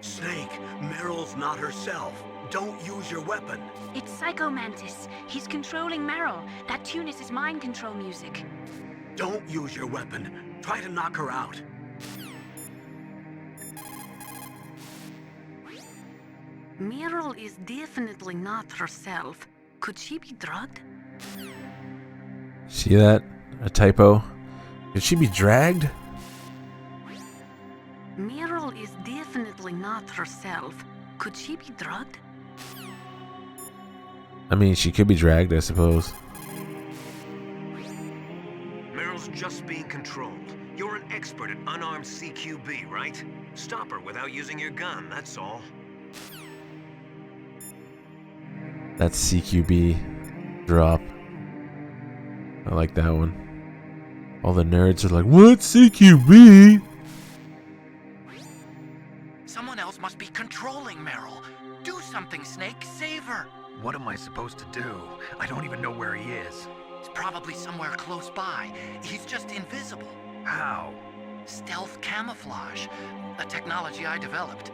Snake, Meryl's not herself. Don't use your weapon. It's Psycho Mantis. He's controlling Meryl. That tune is his mind control music. Don't use your weapon. Try to knock her out. Meryl is definitely not herself. Could she be drugged? See that? A typo. Could she be dragged? Meryl is definitely not herself. Could she be drugged? I mean, she could be dragged, I suppose. Meryl's just being controlled. You're an expert at unarmed CQB, right? Stop her without using your gun, that's all. That's CQB drop. I like that one. All the nerds are like, "What's CQB?" Someone else must be controlling Meryl. Do something, Snake. Save her. What am I supposed to do? I don't even know where he is. He's probably somewhere close by. He's just invisible. How? Stealth camouflage, a technology I developed.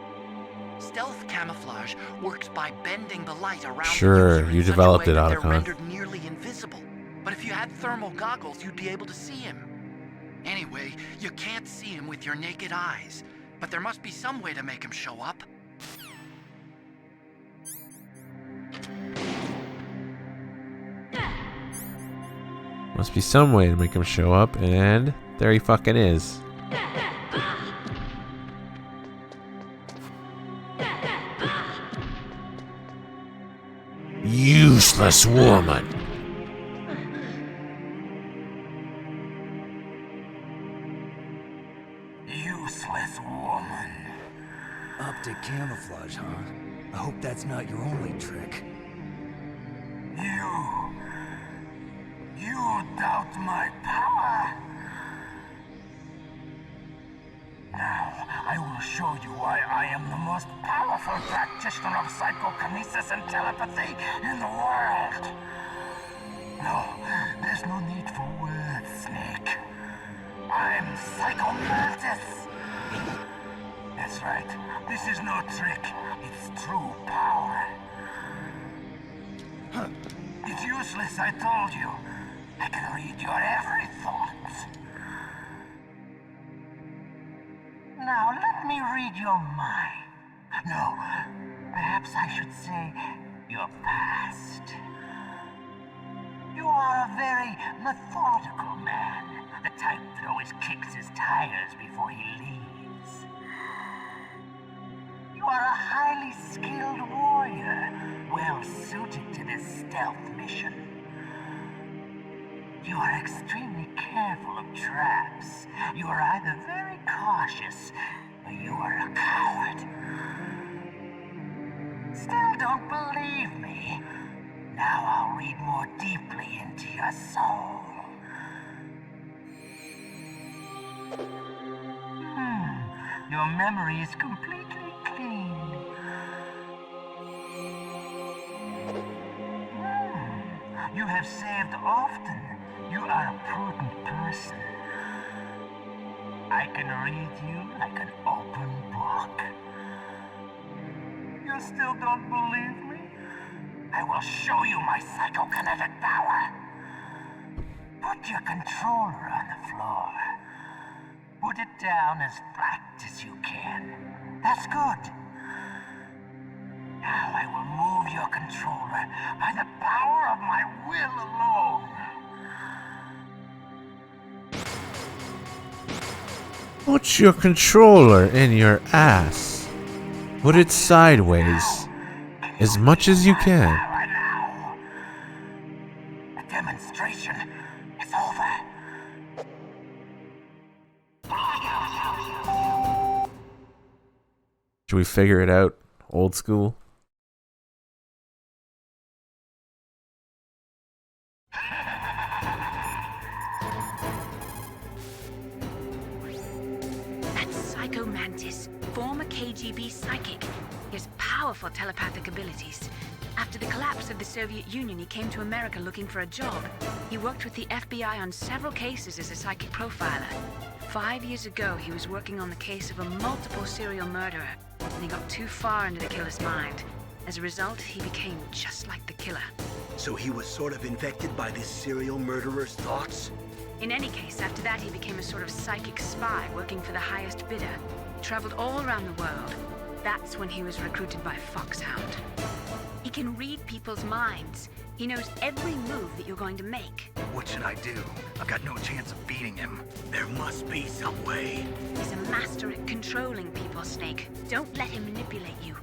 Stealth camouflage works by bending the light around Sure, the user you in such a developed way it, that they're Otacon. rendered nearly invisible. But if you had thermal goggles, you'd be able to see him. Anyway, you can't see him with your naked eyes. But there must be some way to make him show up. Must be some way to make him show up, and there he fucking is. Useless woman. Useless woman. Optic camouflage, huh? I hope that's not your only trick. You doubt my power? Now, I will show you why I am the most powerful practitioner of psychokinesis and telepathy in the world. No, there's no need for words, Snake. I'm Psychomantis. That's right. This is no trick. It's true power. It's useless, I told you. I can read your every thought. Now, let me read your mind. No, perhaps I should say your past. You are a very methodical man. The type that always kicks his tires before he leaves. You are a highly skilled warrior, well suited to this stealth mission. You are extremely careful of traps. You are either very cautious, or you are a coward. Still don't believe me? Now I'll read more deeply into your soul. Your memory is completely clean. You have saved often. You are a prudent person. I can read you like an open book. You still don't believe me? I will show you my psychokinetic power. Put your controller on the floor. Put it down as flat as you can. That's good. Now I will move your controller by the power of my will alone. Put your controller in your ass. Put it sideways. As much as you can. The demonstration is over. Should we figure it out? Old school? That's Psycho Mantis, former KGB psychic. He has powerful telepathic abilities. After the collapse of the Soviet Union, he came to America looking for a job. He worked with the FBI on several cases as a psychic profiler. 5 years ago, he was working on the case of a multiple serial murderer, and he got too far into the killer's mind. As a result, he became just like the killer. So he was sort of infected by this serial murderer's thoughts? In any case, after that, he became a sort of psychic spy working for the highest bidder. He traveled all around the world. That's when he was recruited by Foxhound. He can read people's minds. He knows every move that you're going to make. What should I do? I've got no chance of beating him. There must be some way. He's a master at controlling people, Snake. Don't let him manipulate you.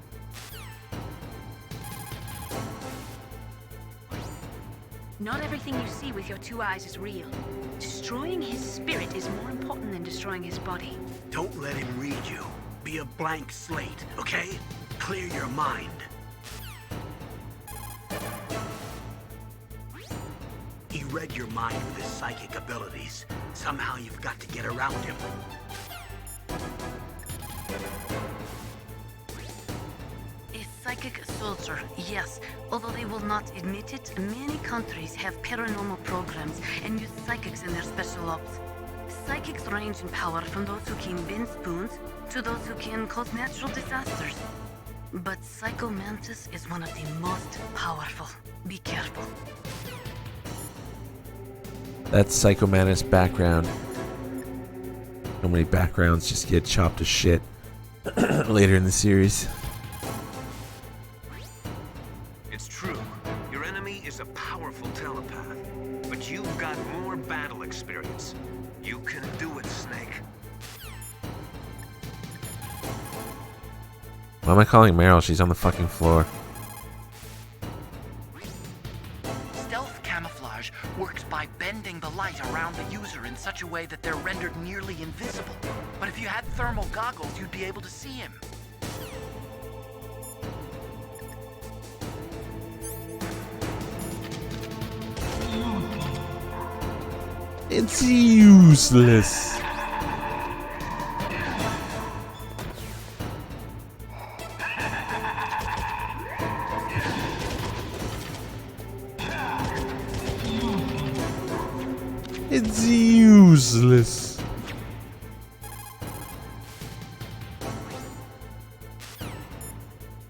Not everything you see with your two eyes is real. Destroying his spirit is more important than destroying his body. Don't let him read you. Be a blank slate, okay? Clear your mind. He read your mind with his psychic abilities. Somehow you've got to get around him. A psychic soldier, yes. Although they will not admit it, many countries have paranormal programs and use psychics in their special ops. Psychics range in power from those who can bend spoons to those who can cause natural disasters. But Psycho Mantis is one of the most powerful. Be careful. That's Psycho Mantis background. So many backgrounds just get chopped to shit later in the series. It's true. Your enemy is a powerful telepath, but you've got more battle experience. You can do it, Snake. Why am I calling Meryl? She's on the fucking floor. Stealth camouflage works by bending the light around the user in such a way that they're rendered nearly invisible. But if you had thermal goggles, you'd be able to see him. It's useless. It's useless.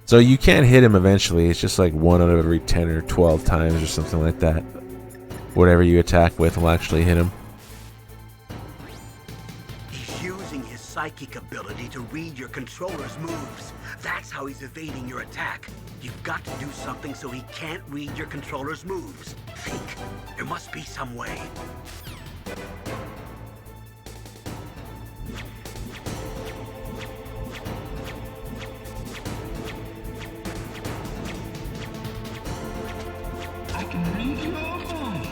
So you can't hit him eventually. It's just like 1 out of every 10 or 12 times or something like that. Whatever you attack with will actually hit him. He's using his psychic ability to read your controller's moves. That's how he's evading your attack. You've got to do something so he can't read your controller's moves. Think. There must be some way. I can read your mind.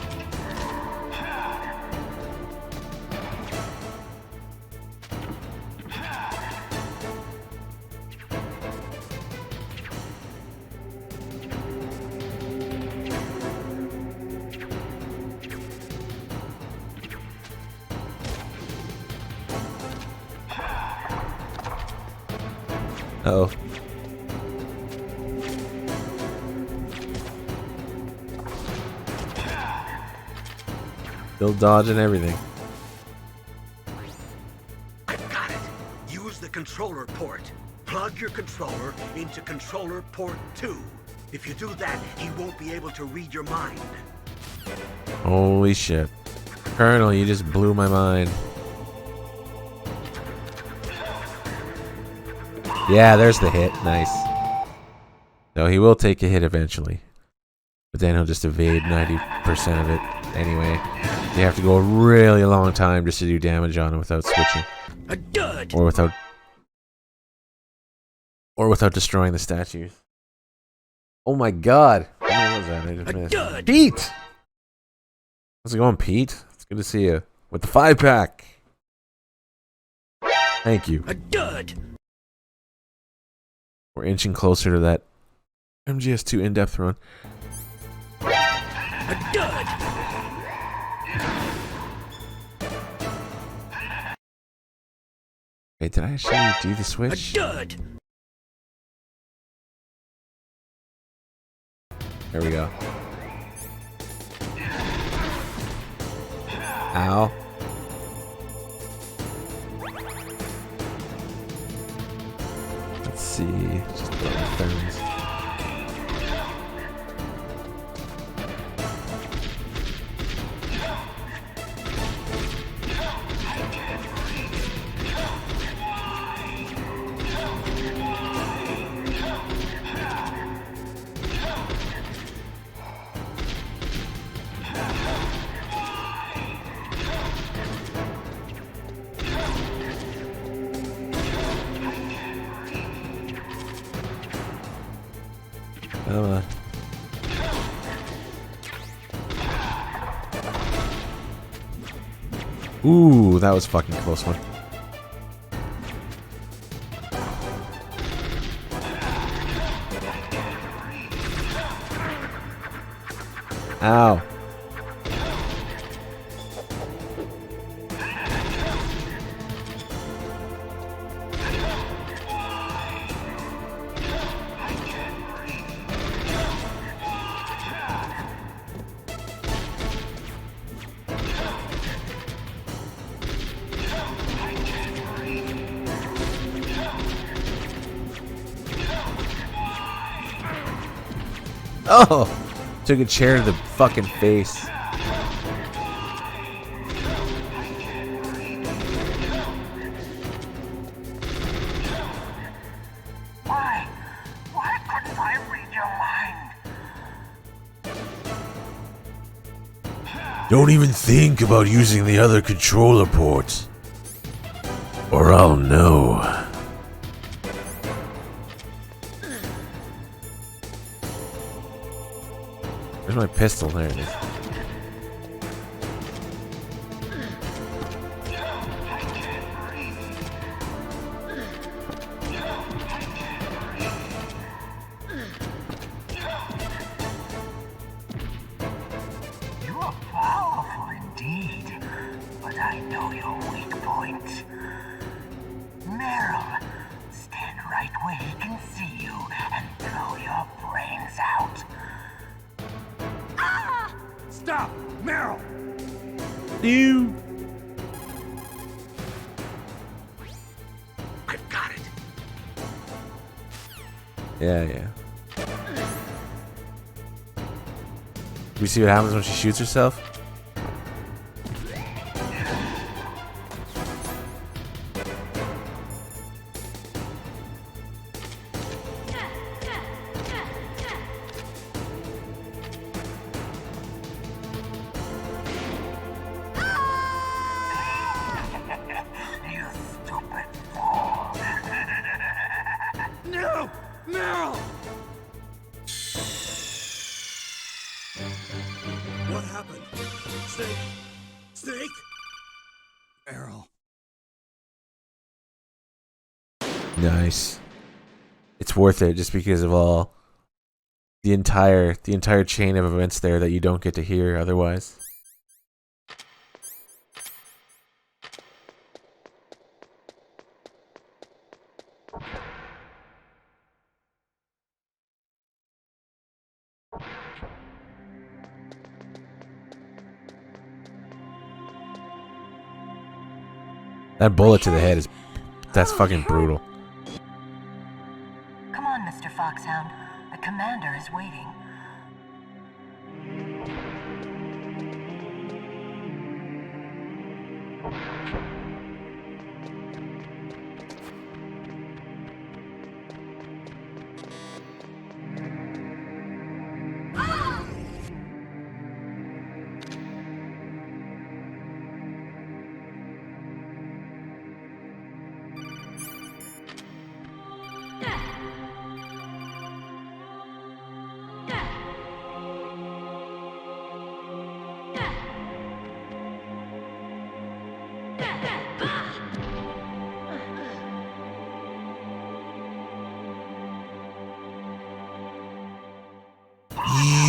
Uh-oh. Still dodging everything. I've got it. Use the controller port. Plug your controller into controller port 2. If you do that, he won't be able to read your mind. Holy shit. Colonel, you just blew my mind. Yeah, there's the hit. Nice. So he will take a hit eventually. But then he'll just evade 90% of it anyway. You have to go a really long time just to do damage on him without switching. A dud! Or without destroying the statues. Oh my god. How many was that? I just missed. Dud! Pete! How's it going, Pete? It's good to see you. With the 5-pack. Thank you. A dud! We're inching closer to that MGS2 in-depth run. A dud! Wait, did I actually do the switch? A dud! There we go. Ow. Let's see. Just put my thumbs. Come on. Ooh, that was a fucking close one. Ow. Oh! Took a chair to the fucking face. Don't even think about using the other controller ports. Or I'll know. Where's my pistol? There it is. You're powerful indeed, but I know your weak point. Meryl, stand right where he can see you and throw your brains out. Ah! Stop! Meryl! You. I've got it. Yeah. We see what happens when she shoots herself? You stupid fool. No! Meryl! What happened? Snake? Snake? Meryl. Nice. It's worth it just because of all the entire chain of events there that you don't get to hear otherwise. That bullet to the head that's fucking brutal. Come on, Mr. Foxhound. The commander is waiting.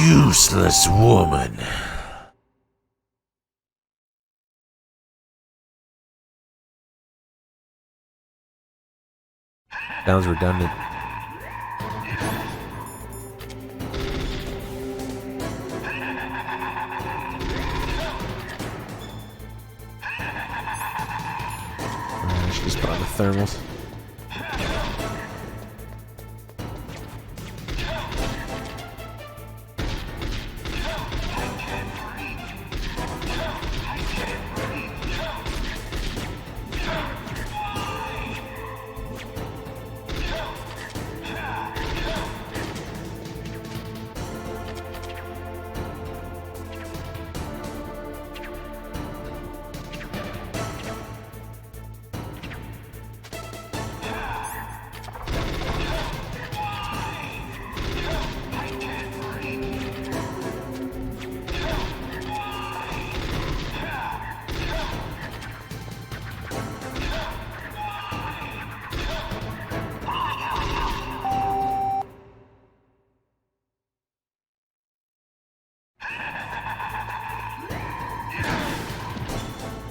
Useless woman. Sounds redundant. I should just put on the thermals.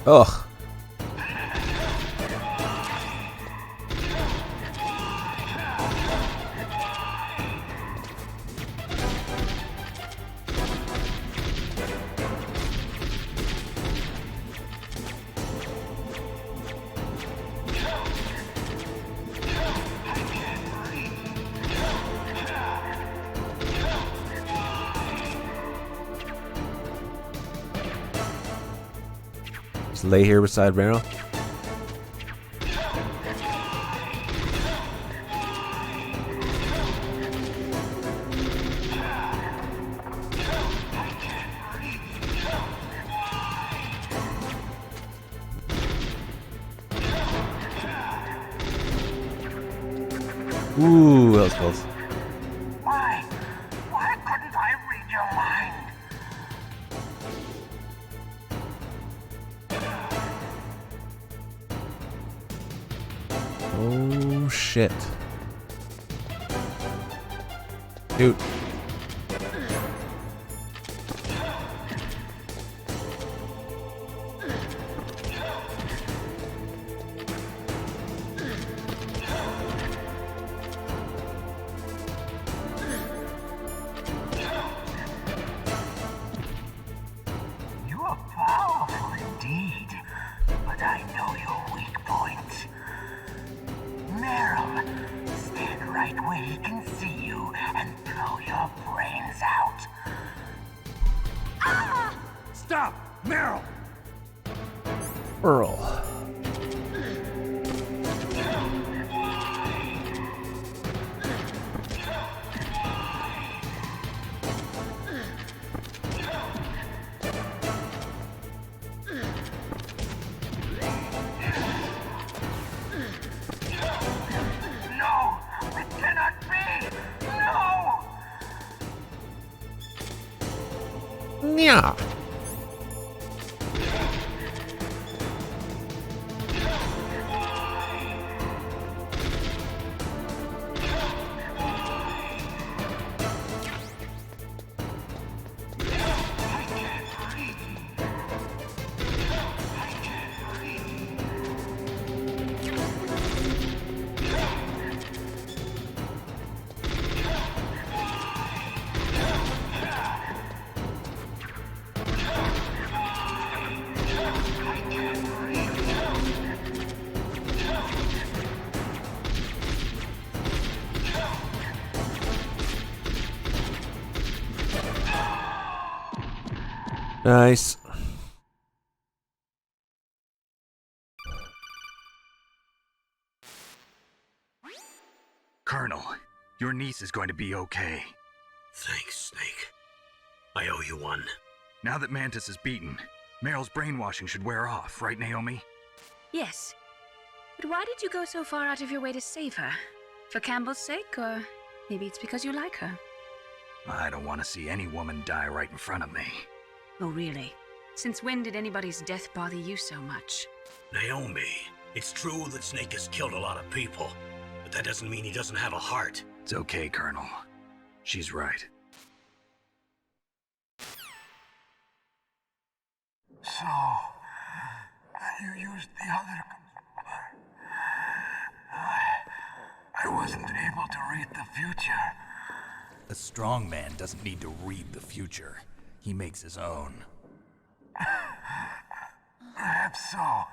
Ugh. Just lay here beside Meryl. Ooh, that was close. Why? Why couldn't I read your mind? Oh shit. Dude. You are powerful indeed, but I know your weak point. Meryl, stand right where he can see you and blow your brains out. Ah! Stop! Meryl! Earl. No! It cannot be! No! Yeah. Nice. Colonel, your niece is going to be okay. Thanks, Snake. I owe you one. Now that Mantis is beaten, Meryl's brainwashing should wear off, right, Naomi? Yes. But why did you go so far out of your way to save her? For Campbell's sake, or maybe it's because you like her? I don't want to see any woman die right in front of me. Oh, really? Since when did anybody's death bother you so much? Naomi, it's true that Snake has killed a lot of people, but that doesn't mean he doesn't have a heart. It's okay, Colonel. She's right. So, you used the other... I wasn't able to read the future. A strong man doesn't need to read the future. He makes his own. Perhaps so,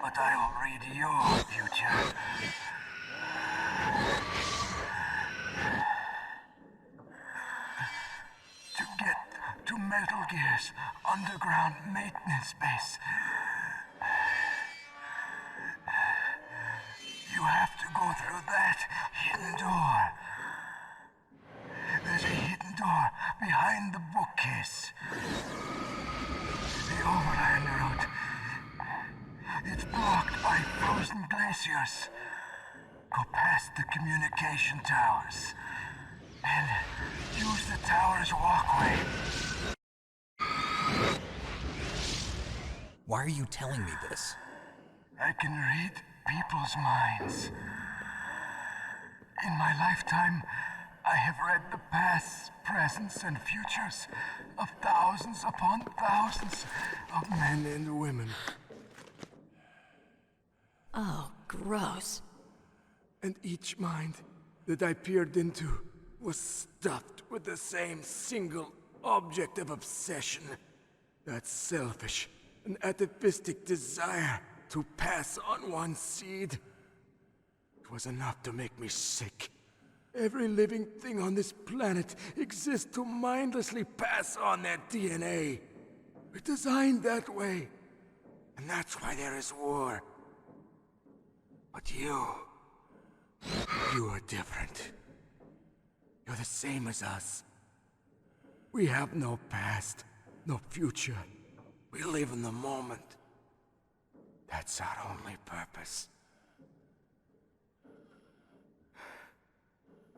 but I'll read your future. To get to Metal Gear's underground maintenance base, you have to go through that hidden door. There's a hidden door behind the bookcase. The overland route. It's blocked by frozen glaciers. Go past the communication towers. And use the tower's walkway. Why are you telling me this? I can read people's minds. In my lifetime, I have read the pasts, presents, and futures of thousands upon thousands of men and women. Oh, gross. And each mind that I peered into was stuffed with the same single object of obsession. That selfish and atavistic desire to pass on one seed. It was enough to make me sick. Every living thing on this planet exists to mindlessly pass on their DNA. We're designed that way. And that's why there is war. But you are different. You're the same as us. We have no past, no future. We live in the moment. That's our only purpose.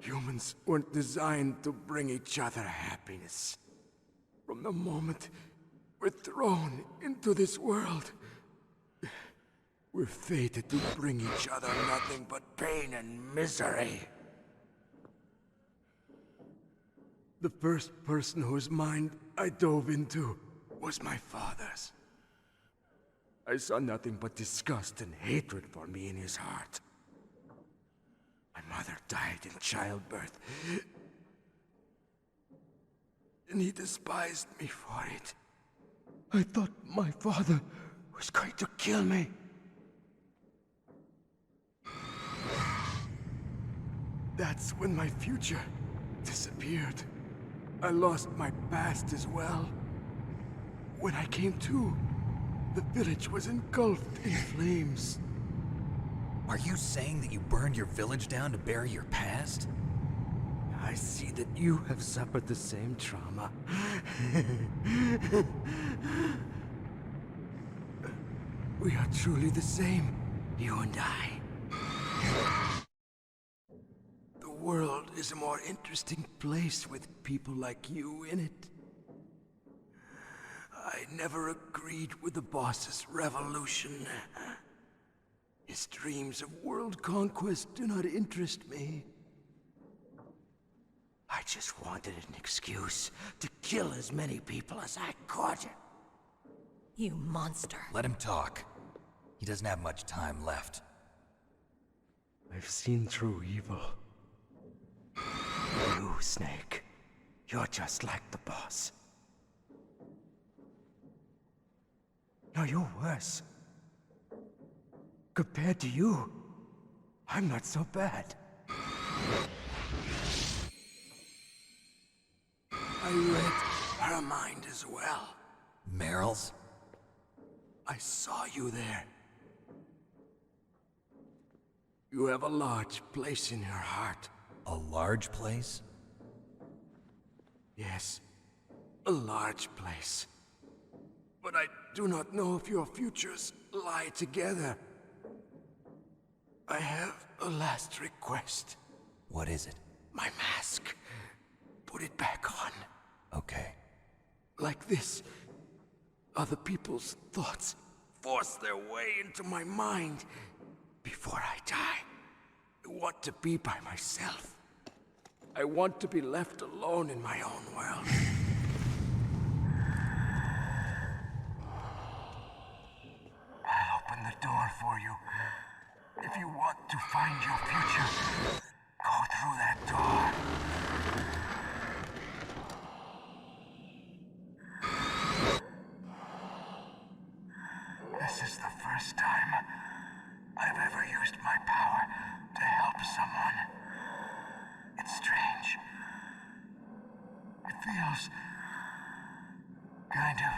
Humans weren't designed to bring each other happiness. From the moment we're thrown into this world, we're fated to bring each other nothing but pain and misery. The first person whose mind I dove into was my father's. I saw nothing but disgust and hatred for me in his heart. My mother died in childbirth, and he despised me for it. I thought my father was going to kill me. That's when my future disappeared. I lost my past as well. When I came to, the village was engulfed in flames. Are you saying that you burned your village down to bury your past? I see that you have suffered the same trauma. We are truly the same, you and I. The world is a more interesting place with people like you in it. I never agreed with the boss's revolution. His dreams of world conquest do not interest me. I just wanted an excuse to kill as many people as I could. You monster. Let him talk. He doesn't have much time left. I've seen through evil. You, Snake, you're just like the boss. No, you're worse. Compared to you, I'm not so bad. I read her mind as well. Meryl's? I saw you there. You have a large place in her heart. A large place? Yes, a large place. But I do not know if your futures lie together. I have a last request. What is it? My mask. Put it back on. Okay. Like this, other people's thoughts force their way into my mind. Before I die, I want to be by myself. I want to be left alone in my own world. I'll open the door for you. If you want to find your future, go through that door. This is the first time I've ever used my power to help someone. It's strange. It feels kind of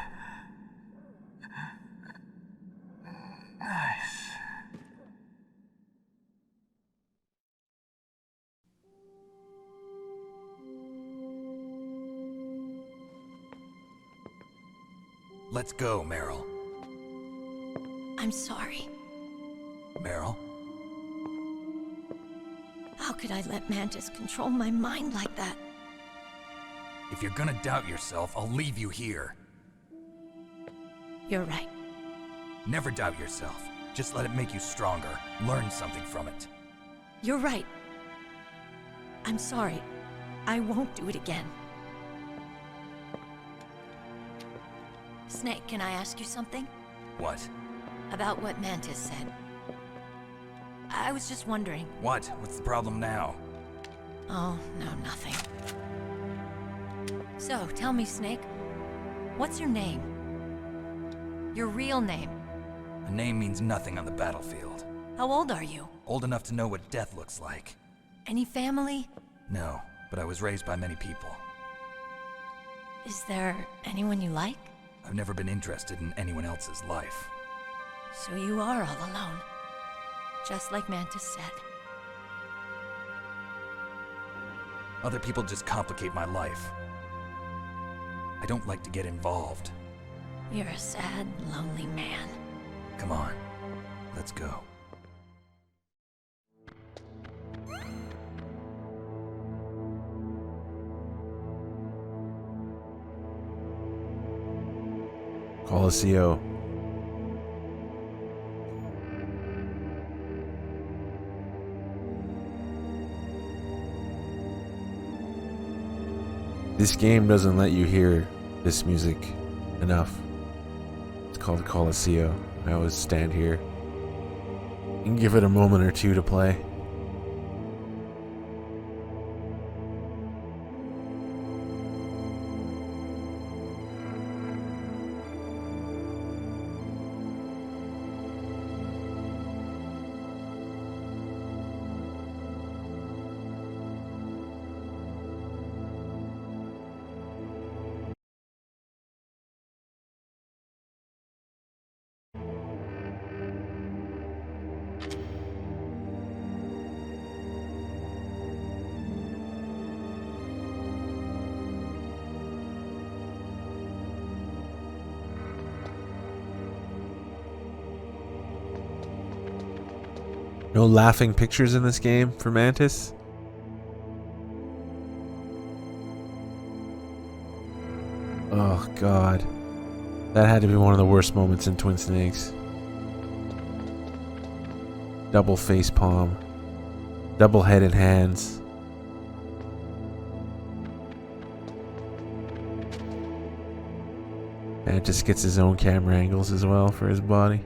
nice. Let's go, Meryl. I'm sorry. Meryl? How could I let Mantis control my mind like that? If you're gonna doubt yourself, I'll leave you here. You're right. Never doubt yourself. Just let it make you stronger. Learn something from it. You're right. I'm sorry. I won't do it again. Snake, can I ask you something? What? About what Mantis said. I was just wondering. What? What's the problem now? Oh, no, nothing. So, tell me, Snake. What's your name? Your real name? A name means nothing on the battlefield. How old are you? Old enough to know what death looks like. Any family? No, but I was raised by many people. Is there anyone you like? I've never been interested in anyone else's life. So you are all alone. Just like Mantis said. Other people just complicate my life. I don't like to get involved. You're a sad, lonely man. Come on, let's go. Colosseo. This game doesn't let you hear this music enough. It's called Colosseo. I always stand here and give it a moment or two to play. No laughing pictures in this game for Mantis? Oh god. That had to be one of the worst moments in Twin Snakes. Double face palm. Double head and hands. Mantis gets his own camera angles as well for his body.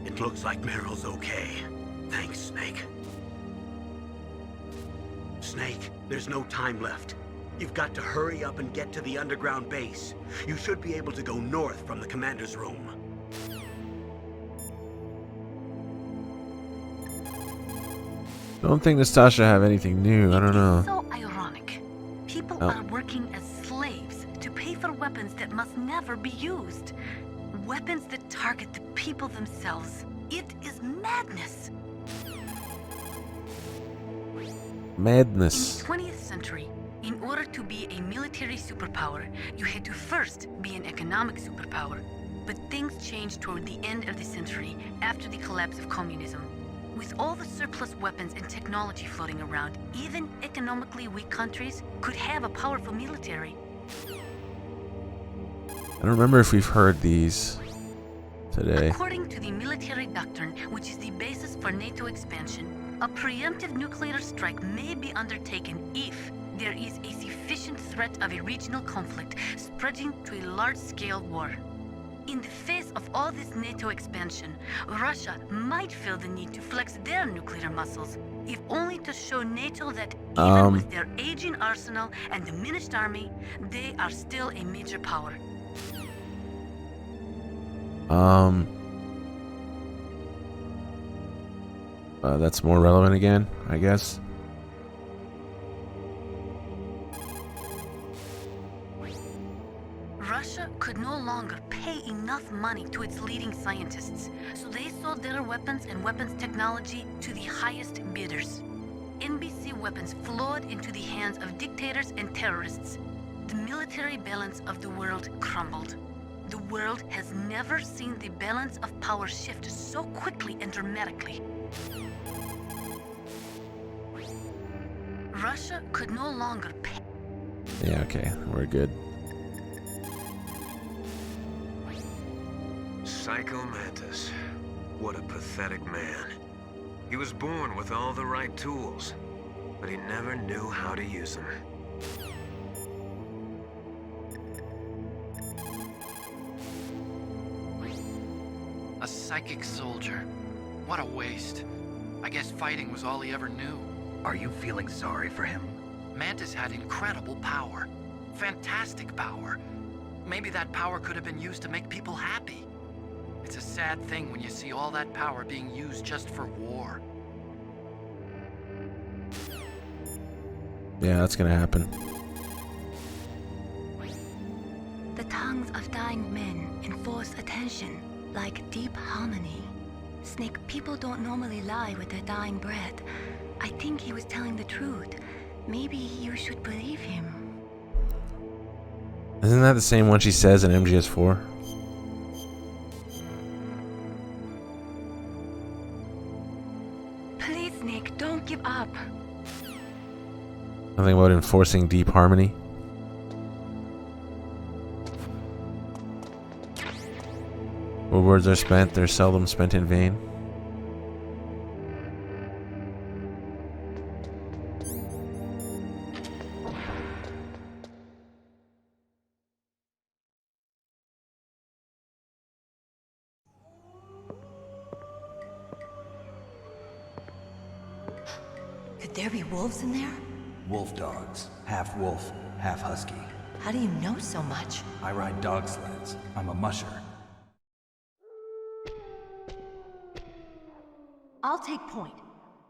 It looks like Meryl's okay. Thanks, Snake. Snake, there's no time left. You've got to hurry up and get to the underground base. You should be able to go north from the commander's room. Don't think Nastasha have anything new. I don't know. So ironic. People are working as slaves to pay for weapons that must never be used. Weapons that target the people themselves. It is madness. Madness. In the 20th century, in order to be a military superpower, you had to first be an economic superpower. But things changed toward the end of the century, after the collapse of communism. With all the surplus weapons and technology floating around, even economically weak countries could have a powerful military. I don't remember if we've heard these today. According to the military doctrine, which is the basis for NATO expansion, a preemptive nuclear strike may be undertaken if there is a sufficient threat of a regional conflict spreading to a large-scale war. In the face of all this NATO expansion, Russia might feel the need to flex their nuclear muscles, if only to show NATO that even with their aging arsenal and diminished army, they are still a major power. That's more relevant again, I guess. Russia could no longer pay enough money to its leading scientists, so they sold their weapons and weapons technology to the highest bidders. NBC weapons flowed into the hands of dictators and terrorists. The military balance of the world crumbled. The world has never seen the balance of power shift so quickly and dramatically. Russia could no longer pay. Yeah, okay, we're good. Psycho Mantis. What a pathetic man. He was born with all the right tools, but he never knew how to use them. A psychic soldier. What a waste. I guess fighting was all he ever knew. Are you feeling sorry for him? Mantis had incredible power. fantastic power. Maybe that power could have been used to make people happy. It's a sad thing when you see all that power being used just for war. Yeah, that's gonna happen. The tongues of dying men enforce attention, like deep harmony. Snake, people don't normally lie with their dying breath. I think he was telling the truth. Maybe you should believe him. Isn't that the same one she says in MGS 4? Please, Snake, don't give up. Something about enforcing deep harmony. Where words are spent, they're seldom spent in vain. Could there be wolves in there? Wolf dogs. Half wolf, half husky. How do you know so much? I ride dog sleds. I'm a musher. I'll take point.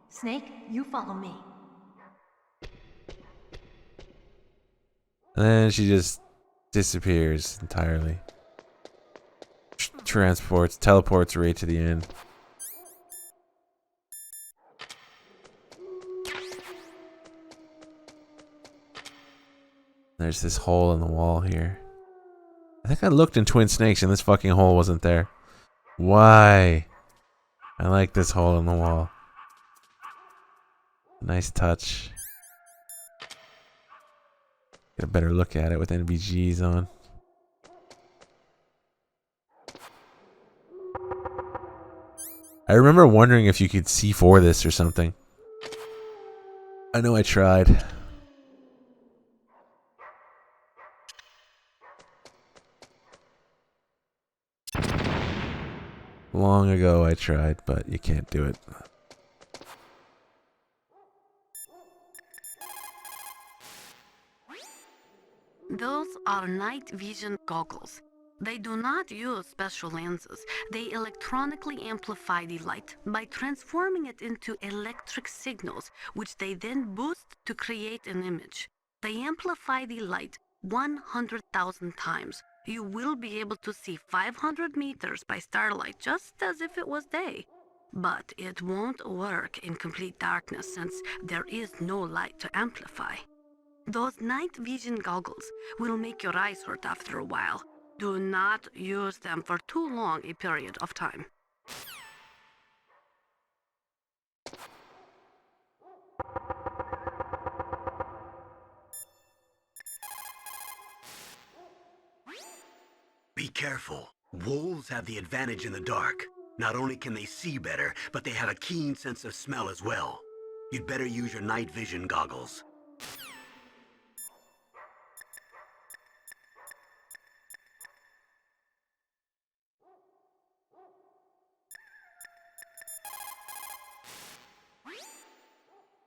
Snake, you follow me. And then she just disappears entirely. Teleports right to the end. There's this hole in the wall here. I think I looked in Twin Snakes and this fucking hole wasn't there. Why? I like this hole in the wall. Nice touch. Get a better look at it with NVGs on. I remember wondering if you could C4 this or something. I know I tried. Long ago I tried, but you can't do it. Those are night vision goggles. They do not use special lenses. They electronically amplify the light by transforming it into electric signals, which they then boost to create an image. They amplify the light 100,000 times. You will be able to see 500 meters by starlight just as if it was day. But it won't work in complete darkness since there is no light to amplify. Those night vision goggles will make your eyes hurt after a while. Do not use them for too long a period of time. Be careful. Wolves have the advantage in the dark. Not only can they see better, but they have a keen sense of smell as well. You'd better use your night vision goggles.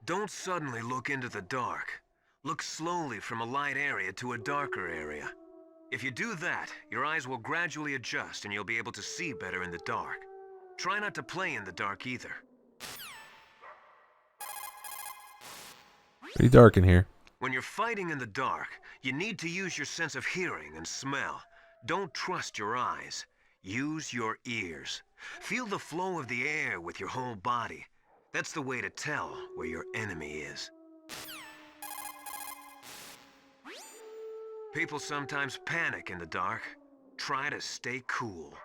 Don't suddenly look into the dark. Look slowly from a light area to a darker area. If you do that, your eyes will gradually adjust and you'll be able to see better in the dark. Try not to play in the dark either. Pretty dark in here. When you're fighting in the dark, you need to use your sense of hearing and smell. Don't trust your eyes. Use your ears. Feel the flow of the air with your whole body. That's the way to tell where your enemy is. People sometimes panic in the dark. Try to stay cool.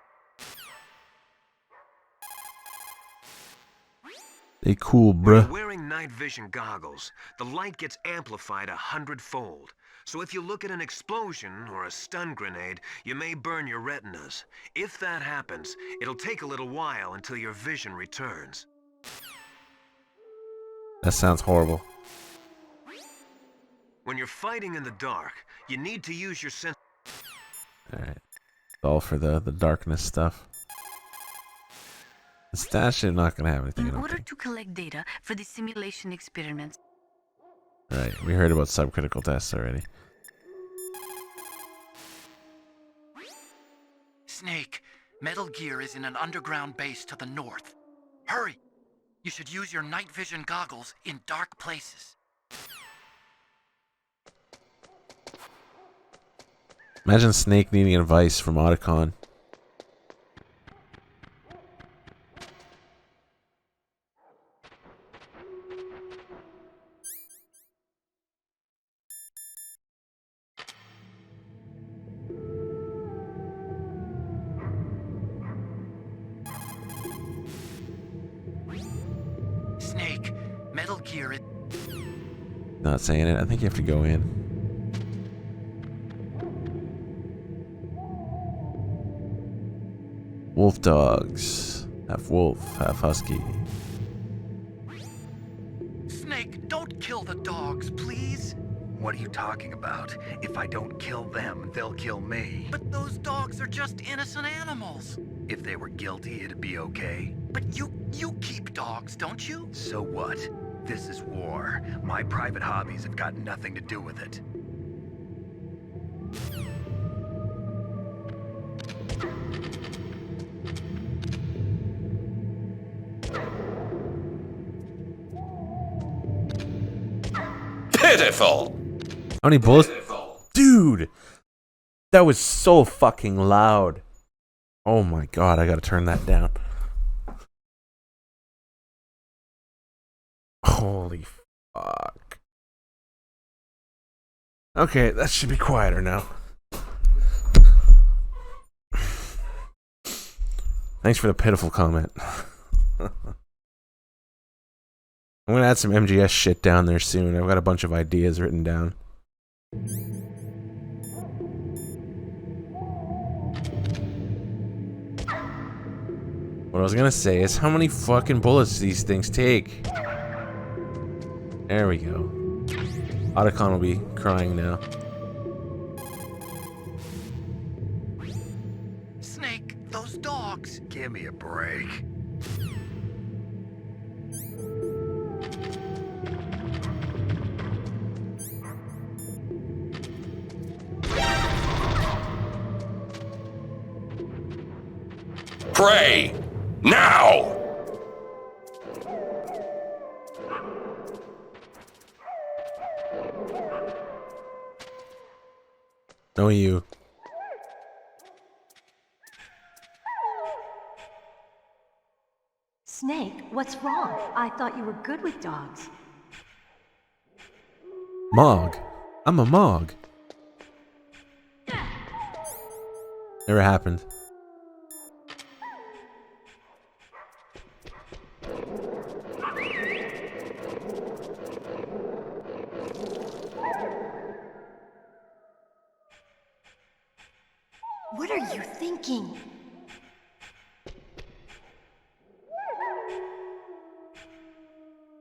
They cool, When bruh. you're wearing night vision goggles, the light gets amplified 100-fold. So if you look at an explosion or a stun grenade, you may burn your retinas. If that happens, it'll take a little while until your vision returns. That sounds horrible. When you're fighting in the dark, you need to use your sense. Alright. All for the darkness stuff. The stash is not gonna have anything. I In don't order think. to collect data for the simulation experiments, Right, we heard about subcritical tests already. Snake, Metal Gear is in an underground base to the north. Hurry! You should use your night vision goggles in dark places. Imagine Snake needing advice from Otacon. Snake, Metal Gear is... Not saying it. I think you have to go in. Wolf dogs. Half wolf, half husky. Snake, don't kill the dogs, please. What are you talking about? If I don't kill them, they'll kill me. But those dogs are just innocent animals. If they were guilty, it'd be okay. But you keep dogs, don't you? So what? This is war. My private hobbies have got nothing to do with it. Pitiful! How many bullets? Dude! That was so fucking loud. Oh my god, I gotta turn that down. Holy fuck. Okay, that should be quieter now. Thanks for the pitiful comment. I'm gonna add some MGS shit down there soon. I've got a bunch of ideas written down. What I was gonna say is how many fucking bullets these things take. There we go. Otacon will be crying now. Snake, those dogs. Give me a break. Pray! Now! No, you. Snake, what's wrong? I thought you were good with dogs. Mog. I'm a Mog. Never happened. What are you thinking?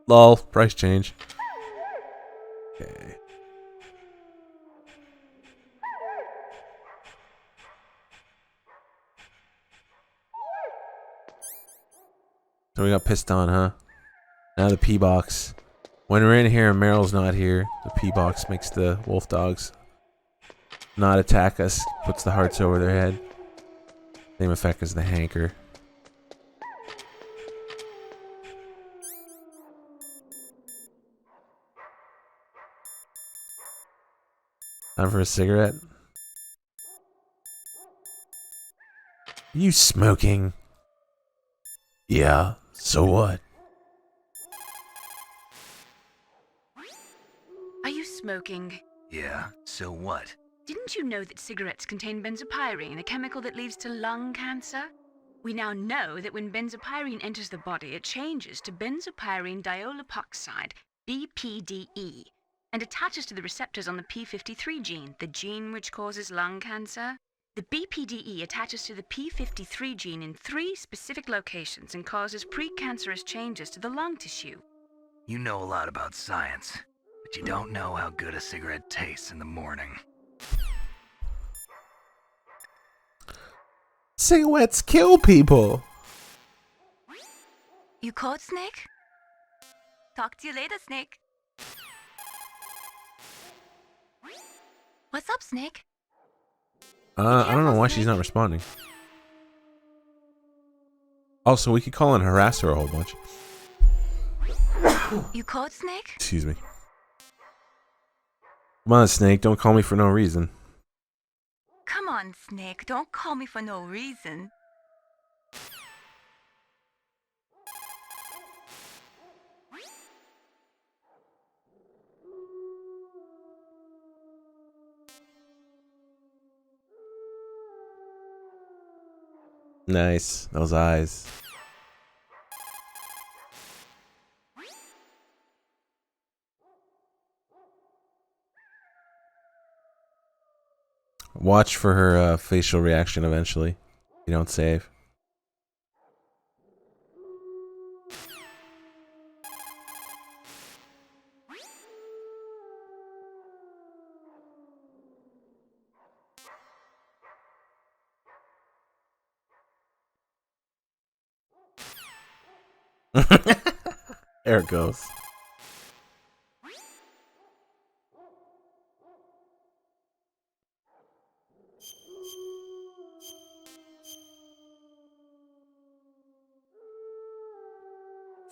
Lol, price change. Okay. So we got pissed on, huh? Now the P-Box. When we're in here and Meryl's not here, the P-Box makes the wolf dogs not attack us, puts the hearts over their head. Same effect as the hanker. Time for a cigarette? You smoking? Yeah, so what? Are you smoking? Yeah, so what? Didn't you know that cigarettes contain benzopyrene, a chemical that leads to lung cancer? We now know that when benzopyrene enters the body, it changes to benzopyrene diolipoxide, BPDE, and attaches to the receptors on the p53 gene, the gene which causes lung cancer. The BPDE attaches to the p53 gene in 3 specific locations and causes precancerous changes to the lung tissue. You know a lot about science, but you don't know how good a cigarette tastes in the morning. Cigarettes kill people. You called, Snake? Talk to you later, Snake. What's up, Snake? I don't know why she's not responding. Also, we could call and harass her a whole bunch. You called Snake? Excuse me. Come on, Snake. Don't call me for no reason. Come on, Snake. Don't call me for no reason. Nice. Those eyes. Watch for her facial reaction eventually. You don't save. There it goes.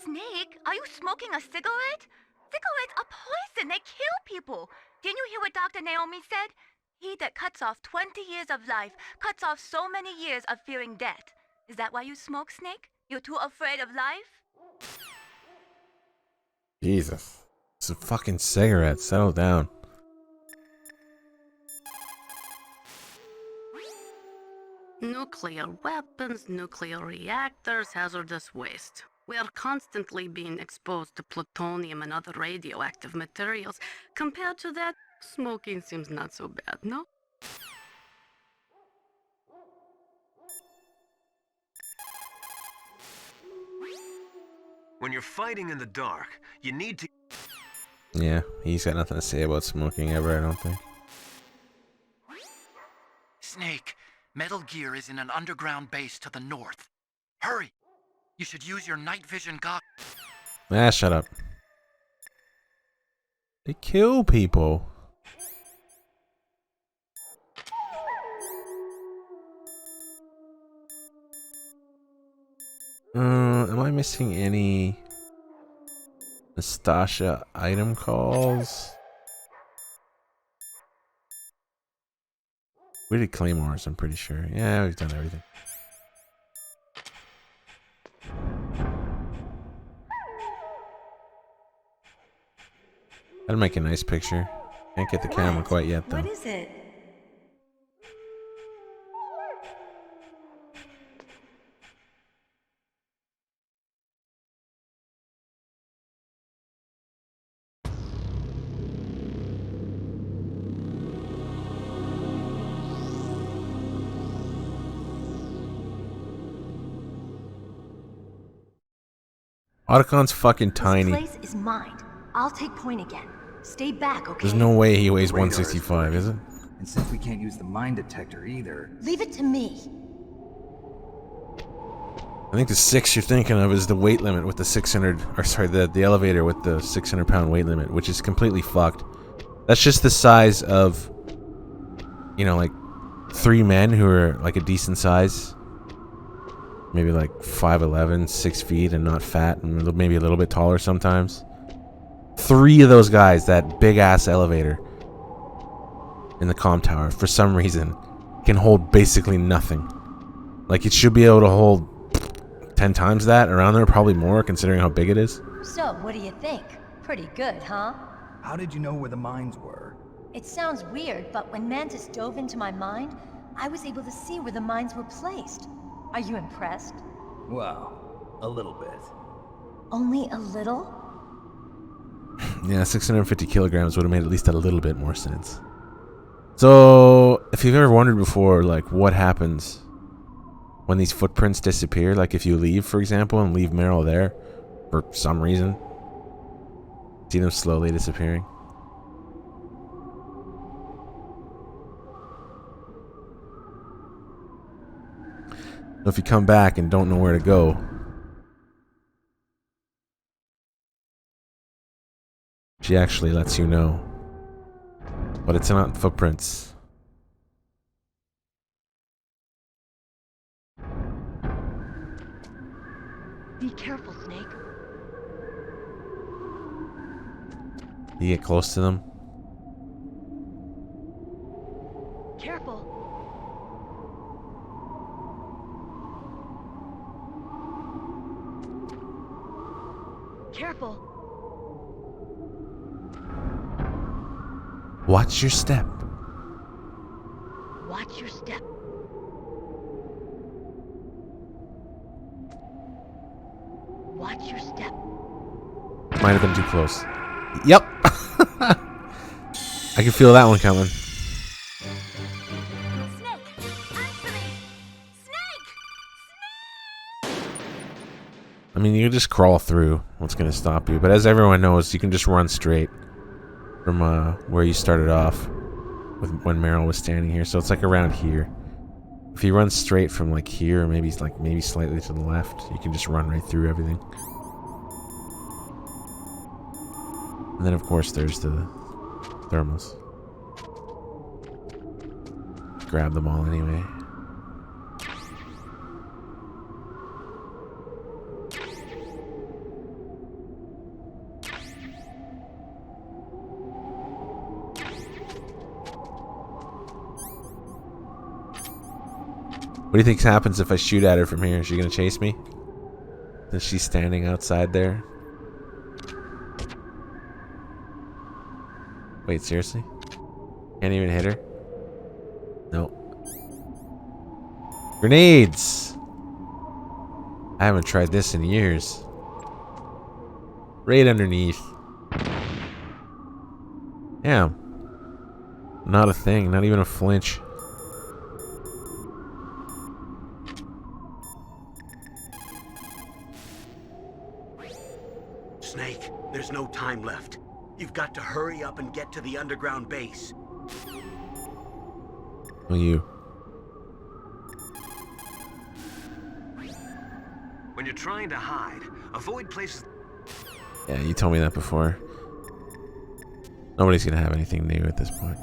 Snake, are you smoking a cigarette? Cigarettes are poison. They kill people. Didn't you hear what Dr. Naomi said? He that cuts off 20 years of life cuts off so many years of fearing death. Is that why you smoke, Snake? You're too afraid of life? Jesus. It's a fucking cigarette. Settle down. Nuclear weapons, nuclear reactors, hazardous waste. We are constantly being exposed to plutonium and other radioactive materials. Compared to that, smoking seems not so bad, no? When you're fighting in the dark, you need to... Yeah, he's got nothing to say about smoking ever, I don't think. Snake, Metal Gear is in an underground base to the north. Hurry! You should use your night vision goggles. Ah, shut up. They kill people. Am I missing any Nastasha item calls? We did Claymores, I'm pretty sure. Yeah, we've done everything. That'd make a nice picture. Can't get the camera quite yet, though. What is it? Otacon's fucking tiny. This place is mine. I'll take point again. Stay back, okay? There's no way he weighs Radar is 165, is it? And since we can't use the mine detector either... Leave it to me. I think the 6 you're thinking of is the weight limit with the 600, or sorry, the elevator with the 600 pound weight limit, which is completely fucked. That's just the size of, you know, like 3 men who are like a decent size. Maybe like 5'11", 6 feet and not fat and maybe a little bit taller sometimes. 3 of those guys, that big ass elevator in the comm tower, for some reason, can hold basically nothing. Like it should be able to hold 10 times that, around there, probably more considering how big it is. So, what do you think? Pretty good, huh? How did you know where the mines were? It sounds weird, but when Mantis dove into my mind, I was able to see where the mines were placed. Are you impressed? Well, a little bit. Only a little? Yeah, 650 kilograms would have made at least a little bit more sense. So, if you've ever wondered before, like, what happens when these footprints disappear, like if you leave, for example, and leave Meryl there for some reason, see them slowly disappearing. So if you come back and don't know where to go, she actually lets you know. But it's not footprints. Be careful, Snake. You get close to them. Careful. Careful. Watch your step. Watch your step. Watch your step. Might have been too close. Yep. I can feel that one coming. I mean, you can just crawl through. What's going to stop you? But as everyone knows, you can just run straight from where you started off with when Meryl was standing here. So it's like around here. If you run straight from like here, or maybe slightly to the left, you can just run right through everything. And then, of course, there's the thermals. Grab them all anyway. What do you think happens if I shoot at her from here? Is she gonna chase me? Is she standing outside there? Wait, seriously? Can't even hit her? No. Grenades! I haven't tried this in years. Right underneath. Damn. Not a thing, not even a flinch. Snake, there's no time left. You've got to hurry up and get to the underground base. Well, you. When you're trying to hide, avoid places... Yeah, you told me that before. Nobody's gonna have anything new at this point.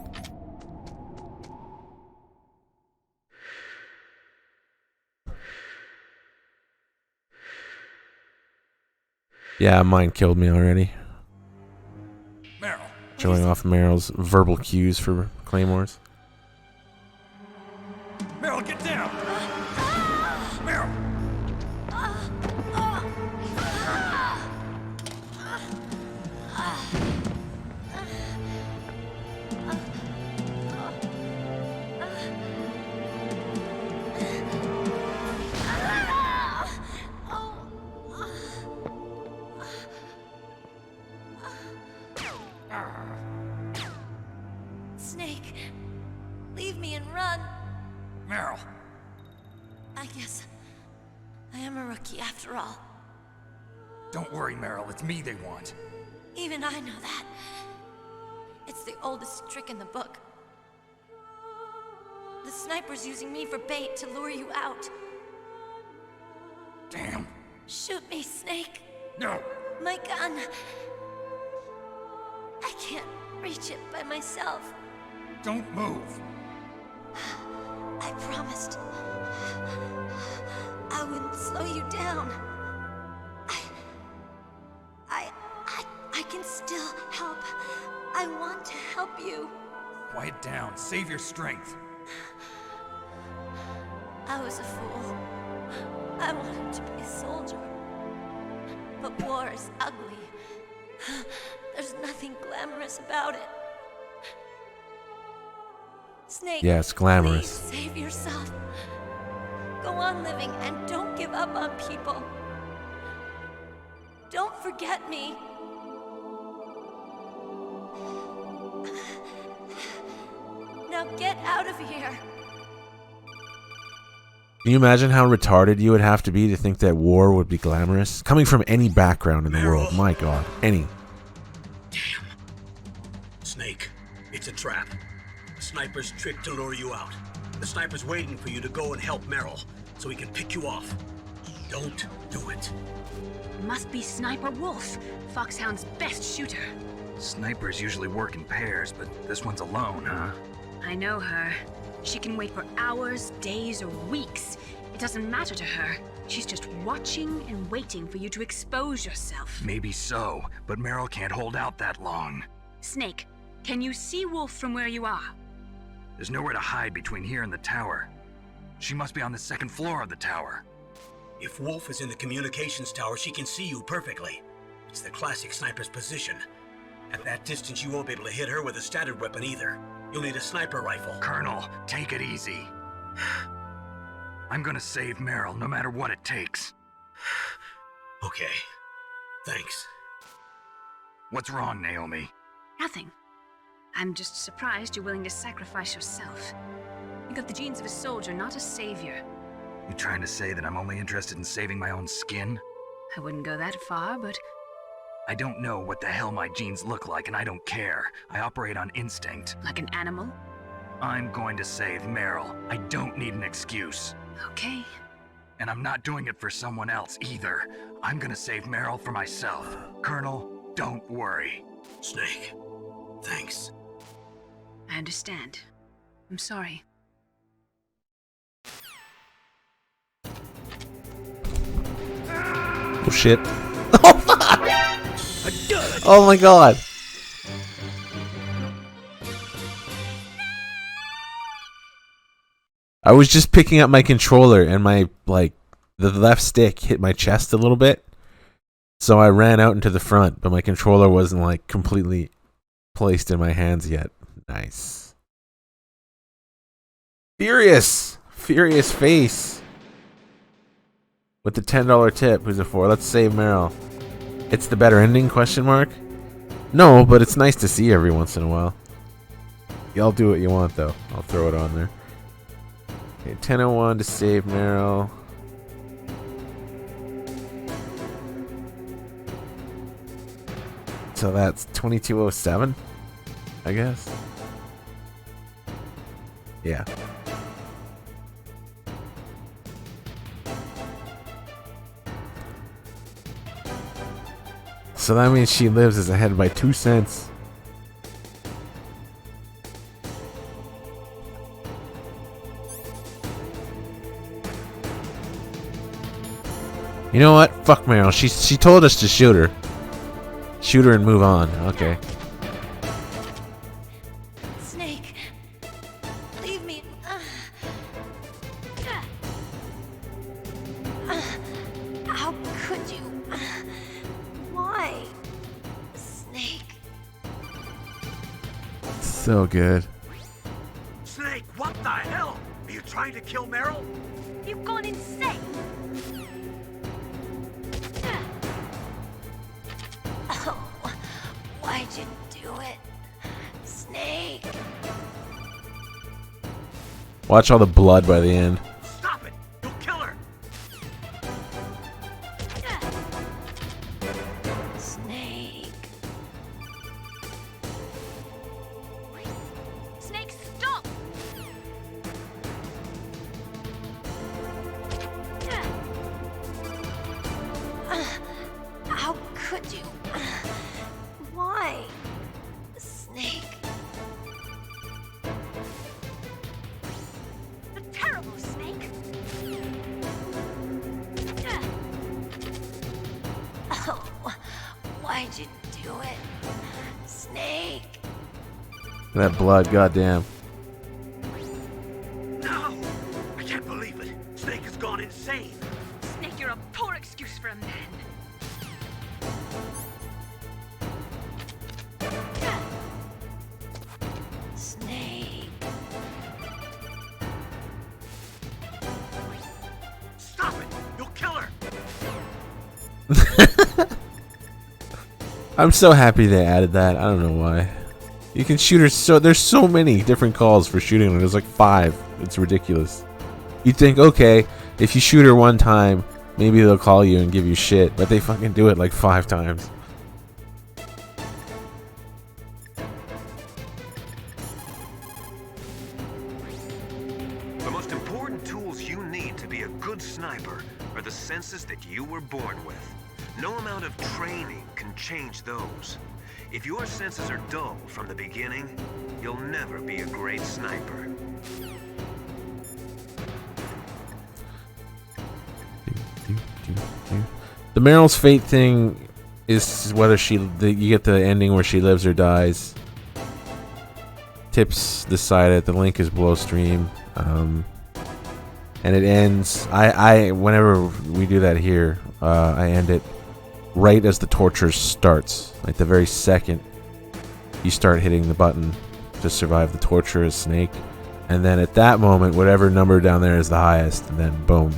Yeah, mine killed me already. Meryl. Showing off Meryl's verbal cues for claymores. Meryl, get down! Meryl! Snake, leave me and run. Meryl! I guess I am a rookie after all. Don't worry, Meryl. It's me they want. Even I know that. It's the oldest trick in the book. The sniper's using me for bait to lure you out. Damn. Shoot me, Snake. No. My gun. I can't reach it by myself. Don't move. I promised I wouldn't slow you down. I can still help. I want to help you. Quiet down. Save your strength. I was a fool. I wanted to be a soldier. But war is ugly. There's nothing glamorous about it. Snake, Yeah, it's glamorous. please save yourself. Go on living and don't give up on people. Don't forget me. Now get out of here. Can you imagine how retarded you would have to be to think that war would be glamorous? Coming from any background in the world, my god, any. Snake, it's a trap. The sniper's trick to lure you out. The sniper's waiting for you to go and help Meryl, so he can pick you off. Don't do it. Must be Sniper Wolf, Foxhound's best shooter. Snipers usually work in pairs, but this one's alone, huh? I know her. She can wait for hours, days, or weeks. It doesn't matter to her. She's just watching and waiting for you to expose yourself. Maybe so, but Meryl can't hold out that long. Snake, can you see Wolf from where you are? There's nowhere to hide between here and the tower. She must be on the second floor of the tower. If Wolf is in the communications tower, she can see you perfectly. It's the classic sniper's position. At that distance, you won't be able to hit her with a standard weapon either. You'll need a sniper rifle. Colonel, take it easy. I'm gonna save Meryl, no matter what it takes. Okay. Thanks. What's wrong, Naomi? Nothing. I'm just surprised you're willing to sacrifice yourself. You got the genes of a soldier, not a savior. You trying to say that I'm only interested in saving my own skin? I wouldn't go that far, but... I don't know what the hell my genes look like, and I don't care. I operate on instinct. Like an animal? I'm going to save Meryl. I don't need an excuse. Okay. And I'm not doing it for someone else either. I'm gonna save Meryl for myself. Colonel, don't worry. Snake, thanks. I understand. I'm sorry. Oh shit. Oh fuck! Oh my god. I was just picking up my controller and my, like, the left stick hit my chest a little bit. So I ran out into the front, but my controller wasn't, like, completely placed in my hands yet. Nice. Furious face. With the $10 tip, who's it for? Let's save Meryl. It's the better ending, question mark? No, but it's nice to see every once in a while. Y'all do what you want, though. I'll throw it on there. Okay, 10:01 to save Meryl. So that's 22:07, I guess. Yeah. So that means she lives is ahead by 2 cents. You know what? Fuck Meryl. She told us to shoot her. Shoot her and move on. Okay. Snake, leave me. How could you? Why? Snake. So good. Snake, what the hell? Are you trying to kill Meryl? You've gone insane. Oh, why'd you do it? Snake. Watch all the blood by the end. Stop it! You'll kill her! Snake. Snake, stop! How could you? Why? Snake. You're terrible, Snake. Oh, why'd you do it? Snake. That blood, goddamn. No! I can't believe it. Snake has gone insane. Snake, you're a poor excuse for a man. Snake. Stop it! You'll kill her! I'm so happy they added that. I don't know why. You can shoot her there's so many different calls for shooting her. There's like 5. It's ridiculous. You'd think, okay, if you shoot her one time, maybe they'll call you and give you shit, but they fucking do it like 5 times. The most important tools you need to be a good sniper are the senses that you were born with. No amount of training can change those. If your senses are dull from the beginning, you'll never be a great sniper. The Meryl's fate thing is whether you get the ending where she lives or dies. Tips decided. The link is below stream. And it ends. Whenever we do that here, I end it right as the torture starts. Like the very second you start hitting the button to survive the torture as Snake. And then at that moment, whatever number down there is the highest, and then boom.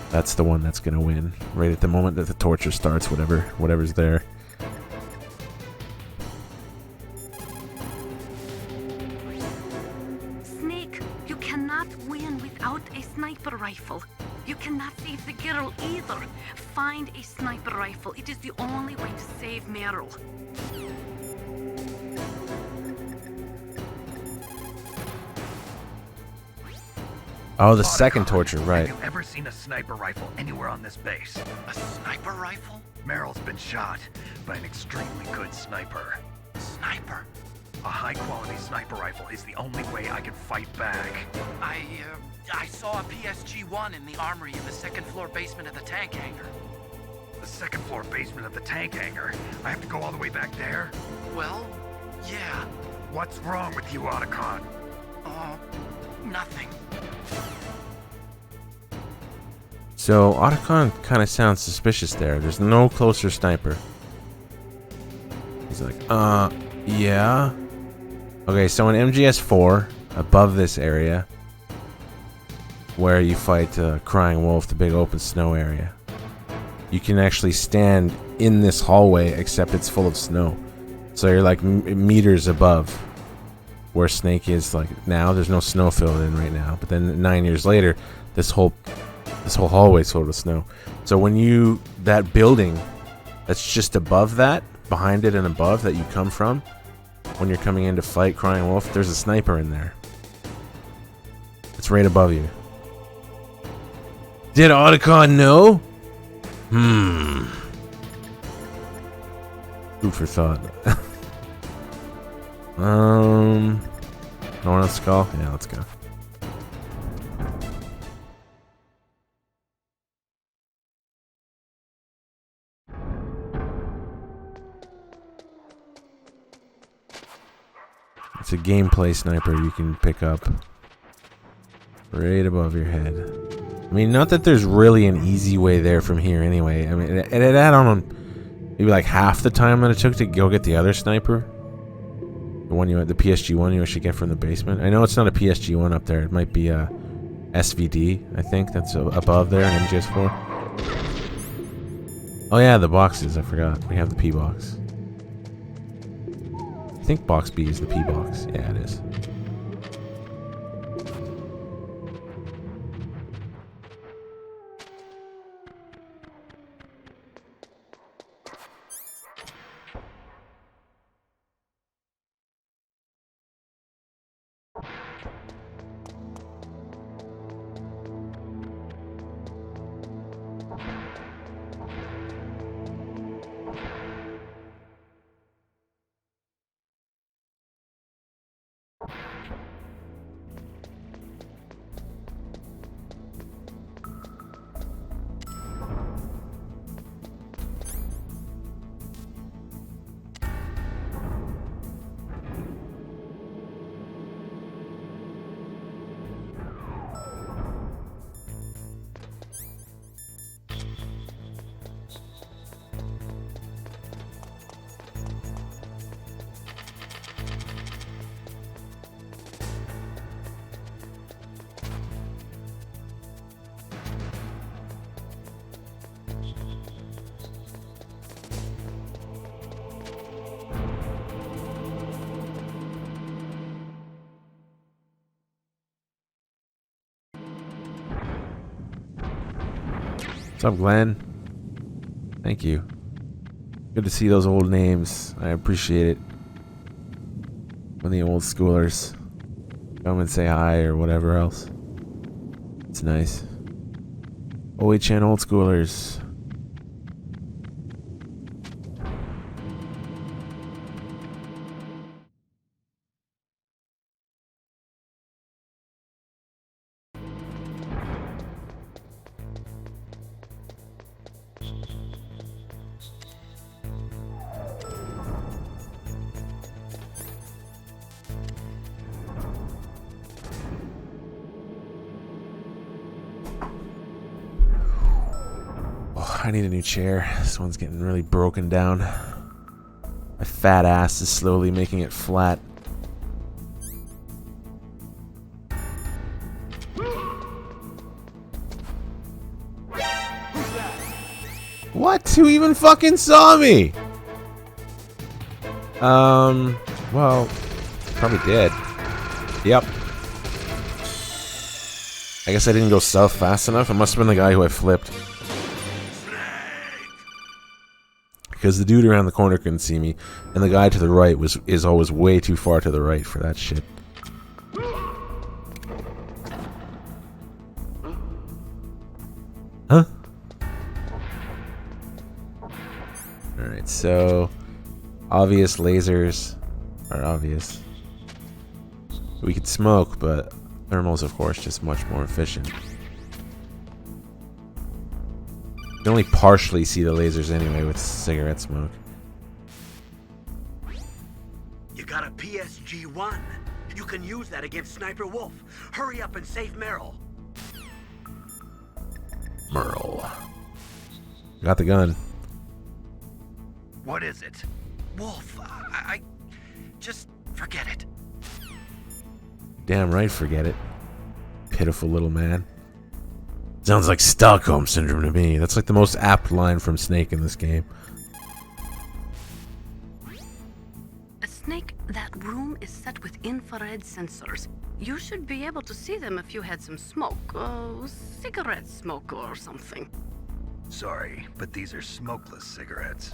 That's the one that's going to win. Right at the moment that the torture starts, whatever's there. Snake, you cannot win without a sniper rifle. You cannot save the girl either. Find a sniper rifle. It is the only way to save Meryl. Oh, the second torture, right. Have you ever seen a sniper rifle anywhere on this base? A sniper rifle? Meryl's been shot by an extremely good sniper. Sniper? A high-quality sniper rifle is the only way I can fight back. I saw a PSG-1 in the armory in the second-floor basement of the tank hangar. The second-floor basement of the tank hangar? I have to go all the way back there? Well, yeah. What's wrong with you, Otacon? Nothing. So, Otacon kind of sounds suspicious there. There's no closer sniper. He's like, yeah. Okay, so in MGS 4, above this area, where you fight Crying Wolf, the big open snow area, you can actually stand in this hallway, except it's full of snow. So you're like meters above where Snake is. Like now, there's no snow filled in right now. But then 9 years later, this whole hallway is filled with snow. So when that building that's just above that, behind it and above that you come from, when you're coming in to fight Crying Wolf, there's a sniper in there. It's right above you. Did Otacon know? Food for thought. No one else to call? Yeah, let's go. It's a gameplay sniper you can pick up right above your head. I mean, not that there's really an easy way there from here anyway. I mean, it had on maybe like half the time that it took to go get the other sniper. The one the PSG-1 you actually get from the basement. I know it's not a PSG-1 up there. It might be a SVD, I think. That's above there in MGS4. Oh yeah, the boxes. I forgot. We have the P box. I think box B is the P box. Yeah, it is. What's up, Glenn? Thank you. Good to see those old names. I appreciate it. When the old schoolers come and say hi or whatever else. It's nice. OHN old schoolers. I need a new chair. This one's getting really broken down. My fat ass is slowly making it flat. What? Who even fucking saw me? Well, probably did. Yep. I guess I didn't go south fast enough. It must have been the guy who I flipped. Because the dude around the corner couldn't see me, and the guy to the right is always way too far to the right for that shit. Huh? Alright, so obvious lasers are obvious. We could smoke, but thermal's of course just much more efficient. You can only partially see the lasers anyway with cigarette smoke. You got a PSG-1. You can use that against Sniper Wolf. Hurry up and save Merrill. Merle. Got the gun. What is it? Wolf, I just forget it. Damn right, forget it. Pitiful little man. Sounds like Stockholm Syndrome to me. That's like the most apt line from Snake in this game. Snake, that room is set with infrared sensors. You should be able to see them if you had some smoke. Cigarette smoke or something. Sorry, but these are smokeless cigarettes.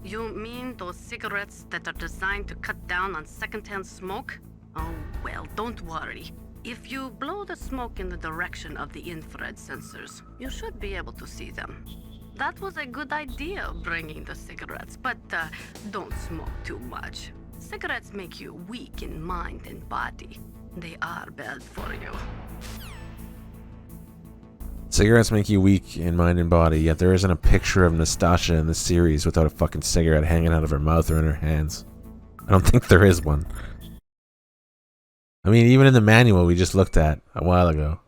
You mean those cigarettes that are designed to cut down on secondhand smoke? Oh, well, don't worry. If you blow the smoke in the direction of the infrared sensors, you should be able to see them. That was a good idea, bringing the cigarettes, but don't smoke too much. Cigarettes make you weak in mind and body. They are bad for you. Cigarettes make you weak in mind and body, yet there isn't a picture of Nastasha in this series without a fucking cigarette hanging out of her mouth or in her hands. I don't think there is one. I mean, even in the manual we just looked at a while ago.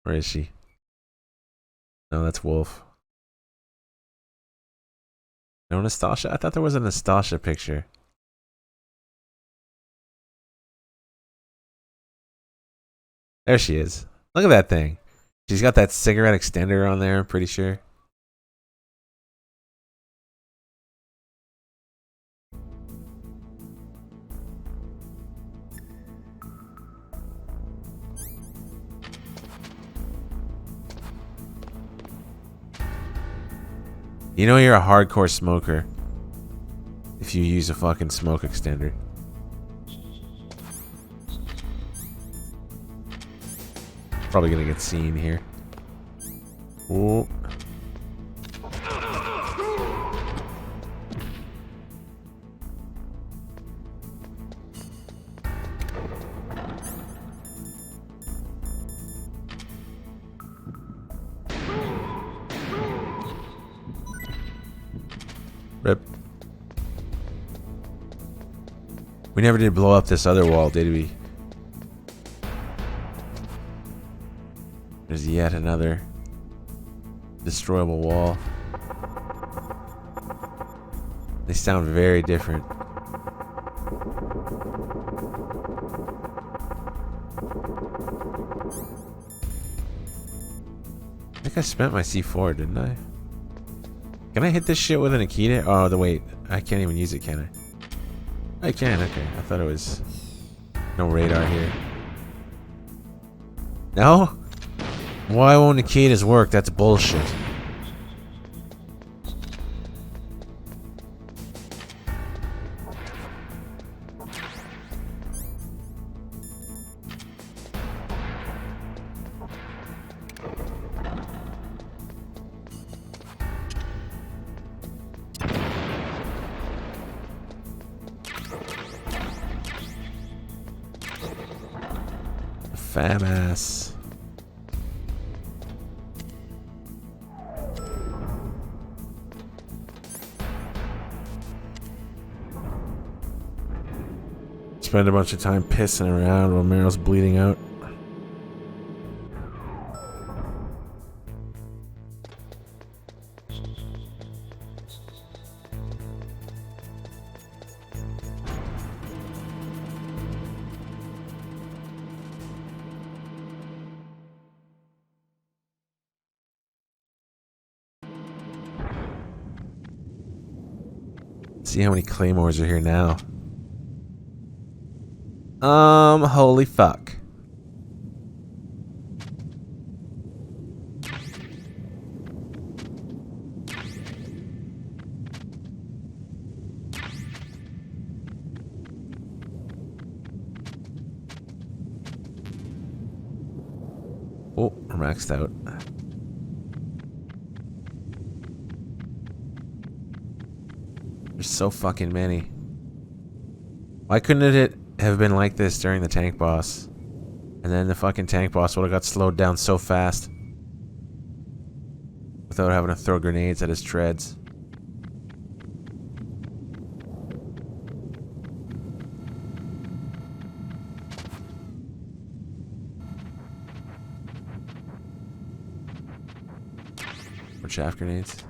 Where is she? No, that's Wolf. No Nastasha? I thought there was a Nastasha picture. There she is. Look at that thing. She's got that cigarette extender on there, I'm pretty sure. You know you're a hardcore smoker if you use a fucking smoke extender. Probably gonna get seen here. Ooh. Rip. We never did blow up this other wall, did we? There's yet another destroyable wall. They sound very different. I think I spent my C4, didn't I? Can I hit this shit with an Akita? Oh, wait. I can't even use it, can I? I can, okay. I thought it was... No radar here. No? Why won't Akitas work? That's bullshit. FAMAS. Spend a bunch of time pissing around while Meryl's bleeding out. See how many claymores are here now. Holy fuck. Oh, we're maxed out. There's so fucking many. Why couldn't it have been like this during the tank boss? And then the fucking tank boss would have got slowed down so fast. Without having to throw grenades at his treads. Or chaff grenades.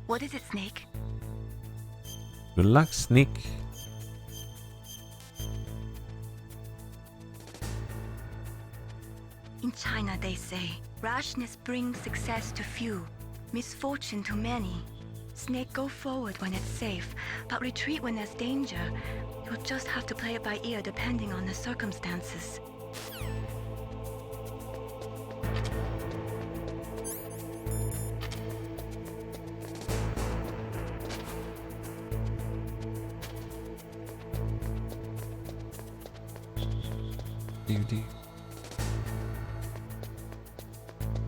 What is it, Snake? Good luck, Snake. In China, they say, rashness brings success to few, misfortune to many. Snake, go forward when it's safe, but retreat when there's danger. You'll just have to play it by ear depending on the circumstances.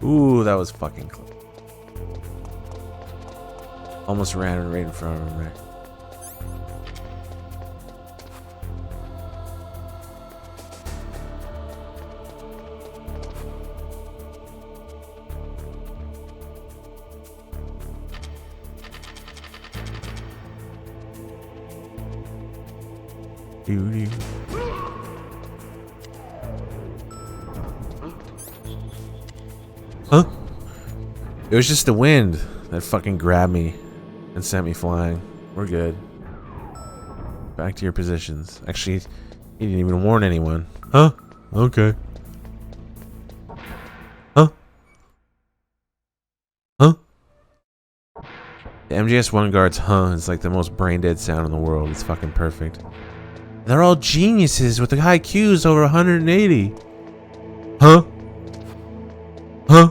Ooh, that was fucking close. Almost ran right in front of him there. Doo-doo. Huh? It was just the wind that fucking grabbed me and sent me flying. We're good. Back to your positions. Actually, he didn't even warn anyone. Huh? Okay. Huh? Huh? The MGS 1 guard's huh is like the most brain dead sound in the world. It's fucking perfect. They're all geniuses with the high Qs over 180. Huh? Huh?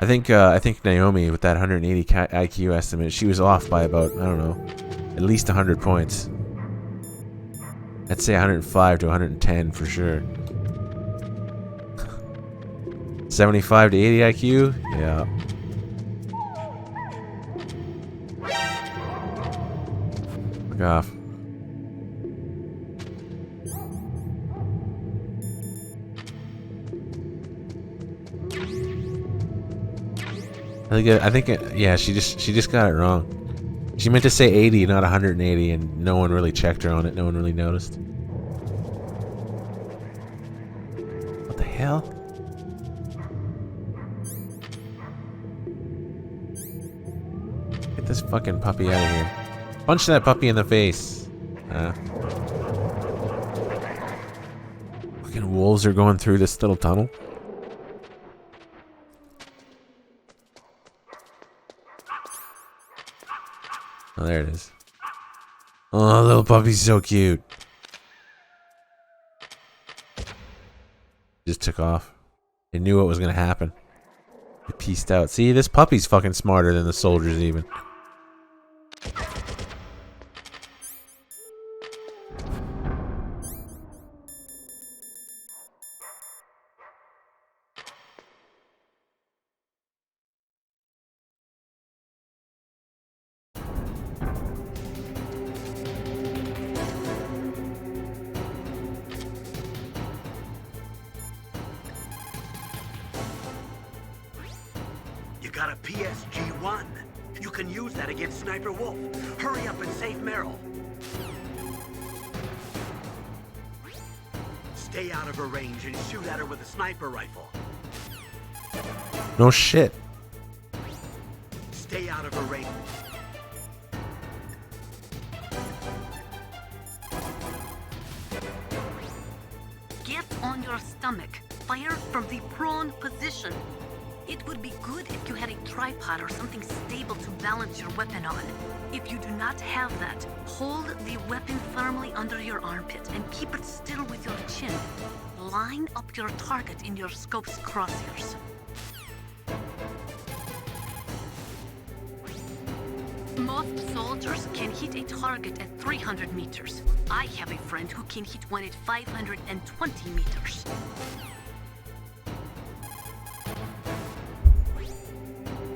I think Naomi with that 180 IQ estimate, she was off by about, I don't know, at least 100 points. I'd say 105 to 110 for sure. 75 to 80 IQ? Yeah. Fuck off. I think yeah, she just got it wrong. She meant to say 80, not 180, and no one really checked her on it. No one really noticed. What the hell? Get this fucking puppy out of here. Punch that puppy in the face. Fucking wolves are going through this little tunnel. Oh, there it is. Oh, little puppy's so cute. Just took off. It knew what was gonna happen. It pieced out. See, this puppy's fucking smarter than the soldiers even. You got a PSG-1. You can use that against Sniper Wolf. Hurry up and save Meryl. Stay out of her range and shoot at her with a sniper rifle. No shit. Stay out of her range. Get on your stomach. Fire from the prone position. It would be good if you had a tripod or something stable to balance your weapon on. If you do not have that, hold the weapon firmly under your armpit and keep it still with your chin. Line up your target in your scope's crosshairs. Most soldiers can hit a target at 300 meters. I have a friend who can hit one at 520 meters.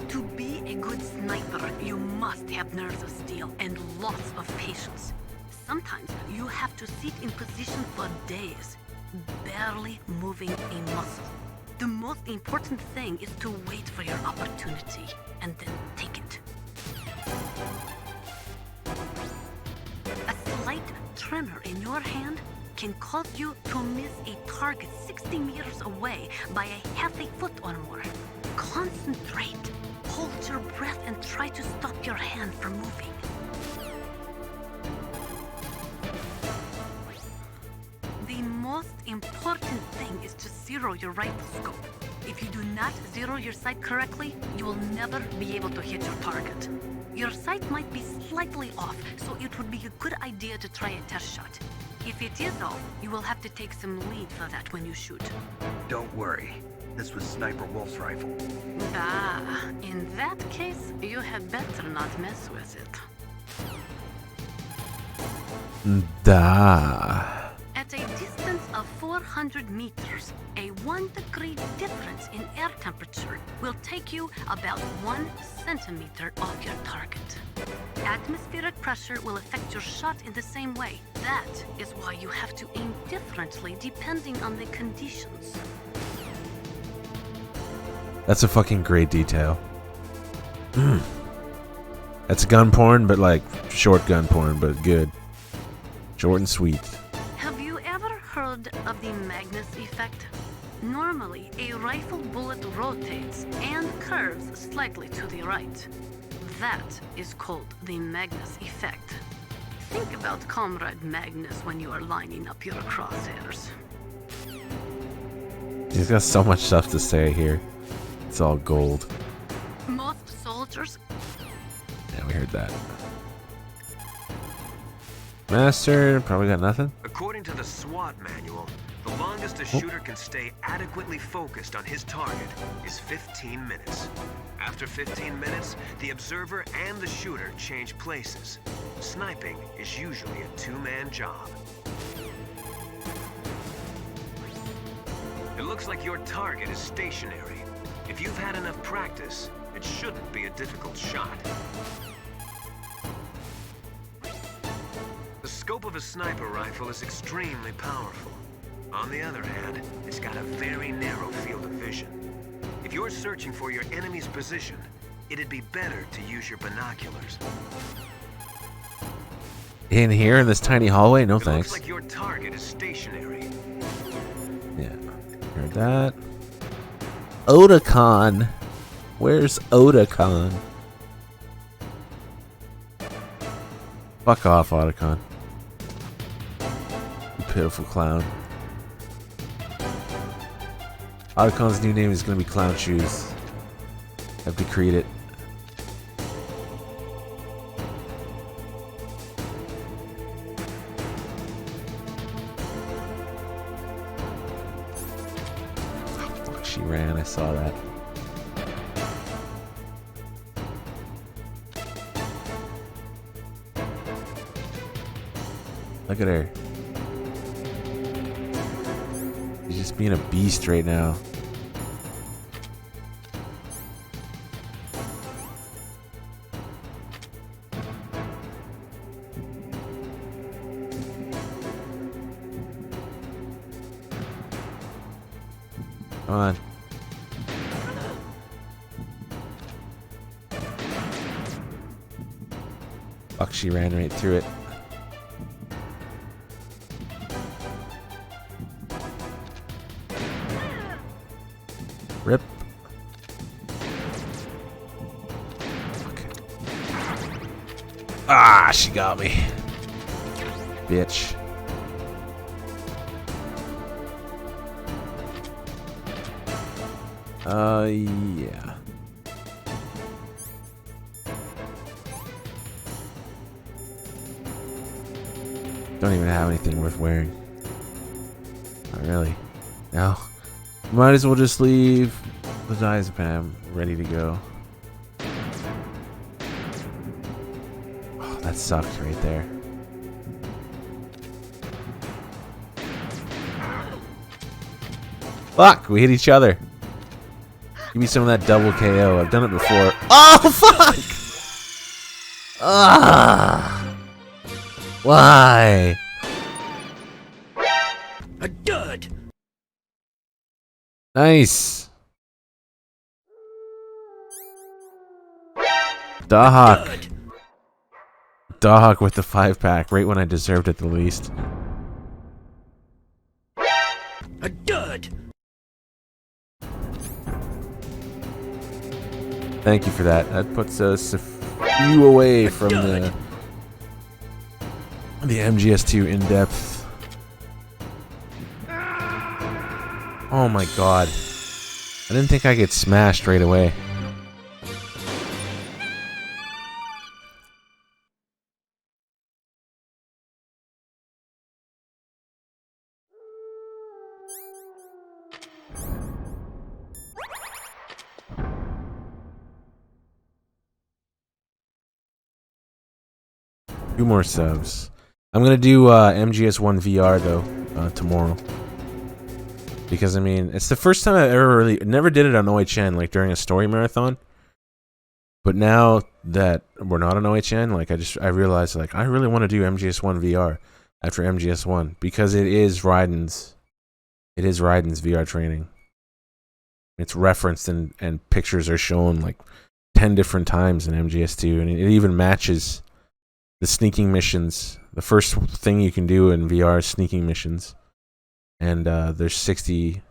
To be a good sniper, you must have nerves of steel and lots of patience. Sometimes you have to sit in position for days, barely moving a muscle. The most important thing is to wait for your opportunity and then take it. A slight tremor in your hand can cause you to miss a target 60 meters away by a half a foot or more. Concentrate. Hold your breath and try to stop your hand from moving. The most important thing is to zero your rifle scope. If you do not zero your sight correctly, you will never be able to hit your target. Your sight might be slightly off, so it would be a good idea to try a test shot. If it is off, you will have to take some lead for that when you shoot. Don't worry. This was Sniper Wolf's rifle. Ah, in that case, you had better not mess with it. Da. At a distance of 400 meters, a 1 degree difference in air temperature will take you about 1 centimeter off your target. Atmospheric pressure will affect your shot in the same way. That is why you have to aim differently depending on the conditions. That's a fucking great detail. That's gun porn, but like short gun porn, but good. Short and sweet. Have you ever heard of the Magnus effect? Normally, a rifle bullet rotates and curves slightly to the right. That is called the Magnus effect. Think about Comrade Magnus when you are lining up your crosshairs. He's got so much stuff to say here. It's all gold. Most soldiers... Yeah, we heard that. Master, probably got nothing. According to the SWAT manual, the longest a shooter can stay adequately focused on his target is 15 minutes. After 15 minutes, the observer and the shooter change places. Sniping is usually a two-man job. It looks like your target is stationary. If you've had enough practice, it shouldn't be a difficult shot. The scope of a sniper rifle is extremely powerful. On the other hand, it's got a very narrow field of vision. If you're searching for your enemy's position, it'd be better to use your binoculars. In here, in this tiny hallway? No thanks. Looks like your target is stationary. Yeah, heard that. Otakon. Where's Otakon? Fuck off, Otakon. You pitiful clown. Otakon's new name is gonna be Clown Shoes. I've decreed it. She ran, I saw that. Look at her. She's just being a beast right now. Come on. Fuck, she ran right through it. Rip. Okay. Ah, she got me. Bitch. Yeah. Don't even have anything worth wearing. Not really. No. Might as well just leave the diazepam ready to go. Oh, that sucked right there. Fuck! We hit each other. Give me some of that double KO. I've done it before. Oh, fuck! Ah! Why? A dud! Nice. Dahak. Dahak with the 5-pack, right when I deserved it the least. A dud! Thank you for that. That puts us a few away from the MGS2 in-depth. Oh my god. I didn't think I get smashed right away. Two more subs. I'm gonna do MGS1 VR though tomorrow, because I mean it's the first time I ever never did it on OHN, like during a story marathon. But now that we're not on OHN, like I realized like I really want to do MGS1 VR after MGS1 because it is Raiden's VR training. It's referenced and pictures are shown like 10 different times in MGS2, and it even matches the sneaking missions. The first thing you can do in VR is sneaking missions. And there's 60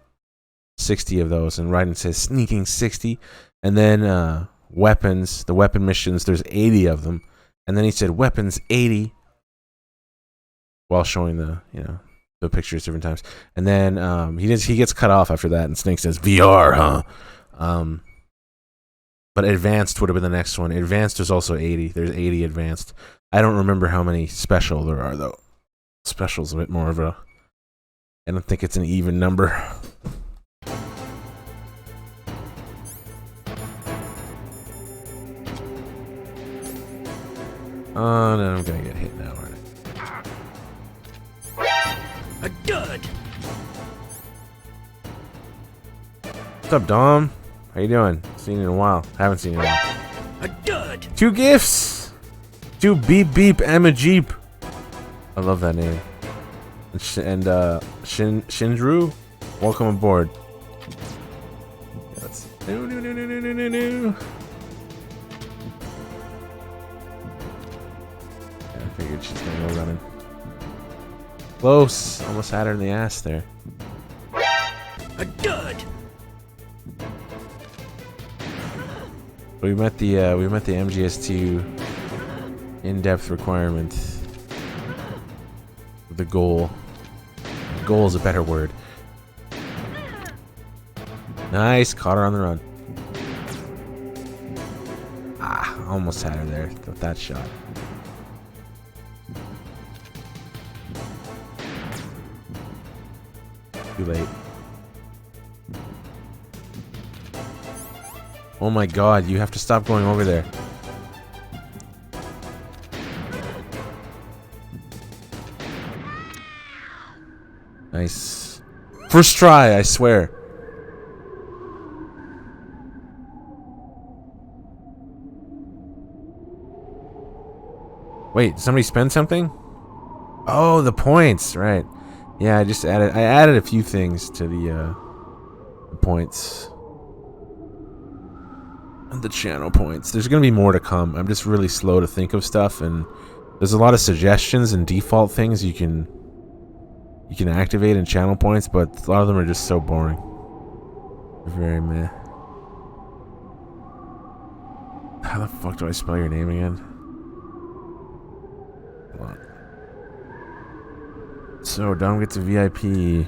of those. And Raiden says sneaking 60. And then weapons, the weapon missions, there's 80 of them. And then he said weapons 80 while showing the pictures different times. And then he gets cut off after that, and Snake says VR, huh? But advanced would have been the next one. Advanced was also 80. There's 80 advanced. I don't remember how many special there are, though. Special's a bit more of a... I don't think it's an even number. Oh, no, I'm gonna get hit now, aren't I? A dud! What's up, Dom? How you doing? Seen you in a while. Haven't seen you in a while. A dud! 2 gifts! 2 beep beep Emma Jeep. I love that name. And Shinjru, welcome aboard. Let's no. I figured she's gonna go running. Close. Almost had her in the ass there. A dud! We met the MGS2 in-depth requirement. The goal. Goal is a better word. Nice, caught her on the run. Ah, almost had her there with that shot. Too late. Oh my god, you have to stop going over there. Nice. First try, I swear. Wait, did somebody spend something? Oh, the points, right. Yeah, I added a few things to the points. The channel points. There's going to be more to come. I'm just really slow to think of stuff, and there's a lot of suggestions and default things you can activate in channel points, but a lot of them are just so boring. Very meh. How the fuck do I spell your name again? Hold on. So Dom gets a VIP.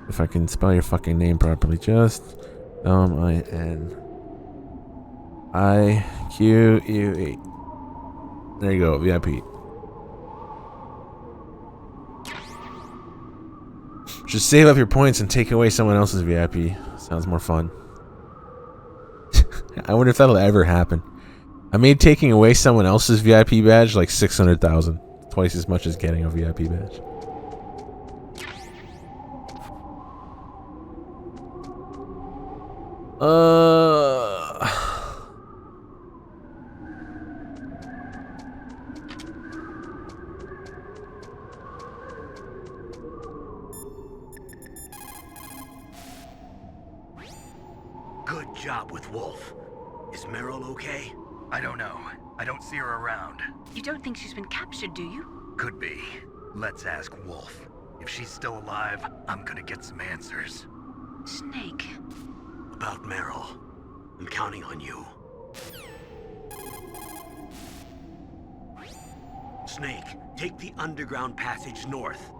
If I can spell your fucking name properly, just Dom INIQUE. There you go, VIP. Just save up your points and take away someone else's VIP. Sounds more fun. I wonder if that'll ever happen. I made taking away someone else's VIP badge like 600,000. Twice as much as getting a VIP badge. Good job with Wolf. Is Meryl okay? I don't know. I don't see her around. You don't think she's been captured, do you? Could be. Let's ask Wolf. If she's still alive, I'm gonna get some answers. Snake. About Meryl. I'm counting on you. Snake, take the underground passage north.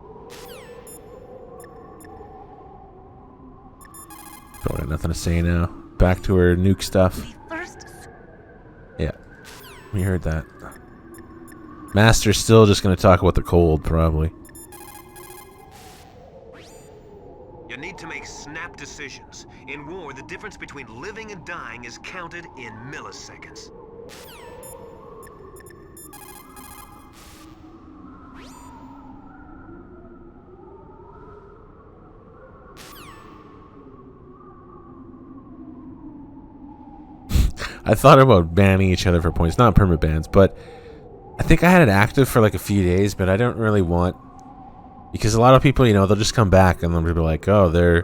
Probably got nothing to say now. Back to her nuke stuff. Yeah, we heard that. Master's still just gonna talk about the cold, probably. You need to make snap decisions. In war, the difference between living and dying is counted in milliseconds. I thought about banning each other for points, not permanent bans, but I think I had it active for like a few days, but I don't really want, because a lot of people, you know, they'll just come back and they'll be like, oh,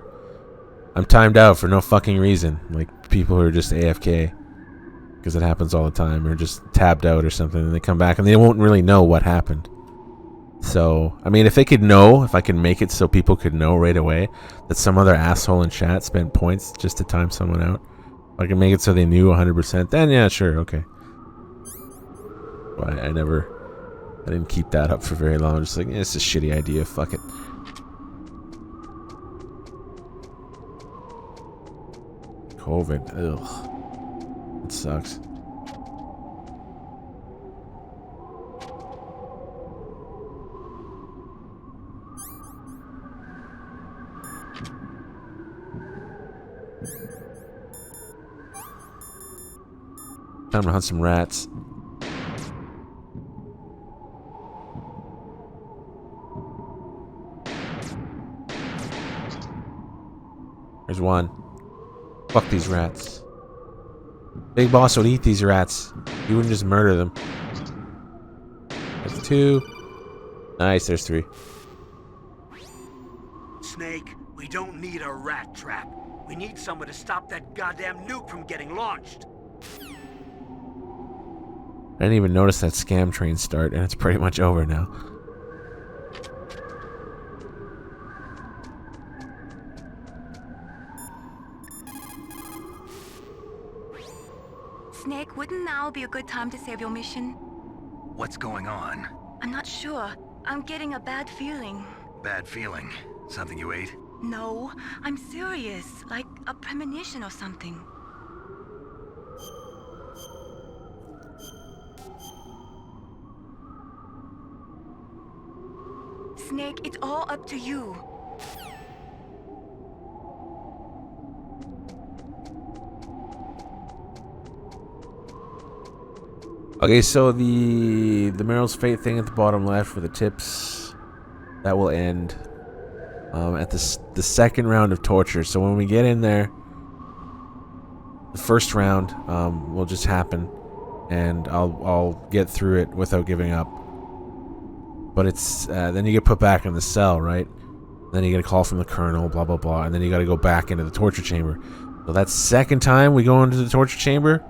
I'm timed out for no fucking reason. Like people who are just AFK, because it happens all the time, or just tabbed out or something, and they come back and they won't really know what happened. So, I mean, if they could know, if I could make it so people could know right away that some other asshole in chat spent points just to time someone out, I can make it so they knew 100%, then yeah, sure, okay. But I didn't keep that up for very long. I'm just like, it's a shitty idea, fuck it. COVID, ugh. It sucks. Time to hunt some rats. There's one. Fuck these rats. Big Boss would eat these rats. He wouldn't just murder them. There's two. Nice, there's three. Snake, we don't need a rat trap. We need someone to stop that goddamn nuke from getting launched. I didn't even notice that scam train start, and it's pretty much over now. Snake, wouldn't now be a good time to save your mission? What's going on? I'm not sure. I'm getting a bad feeling. Bad feeling? Something you ate? No, I'm serious. Like a premonition or something. Snake, it's all up to you. Okay, so the Meryl's Fate thing at the bottom left for the tips, that will end at the second round of torture. So when we get in there, the first round will just happen, and I'll get through it without giving up. But it's then you get put back in the cell, right? Then you get a call from the colonel, blah blah blah, and then you got to go back into the torture chamber. So that second time we go into the torture chamber,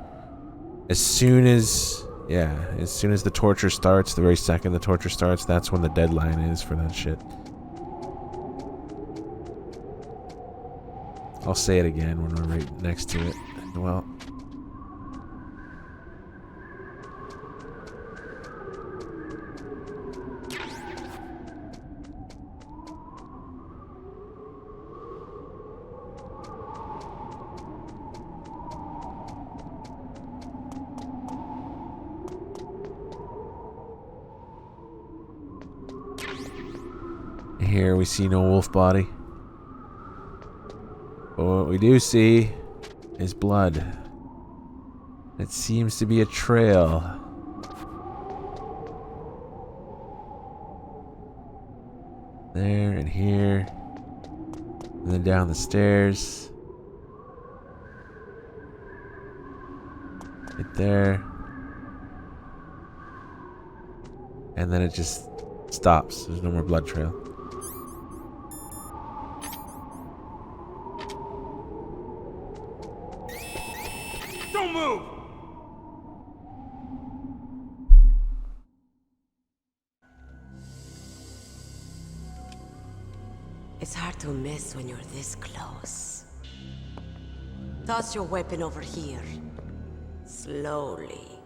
as soon as the torture starts, the very second the torture starts, that's when the deadline is for that shit. I'll say it again when we're right next to it. Well, here we see no wolf body. But what we do see is blood. It seems to be a trail. There and here. And then down the stairs. Right there. And then it just stops. There's no more blood trail. Don't move! It's hard to miss when you're this close. Toss your weapon over here. Slowly.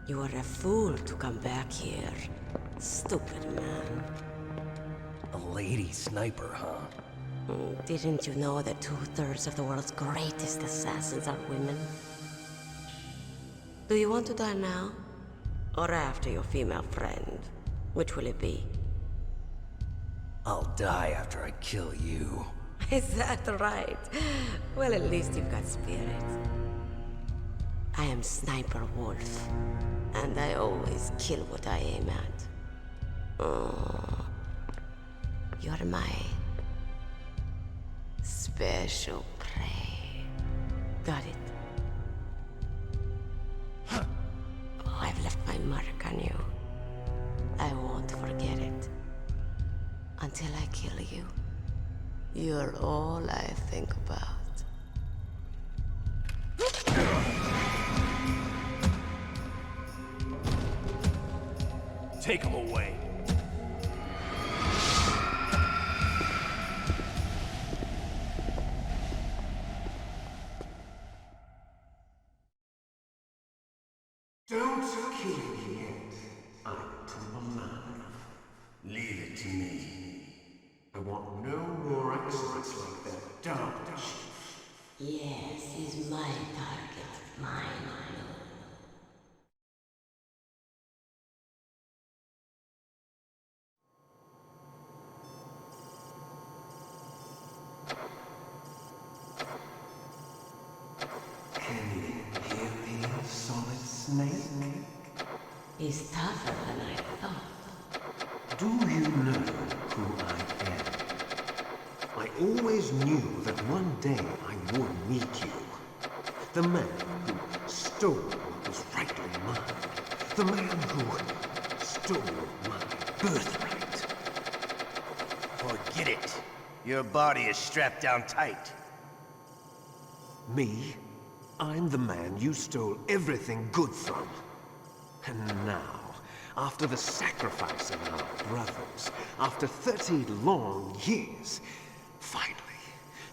You are a fool to come back here. Stupid man. A lady sniper, huh? Didn't you know that 2/3 of the world's greatest assassins are women? Do you want to die now? Or after your female friend? Which will it be? I'll die after I kill you. Is that right? Well, at least you've got spirit. I am Sniper Wolf, and I always kill what I aim at. Oh, you're my special prey. Got it. Oh, I've left my mark on you. I won't forget it. Until I kill you. You're all I think about. Take him away. Don't kill me yet. I'm alive. Leave it to me. I want no more accidents like that dark chief. Yes, he's my target. Mine alone. Can you hear me, Solid Snake? He's tougher than I thought. Do you know who I am? I always knew that one day I would meet you. The man who stole what was rightly mine. The man who stole my birthright. Forget it. Your body is strapped down tight. Me? I'm the man you stole everything good from. And now, after the sacrifice of our brothers, after 30 long years, finally,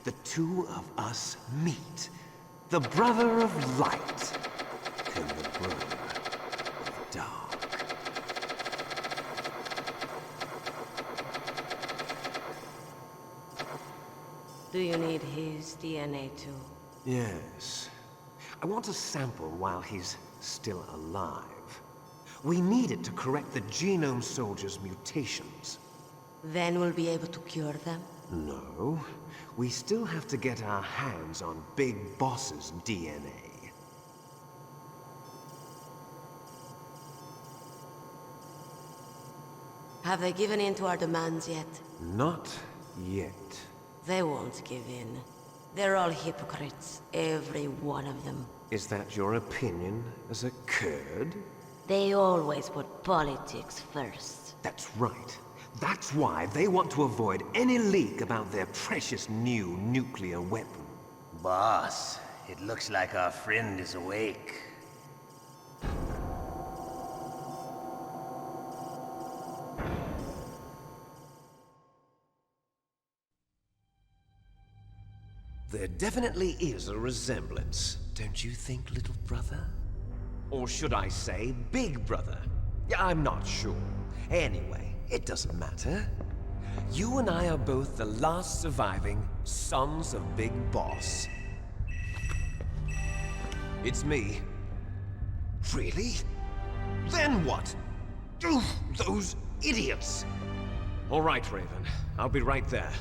the two of us meet. The brother of light and the brother of dark. Do you need his DNA too? Yes. I want a sample while he's still alive. We need it to correct the Genome Soldier's mutations. Then we'll be able to cure them? No. We still have to get our hands on Big Boss's DNA. Have they given in to our demands yet? Not yet. They won't give in. They're all hypocrites, every one of them. Is that your opinion as a Kurd? They always put politics first. That's right. That's why they want to avoid any leak about their precious new nuclear weapon. Boss, it looks like our friend is awake. There definitely is a resemblance, don't you think, little brother? Or should I say, big brother? Yeah, I'm not sure. Anyway, it doesn't matter. You and I are both the last surviving sons of Big Boss. It's me. Really? Then what? Oof, those idiots! All right, Raven. I'll be right there.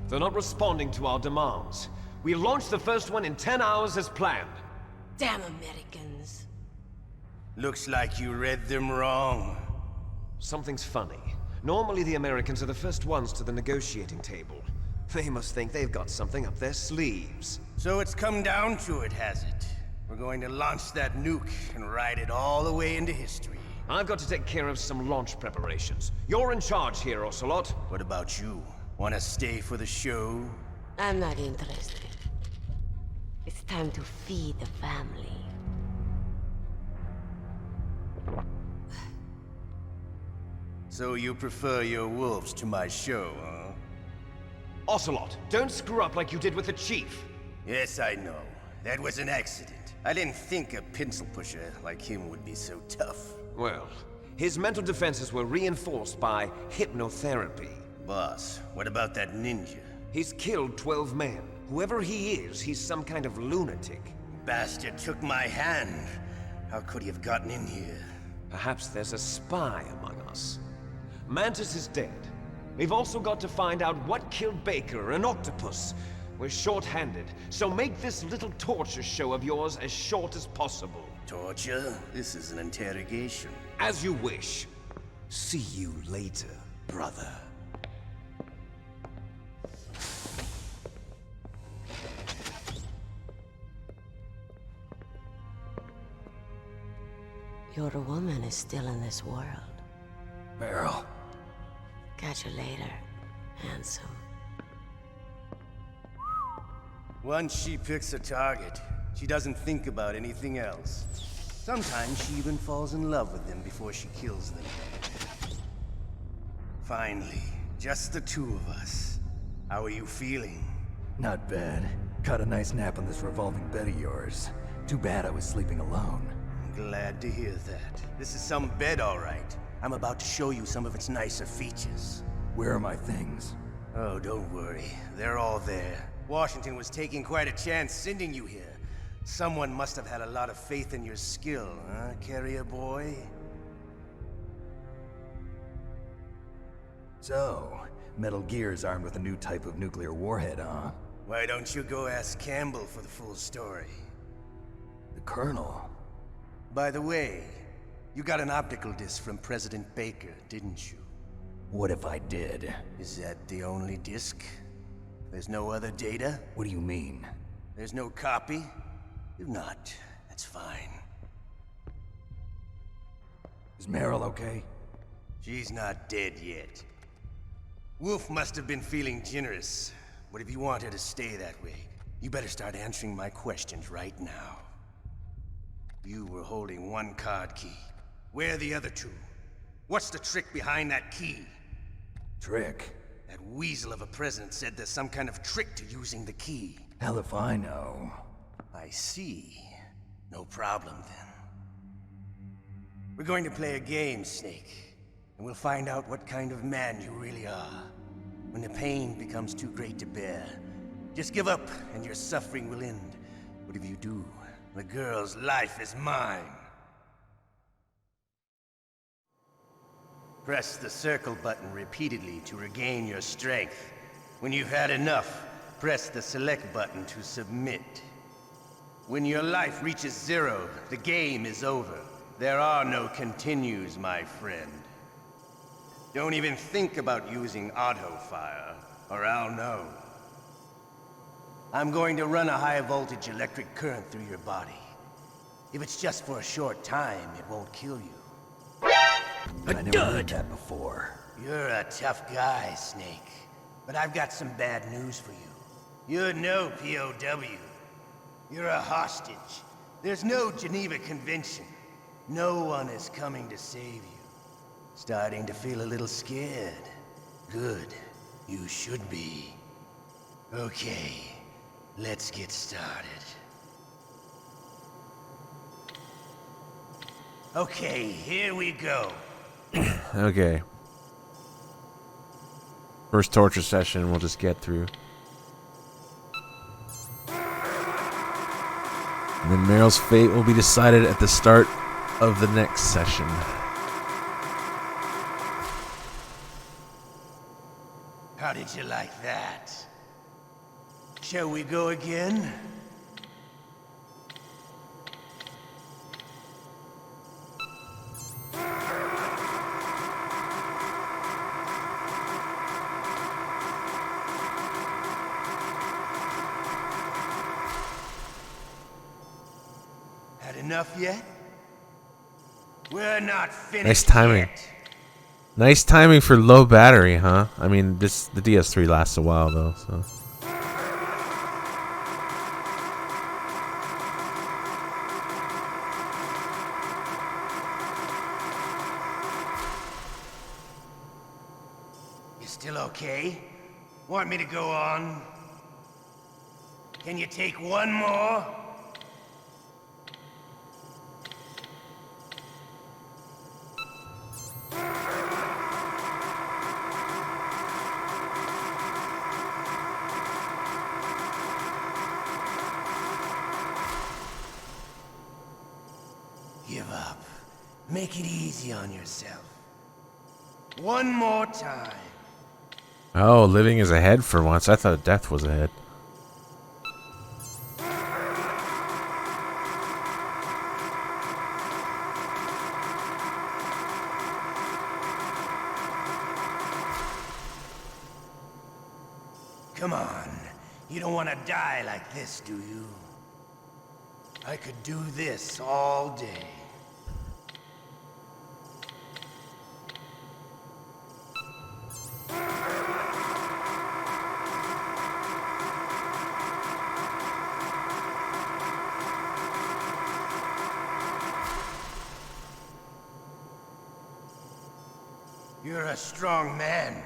They're not responding to our demands. We launched the first one in 10 hours as planned. Damn Americans. Looks like you read them wrong. Something's funny. Normally the Americans are the first ones to the negotiating table. They must think they've got something up their sleeves. So it's come down to it, has it? We're going to launch that nuke and ride it all the way into history. I've got to take care of some launch preparations. You're in charge here, Ocelot. What about you? Want to stay for the show? I'm not interested. It's time to feed the family. So you prefer your wolves to my show, huh? Ocelot, don't screw up like you did with the Chief. Yes, I know. That was an accident. I didn't think a pencil pusher like him would be so tough. Well, his mental defenses were reinforced by hypnotherapy. Boss, what about that ninja? He's killed 12 men. Whoever he is, he's some kind of lunatic. Bastard took my hand. How could he have gotten in here? Perhaps there's a spy among us. Mantis is dead. We've also got to find out what killed Baker and Octopus. We're short-handed, so make this little torture show of yours as short as possible. Torture? This is an interrogation. As you wish. See you later, brother. Your woman is still in this world. Meryl. Catch you later, handsome. Once she picks a target, she doesn't think about anything else. Sometimes she even falls in love with them before she kills them. Finally, just the two of us. How are you feeling? Not bad. Caught a nice nap on this revolving bed of yours. Too bad I was sleeping alone. Glad to hear that. This is some bed, all right. I'm about to show you some of its nicer features. Where are my things? Oh, don't worry. They're all there. Washington was taking quite a chance sending you here. Someone must have had a lot of faith in your skill, huh, carrier boy? So, Metal Gear's armed with a new type of nuclear warhead, huh? Why don't you go ask Campbell for the full story? The Colonel? By the way, you got an optical disc from President Baker, didn't you? What if I did? Is that the only disc? There's no other data? What do you mean? There's no copy? If not, that's fine. Is Meryl okay? She's not dead yet. Wolf must have been feeling generous. But if you want her to stay that way, you better start answering my questions right now. You were holding one card key. Where are the other two? What's the trick behind that key? Trick? That weasel of a president said there's some kind of trick to using the key. Hell if I know. I see. No problem then. We're going to play a game, Snake. And we'll find out what kind of man you really are. When the pain becomes too great to bear, just give up and your suffering will end. But if you do, the girl's life is mine. Press the circle button repeatedly to regain your strength. When you've had enough, press the select button to submit. When your life reaches 0, the game is over. There are no continues, my friend. Don't even think about using auto-fire, or I'll know. I'm going to run a high-voltage electric current through your body. If it's just for a short time, it won't kill you. But I never heard that before. You're a tough guy, Snake. But I've got some bad news for you. You're no POW. You're a hostage. There's no Geneva Convention. No one is coming to save you. Starting to feel a little scared. Good. You should be. Okay, let's get started. Okay, here we go. Okay. First torture session we'll just get through. And then Meryl's fate will be decided at the start of the next session. How did you like that? Shall we go again? Had enough yet? We're not finished. Nice timing. Yet. Nice timing for low battery, huh? I mean, the DS3 lasts a while though, so. You still okay? Want me to go on? Can you take one more? Give up. Make it easy on yourself. One more time. Oh, living is ahead for once. I thought death was ahead. Come on. You don't want to die like this, do you? I could do this all day. You're a strong man.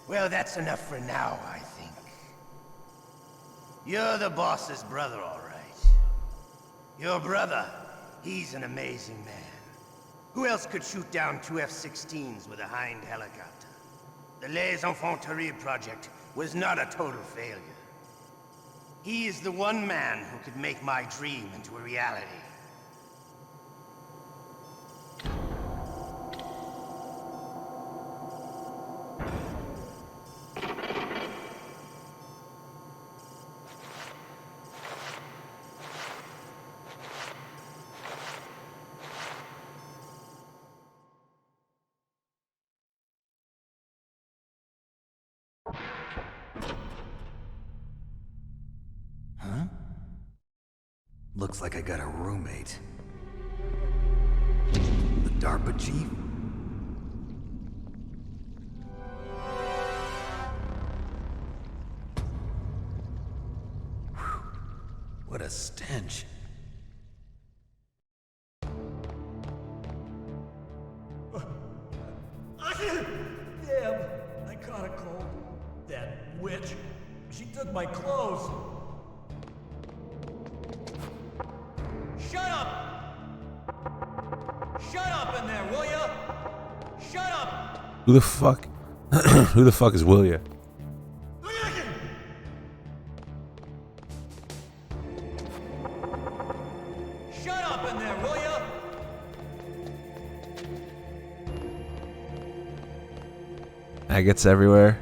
Well, that's enough for now, I think. You're the boss's brother, all right. Your brother, he's an amazing man. Who else could shoot down two F-16s with a Hind helicopter? The Les Infanteries project was not a total failure. He is the one man who could make my dream into a reality. Huh? Looks like I got a roommate. The DARPA chief? Whew. What a stench. Damn, I caught a cold. That witch. She took my clothes. Shut up! Shut up in there, will ya? Shut up! Who the fuck? Who the fuck is Willia? Shut up in there, will ya? Agates everywhere.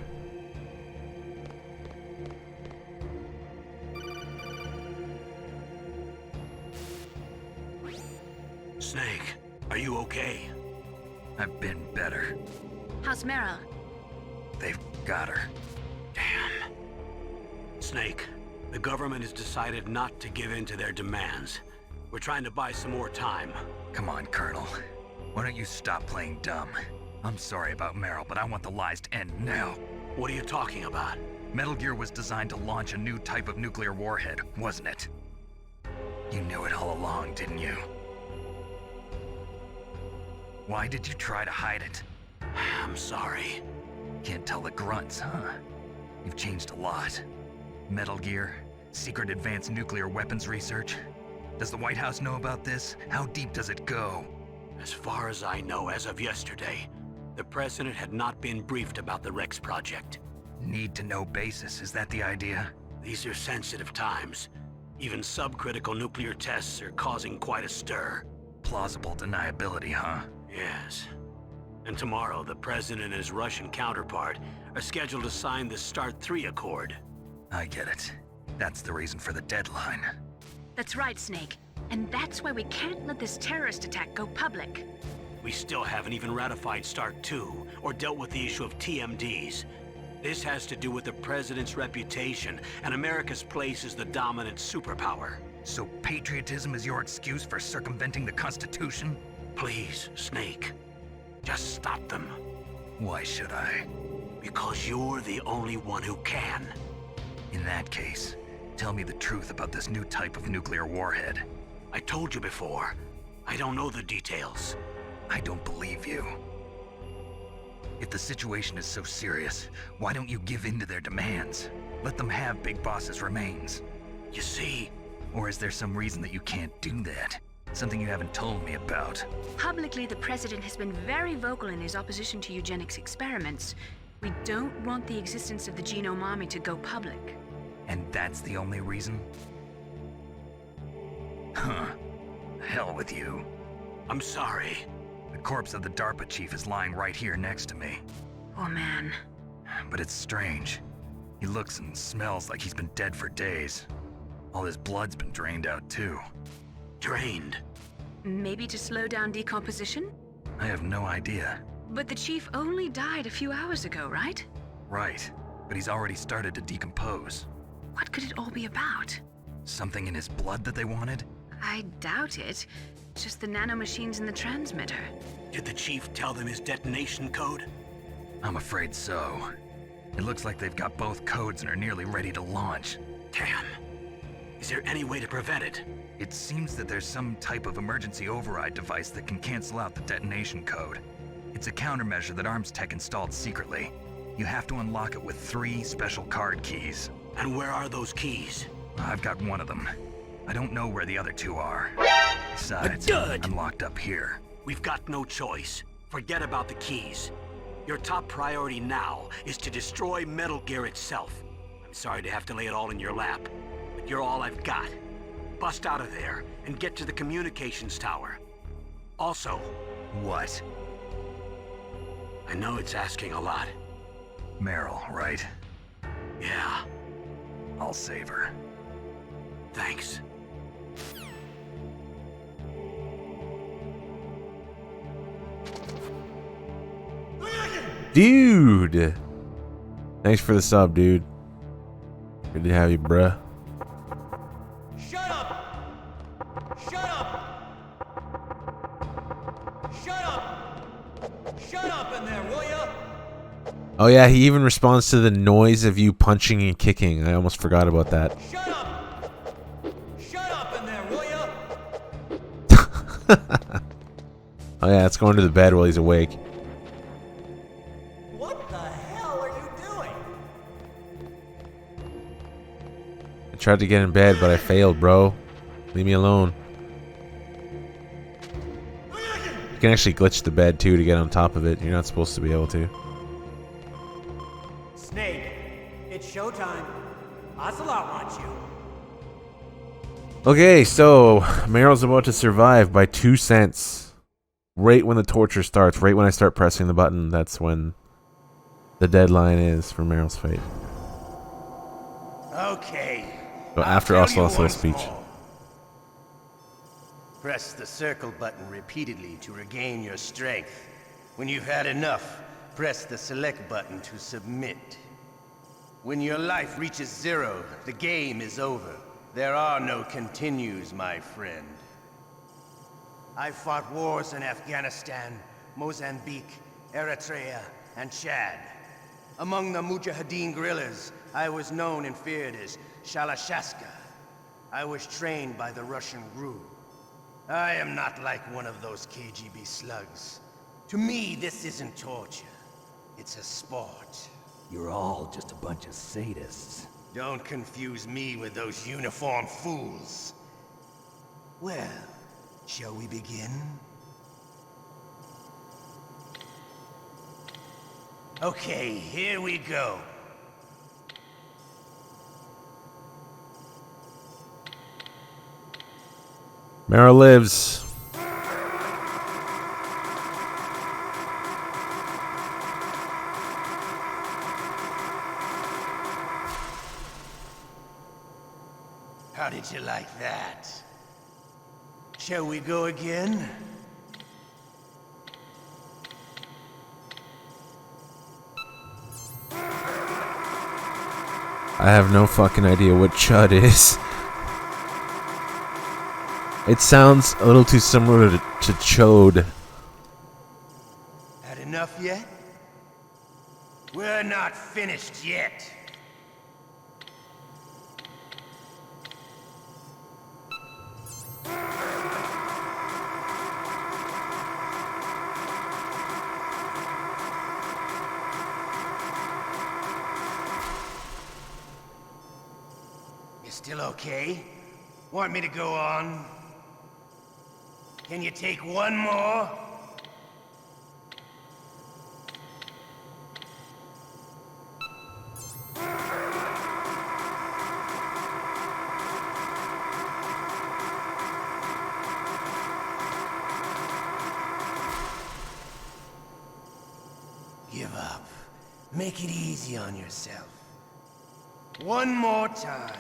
Snake, are you okay? I've been better. How's Meryl? They've got her. Damn. Snake, the government has decided not to give in to their demands. We're trying to buy some more time. Come on, Colonel. Why don't you stop playing dumb? I'm sorry about Meryl, but I want the lies to end now. What are you talking about? Metal Gear was designed to launch a new type of nuclear warhead, wasn't it? You knew it all along, didn't you? Why did you try to hide it? I'm sorry. Can't tell the grunts, huh? You've changed a lot. Metal Gear, secret advanced nuclear weapons research. Does the White House know about this? How deep does it go? As far as I know, as of yesterday, the president had not been briefed about the Rex project. Need-to-know basis, is that the idea? These are sensitive times. Even subcritical nuclear tests are causing quite a stir. Plausible deniability, huh? Yes. And tomorrow, the president and his Russian counterpart are scheduled to sign the START 3 Accord. I get it. That's the reason for the deadline. That's right, Snake. And that's why we can't let this terrorist attack go public. We still haven't even ratified START 2 or dealt with the issue of TMDs. This has to do with the president's reputation and America's place as the dominant superpower. So patriotism is your excuse for circumventing the Constitution? Please, Snake. Just stop them. Why should I? Because you're the only one who can. In that case, tell me the truth about this new type of nuclear warhead. I told you before. I don't know the details. I don't believe you. If the situation is so serious, why don't you give in to their demands? Let them have Big Boss's remains. You see? Or is there some reason that you can't do that? Something you haven't told me about. Publicly, the president has been very vocal in his opposition to eugenics experiments. We don't want the existence of the genome army to go public. And that's the only reason? Huh. Hell with you. I'm sorry. The corpse of the DARPA chief is lying right here next to me. Oh man. But it's strange. He looks and smells like he's been dead for days. All his blood's been drained out too. Drained? Maybe to slow down decomposition? I have no idea. But the chief only died a few hours ago, right? Right. But he's already started to decompose. What could it all be about? Something in his blood that they wanted? I doubt it. Just the nanomachines in the transmitter. Did the chief tell them his detonation code? I'm afraid so. It looks like they've got both codes and are nearly ready to launch. Damn. Is there any way to prevent it? It seems that there's some type of emergency override device that can cancel out the detonation code. It's a countermeasure that Arms Tech installed secretly. You have to unlock it with 3 special card keys. And where are those keys? I've got one of them. I don't know where the other 2 are. Besides, I'm locked up here. We've got no choice. Forget about the keys. Your top priority now is to destroy Metal Gear itself. I'm sorry to have to lay it all in your lap, but you're all I've got. Bust out of there and get to the communications tower. Also... What? I know it's asking a lot. Meryl, right? Yeah. I'll save her. Thanks. Dude! Thanks for the sub, dude. Good to have you, bruh. Shut up! Shut up! Shut up! Shut up in there, will ya? Oh yeah, he even responds to the noise of you punching and kicking. I almost forgot about that. Shut up! Shut up in there, will ya? Oh yeah, it's going to the bed while he's awake. What the hell are you doing? I tried to get in bed, but I failed, bro. Leave me alone. You can actually glitch the bed too to get on top of it. You're not supposed to be able to. Snake, it's showtime. Ocelot wants you. Okay, so Meryl's about to survive by 2 cents. Right when the torture starts, right when I start pressing the button, that's when the deadline is for Meryl's fate. Okay. So after Ocelot's speech. Press the circle button repeatedly to regain your strength. When you've had enough, press the select button to submit. When your life reaches 0, the game is over. There are no continues, my friend. I fought wars in Afghanistan, Mozambique, Eritrea, and Chad. Among the Mujahideen guerrillas, I was known and feared as Shalashaska. I was trained by the Russian GRU. I am not like one of those KGB slugs. To me, this isn't torture. It's a sport. You're all just a bunch of sadists. Don't confuse me with those uniformed fools. Well, shall we begin? Okay, here we go. Meryl lives. How did you like that? Shall we go again? I have no fucking idea what chud is. It sounds a little too similar to chode. Had enough yet? We're not finished yet. You still okay? Want me to go on? Can you take one more? Give up. Make it easy on yourself. One more time.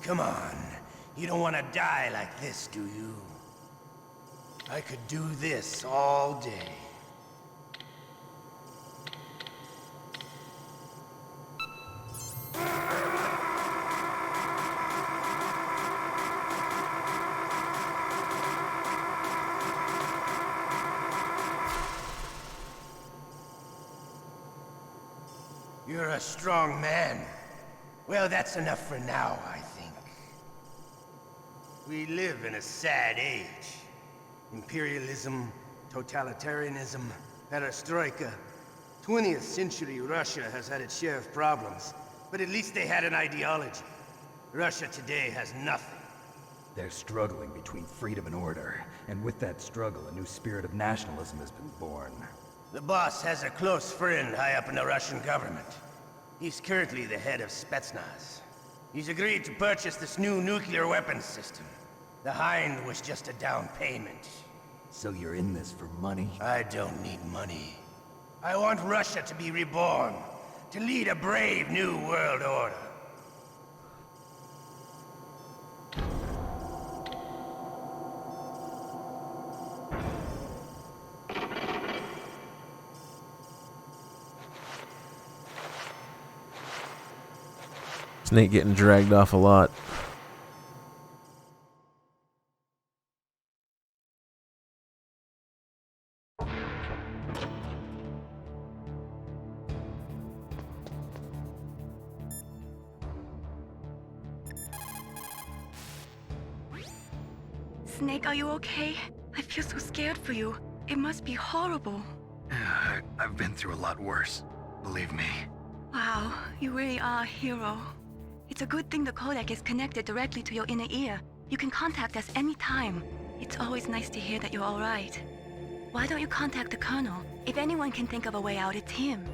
Come on. You don't want to die like this, do you? I could do this all day. You're a strong man. Well, that's enough for now, I think. We live in a sad age. Imperialism, totalitarianism, perestroika. 20th century Russia has had its share of problems, but at least they had an ideology. Russia today has nothing. They're struggling between freedom and order, and with that struggle, a new spirit of nationalism has been born. The boss has a close friend high up in the Russian government. He's currently the head of Spetsnaz. He's agreed to purchase this new nuclear weapons system. The Hind was just a down payment. So you're in this for money? I don't need money. I want Russia to be reborn, to lead a brave new world order. Snake getting dragged off a lot. Snake, are you okay? I feel so scared for you. It must be horrible. I've been through a lot worse. Believe me. Wow, you really are a hero. It's a good thing the codec is connected directly to your inner ear. You can contact us anytime. It's always nice to hear that you're all right. Why don't you contact the Colonel? If anyone can think of a way out, it's him.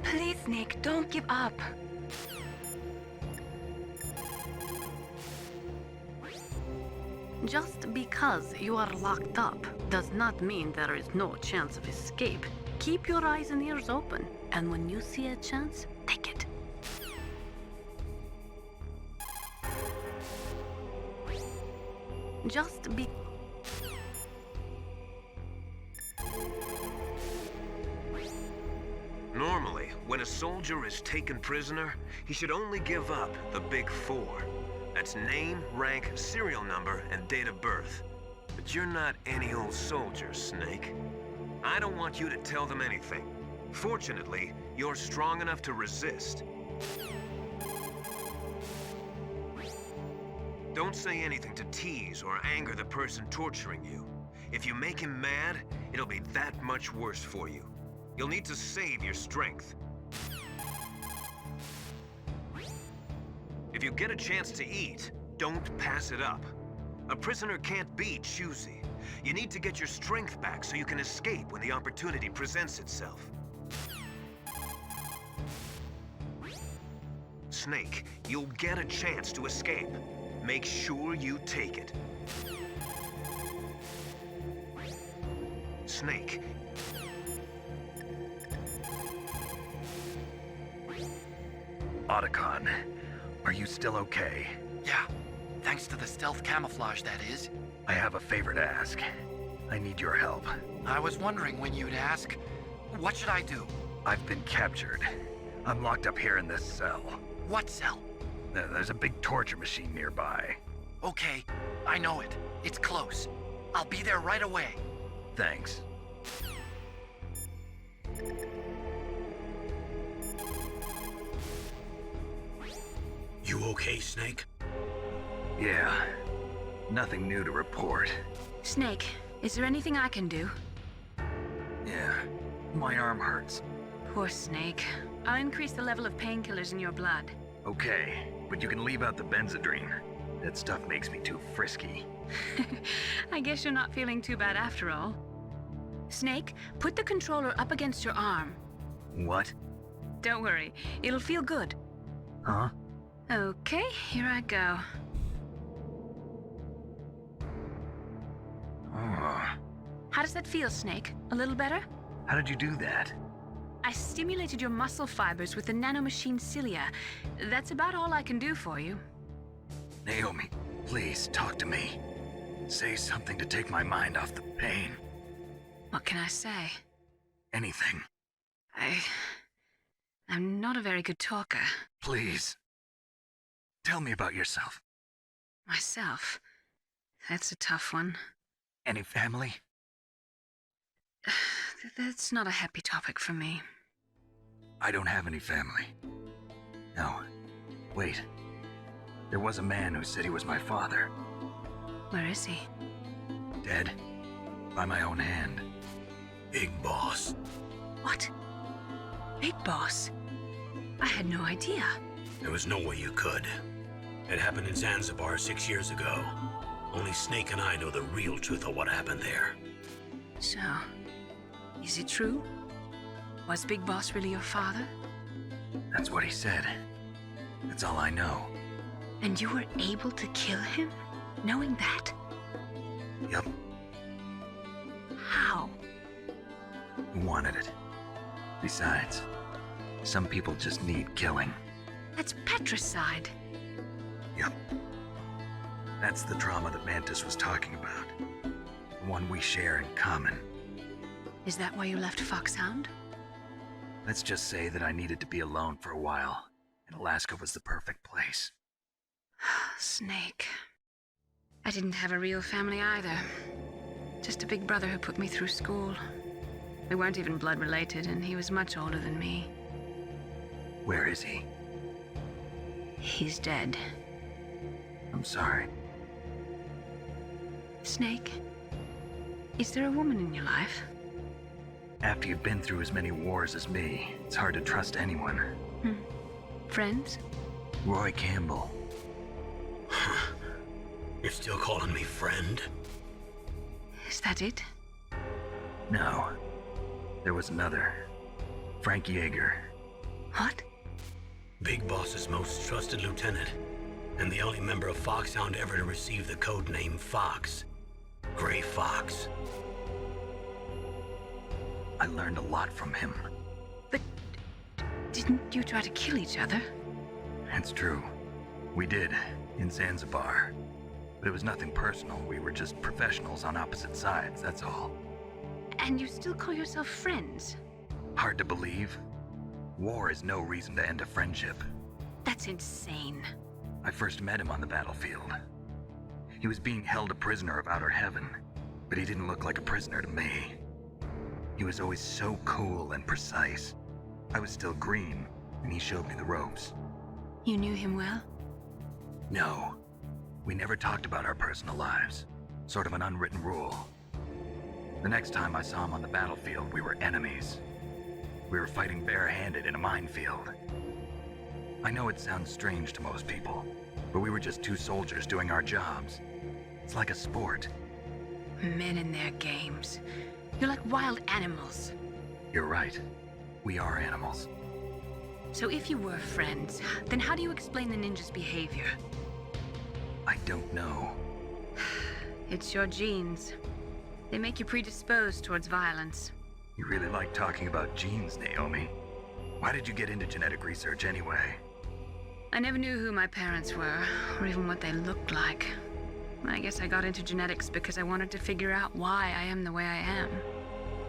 Please, Snake, don't give up. Just because you are locked up does not mean there is no chance of escape. Keep your eyes and ears open, and when you see a chance, take it. Just be... Normally, when a soldier is taken prisoner, he should only give up the big four. That's name, rank, serial number, and date of birth. But you're not any old soldier, Snake. I don't want you to tell them anything. Fortunately, you're strong enough to resist. Don't say anything to tease or anger the person torturing you. If you make him mad, it'll be that much worse for you. You'll need to save your strength. If you get a chance to eat, don't pass it up. A prisoner can't be choosy. You need to get your strength back so you can escape when the opportunity presents itself. Snake, you'll get a chance to escape. Make sure you take it. Snake. Otacon, are you still okay? Yeah, thanks to the stealth camouflage, that is. I have a favor to ask. I need your help. I was wondering when you'd ask. What should I do? I've been captured. I'm locked up here in this cell. What cell? There's a big torture machine nearby. Okay, I know it. It's close. I'll be there right away. Thanks. You okay, Snake? Yeah. Nothing new to report. Snake, is there anything I can do? Yeah. My arm hurts. Poor Snake. I'll increase the level of painkillers in your blood. Okay, but you can leave out the Benzedrine. That stuff makes me too frisky. I guess you're not feeling too bad after all. Snake, put the controller up against your arm. What? Don't worry, it'll feel good. Huh? Okay, here I go. Oh. How does that feel, Snake? A little better? How did you do that? I stimulated your muscle fibers with the nanomachine cilia. That's about all I can do for you. Naomi, please talk to me. Say something to take my mind off the pain. What can I say? Anything. I'm not a very good talker. Please. Tell me about yourself. Myself? That's a tough one. Any family? That's not a happy topic for me. I don't have any family. No. Wait. There was a man who said he was my father. Where is he? Dead. By my own hand. Big Boss. What? Big Boss? I had no idea. There was no way you could. It happened in Zanzibar 6 years ago. Only Snake and I know the real truth of what happened there. So, is it true? Was Big Boss really your father? That's what he said. That's all I know. And you were able to kill him, knowing that? Yep. How? He wanted it. Besides, some people just need killing. That's patricide. Yep. That's the trauma that Mantis was talking about. The one we share in common. Is that why you left Foxhound? Let's just say that I needed to be alone for a while, and Alaska was the perfect place. Snake. I didn't have a real family either. Just a big brother who put me through school. We weren't even blood related, and he was much older than me. Where is he? He's dead. I'm sorry. Snake, is there a woman in your life? After you've been through as many wars as me, it's hard to trust anyone. Friends? Roy Campbell. You're still calling me friend? Is that it? No. There was another. Frank Yeager. What? Big Boss's most trusted lieutenant, and the only member of Foxhound ever to receive the code name Fox. Gray Fox. I learned a lot from him. But didn't you try to kill each other? It's true. We did, in Zanzibar. But it was nothing personal. We were just professionals on opposite sides, that's all. And you still call yourself friends? Hard to believe. War is no reason to end a friendship. That's insane. I first met him on the battlefield. He was being held a prisoner of outer heaven, but he didn't look like a prisoner to me. He was always so cool and precise. I was still green, and he showed me the ropes. You knew him well? No. We never talked about our personal lives. Sort of an unwritten rule. The next time I saw him on the battlefield, we were enemies. We were fighting barehanded in a minefield. I know it sounds strange to most people, but we were just two soldiers doing our jobs. It's like a sport. Men and their games. You're like wild animals. You're right. We are animals. So if you were friends, then how do you explain the ninja's behavior? I don't know. It's your genes. They make you predisposed towards violence. You really like talking about genes, Naomi. Why did you get into genetic research anyway? I never knew who my parents were, or even what they looked like. I guess I got into genetics because I wanted to figure out why I am the way I am.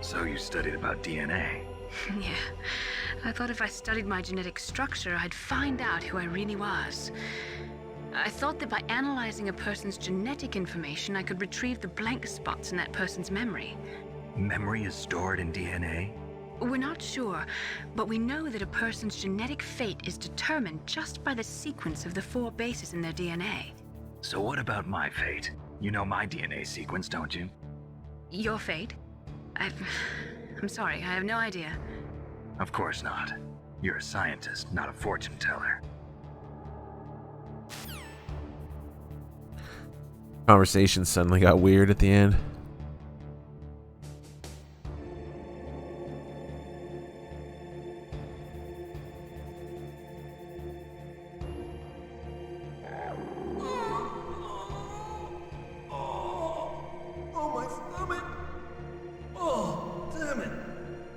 So you studied about DNA? Yeah. I thought if I studied my genetic structure, I'd find out who I really was. I thought that by analyzing a person's genetic information, I could retrieve the blank spots in that person's memory. Memory is stored in DNA? We're not sure, but we know that a person's genetic fate is determined just by the sequence of the 4 bases in their DNA. So what about my fate? You know my DNA sequence, don't you? Your fate? I'm sorry, I have no idea. Of course not. You're a scientist, not a fortune teller. Conversation suddenly got weird at the end.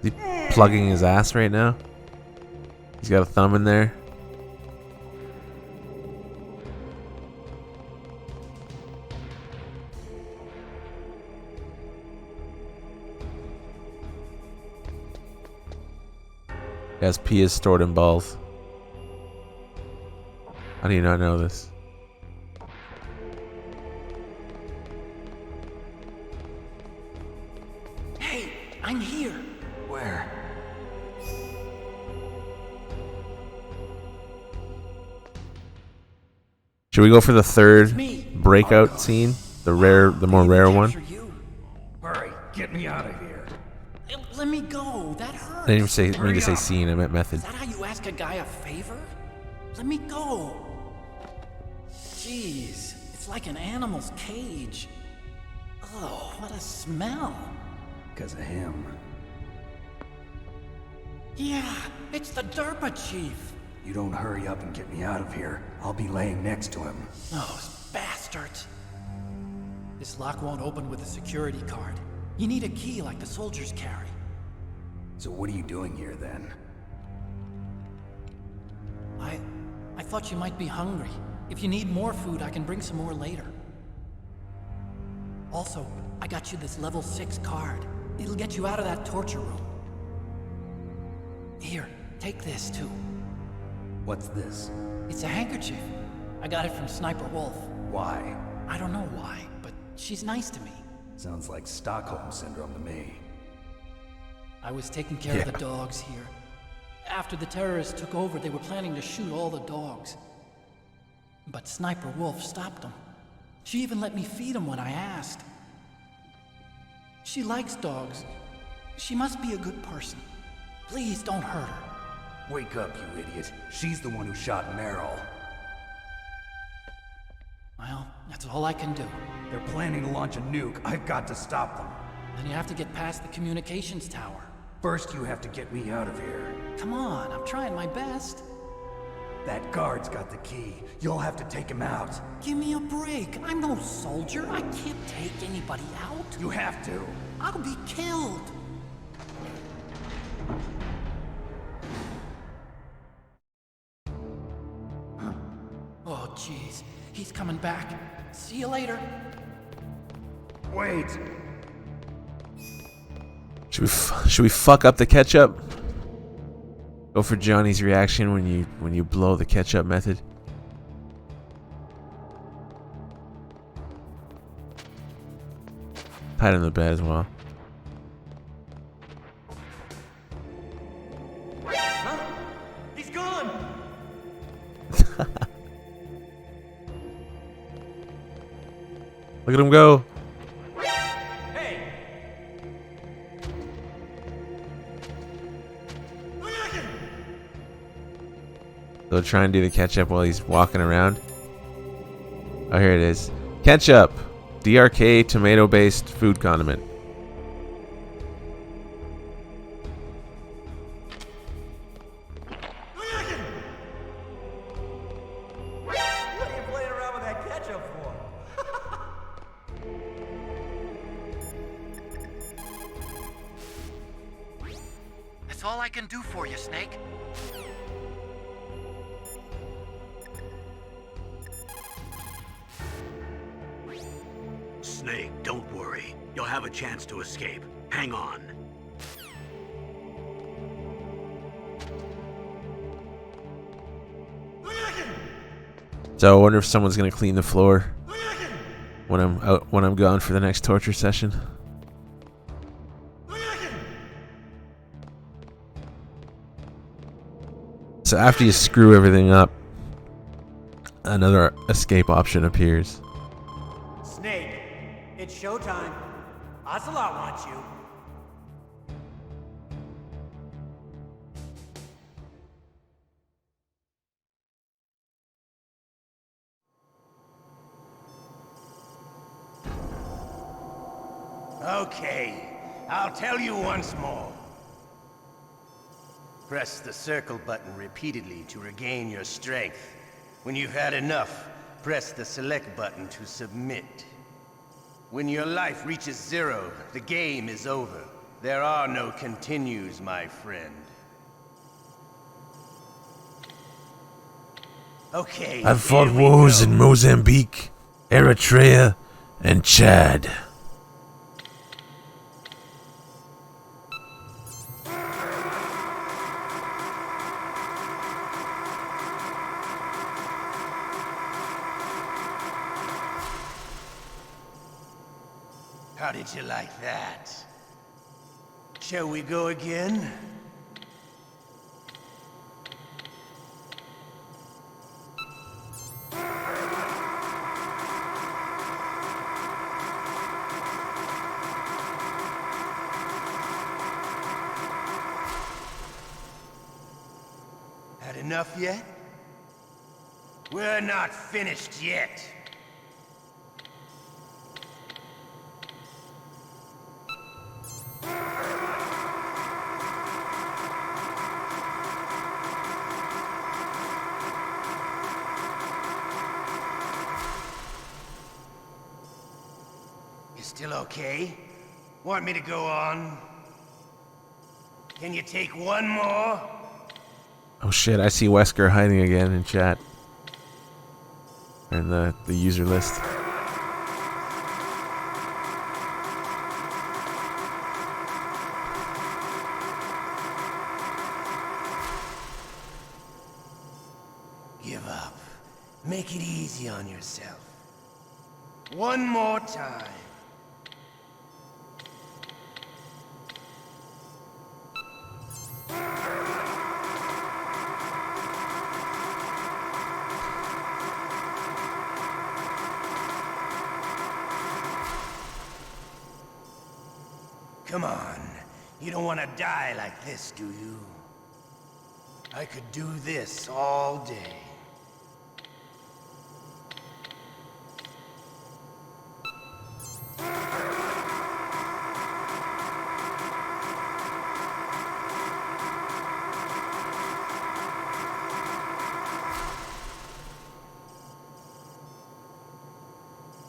Is he plugging his ass right now? He's got a thumb in there. Has pee is stored in balls. How do you not know this? Hey, I'm here. Where? Should we go for the third breakout scene? The more rare one? Hurry, get me out of here. Let me go. That hurts. I didn't even mean to say scene, I meant method. Is that how you ask a guy a favor? Let me go. Jeez, it's like an animal's cage. Oh, what a smell. Because of him. Yeah, it's the Derpa chief. You don't hurry up and get me out of here, I'll be laying next to him. Those bastards. This lock won't open with a security card. You need a key like the soldiers carry. So what are you doing here then? I thought you might be hungry. If you need more food, I can bring some more later. Also, I got you this level 6 card. It'll get you out of that torture room. Here, take this too. What's this? It's a handkerchief. I got it from Sniper Wolf. Why? I don't know why, but she's nice to me. Sounds like Stockholm Syndrome to me. I was taking care of the dogs here. After the terrorists took over, they were planning to shoot all the dogs. But Sniper Wolf stopped them. She even let me feed them when I asked. She likes dogs. She must be a good person. Please don't hurt her. Wake up, you idiot. She's the one who shot Meryl. Well, that's all I can do. They're planning to launch a nuke. I've got to stop them. Then you have to get past the communications tower. First, you have to get me out of here. Come on, I'm trying my best. That guard's got the key. You'll have to take him out. Give me a break. I'm no soldier. I can't take anybody out. You have to. I'll be killed. Oh, jeez. He's coming back. See you later. Wait. Should we fuck up the ketchup? Go for Johnny's reaction when you blow the ketchup method. Hide in the bed as well. Huh? He's gone! Look at him go. Hey! They'll try and do the ketchup while he's walking around. Oh, here it is. Ketchup. DRK tomato-based food condiment. What are you playing around with that ketchup for? That's all I can do for you, Snake. Snake, don't worry. You'll have a chance to escape. Hang on. So I wonder if someone's gonna clean the floor when I'm gone for the next torture session. So after you screw everything up, another escape option appears. Snake, it's showtime. Ocelot wants you. Okay, I'll tell you once more. Press the circle button repeatedly to regain your strength. When you've had enough, press the select button to submit. When your life reaches 0, the game is over. There are no continues, my friend. Okay. I've fought here we wars go. in Mozambique, Eritrea, and Chad. How did you like that? Shall we go again? Had enough yet? We're not finished yet. Still okay? Want me to go on? Can you take one more? Oh shit, I see Wesker hiding again in chat. Or in the user list. Give up. Make it easy on yourself. One more time. Come on. You don't want to die like this, do you? I could do this all day.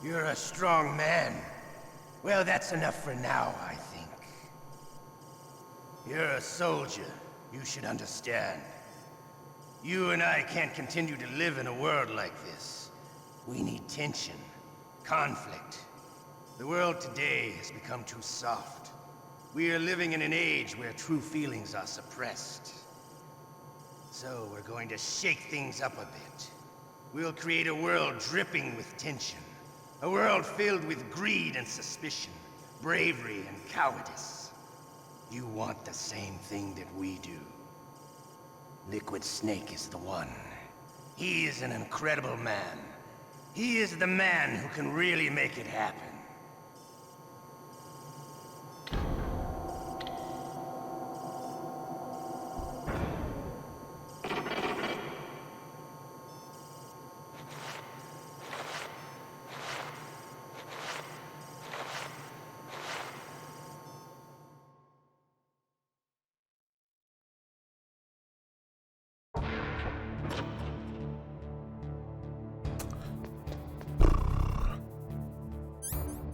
You're a strong man. Well, that's enough for now, I think. You're a soldier. You should understand. You and I can't continue to live in a world like this. We need tension, conflict. The world today has become too soft. We are living in an age where true feelings are suppressed. So we're going to shake things up a bit. We'll create a world dripping with tension. A world filled with greed and suspicion, bravery and cowardice. You want the same thing that we do. Liquid Snake is the one. He is an incredible man. He is the man who can really make it happen.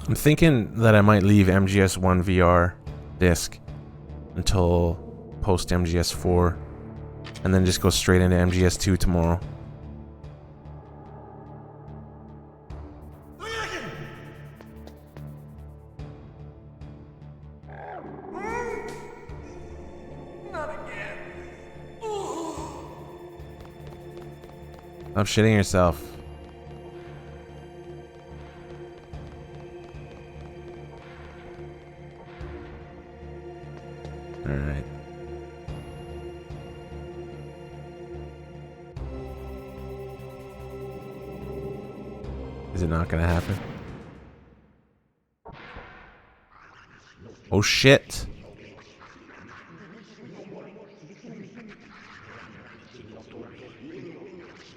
I'm thinking that I might leave MGS 1 VR disc until post MGS 4 and then just go straight into MGS 2 tomorrow. Not again. Stop shitting yourself. Alright. Is it not gonna happen? Oh shit!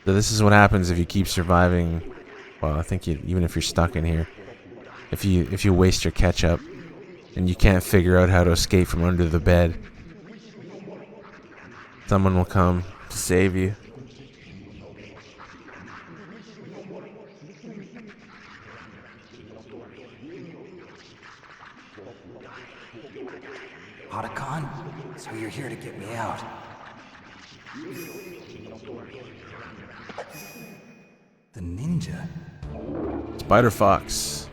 So this is what happens if you keep surviving. Well, I think even if you're stuck in here, if you waste your ketchup and you can't figure out how to escape from under the bed, someone will come to save you. Otacon? So you're here to get me out. The ninja? Spider Fox.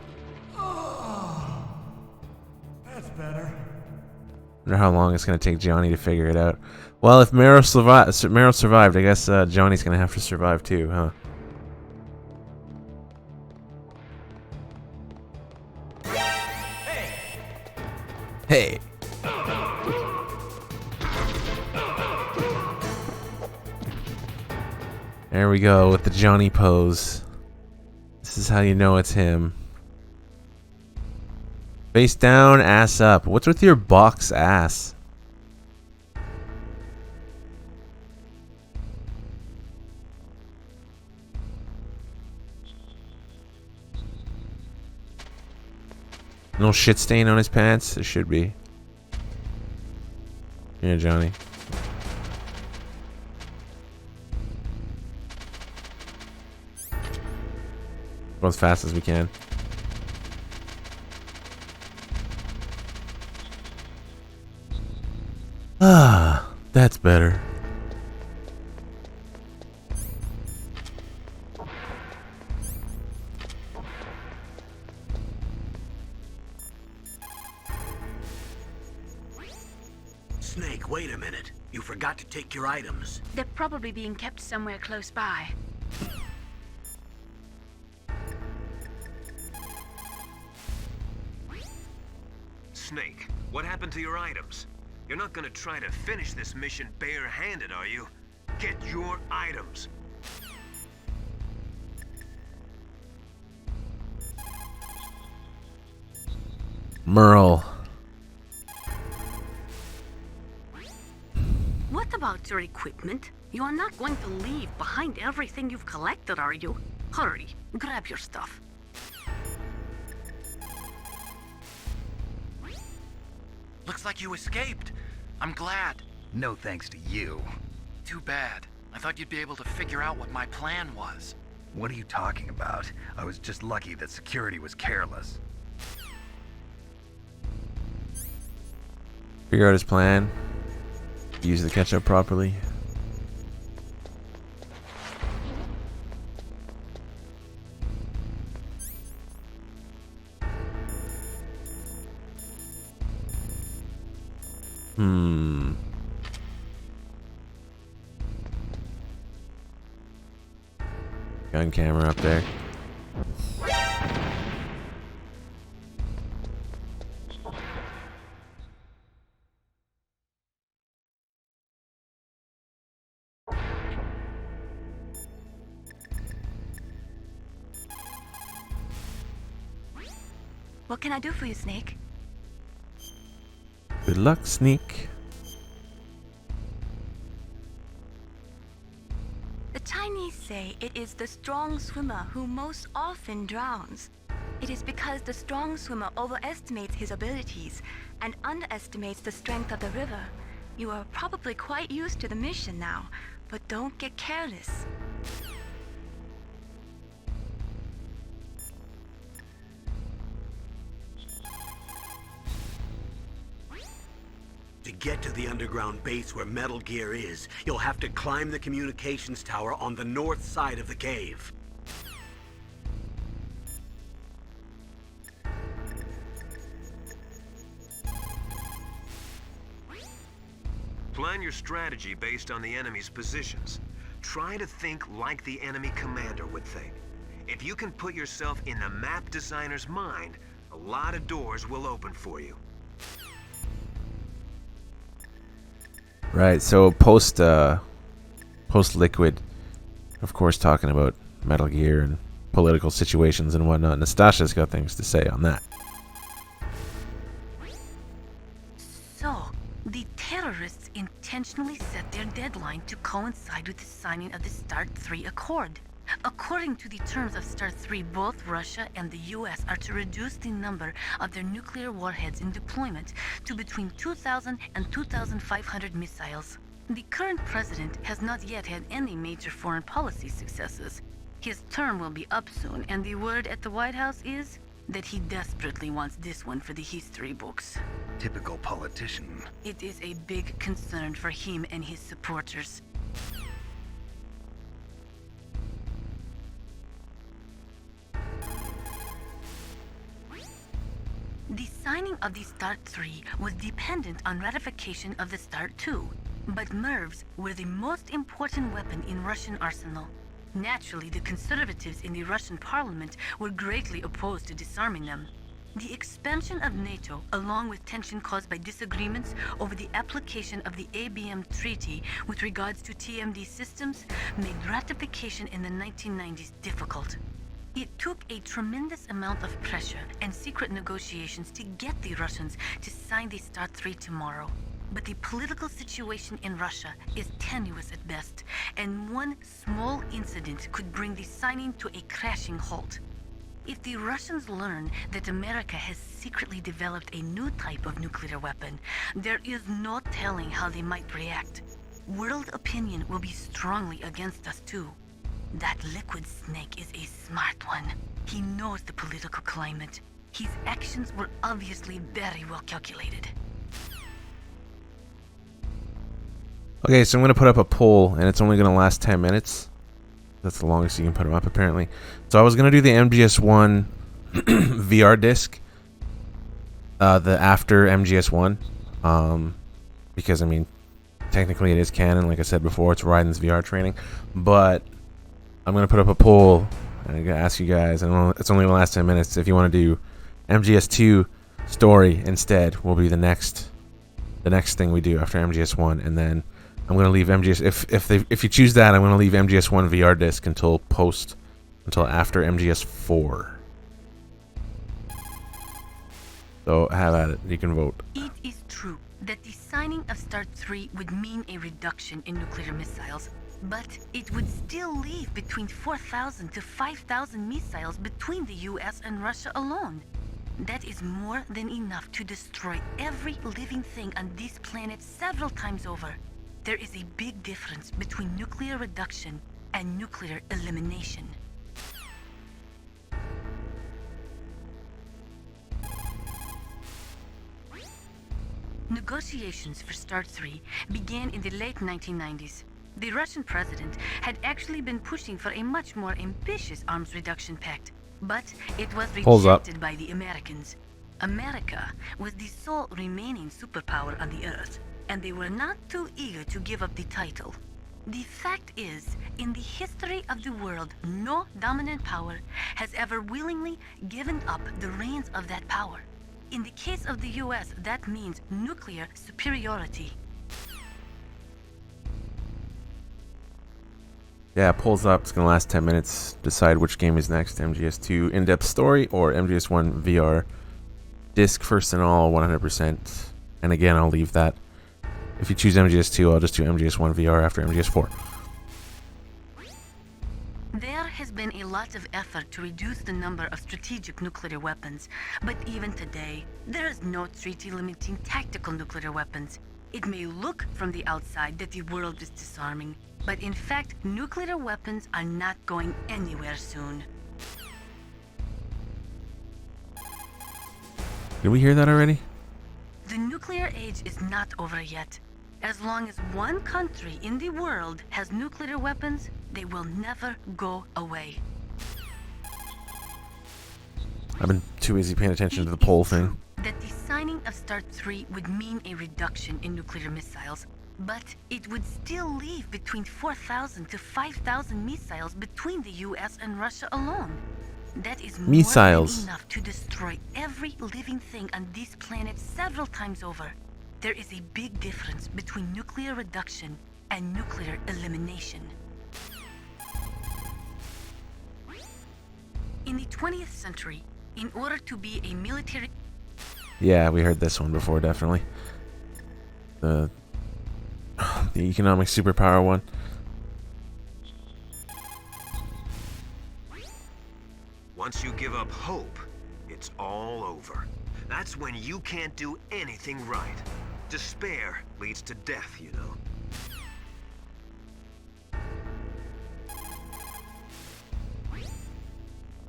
That's better. Wonder how long it's gonna take Johnny to figure it out. Well, if Meryl survived, I guess Johnny's gonna have to survive too, huh? Hey! There we go with the Johnny pose. This is how you know it's him. Face down, ass up. What's with your box ass? No shit stain on his pants? There should be. Here, Johnny. Go as fast as we can. Ah, that's better. Snake, wait a minute. You forgot to take your items. They're probably being kept somewhere close by. Snake, what happened to your items? You're not gonna try to finish this mission bare-handed, are you? Get your items. Merle. What about your equipment? You are not going to leave behind everything you've collected, are you? Hurry, grab your stuff. Looks like you escaped. I'm glad. No thanks to you. Too bad. I thought you'd be able to figure out what my plan was. What are you talking about? I was just lucky that security was careless. Figure out his plan. Use the ketchup properly. Gun camera up there. What can I do for you, Snake? Good luck, Sneak. The Chinese say it is the strong swimmer who most often drowns. It is because the strong swimmer overestimates his abilities and underestimates the strength of the river. You are probably quite used to the mission now, but don't get careless. To get to the underground base where Metal Gear is, you'll have to climb the communications tower on the north side of the cave. Plan your strategy based on the enemy's positions. Try to think like the enemy commander would think. If you can put yourself in the map designer's mind, a lot of doors will open for you. Right, so post Liquid, of course, talking about Metal Gear and political situations and whatnot. Nastasha's got things to say on that. So, the terrorists intentionally set their deadline to coincide with the signing of the START 3 Accord. According to the terms of START 3, both Russia and the US are to reduce the number of their nuclear warheads in deployment to between 2,000 and 2,500 missiles. The current president has not yet had any major foreign policy successes. His term will be up soon, and the word at the White House is that he desperately wants this one for the history books. Typical politician. It is a big concern for him and his supporters. The signing of the START 3 was dependent on ratification of the START 2, but MIRVs were the most important weapon in Russian arsenal. Naturally, the conservatives in the Russian parliament were greatly opposed to disarming them. The expansion of NATO, along with tension caused by disagreements over the application of the ABM Treaty with regards to TMD systems, made ratification in the 1990s difficult. It took a tremendous amount of pressure and secret negotiations to get the Russians to sign the START 3 tomorrow. But the political situation in Russia is tenuous at best, and one small incident could bring the signing to a crashing halt. If the Russians learn that America has secretly developed a new type of nuclear weapon, there is no telling how they might react. World opinion will be strongly against us too. That Liquid Snake is a smart one. He knows the political climate. His actions were obviously very well calculated. Okay, so I'm going to put up a poll, and it's only going to last 10 minutes. That's the longest you can put them up, apparently. So I was going to do the MGS1 VR disc, the after MGS1, because, I mean, technically it is canon. Like I said before, it's Raiden's VR training. But I'm going to put up a poll, and I'm going to ask you guys, and it's only going to last 10 minutes, if you want to do MGS2 story instead will be the next thing we do after MGS1, and then I'm going to leave MGS if you choose that, I'm going to leave MGS1 VR disc until after MGS4. So have at it. You can vote. It is true that the signing of START 3 would mean a reduction in nuclear missiles, but it would still leave between 4,000 to 5,000 missiles between the US and Russia alone. That is more than enough to destroy every living thing on this planet several times over. There is a big difference between nuclear reduction and nuclear elimination. Negotiations for START 3 began in the late 1990s. The Russian president had actually been pushing for a much more ambitious arms reduction pact, but it was rejected by the Americans. America was the sole remaining superpower on the Earth, and they were not too eager to give up the title. The fact is, in the history of the world, no dominant power has ever willingly given up the reins of that power. In the case of the US, that means nuclear superiority. Yeah, it pulls up. It's going to last 10 minutes. Decide which game is next. MGS2 in-depth story or MGS1 VR. Disc first and all, 100%. And again, I'll leave that. If you choose MGS2, I'll just do MGS1 VR after MGS4. There has been a lot of effort to reduce the number of strategic nuclear weapons, but even today, there is no treaty limiting tactical nuclear weapons. It may look from the outside that the world is disarming, but in fact, nuclear weapons are not going anywhere soon. Did we hear that already? The nuclear age is not over yet. As long as one country in the world has nuclear weapons, they will never go away. I've been too busy paying attention to the poll thing. That the signing of START 3 would mean a reduction in nuclear missiles, but it would still leave between 4,000 to 5,000 missiles between the US and Russia alone. That is more Missiles. than enough to destroy every living thing on this planet several times over. There is a big difference between nuclear reduction and nuclear elimination. In the 20th century, in order to be a military... Yeah, we heard this one before, definitely. The economic superpower one. Once you give up hope, it's all over. That's when you can't do anything right. Despair leads to death, you know.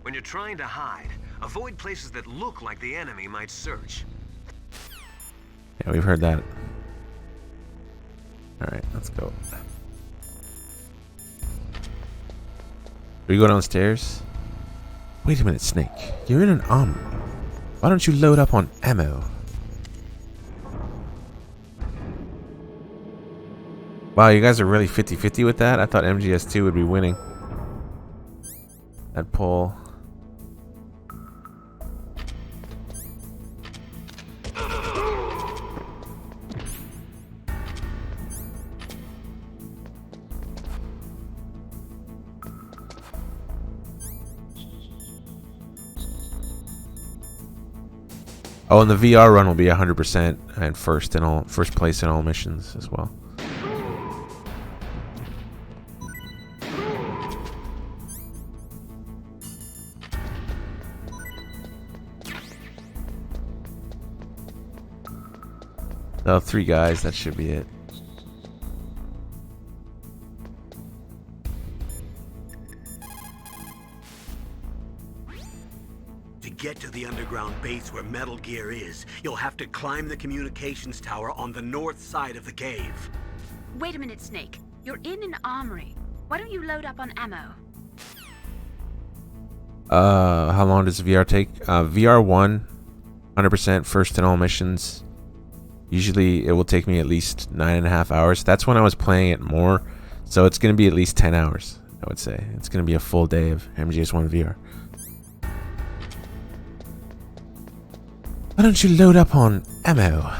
When you're trying to hide, avoid places that look like the enemy might search. Yeah, we've heard that. Alright, let's go. We go downstairs? Wait a minute, Snake. You're in an armory. Why don't you load up on ammo? Wow, you guys are really 50-50 with that? I thought MGS2 would be winning. That poll. Oh, and the VR run will be 100% and first place in all missions as well. Oh, 3 guys, that should be it. To get to the underground base where Metal Gear is, you'll have to climb the communications tower on the north side of the cave. Wait a minute, Snake. You're in an armory. Why don't you load up on ammo? How long does VR take? VR 1, 100% first in all missions. Usually it will take me at least 9.5 hours. That's when I was playing it more. So it's going to be at least 10 hours, I would say. It's going to be a full day of MGS1 VR. Why don't you load up on ammo?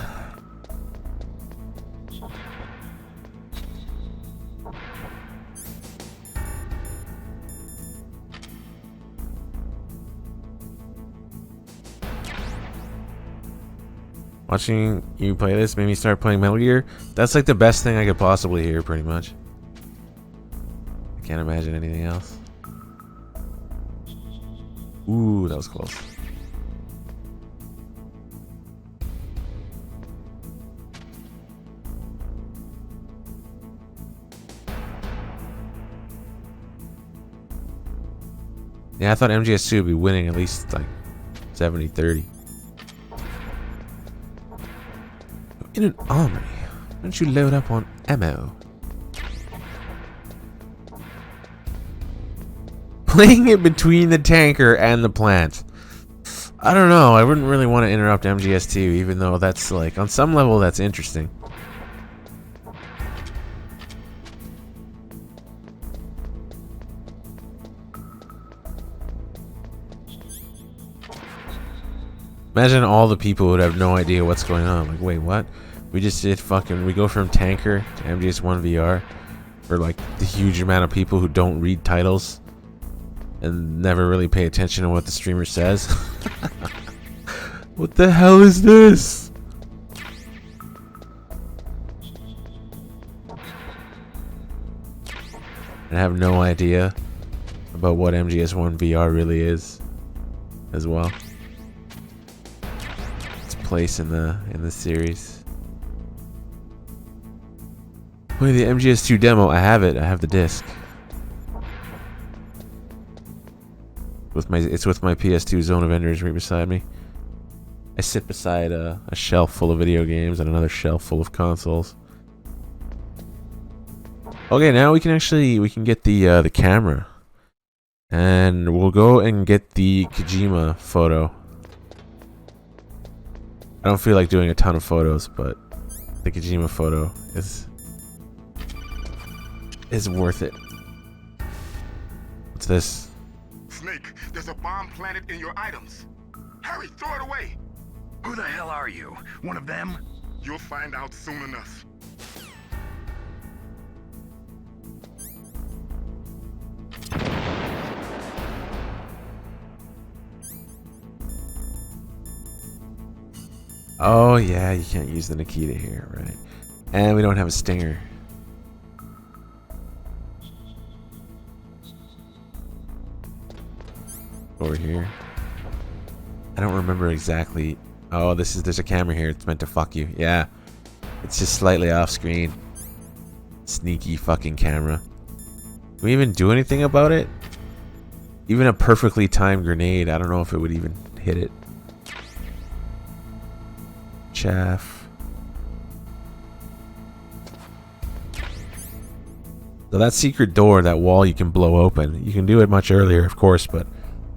Watching you play this made me start playing Metal Gear. That's like the best thing I could possibly hear, pretty much. I can't imagine anything else. Ooh, that was close. Yeah, I thought MGS2 would be winning at least like 70-30. In an armory. Why don't you load up on ammo? Playing it between the tanker and the plant. I don't know. I wouldn't really want to interrupt MGS2, even though that's like, on some level, that's interesting. Imagine all the people would have no idea what's going on. Like, wait, what? We just did we go from Tanker to MGS1 VR for like the huge amount of people who don't read titles and never really pay attention to what the streamer says. What the hell is this? I have no idea about what MGS1 VR really is as well. Its place in the series. Wait, the MGS2 demo, I have it. I have the disc. It's with my PS2 Zone of Enders right beside me. I sit beside a shelf full of video games and another shelf full of consoles. Okay, now we can get the camera, and we'll go and get the Kojima photo. I don't feel like doing a ton of photos, but the Kojima photo is worth it. What's this? Snake, there's a bomb planted in your items. Hurry, throw it away. Who the hell are you? One of them? You'll find out soon enough. Oh yeah, you can't use the Nikita here, right? And we don't have a stinger. Over here. I don't remember exactly. Oh, there's a camera here. It's meant to fuck you. Yeah. It's just slightly off screen. Sneaky fucking camera. Can we even do anything about it? Even a perfectly timed grenade, I don't know if it would even hit it. Chaff. So that secret door, that wall you can blow open. You can do it much earlier, of course, but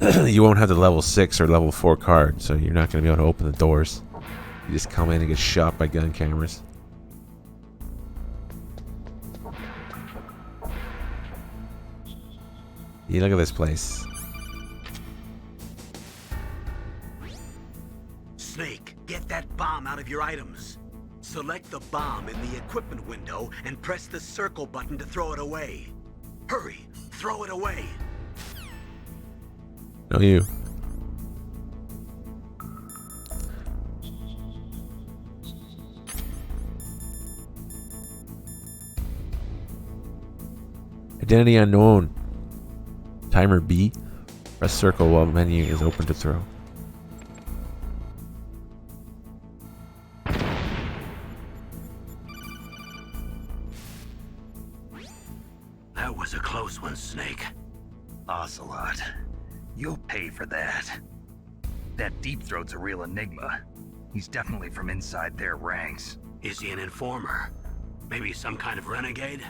you won't have the level 6 or level 4 card, so you're not going to be able to open the doors. You just come in and get shot by gun cameras. Yeah, look at this place. Snake, get that bomb out of your items. Select the bomb in the equipment window and press the circle button to throw it away. Hurry, throw it away. No, you. Identity unknown. Timer B. Press circle while menu is open to throw. That was a close one, Snake. Ocelot, you'll pay for that. That Deep Throat's a real enigma. He's definitely from inside their ranks. Is he an informer? Maybe some kind of renegade?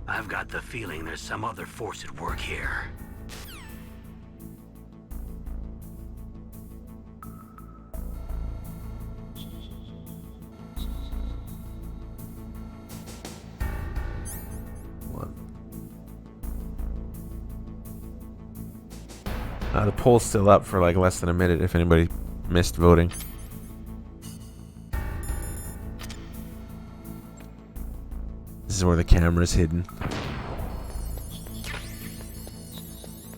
I've got the feeling there's some other force at work here. The poll's still up for like less than a minute if anybody missed voting. This is where the camera's hidden.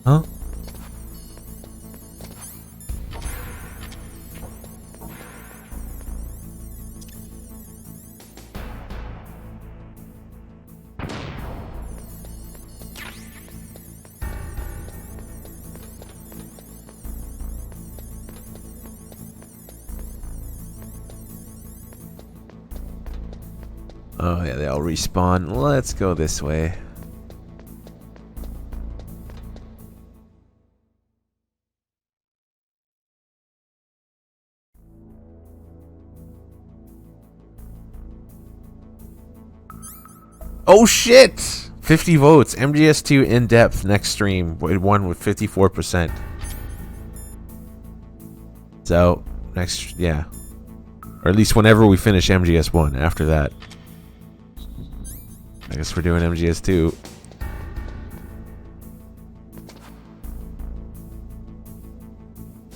Huh? Oh yeah, they all respawn. Let's go this way. Oh shit! 50 votes. MGS2 in depth next stream. It won with 54%. So, next, yeah. Or at least whenever we finish MGS 1. After that, I guess we're doing MGS 2.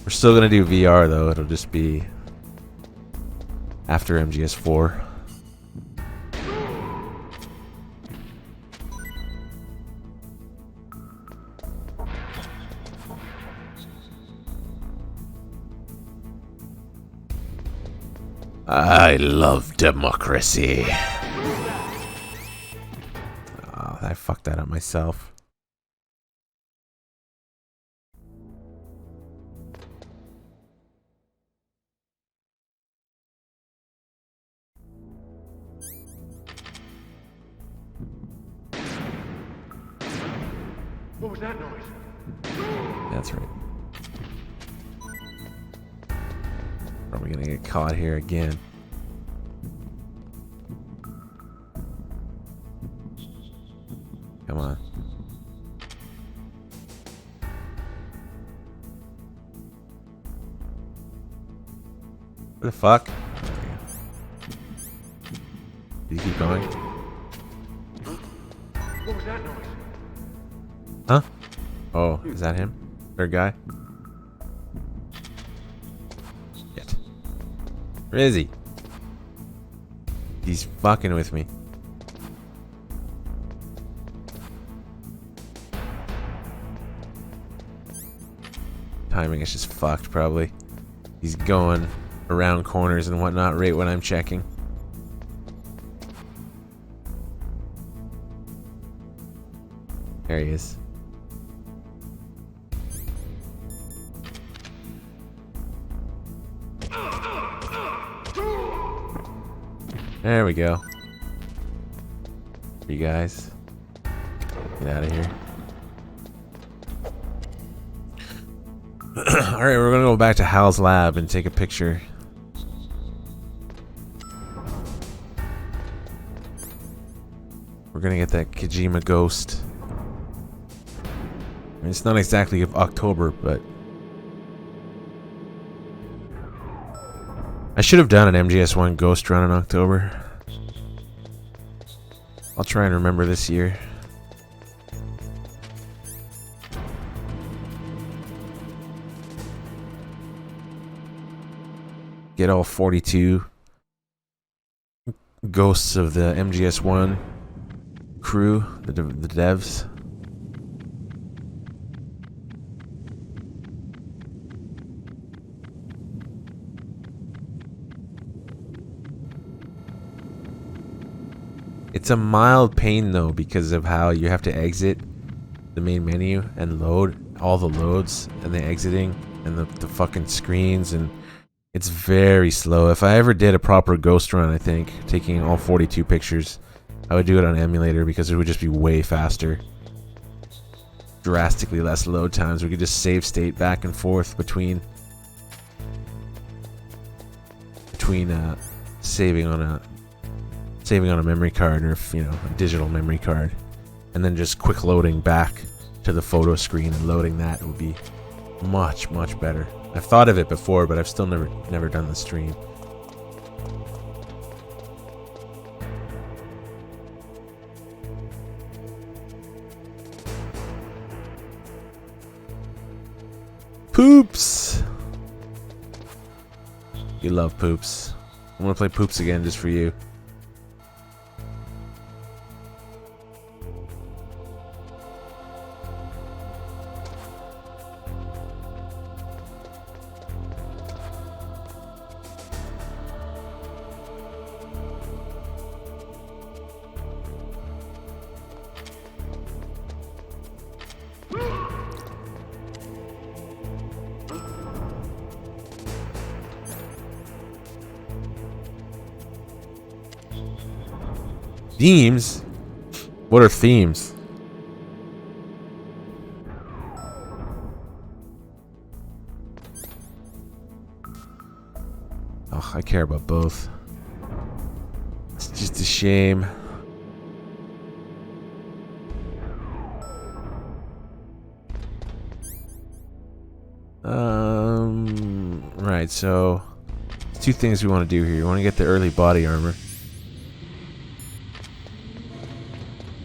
We're still going to do VR, though. It'll just be after MGS 4. I love democracy. Oh, I fucked that up myself. What was that noise? That's right. Probably gonna get caught here again. Come on. What the fuck? Do you keep going? What was that noise? Huh? Oh, is that him? Third guy? Shit. Where is he? He's fucking with me. Timing is just fucked, probably. He's going around corners and whatnot right when I'm checking. There he is. There we go. You guys. Get out of here. Alright, we're gonna go back to Hal's lab and take a picture. We're gonna get that Kojima ghost. I mean, it's not exactly of October, but I should have done an MGS1 ghost run in October. I'll try and remember this year. Get all 42 ghosts of the MGS1 crew, the devs. It's a mild pain though because of how you have to exit the main menu and load all the loads and the exiting and the fucking screens, and it's very slow. If I ever did a proper ghost run, I think, taking all 42 pictures, I would do it on emulator because it would just be way faster. Drastically less load times. We could just save state back and forth between saving on a memory card, or a digital memory card, and then just quick loading back to the photo screen and loading that would be much better. I've thought of it before, but I've still never done the stream. Poops. You love Poops. I'm gonna play Poops again just for you. Themes? What are themes? Oh, I care about both. It's just a shame. Right, so there's two things we want to do here. You want to get the early body armor.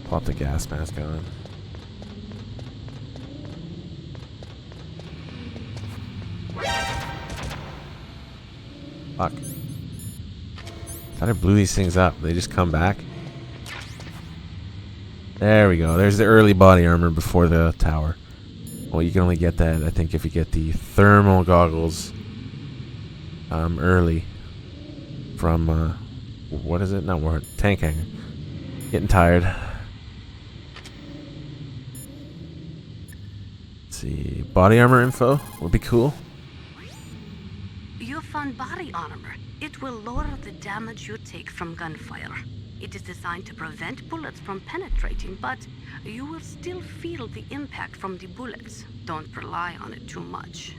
Pop the gas mask on. Fuck. Thought I blew these things up. They just come back. There we go. There's the early body armor before the tower. Well, you can only get that, I think, if you get the thermal goggles early from, what is it? No, we're at Tank Hangar. Getting tired. Let's see. Body armor info would be cool. You found body armor. It will lower the damage you take from gunfire. It is designed to prevent bullets from penetrating, but you will still feel the impact from the bullets. Don't rely on it too much.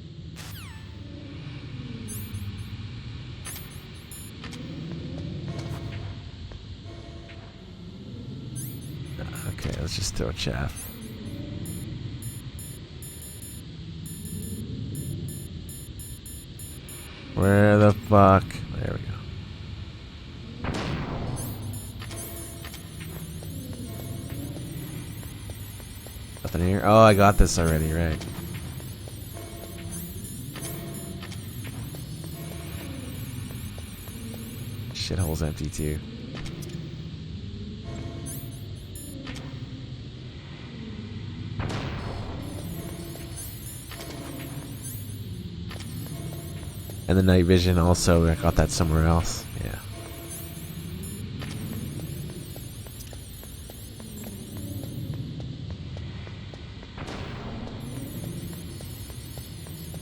Okay, let's just throw chaff. Where the fuck? There we go. Nothing here. Oh, I got this already, right. Shithole's empty too. And the night vision also, I got that somewhere else. Yeah.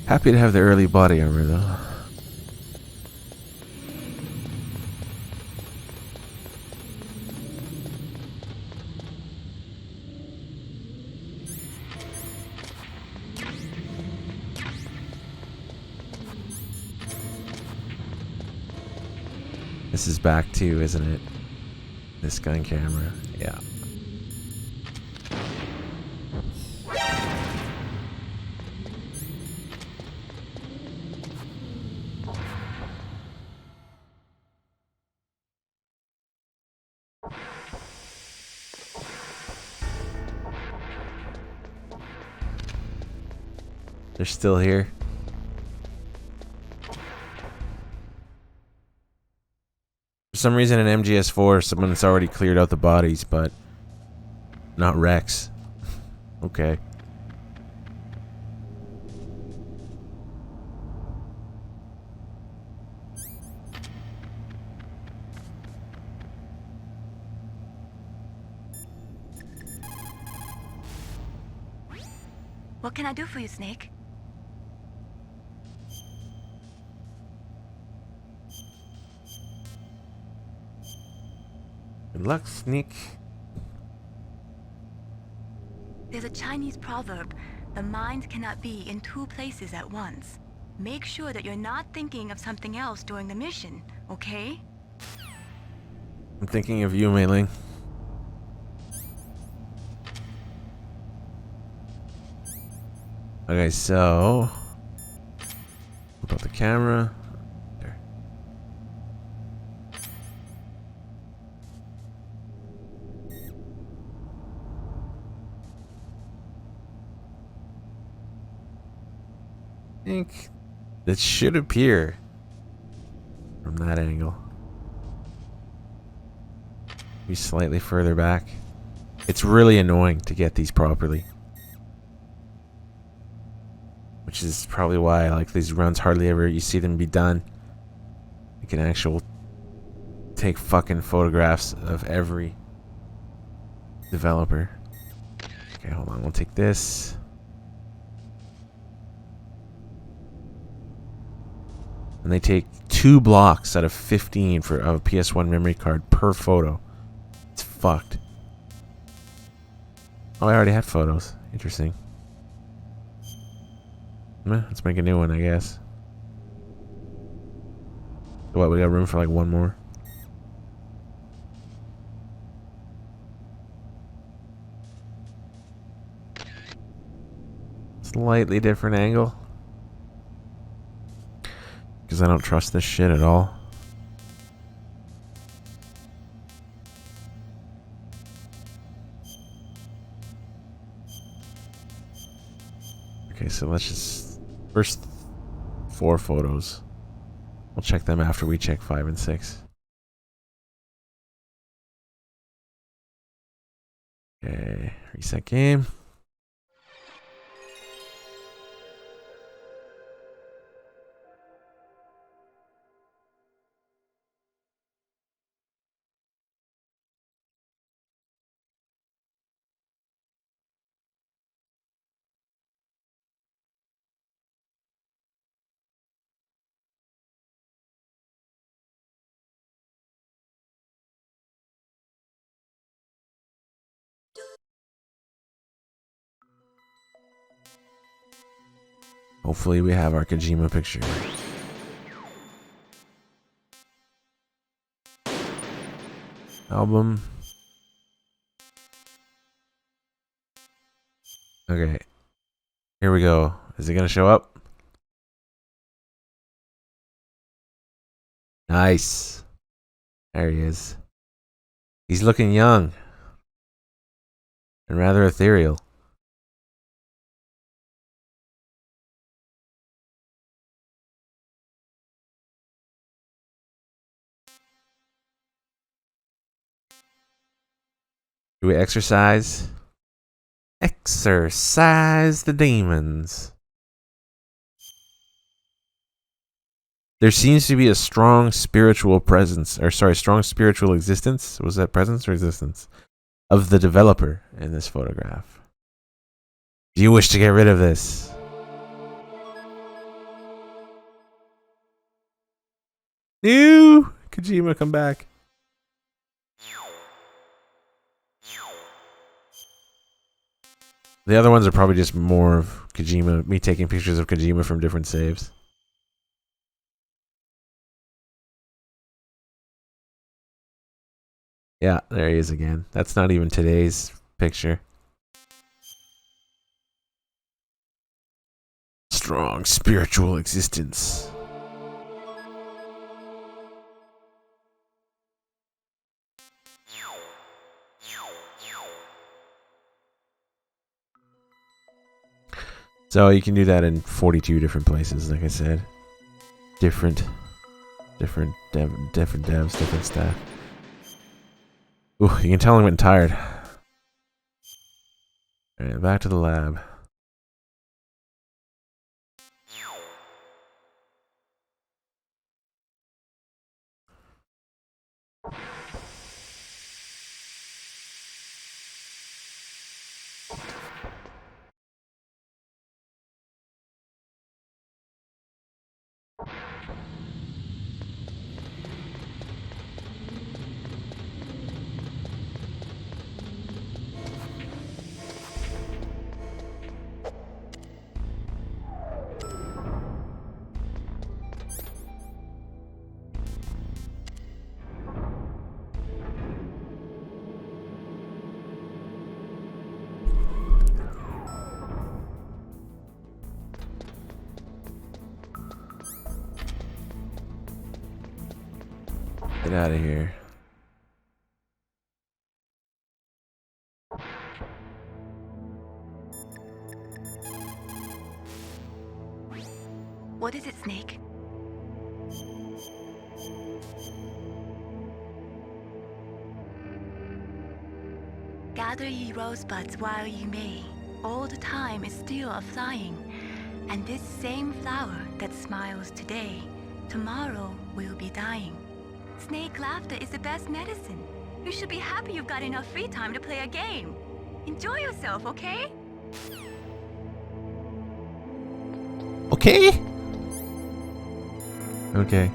Happy to have the early body armor though. This is back too, isn't it? This gun camera. Yeah. They're still here. For some reason in MGS4, someone's already cleared out the bodies, but not Rex. Okay. What can I do for you, Snake? Good luck, Sneak. There's a Chinese proverb, the mind cannot be in two places at once. Make sure that you're not thinking of something else during the mission, okay? I'm thinking of you, Mei Ling. Okay, so put out the camera. There. I think that should appear from that angle. Be slightly further back. It's really annoying to get these properly. Which is probably why I like these runs hardly ever you see them be done. You can actually take fucking photographs of every developer. Okay, hold on, we'll take this. And they take 2 blocks out of 15 for a PS1 memory card per photo. It's fucked. Oh, I already had photos. Interesting. Let's make a new one, I guess. What, we got room for like one more? Slightly different angle. because I don't trust this shit at all. Okay, so let's just first 4 photos. We'll check them after we check 5 and 6. Okay, reset game. Hopefully we have our Kojima picture. Album. Okay. Here we go. Is it gonna show up? Nice. There he is. He's looking young. And rather ethereal. Do we exercise? Exercise the demons. There seems to be a strong spiritual presence, or sorry, strong spiritual existence. Was that presence or existence? Of the developer in this photograph. Do you wish to get rid of this? Ew! Kojima, come back. The other ones are probably just more of Kojima, me taking pictures of Kojima from different saves. Yeah, there he is again. That's not even today's picture. Strong spiritual existence. So you can do that in 42 different places, like I said. Different devs, different staff. Ooh, you can tell I'm getting tired. Alright, back to the lab. Get out of here. What is it, Snake? Gather ye rosebuds while ye may. All the time is still a-flying. And this same flower that smiles today, tomorrow will be dying. Snake laughter is the best medicine. You should be happy you've got enough free time to play a game. Enjoy yourself, okay? Okay? Okay.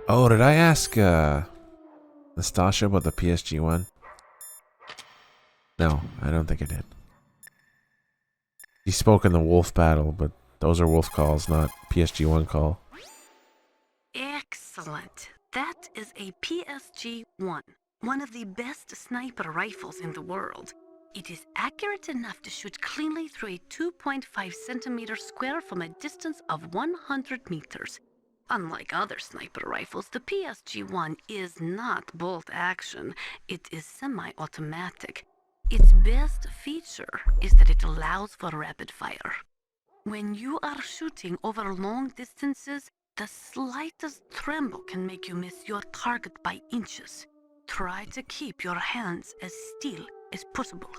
Oh, did I ask Nastasha about the PSG one? No, I don't think I did. He spoke in the wolf battle, but those are wolf calls, not PSG1 call. Excellent. That is a PSG-1, one of the best sniper rifles in the world. It is accurate enough to shoot cleanly through a 2.5 centimeter square from a distance of 100 meters. Unlike other sniper rifles, the PSG-1 is not bolt action. It is semi-automatic. Its best feature is that it allows for rapid fire. When you are shooting over long distances, the slightest tremble can make you miss your target by inches. Try to keep your hands as still as possible.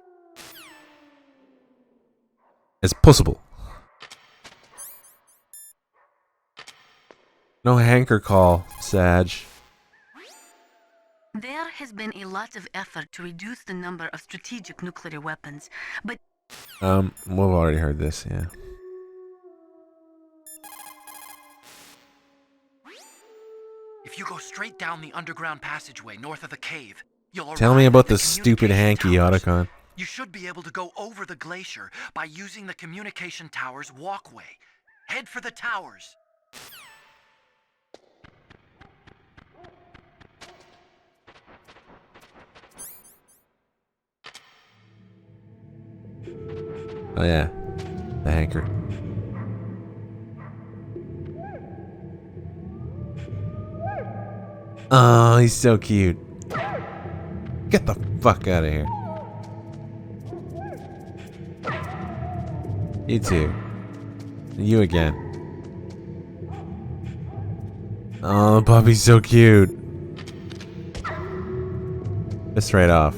As possible. No hanker call, Sag. There has been a lot of effort to reduce the number of strategic nuclear weapons, but... We've already heard this, yeah. If you go straight down the underground passageway north of the cave, you'll Tell me about this stupid hanky, Otacon. You should be able to go over the glacier by using the communication tower's walkway. Head for the towers. Oh yeah, the hanker. Oh, he's so cute. Get the fuck out of here. You too. You again. Oh, the puppy's so cute. Just right off.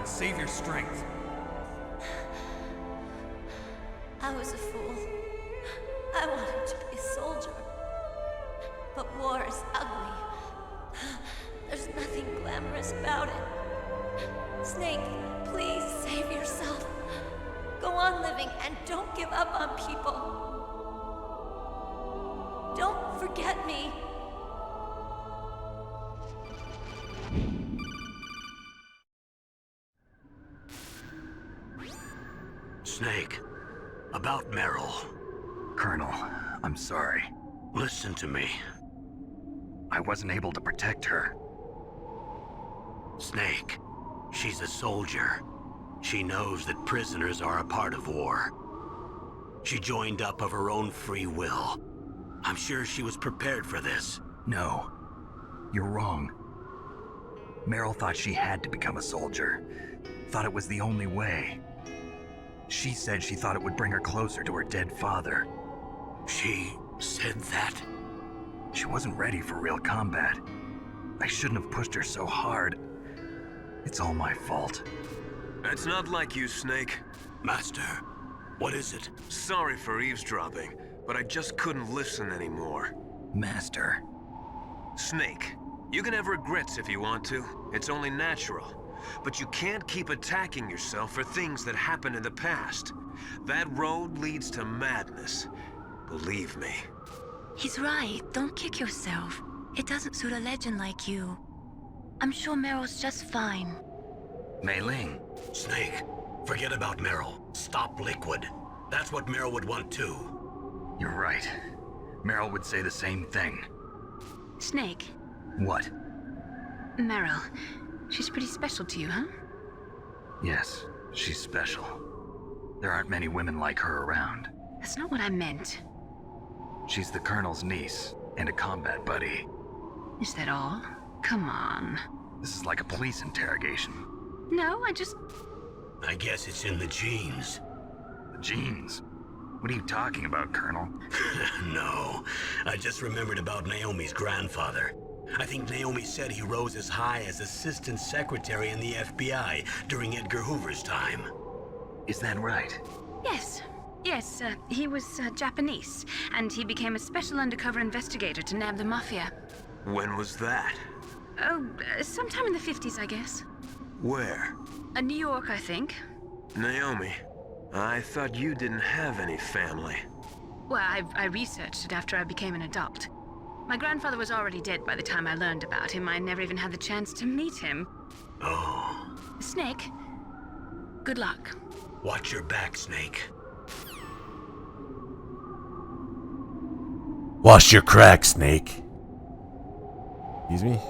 Save your strength. I was a fool. I wanted to be a soldier. But war is ugly. There's nothing glamorous about it. Snake, please save yourself. Go on living and don't give up on people. Don't forget me. Snake, about Meryl. Colonel, I'm sorry. Listen to me. I wasn't able to protect her. Snake, she's a soldier. She knows that prisoners are a part of war. She joined up of her own free will. I'm sure she was prepared for this. No, you're wrong. Meryl thought she had to become a soldier. Thought it was the only way. She said she thought it would bring her closer to her dead father. She said that? She wasn't ready for real combat. I shouldn't have pushed her so hard. It's all my fault. That's not like you, Snake. Master, what is it? Sorry for eavesdropping, but I just couldn't listen anymore. Master. Snake, you can have regrets if you want to. It's only natural. But you can't keep attacking yourself for things that happened in the past. That road leads to madness. Believe me. He's right. Don't kick yourself. It doesn't suit a legend like you. I'm sure Meryl's just fine. Mei Ling. Snake, forget about Meryl. Stop Liquid. That's what Meryl would want too. You're right. Meryl would say the same thing. Snake. What? Meryl. She's pretty special to you, huh? Yes, she's special. There aren't many women like her around. That's not what I meant. She's the Colonel's niece and a combat buddy. Is that all? Come on. This is like a police interrogation. No, I guess it's in the genes. The genes? What are you talking about, Colonel? No, I just remembered about Naomi's grandfather. I think Naomi said he rose as high as assistant secretary in the FBI during Edgar Hoover's time. Is that right? Yes. Yes, he was Japanese, and he became a special undercover investigator to nab the mafia. When was that? Oh, sometime in the 50s, I guess. Where? New York, I think. Naomi, I thought you didn't have any family. Well, I researched it after I became an adult. My grandfather was already dead by the time I learned about him. I never even had the chance to meet him. Oh. Snake, good luck. Watch your back, Snake. Wash your crack, Snake. Excuse me?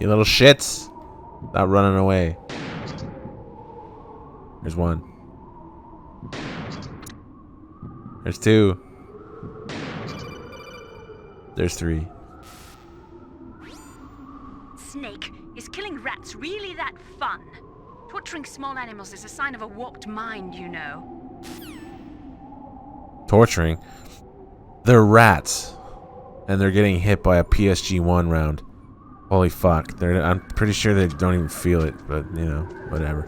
You little shits. Stop running away. There's one. There's two. There's three. Snake, is killing rats really that fun? Torturing small animals is a sign of a warped mind, you know. Torturing? They're rats. And they're getting hit by a PSG-1 round. Holy fuck. I'm pretty sure they don't even feel it, but, you know, whatever.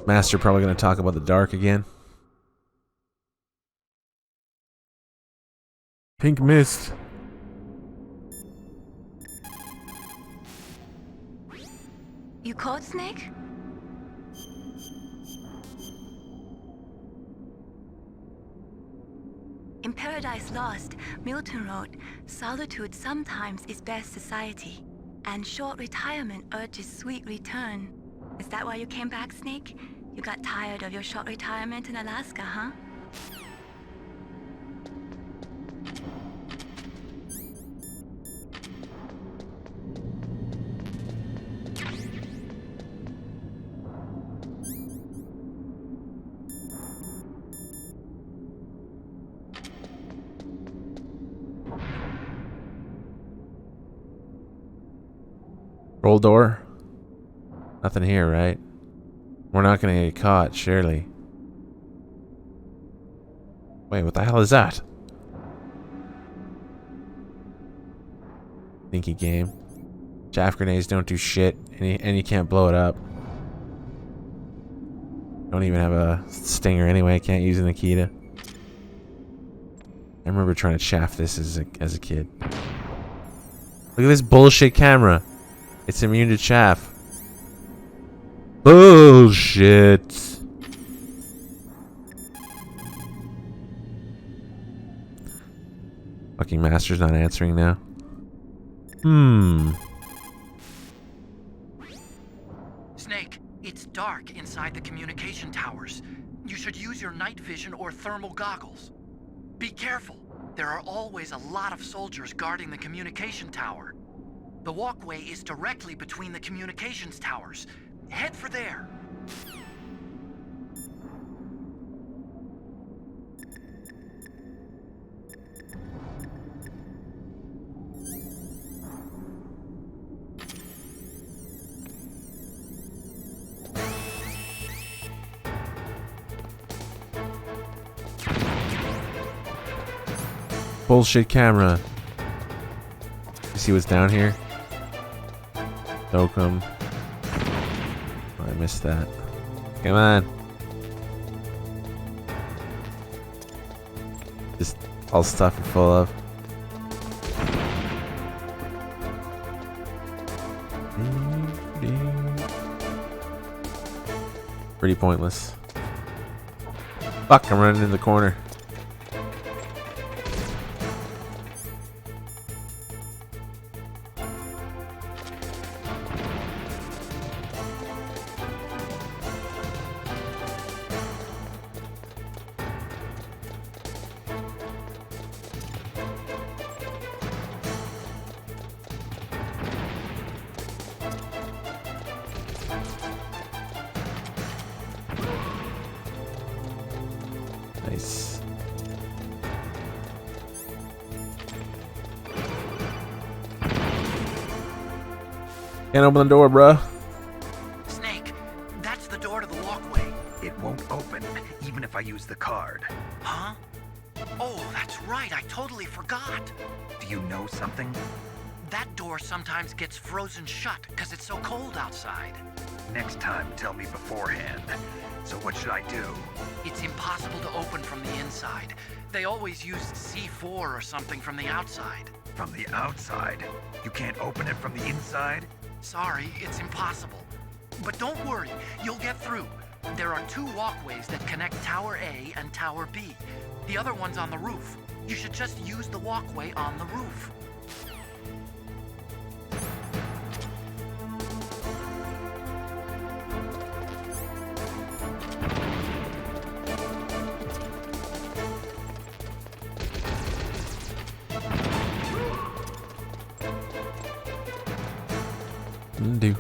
Master probably going to talk about the dark again. Pink mist. You caught Snake? In Paradise Lost, Milton wrote, "Solitude sometimes is best society, and short retirement urges sweet return." Is that why you came back, Snake? You got tired of your short retirement in Alaska, huh? Roll door. Nothing here, right? We're not gonna get caught, surely. Wait, what the hell is that? Stinky game. Chaff grenades don't do shit, and you can't blow it up. Don't even have a stinger anyway. Can't use a Nikita. I remember trying to chaff this as a kid. Look at this bullshit camera. It's immune to chaff. Bullshit. Fucking Master's not answering now. Snake, it's dark inside the communication towers. You should use your night vision or thermal goggles. Be careful. There are always a lot of soldiers guarding the communication tower. The walkway is directly between the communications towers. Head for there. Bullshit camera. You see what's down here? Dokum. Oh, I missed that. Come on. Just all stuff you're full of. pretty pointless. Fuck, I'm running in the corner. Nice. Can't open the door, bruh. Snake, that's the door to the walkway. It won't open, even if I use the card. Huh? Oh, that's right. I totally forgot. Do you know something? That door sometimes gets frozen shut because it's so cold outside. Next time, tell me beforehand. So what should I do? It's impossible to open from the inside. They always used C4 or something from the outside. From the outside? You can't open it from the inside? Sorry, it's impossible. But don't worry, you'll get through. There are 2 walkways that connect Tower A and Tower B. The other one's on the roof. You should just use the walkway on the roof. Do.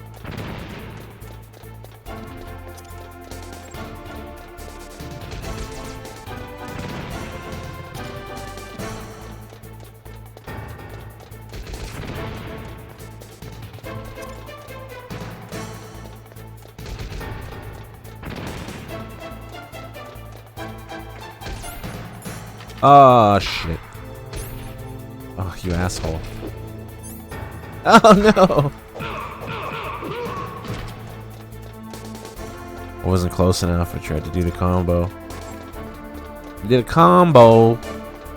Oh shit. Oh, you asshole. Oh no. I wasn't close enough. I tried to do the combo. I did a combo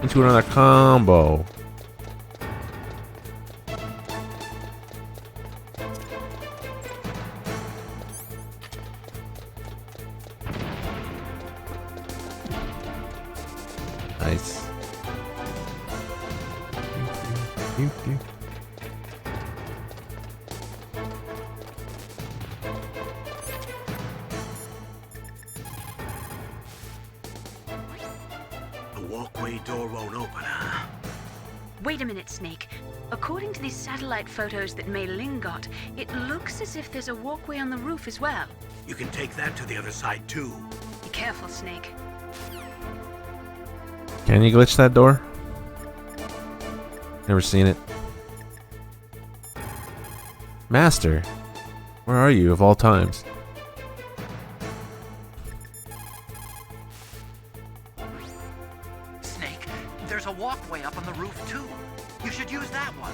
into another combo. Nice. The walkway door won't open, huh? Wait a minute, Snake. According to these satellite photos that Mei Ling got, it looks as if there's a walkway on the roof as well. You can take that to the other side, too. Be careful, Snake. Can you glitch that door? Never seen it. Master, where are you of all times? Snake, there's a walkway up on the roof too. You should use that one.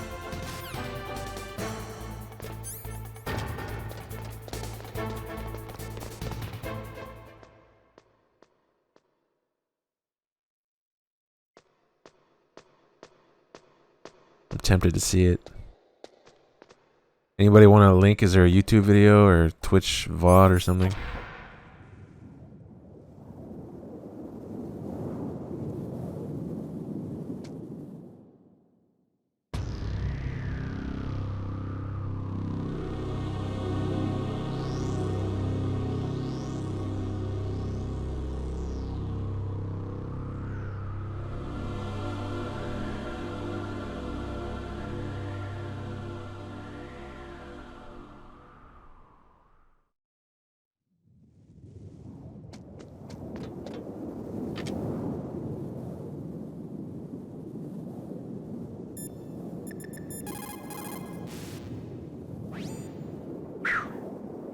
I'm tempted to see it. Anybody want a link? Is there a YouTube video or Twitch VOD or something?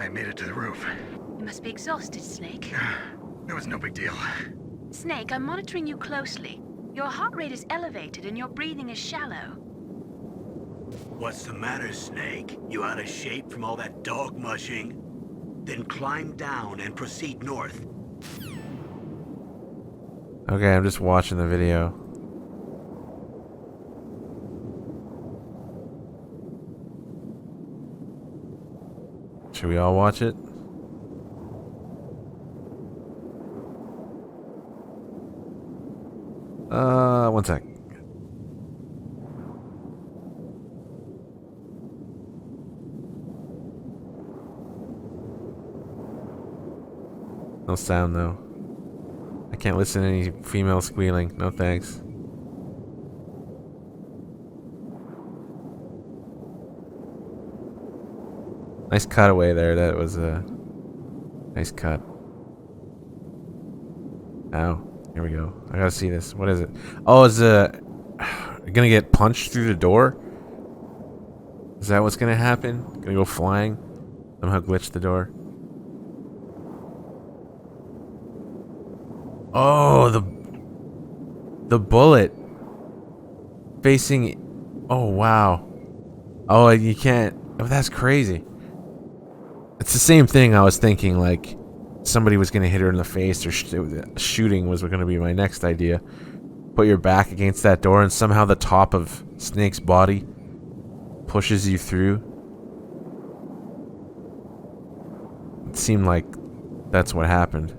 I made it to the roof. You must be exhausted, Snake. It was no big deal. Snake, I'm monitoring you closely. Your heart rate is elevated and your breathing is shallow. What's the matter, Snake? You out of shape from all that dog mushing? Then climb down and proceed north. Okay, I'm just watching the video. Should we all watch it? One sec. No sound though. I can't listen to any female squealing. No thanks. Nice cutaway there. That was a nice cut. Ow. Here we go. I gotta see this. What is it? Oh, is gonna get punched through the door? Is that what's gonna happen? Gonna go flying? Somehow glitch the door? Oh, the bullet facing. Oh wow. Oh, you can't. Oh, that's crazy. It's the same thing. I was thinking like somebody was gonna hit her in the face, or shooting was gonna be my next idea. Put your back against that door, and somehow the top of Snake's body pushes you through. It seemed like that's what happened.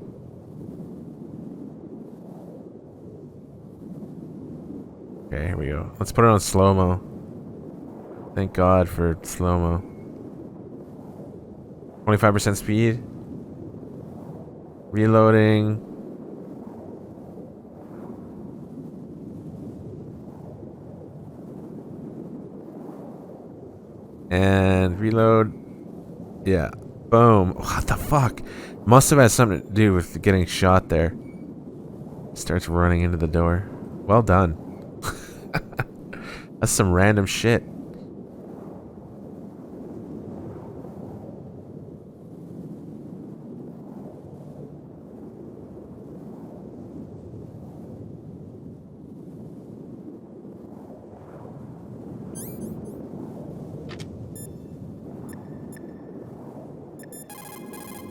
Okay, here we go. Let's put it on slow-mo. Thank God for slow-mo. 25% speed. Reloading. And reload. Yeah. Boom. What the fuck? Must have had something to do with getting shot there. Starts running into the door. Well done. That's some random shit.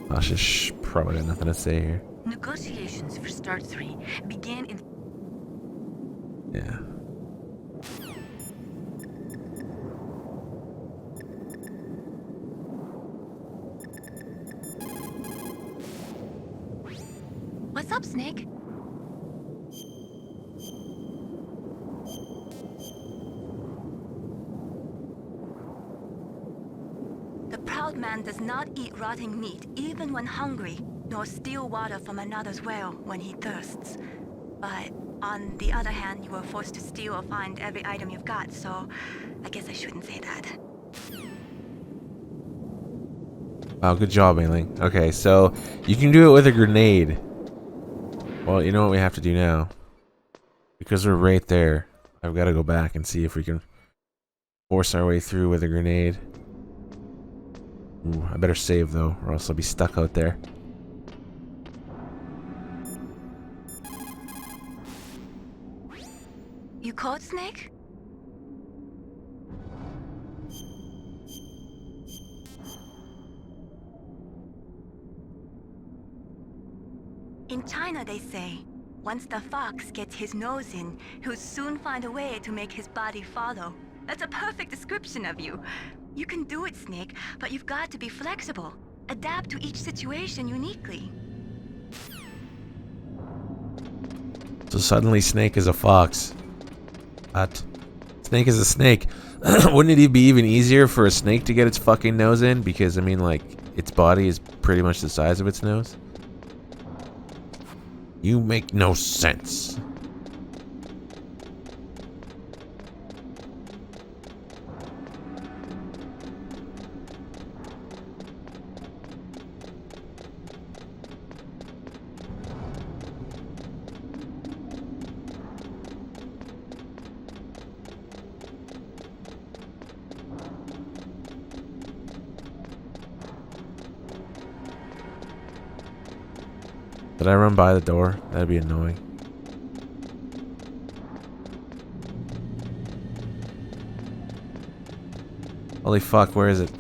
Gosh, probably got nothing to say here. Negotiations for Start 3 began in... Yeah. What's up, Snake? The proud man does not eat rotting meat even when hungry, nor steal water from another's well when he thirsts. But on the other hand, you were forced to steal or find every item you've got, so I guess I shouldn't say that. Wow, good job, Ailing. Okay, so you can do it with a grenade. Well, you know what we have to do now? Because we're right there, I've got to go back and see if we can force our way through with a grenade. Ooh, I better save though, or else I'll be stuck out there. You caught Snake? In China, they say, once the fox gets his nose in, he'll soon find a way to make his body follow. That's a perfect description of you. You can do it, Snake, but you've got to be flexible. Adapt to each situation uniquely. So suddenly Snake is a fox. What? Snake is a snake. Wouldn't it be even easier for a snake to get its fucking nose in? Because, I mean, like, its body is pretty much the size of its nose. You make no sense. Did I run by the door? That'd be annoying. Holy fuck, where is it?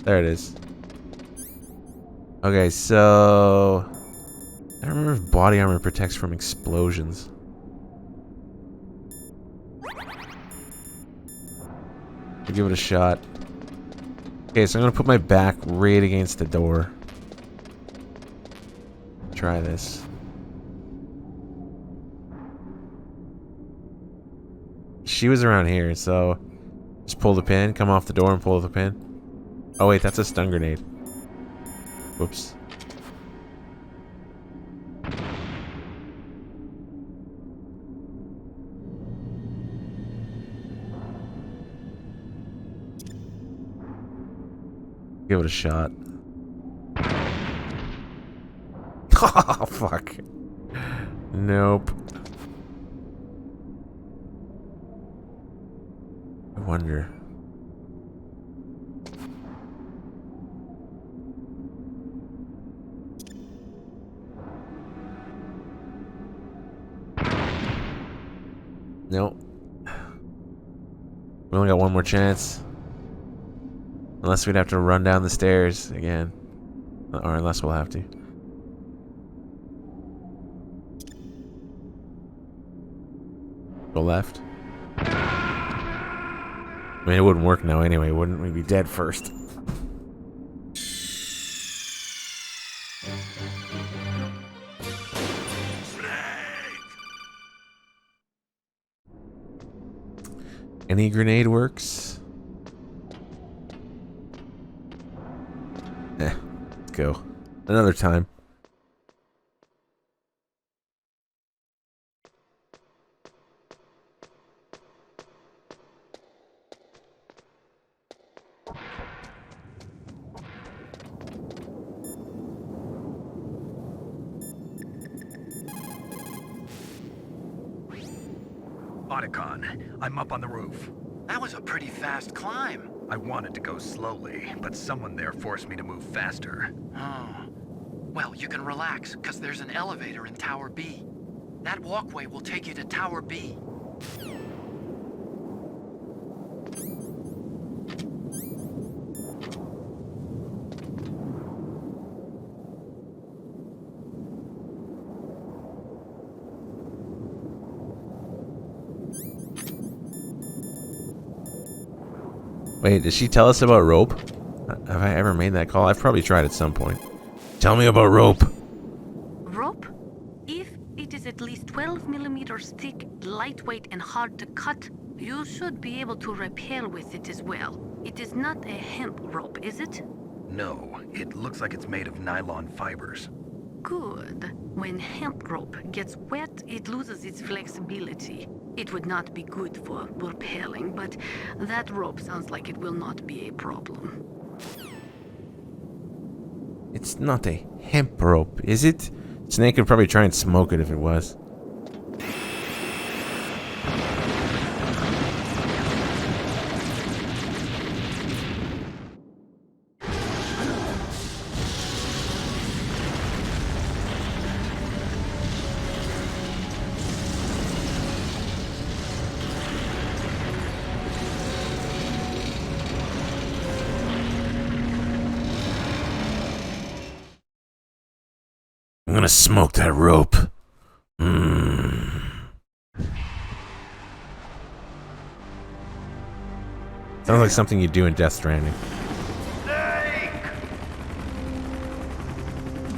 There it is. Okay, so I don't remember if body armor protects from explosions. I'll give it a shot. Okay, so I'm gonna put my back right against the door. Try this. She was around here, so just pull the pin, come off the door and pull the pin. Oh wait, that's a stun grenade. Whoops. Give it a shot. Oh, fuck. Nope. I wonder. Nope. We only got one more chance. Unless we'd have to run down the stairs again. Or unless we'll have to. Go left. I mean, it wouldn't work now anyway, wouldn't we? Be dead first. Any grenade works. Let's go. Another time. Otacon, I'm up on the roof. That was a pretty fast climb. I wanted to go slowly, but someone there forced me to move faster. Oh. Well, you can relax, because there's an elevator in Tower B. That walkway will take you to Tower B. Wait, did she tell us about rope? Have I ever made that call? I've probably tried at some point. Tell me about rope. Rope? If it is at least 12 millimeters thick, lightweight, and hard to cut, you should be able to rappel with it as well. It is not a hemp rope, is it? No, it looks like it's made of nylon fibers. Good. When hemp rope gets wet, it loses its flexibility. It would not be good for rappelling, but that rope sounds like it will not be a problem. It's not a hemp rope, is it? Snake would probably try and smoke it if it was. I'm gonna smoke that rope. Sounds like something you do in Death Stranding. Snake!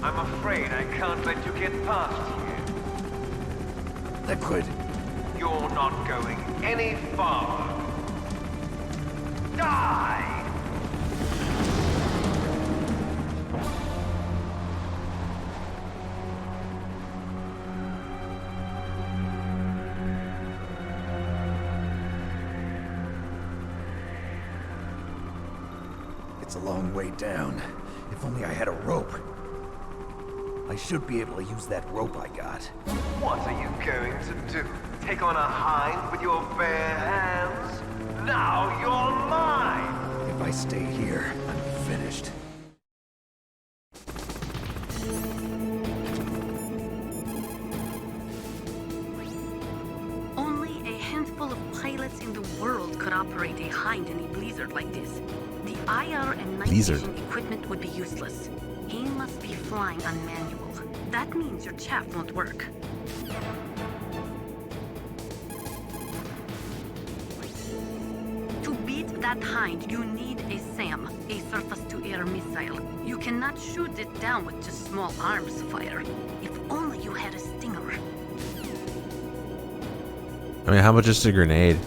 I'm afraid I can't let you get past here. Liquid. You're not going any farther. Die! It's a long way down. If only I had a rope. I should be able to use that rope I got. What are you going to do? Take on a hind with your bare hands? Now you're mine! If I stay here, I'm finished. Only a handful of pilots in the world could operate a hind in a blizzard like this. The IR and night vision equipment would be useless. He must be flying on manual. That means your chaff won't work. To beat hit that hind, you need a SAM, a surface-to-air missile. You cannot shoot it down with just small arms fire. If only you had a stinger. I mean, how about just a grenade?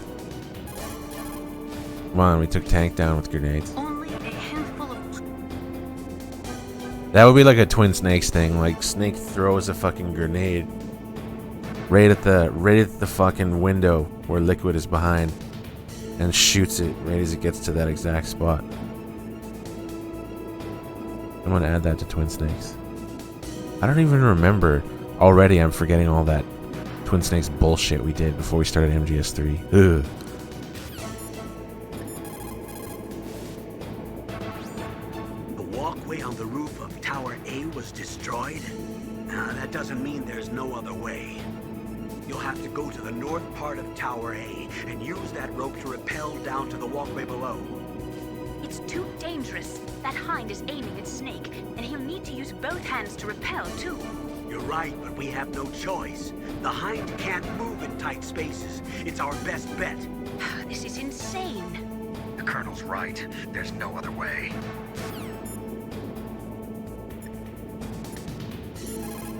Come on, we took tank down with grenades. Only a handful of... That would be like a Twin Snakes thing. Like, Snake throws a fucking grenade right at the fucking window where Liquid is behind, and shoots it right as it gets to that exact spot. I'm gonna add that to Twin Snakes. I don't even remember. Already I'm forgetting all that Twin Snakes bullshit we did before we started MGS 3. Ugh. The walkway on the roof of Tower A was destroyed? That doesn't mean there's no other way. You'll have to go to the north part of Tower A and use that rope to rappel down to the walkway below. It's too dangerous. That hind is aiming at Snake, and he'll need to use both hands to repel, too. You're right, but we have no choice. The hind can't move in tight spaces. It's our best bet. This is insane. The Colonel's right. There's no other way.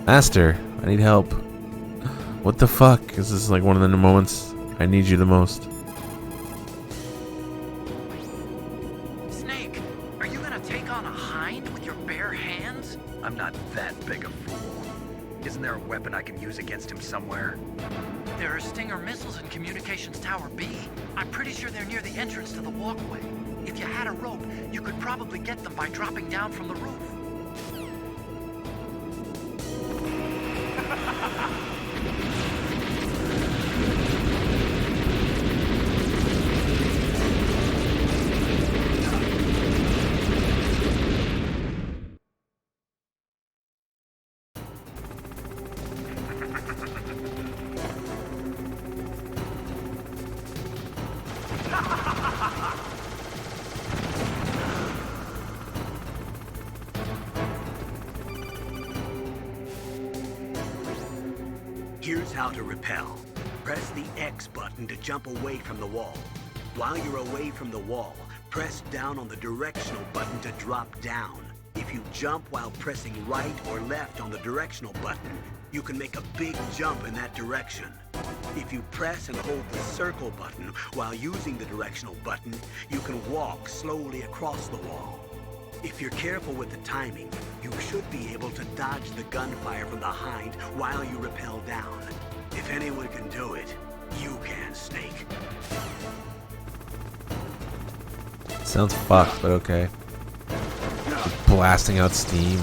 Master, I need help. What the fuck? This is like one of the moments I need you the most. Snake, are you gonna take on a hind with your bare hands? I'm not that big a fool. Isn't there a weapon I can use against him somewhere? There are Stinger missiles in Communications Tower B. I'm pretty sure they're near the entrance to the walkway. If you had a rope, you could probably get them by dropping down from the roof. Here's how to rappel. Press the X button to jump away from the wall. While you're away from the wall, press down on the directional button to drop down. If you jump while pressing right or left on the directional button, you can make a big jump in that direction. If you press and hold the circle button while using the directional button, you can walk slowly across the wall. If you're careful with the timing, you should be able to dodge the gunfire from the hind while you rappel down. If anyone can do it, you can, Snake. Sounds fucked, but okay. Just blasting out steam.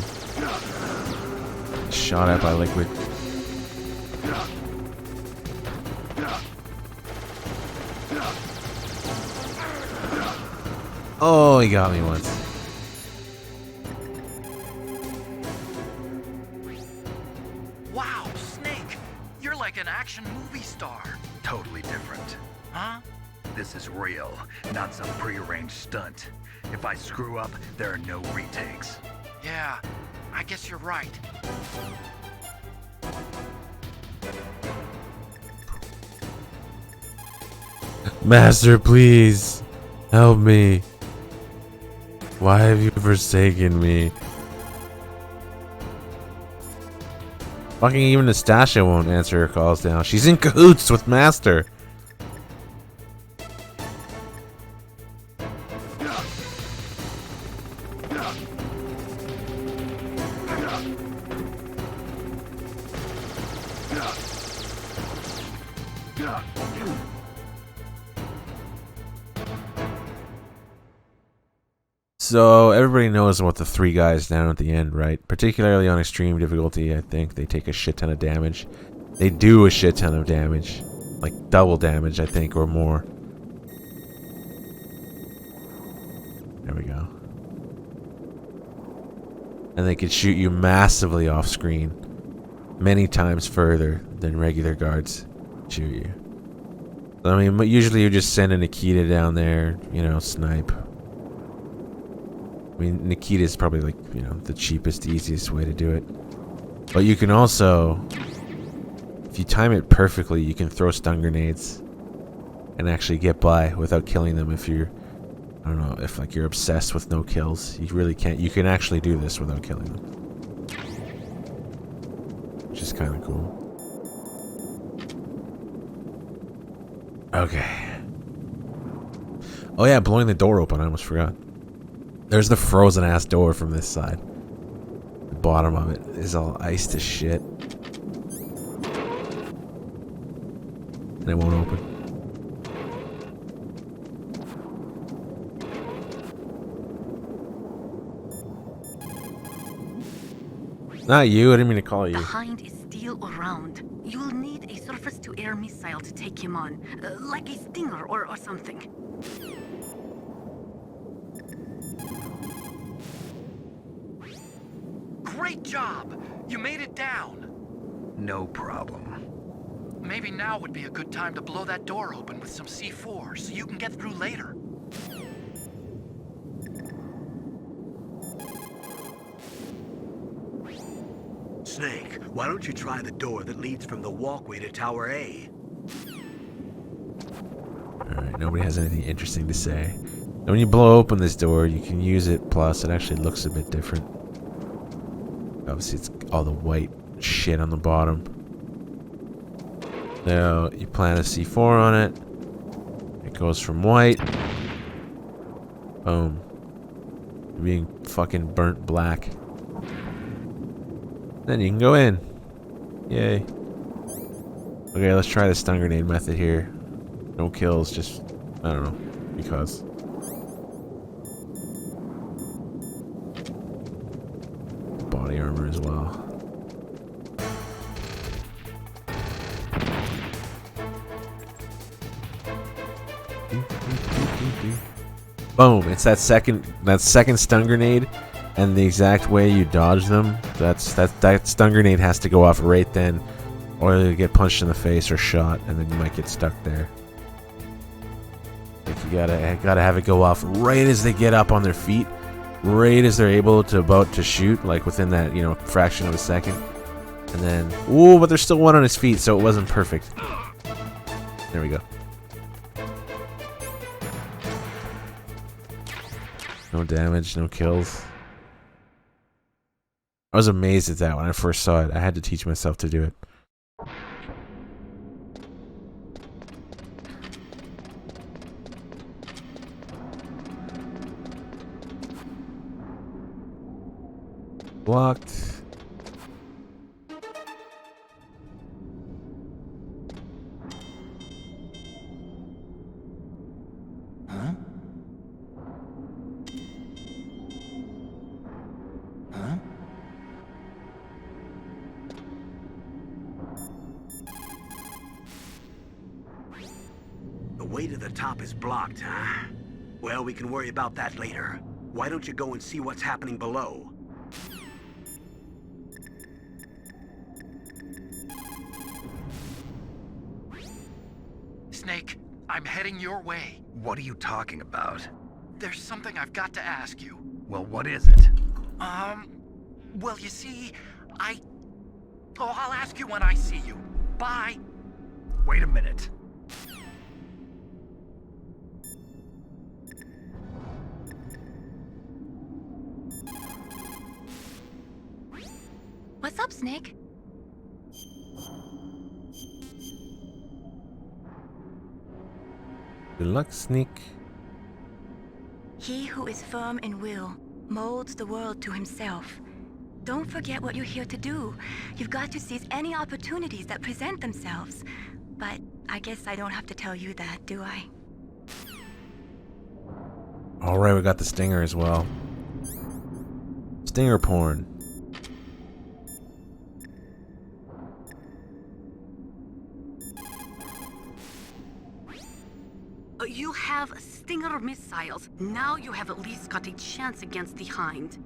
Shot at by Liquid. Oh, he got me once. Wow, Snake! You're like an action movie star. Totally different. Huh? This is real, not some prearranged stunt. If I screw up, there are no retakes. Yeah, I guess you're right. Master, please help me. Why have you forsaken me? Fucking even Nastasha won't answer her calls now. She's in cahoots with Master. So everybody knows about the three guys down at the end, right? Particularly on extreme difficulty, I think they take a shit ton of damage. They do a shit ton of damage. Like double damage, I think, or more. There we go. And they could shoot you massively off screen. Many times further than regular guards shoot you. I mean, usually you just send a Nikita down there, you know, snipe. I mean, Nikita is probably like, you know, the cheapest, easiest way to do it. But you can also, if you time it perfectly, you can throw stun grenades and actually get by without killing them if you're I don't know if like you're obsessed with no kills. You really can't. You can actually do this without killing them, which is kind of cool. Okay. Oh yeah, blowing the door open. I almost forgot. There's the frozen ass door from this side. The bottom of it is all iced as shit. And it won't open. Not you, I didn't mean to call you. The Hind is still around. You'll need a surface-to-air missile to take him on. Like a Stinger or something. Great job! You made it down! No problem. Maybe now would be a good time to blow that door open with some C4 so you can get through later. Snake, why don't you try the door that leads from the walkway to Tower A? Alright, nobody has anything interesting to say. And when you blow open this door, you can use it, plus it actually looks a bit different. Obviously, it's all the white shit on the bottom. Now, you plant a C4 on it. It goes from white. Boom. You're being fucking burnt black. Then you can go in. Yay. Okay, let's try the stun grenade method here. No kills, just, I don't know, because. Body armor as well. Boom! It's that second stun grenade, and the exact way you dodge them. That stun grenade has to go off right then, or you'll get punched in the face or shot, and then you might get stuck there. Like you gotta have it go off right as they get up on their feet, right as they're about to shoot, like within that fraction of a second, and then ooh, but there's still one on his feet, so it wasn't perfect. There we go. No damage, no kills. I was amazed at that when I first saw it. I had to teach myself to do it. Blocked. Huh? Huh? The way to the top is blocked, huh? Well, we can worry about that later. Why don't you go and see what's happening below? Snake, I'm heading your way. What are you talking about? There's something I've got to ask you. Well, what is it? Well, you see, I'll ask you when I see you. Bye. Wait a minute. What's up, Snake? Good luck, Snake. He who is firm in will molds the world to himself. Don't forget what you're here to do. You've got to seize any opportunities that present themselves. But I guess I don't have to tell you that, do I? Alright, we got the stinger as well. Stinger porn. You have Stinger missiles. Now you have at least got a chance against the Hind.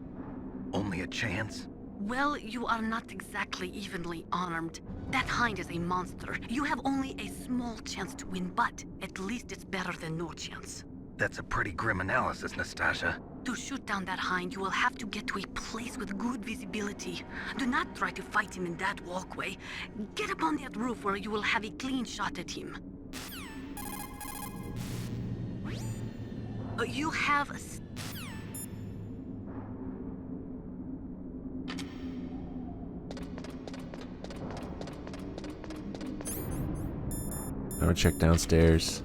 Only a chance? Well, you are not exactly evenly armed. That Hind is a monster. You have only a small chance to win, but at least it's better than no chance. That's a pretty grim analysis, Nastasia. To shoot down that Hind, you will have to get to a place with good visibility. Do not try to fight him in that walkway. Get up on that roof where you will have a clean shot at him. You have... I'm gonna check downstairs.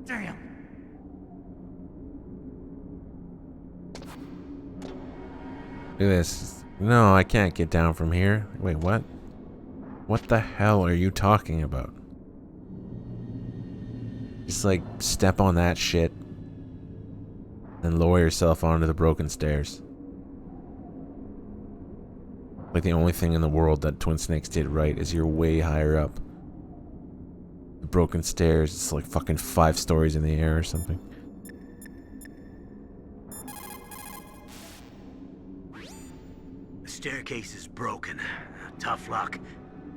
Damn. Look at this. No, I can't get down from here. Wait, what? What the hell are you talking about? Just like step on that shit and lower yourself onto the broken stairs. Like the only thing in the world that Twin Snakes did right is you're way higher up. The broken stairs, it's like fucking 5 stories in the air or something. The staircase is broken. Tough luck.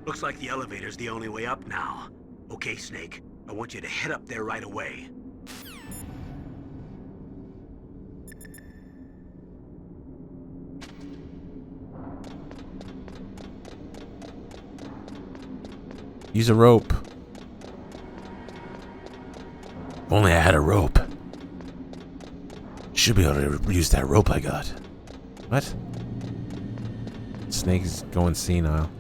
Looks like the elevator's the only way up now. Okay, Snake. I want you to head up there right away. Use a rope. If only I had a rope. Should be able to use that rope I got. What? Snake is going senile.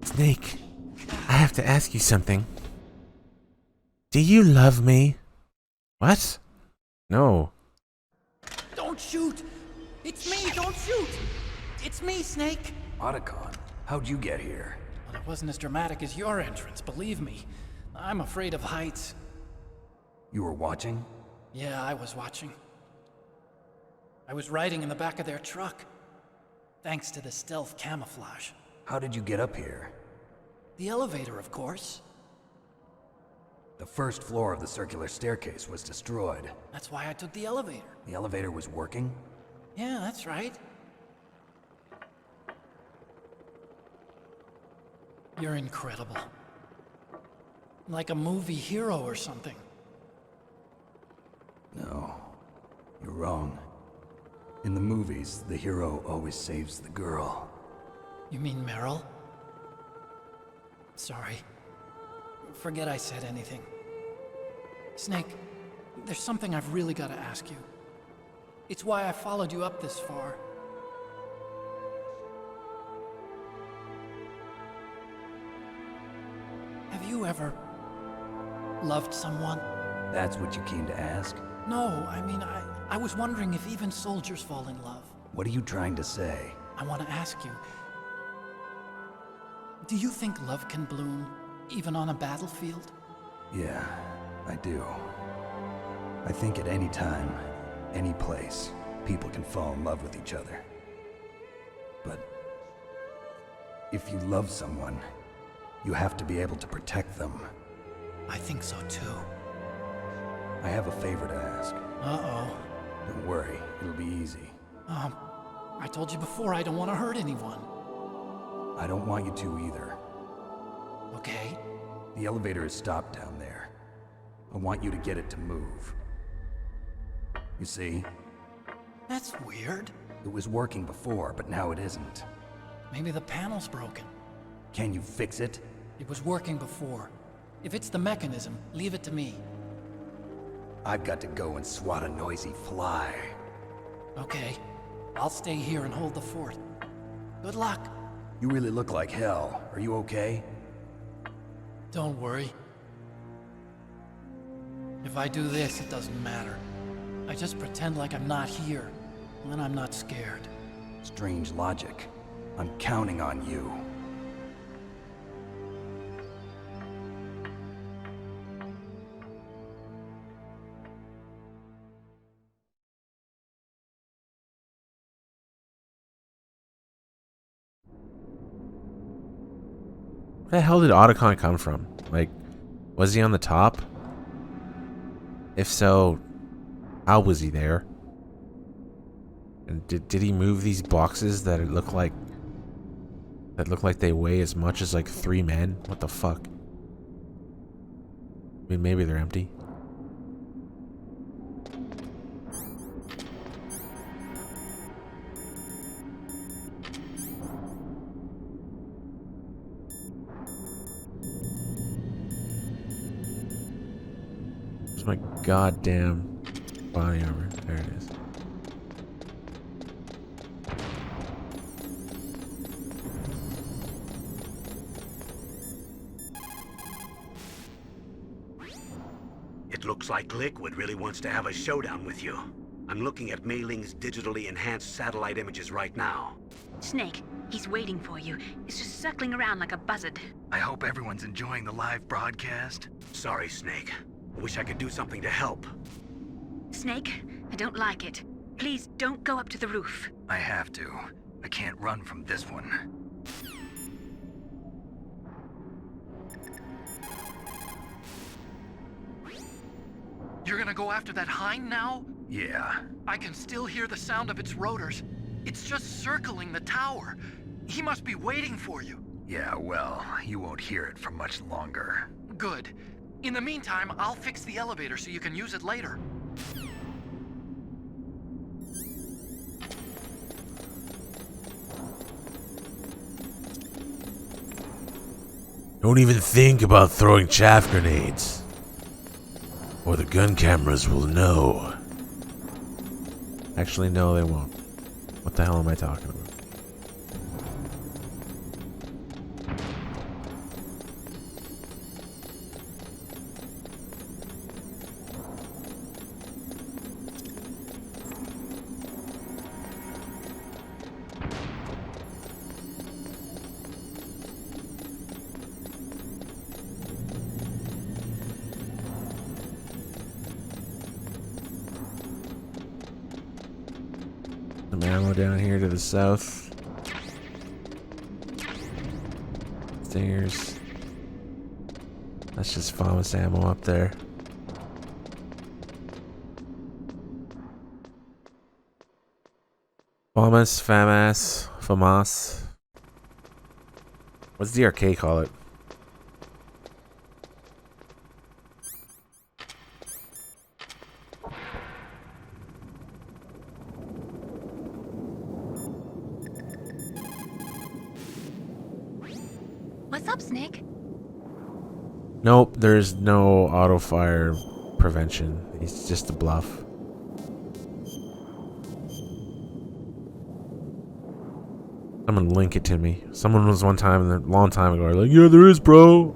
Snake, I have to ask you something. Do you love me? What? No. Don't shoot! It's me, don't shoot! It's me, Snake! Otacon, how'd you get here? Well, it wasn't as dramatic as your entrance, believe me. I'm afraid of heights. You were watching? Yeah, I was watching. I was riding in the back of their truck. Thanks to the stealth camouflage. How did you get up here? The elevator, of course. The first floor of the circular staircase was destroyed. That's why I took the elevator. The elevator was working? Yeah, that's right. You're incredible. Like a movie hero or something. No, you're wrong. In the movies, the hero always saves the girl. You mean Meryl? Sorry. Forget I said anything. Snake, there's something I've really got to ask you. It's why I followed you up this far. Have you ever loved someone? That's what you came to ask? No, I mean, I was wondering if even soldiers fall in love. What are you trying to say? I want to ask you, do you think love can bloom, even on a battlefield? Yeah, I do. I think at any time, any place, people can fall in love with each other. But if you love someone, you have to be able to protect them. I think so too. I have a favor to ask. Uh-oh. Don't worry, it'll be easy. I told you before I don't want to hurt anyone. I don't want you to either. Okay. The elevator is stopped down there. I want you to get it to move. You see? That's weird. It was working before, but now it isn't. Maybe the panel's broken. Can you fix it? It was working before. If it's the mechanism, leave it to me. I've got to go and swat a noisy fly. Okay. I'll stay here and hold the fort. Good luck. You really look like hell. Are you okay? Don't worry. If I do this, it doesn't matter. I just pretend like I'm not here, and then I'm not scared. Strange logic. I'm counting on you. Where the hell did Otacon come from? Like, was he on the top? If so, how was he there? And did he move these boxes that look like they weigh as much as like 3 men? What the fuck? I mean, maybe they're empty. Where's my goddamn body armor? There it is. It looks like Liquid really wants to have a showdown with you. I'm looking at Mei Ling's digitally enhanced satellite images right now. Snake, he's waiting for you. He's just circling around like a buzzard. I hope everyone's enjoying the live broadcast. Sorry, Snake. I wish I could do something to help. Snake, I don't like it. Please don't go up to the roof. I have to. I can't run from this one. You're gonna go after that hind now? Yeah. I can still hear the sound of its rotors. It's just circling the tower. He must be waiting for you. Yeah, well, you won't hear it for much longer. Good. In the meantime, I'll fix the elevator so you can use it later. Don't even think about throwing chaff grenades, or the gun cameras will know. Actually, no, they won't. What the hell am I talking about? Some ammo down here to the south. Stairs. That's just FAMAS ammo up there. FAMAS. What's DRK call it? What's up, Snake? Nope, there's no auto fire prevention. He's just a bluff. Someone link it to me. Someone was one time, a long time ago, like, yeah, there is, bro.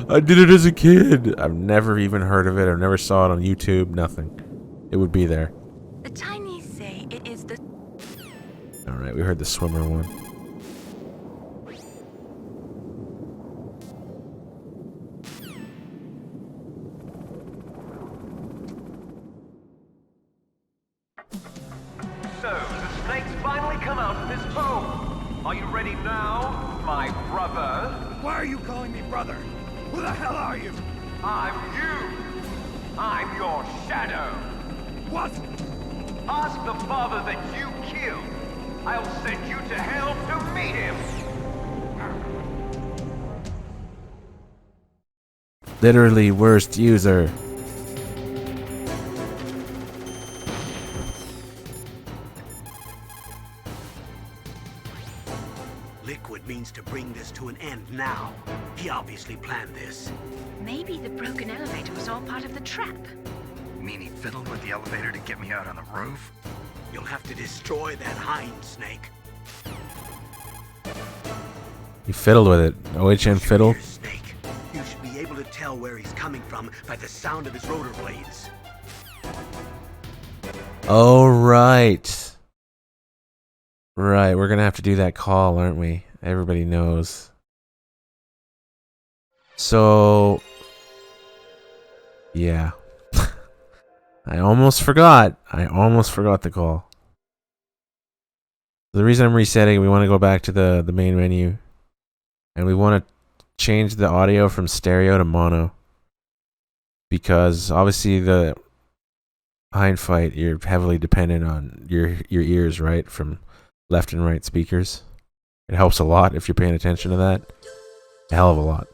I did it as a kid. I've never even heard of it. I've never saw it on YouTube. Nothing. It would be there. The Chinese say it is the... Alright, we heard the swimmer one. So, the snake's finally come out of his home. Are you ready now, my brother? Why are you calling me brother? Who the hell are you? I'm you. I'm your shadow. What? Ask the father that you killed. I'll send you to hell to meet him. Literally worst user. Liquid means to bring this to an end now. He obviously planned this. Maybe the broken elevator was all part of the trap. You mean he fiddled with the elevator to get me out on the roof? You'll have to destroy that hind, Snake. You fiddled with it. OHM fiddle. Snake, you should be able to tell where he's coming from by the sound of his rotor blades. Oh, right. Right, we're gonna have to do that call, aren't we? Everybody knows. So... yeah. I almost forgot. The call. The reason I'm resetting, we want to go back to the main menu. And we want to change the audio from stereo to mono. Because obviously the hindfight, you're heavily dependent on your ears, right? From left and right speakers. It helps a lot if you're paying attention to that. A hell of a lot.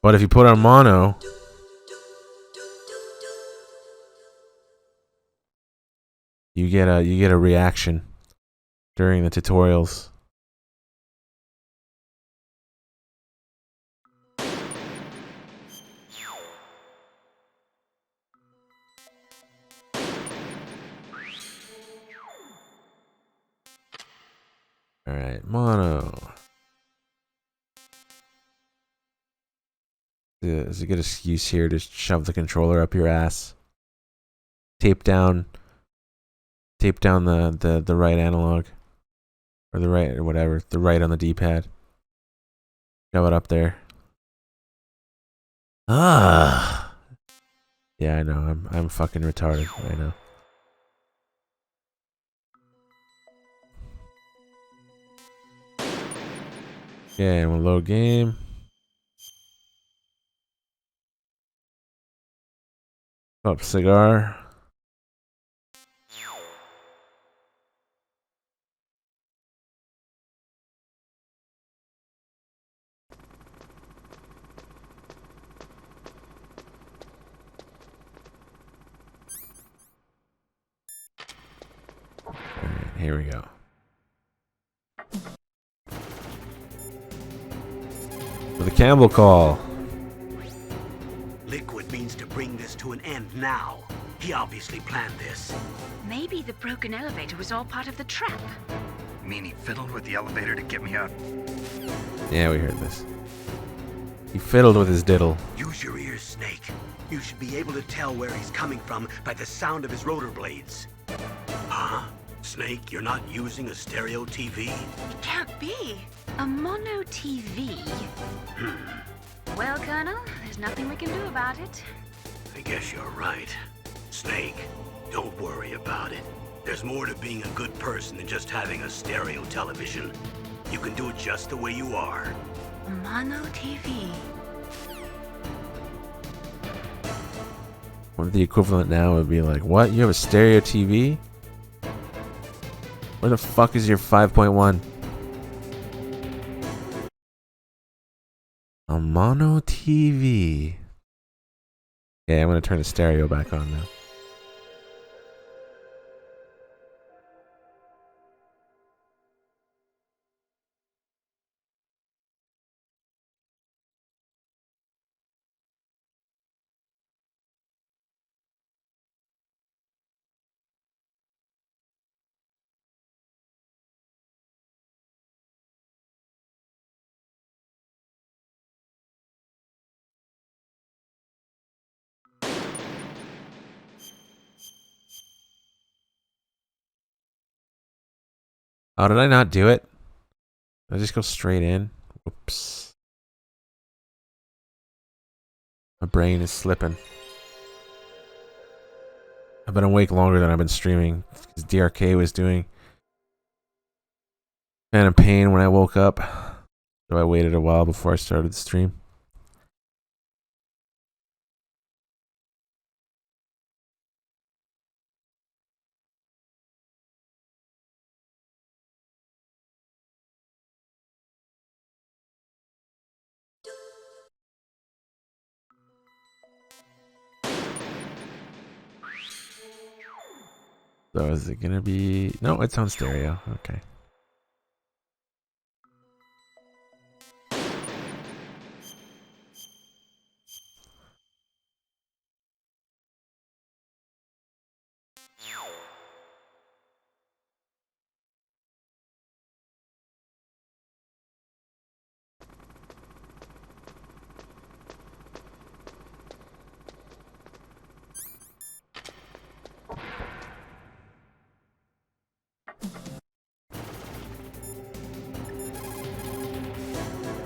But if you put on mono, you get a reaction during the tutorials. All right, mono. It's a good excuse here to shove the controller up your ass. Tape down the right analog. Or the right, or whatever. The right on the D-pad. Shove it up there. Ah. Yeah, I know. I'm fucking retarded. I know. Okay, and we'll load game. Up cigar. Alright, here we go. For the Campbell call. Liquid means to bring this to an end now. He obviously planned this. Maybe the broken elevator was all part of the trap. You mean he fiddled with the elevator to get me out? Yeah, we heard this. He fiddled with his diddle. Use your ears, Snake. You should be able to tell where he's coming from by the sound of his rotor blades. Huh? Snake, you're not using a stereo TV? It can't be. A mono TV? Well, Colonel, there's nothing we can do about it. I guess you're right. Snake, don't worry about it. There's more to being a good person than just having a stereo television. You can do it just the way you are. A mono TV. What the equivalent now would be like, what? You have a stereo TV? Where the fuck is your 5.1? A mono TV. Yeah, I'm gonna turn the stereo back on now. Oh, did I not do it? Did I just go straight in? Whoops. My brain is slipping. I've been awake longer than I've been streaming. Because DRK was doing Phantom Pain when I woke up. So I waited a while before I started the stream. So is it gonna be... No, it's on stereo. Okay.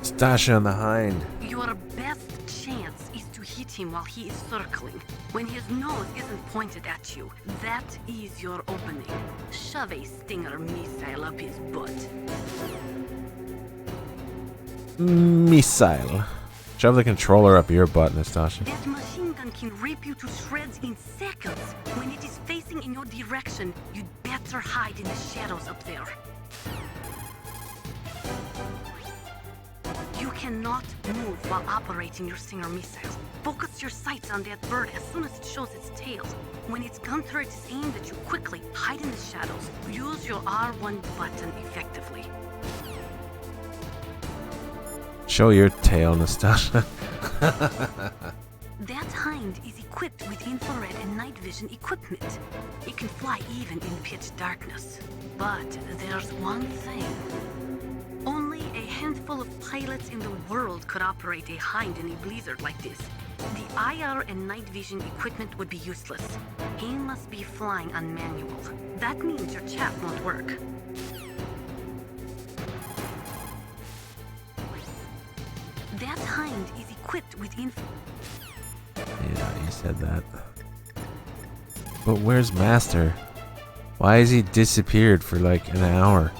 Stasha on the hind. Your best chance is to hit him while he is circling. When his nose isn't pointed at you, that is your opening. Shove a Stinger missile up his butt. Missile. Shove the controller up your butt, Nastasha. That machine gun can rip you to shreds in seconds. When it is facing in your direction, you'd better hide in the shadows up there. You cannot move while operating your Stinger missiles. Focus your sights on that bird as soon as it shows its tail. When its gun turret is aimed at you, quickly hide in the shadows. Use your R1 button effectively. Show your tail, Nastasha. That hind is equipped with infrared and night vision equipment. It can fly even in pitch darkness. But there's one thing. Only a handful of pilots in the world could operate a hind in a blizzard like this. The IR and night vision equipment would be useless. He must be flying on manual. That means your chaff won't work. That hind is equipped with Yeah, you said that. But where's Master? Why has he disappeared for like an hour?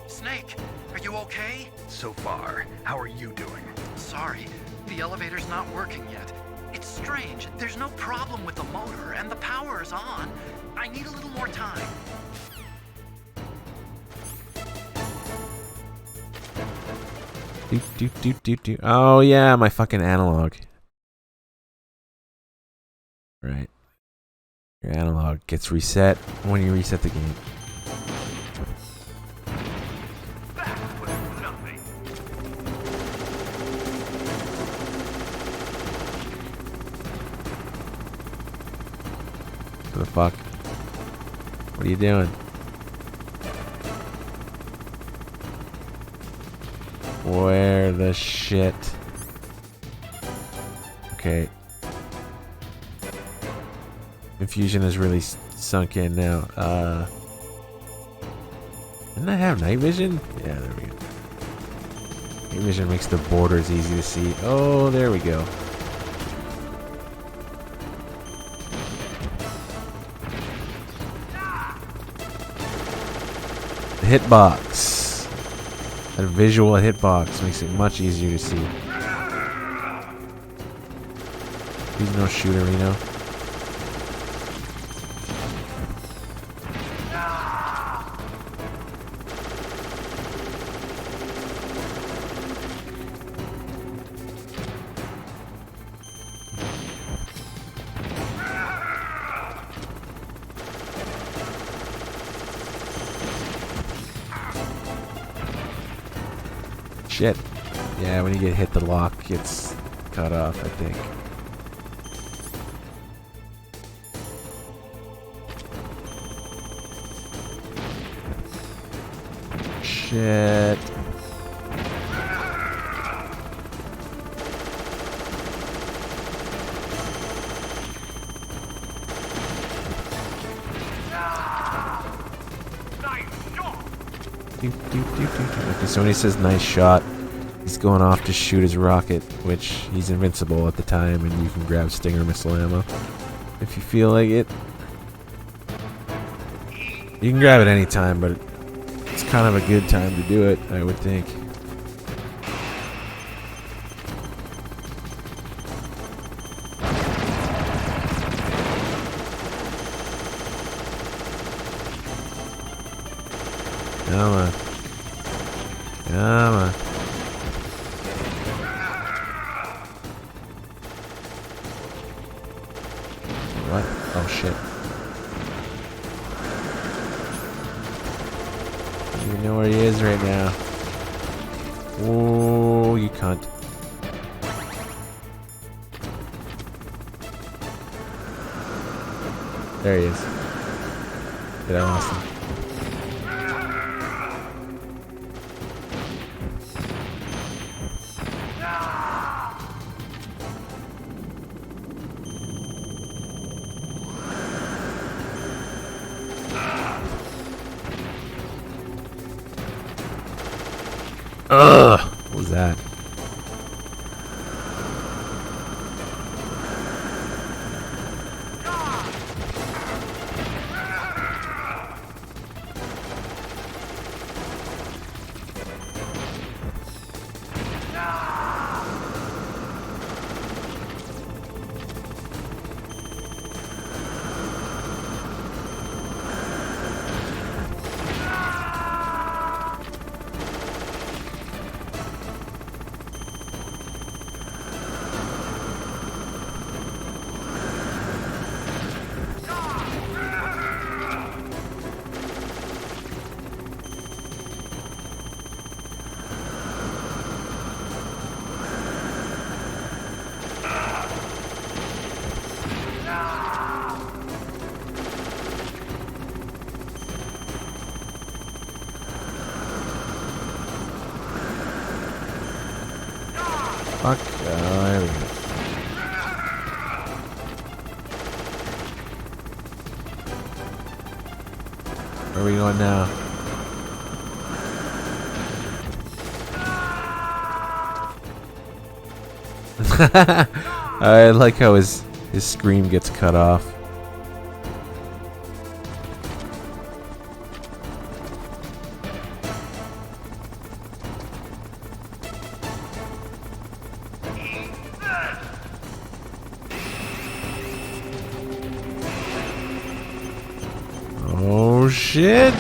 Snake, are you okay? So far, how are you doing? Sorry, the elevator's not working yet. It's strange. There's no problem with the motor, and the power is on. I need a little more time. Oh yeah, my fucking analog. Right. Your analog gets reset when you reset the game. What the fuck? What are you doing? Where the shit? Okay. Confusion has really sunk in now. Didn't I have night vision? Yeah, there we go. Night vision makes the borders easy to see. Oh, there we go. The hitbox. That visual hitbox makes it much easier to see. He's no shooterino. Shit. Yeah, when you get hit, the lock gets cut off, I think. Shit. Okay, so when he says nice shot, he's going off to shoot his rocket, which he's invincible at the time, and you can grab Stinger missile ammo if you feel like it. You can grab it anytime, but it's kind of a good time to do it, I would think. Come on. Come on. What? Oh shit. I don't even know where he is right now. Oh, you cunt. There he is. Did I lost him? Ugh! What was that? Fuck. There we go. Where are we going now? I like how his scream gets cut off. Oh shit!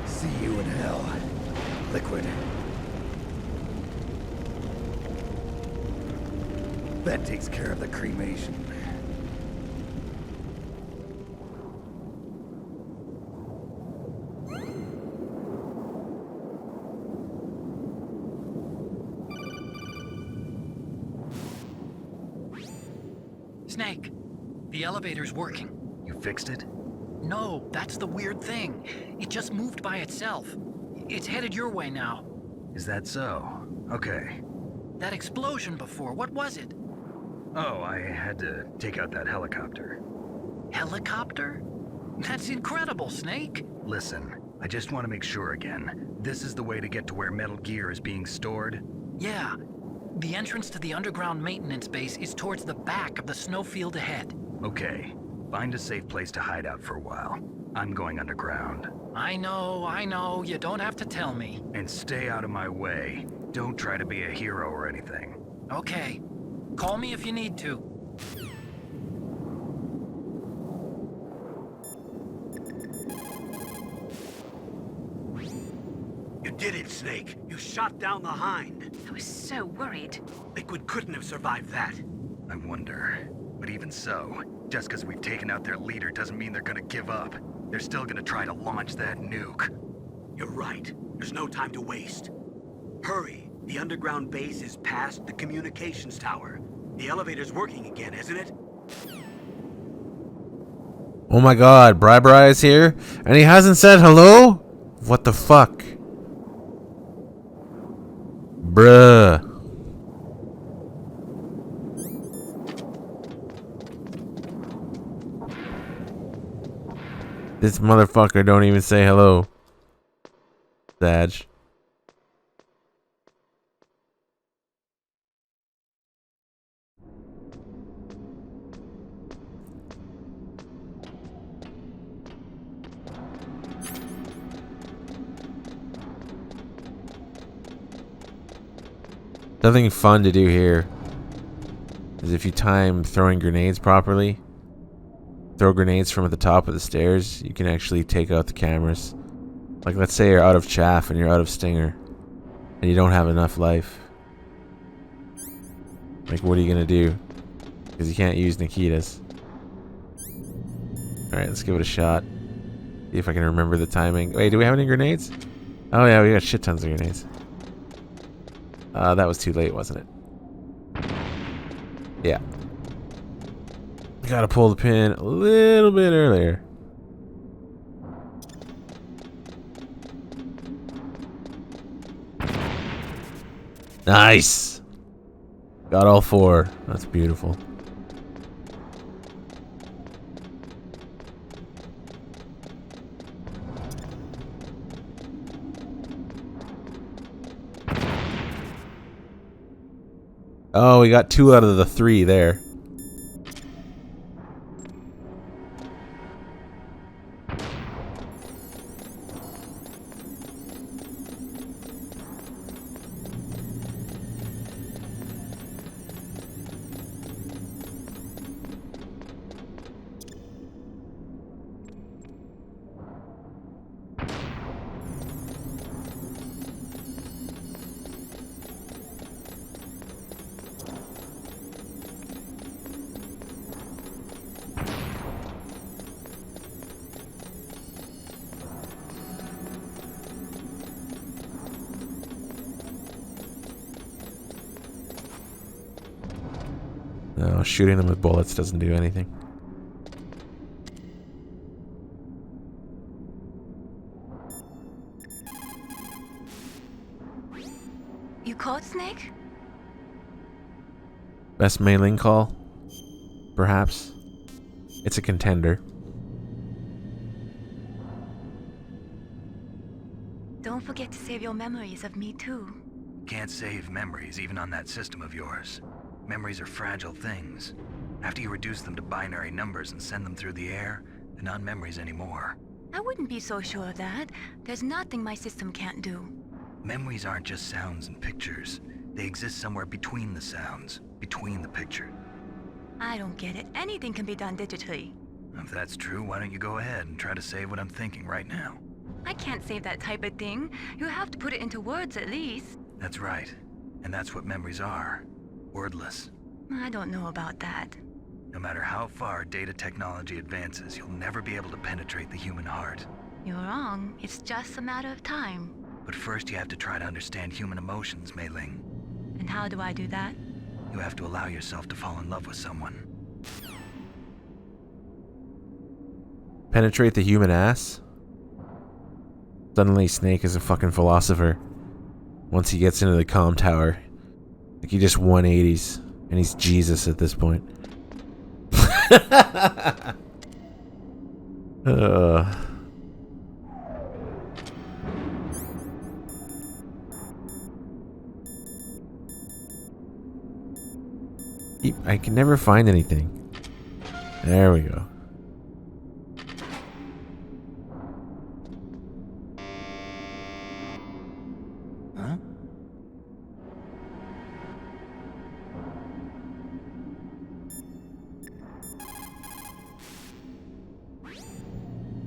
See you in hell, Liquid. That takes care of the cremation. Snake, the elevator's working. You fixed it? No, that's the weird thing. It just moved by itself. It's headed your way now. Is that so? Okay. That explosion before, what was it? Oh, I had to take out that helicopter. Helicopter? That's incredible, Snake. Listen, I just want to make sure again. This is the way to get to where Metal Gear is being stored? Yeah. The entrance to the underground maintenance base is towards the back of the snowfield ahead. Okay. Find a safe place to hide out for a while. I'm going underground. I know. You don't have to tell me. And stay out of my way. Don't try to be a hero or anything. Okay. Call me if you need to. You did it, Snake. You shot down the Hind. I was so worried. Liquid couldn't have survived that. I wonder. But even so, just because we've taken out their leader doesn't mean they're gonna give up. They're still gonna try to launch that nuke. You're right. There's no time to waste. Hurry. The underground base is past the communications tower. The elevator's working again, isn't it? Oh my god, Bri is here? And he hasn't said hello? What the fuck? Bruh. This motherfucker don't even say hello. Sag. Something fun to do here is if you time throwing grenades properly, throw grenades from at the top of the stairs, you can actually take out the cameras. Like, let's say you're out of chaff and you're out of stinger and you don't have enough life. Like, what are you gonna do? Because you can't use Nikita's. Alright, let's give it a shot. See if I can remember the timing. Wait, do we have any grenades? Oh yeah, we got shit tons of grenades. That was too late, wasn't it? Yeah. Gotta pull the pin a little bit earlier. Nice! Got all four. That's beautiful. Oh, we got 2 out of the 3 there. No, shooting them with bullets doesn't do anything. You called, Snake? Best mailing call? Perhaps. It's a contender. Don't forget to save your memories of me too. Can't save memories even on that system of yours. Memories are fragile things. After you reduce them to binary numbers and send them through the air, they're not memories anymore. I wouldn't be so sure of that. There's nothing my system can't do. Memories aren't just sounds and pictures. They exist somewhere between the sounds, between the picture. I don't get it. Anything can be done digitally. If that's true, why don't you go ahead and try to save what I'm thinking right now? I can't save that type of thing. You have to put it into words at least. That's right. And that's what memories are. Wordless. I don't know about that. No matter how far data technology advances, you'll never be able to penetrate the human heart. You're wrong. It's just a matter of time. But first you have to try to understand human emotions, Mei Ling. And how do I do that? You have to allow yourself to fall in love with someone. Penetrate the human ass? Suddenly Snake is a fucking philosopher. Once he gets into the comm tower. Like he just 180s. And he's Jesus at this point. I can never find anything. There we go. Huh?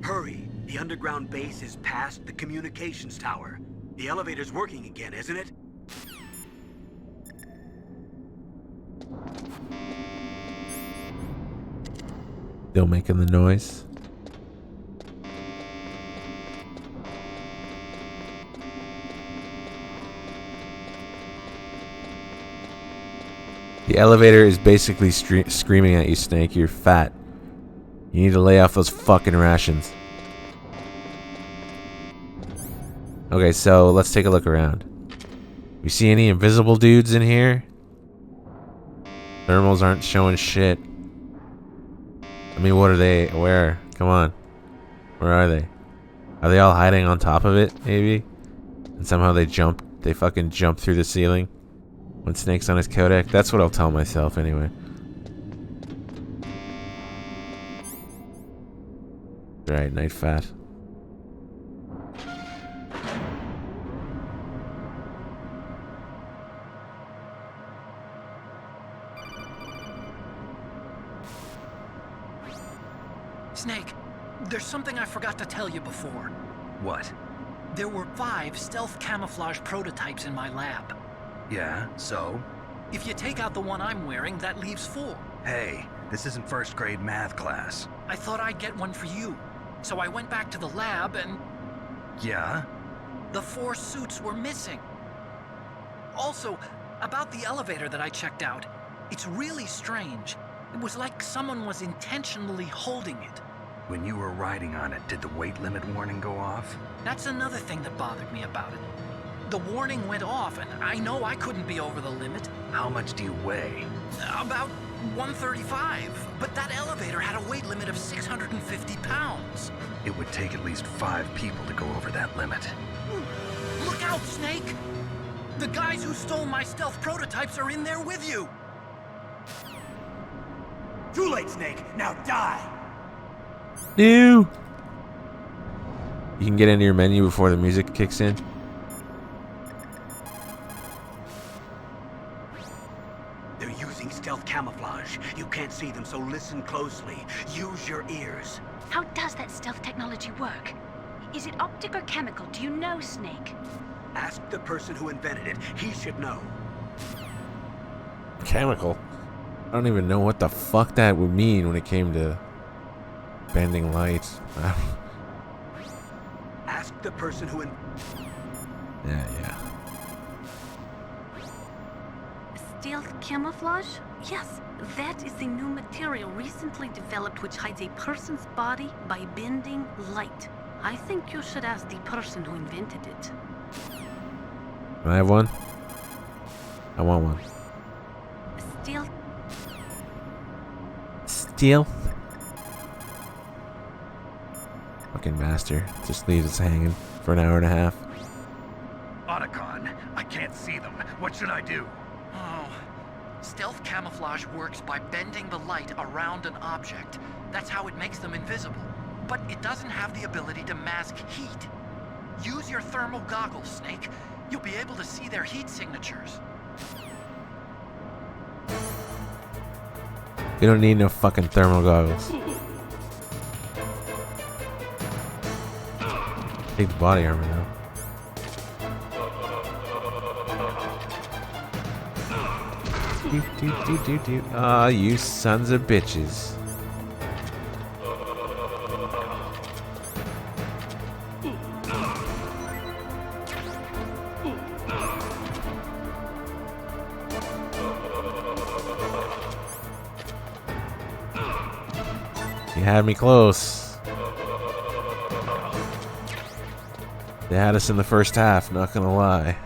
Hurry! The underground base is past the communications tower. The elevator's working again, isn't it? Still making the noise. The elevator is basically screaming at you, Snake. You're fat. You need to lay off those fucking rations. Okay, so let's take a look around. You see any invisible dudes in here? Thermals aren't showing shit. I mean, what are they? Where? Come on. Where are they? Are they all hiding on top of it, maybe? And somehow they fucking jump through the ceiling when Snake's on his codec? That's what I'll tell myself anyway. Right, night fat. Snake, there's something I forgot to tell you before. What? There were 5 stealth camouflage prototypes in my lab. Yeah, so? If you take out the one I'm wearing, that leaves 4. Hey, this isn't first grade math class. I thought I'd get one for you. So I went back to the lab and... Yeah? The 4 suits were missing. Also, about the elevator that I checked out, it's really strange. It was like someone was intentionally holding it. When you were riding on it, did the weight limit warning go off? That's another thing that bothered me about it. The warning went off, and I know I couldn't be over the limit. How much do you weigh? About 135, but that elevator had a weight limit of 650 pounds. It would take at least 5 people to go over that limit. Look out, Snake! The guys who stole my stealth prototypes are in there with you! Too late, Snake! Now die! You can get into your menu before the music kicks in. They're using stealth camouflage. You can't see them, so listen closely. Use your ears. How does that stealth technology work? Is it optic or chemical? Do you know, Snake? Ask the person who invented it. He should know. Chemical? I don't even know what the fuck that would mean when it came to bending light. Ask the person who Yeah. Stealth camouflage? Yes, that is the new material recently developed which hides a person's body by bending light. I think you should ask the person who invented it. Can I have one? I want one. Stealth. Stealth? Fucking master. Just leaves us hanging for an hour and a half. Otacon, I can't see them. What should I do? Oh. Stealth camouflage works by bending the light around an object. That's how it makes them invisible. But it doesn't have the ability to mask heat. Use your thermal goggles, Snake. You'll be able to see their heat signatures. You don't need no fucking thermal goggles. Take the body armor now. Ah, you sons of bitches. You had me close. They had us in the first half, not gonna lie.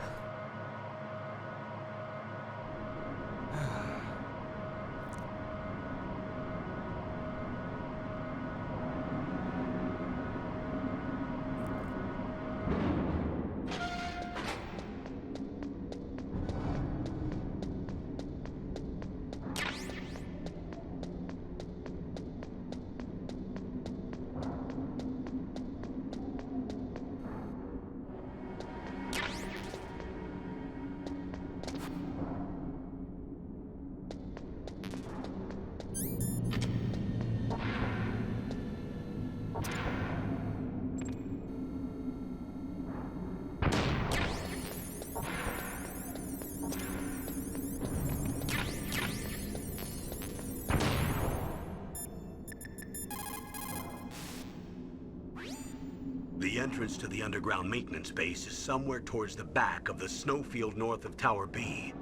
The entrance to the underground maintenance base is somewhere towards the back of the snowfield north of Tower B.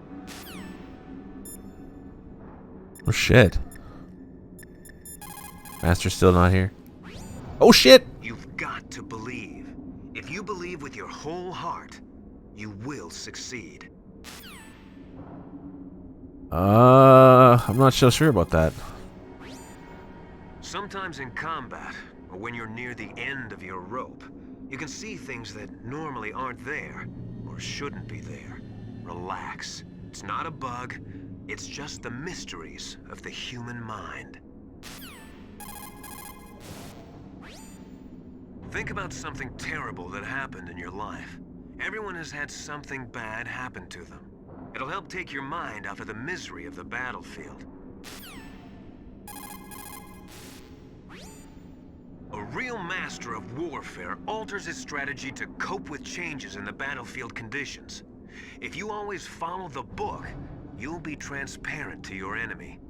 Oh shit. Master's still not here. Oh shit! You've got to believe. If you believe with your whole heart, you will succeed. I'm not so sure about that. Sometimes in combat, or when you're near the end of your rope, you can see things that normally aren't there, or shouldn't be there. Relax. It's not a bug. It's just the mysteries of the human mind. Think about something terrible that happened in your life. Everyone has had something bad happen to them. It'll help take your mind off of the misery of the battlefield. A real master of warfare alters his strategy to cope with changes in the battlefield conditions. If you always follow the book, you'll be transparent to your enemy.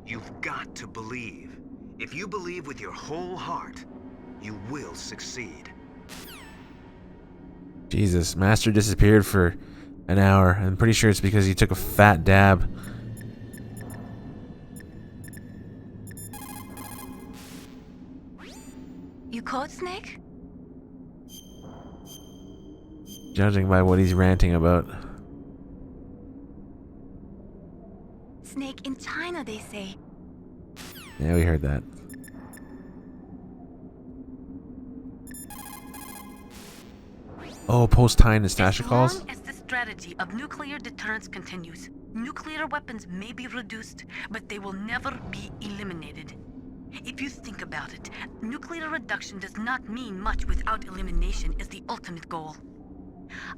You've got to believe. If you believe with your whole heart, you will succeed. Jesus, Master disappeared for an hour. I'm pretty sure it's because he took a fat dab. You caught Snake? Judging by what he's ranting about. Snake in China, they say. Yeah, we heard that. Oh, post-time Nastasha calls? As long as the strategy of nuclear deterrence continues, nuclear weapons may be reduced, but they will never be eliminated. If you think about it, nuclear reduction does not mean much without elimination as the ultimate goal.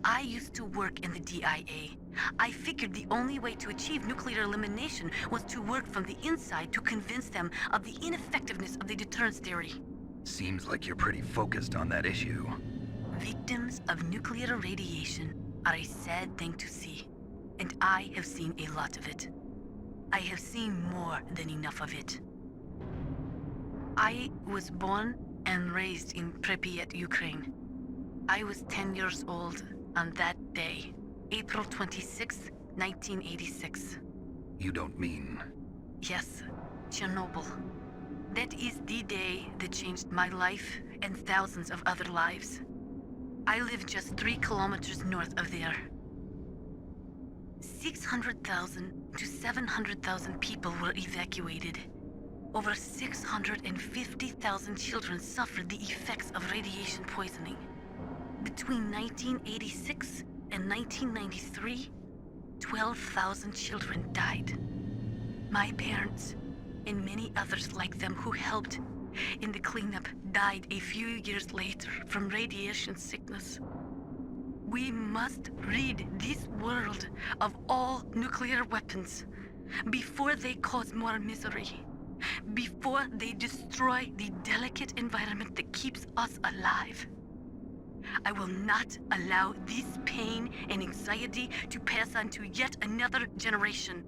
I used to work in the DIA. I figured the only way to achieve nuclear elimination was to work from the inside to convince them of the ineffectiveness of the deterrence theory. Seems like you're pretty focused on that issue. Victims of nuclear radiation are a sad thing to see, and I have seen a lot of it. I have seen more than enough of it. I was born and raised in Pripyat, Ukraine. I was 10 years old on that day, April 26th, 1986. You don't mean... Yes, Chernobyl. That is the day that changed my life and thousands of other lives. I live just 3 kilometers north of there. 600,000 to 700,000 people were evacuated. Over 650,000 children suffered the effects of radiation poisoning. Between 1986 and 1993, 12,000 children died. My parents, and many others like them who helped in the cleanup, died a few years later from radiation sickness. We must rid this world of all nuclear weapons before they cause more misery, before they destroy the delicate environment that keeps us alive. I will not allow this pain and anxiety to pass on to yet another generation.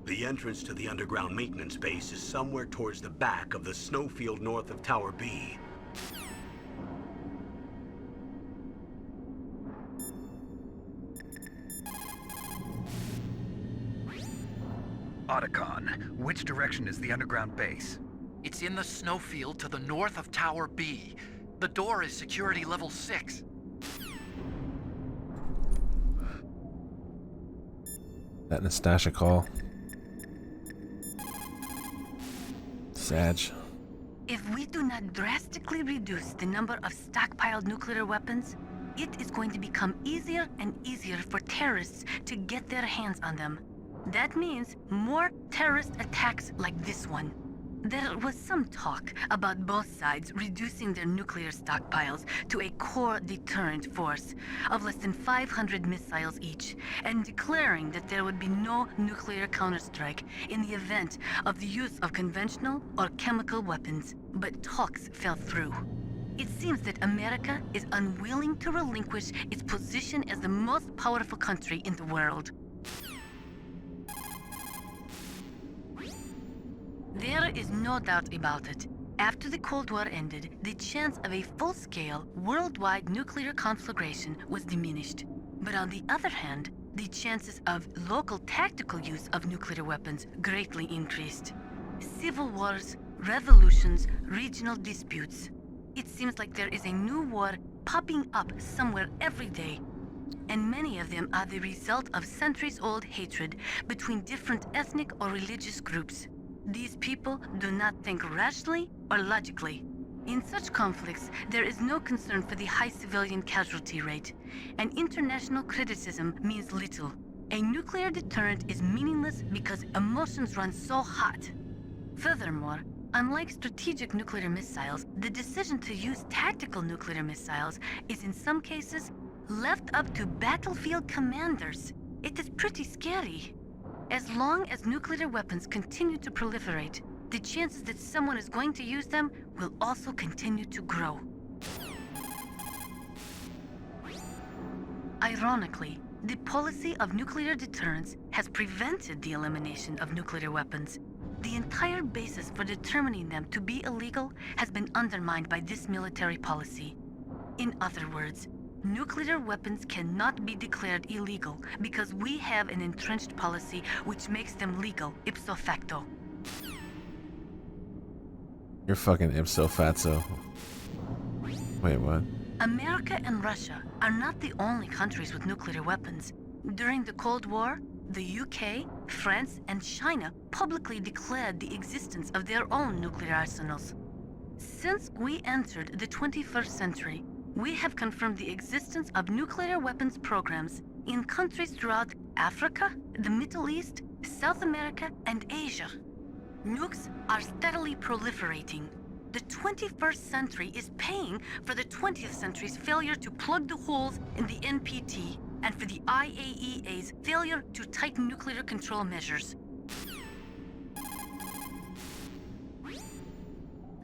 The entrance to the underground maintenance base is somewhere towards the back of the snowfield north of Tower B. Otacon, which direction is the underground base? It's in the snowfield to the north of Tower B. The door is security level 6. That Nastasha call. Sag. If we do not drastically reduce the number of stockpiled nuclear weapons, it is going to become easier and easier for terrorists to get their hands on them. That means more terrorist attacks like this one. There was some talk about both sides reducing their nuclear stockpiles to a core deterrent force of less than 500 missiles each, and declaring that there would be no nuclear counterstrike in the event of the use of conventional or chemical weapons. But talks fell through. It seems that America is unwilling to relinquish its position as the most powerful country in the world. There is no doubt about it. After the Cold War ended, the chance of a full-scale, worldwide nuclear conflagration was diminished. But on the other hand, the chances of local tactical use of nuclear weapons greatly increased. Civil wars, revolutions, regional disputes. It seems like there is a new war popping up somewhere every day. And many of them are the result of centuries-old hatred between different ethnic or religious groups. These people do not think rationally or logically. In such conflicts, there is no concern for the high civilian casualty rate, and international criticism means little. A nuclear deterrent is meaningless because emotions run so hot. Furthermore, unlike strategic nuclear missiles, the decision to use tactical nuclear missiles is in some cases left up to battlefield commanders. It is pretty scary. As long as nuclear weapons continue to proliferate, the chances that someone is going to use them will also continue to grow. Ironically, the policy of nuclear deterrence has prevented the elimination of nuclear weapons. The entire basis for determining them to be illegal has been undermined by this military policy. In other words, nuclear weapons cannot be declared illegal because we have an entrenched policy which makes them legal ipso facto. You're fucking ipso fatso. Wait, what? America and Russia are not the only countries with nuclear weapons. During the Cold War, the UK, France, and China publicly declared the existence of their own nuclear arsenals. Since we entered the 21st century, we have confirmed the existence of nuclear weapons programs in countries throughout Africa, the Middle East, South America, and Asia. Nukes are steadily proliferating. The 21st century is paying for the 20th century's failure to plug the holes in the NPT and for the IAEA's failure to tighten nuclear control measures.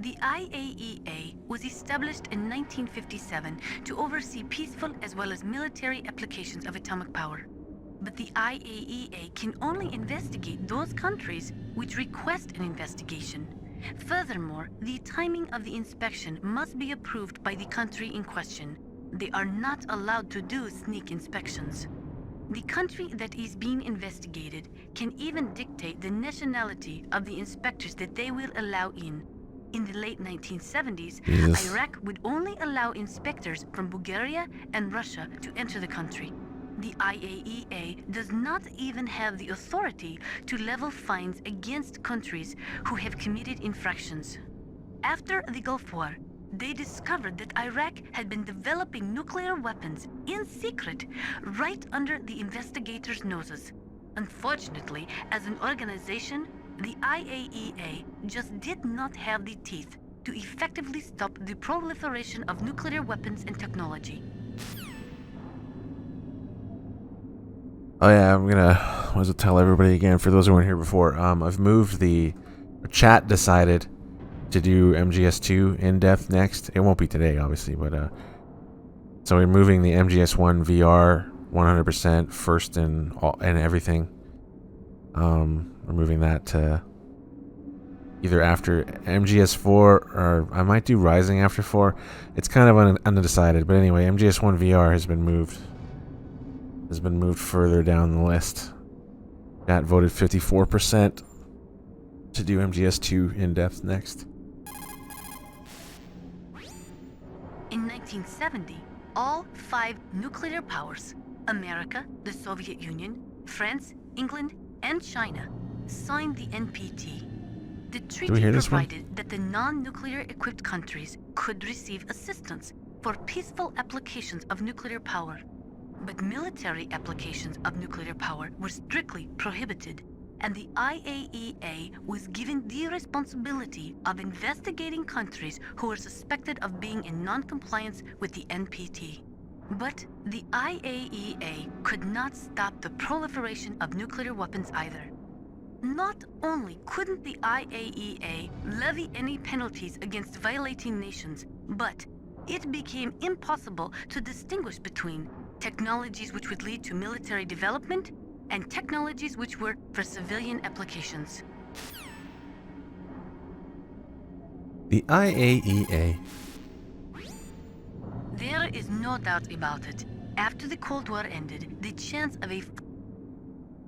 The IAEA was established in 1957 to oversee peaceful as well as military applications of atomic power. But the IAEA can only investigate those countries which request an investigation. Furthermore, the timing of the inspection must be approved by the country in question. They are not allowed to do sneak inspections. The country that is being investigated can even dictate the nationality of the inspectors that they will allow in. In the late 1970s, Jesus. Iraq would only allow inspectors from Bulgaria and Russia to enter the country. The IAEA does not even have the authority to level fines against countries who have committed infractions. After the Gulf War, they discovered that Iraq had been developing nuclear weapons in secret right under the investigators' noses. Unfortunately, as an organization, the IAEA just did not have the teeth to effectively stop the proliferation of nuclear weapons and technology. Oh yeah, I'm gonna tell everybody again, for those who weren't here before, I've moved the chat decided to do MGS2 in depth next. It won't be today, obviously, but so we're moving the MGS1 VR 100% first and everything. We're moving that to either after MGS4 or I might do Rising after 4. It's kind of undecided, but anyway, MGS1 VR has been moved further down the list. That voted 54% to do MGS2 in depth next. In 1970, all 5 nuclear powers, America, the Soviet Union, France, England, and China, signed the NPT. The treaty provided that the non-nuclear equipped countries could receive assistance for peaceful applications of nuclear power. But military applications of nuclear power were strictly prohibited, and the IAEA was given the responsibility of investigating countries who were suspected of being in non-compliance with the NPT. But the IAEA could not stop the proliferation of nuclear weapons either. Not only couldn't the IAEA levy any penalties against violating nations, but it became impossible to distinguish between technologies which would lead to military development and technologies which were for civilian applications. The IAEA. There is no doubt about it. After the Cold War ended, the chance of a...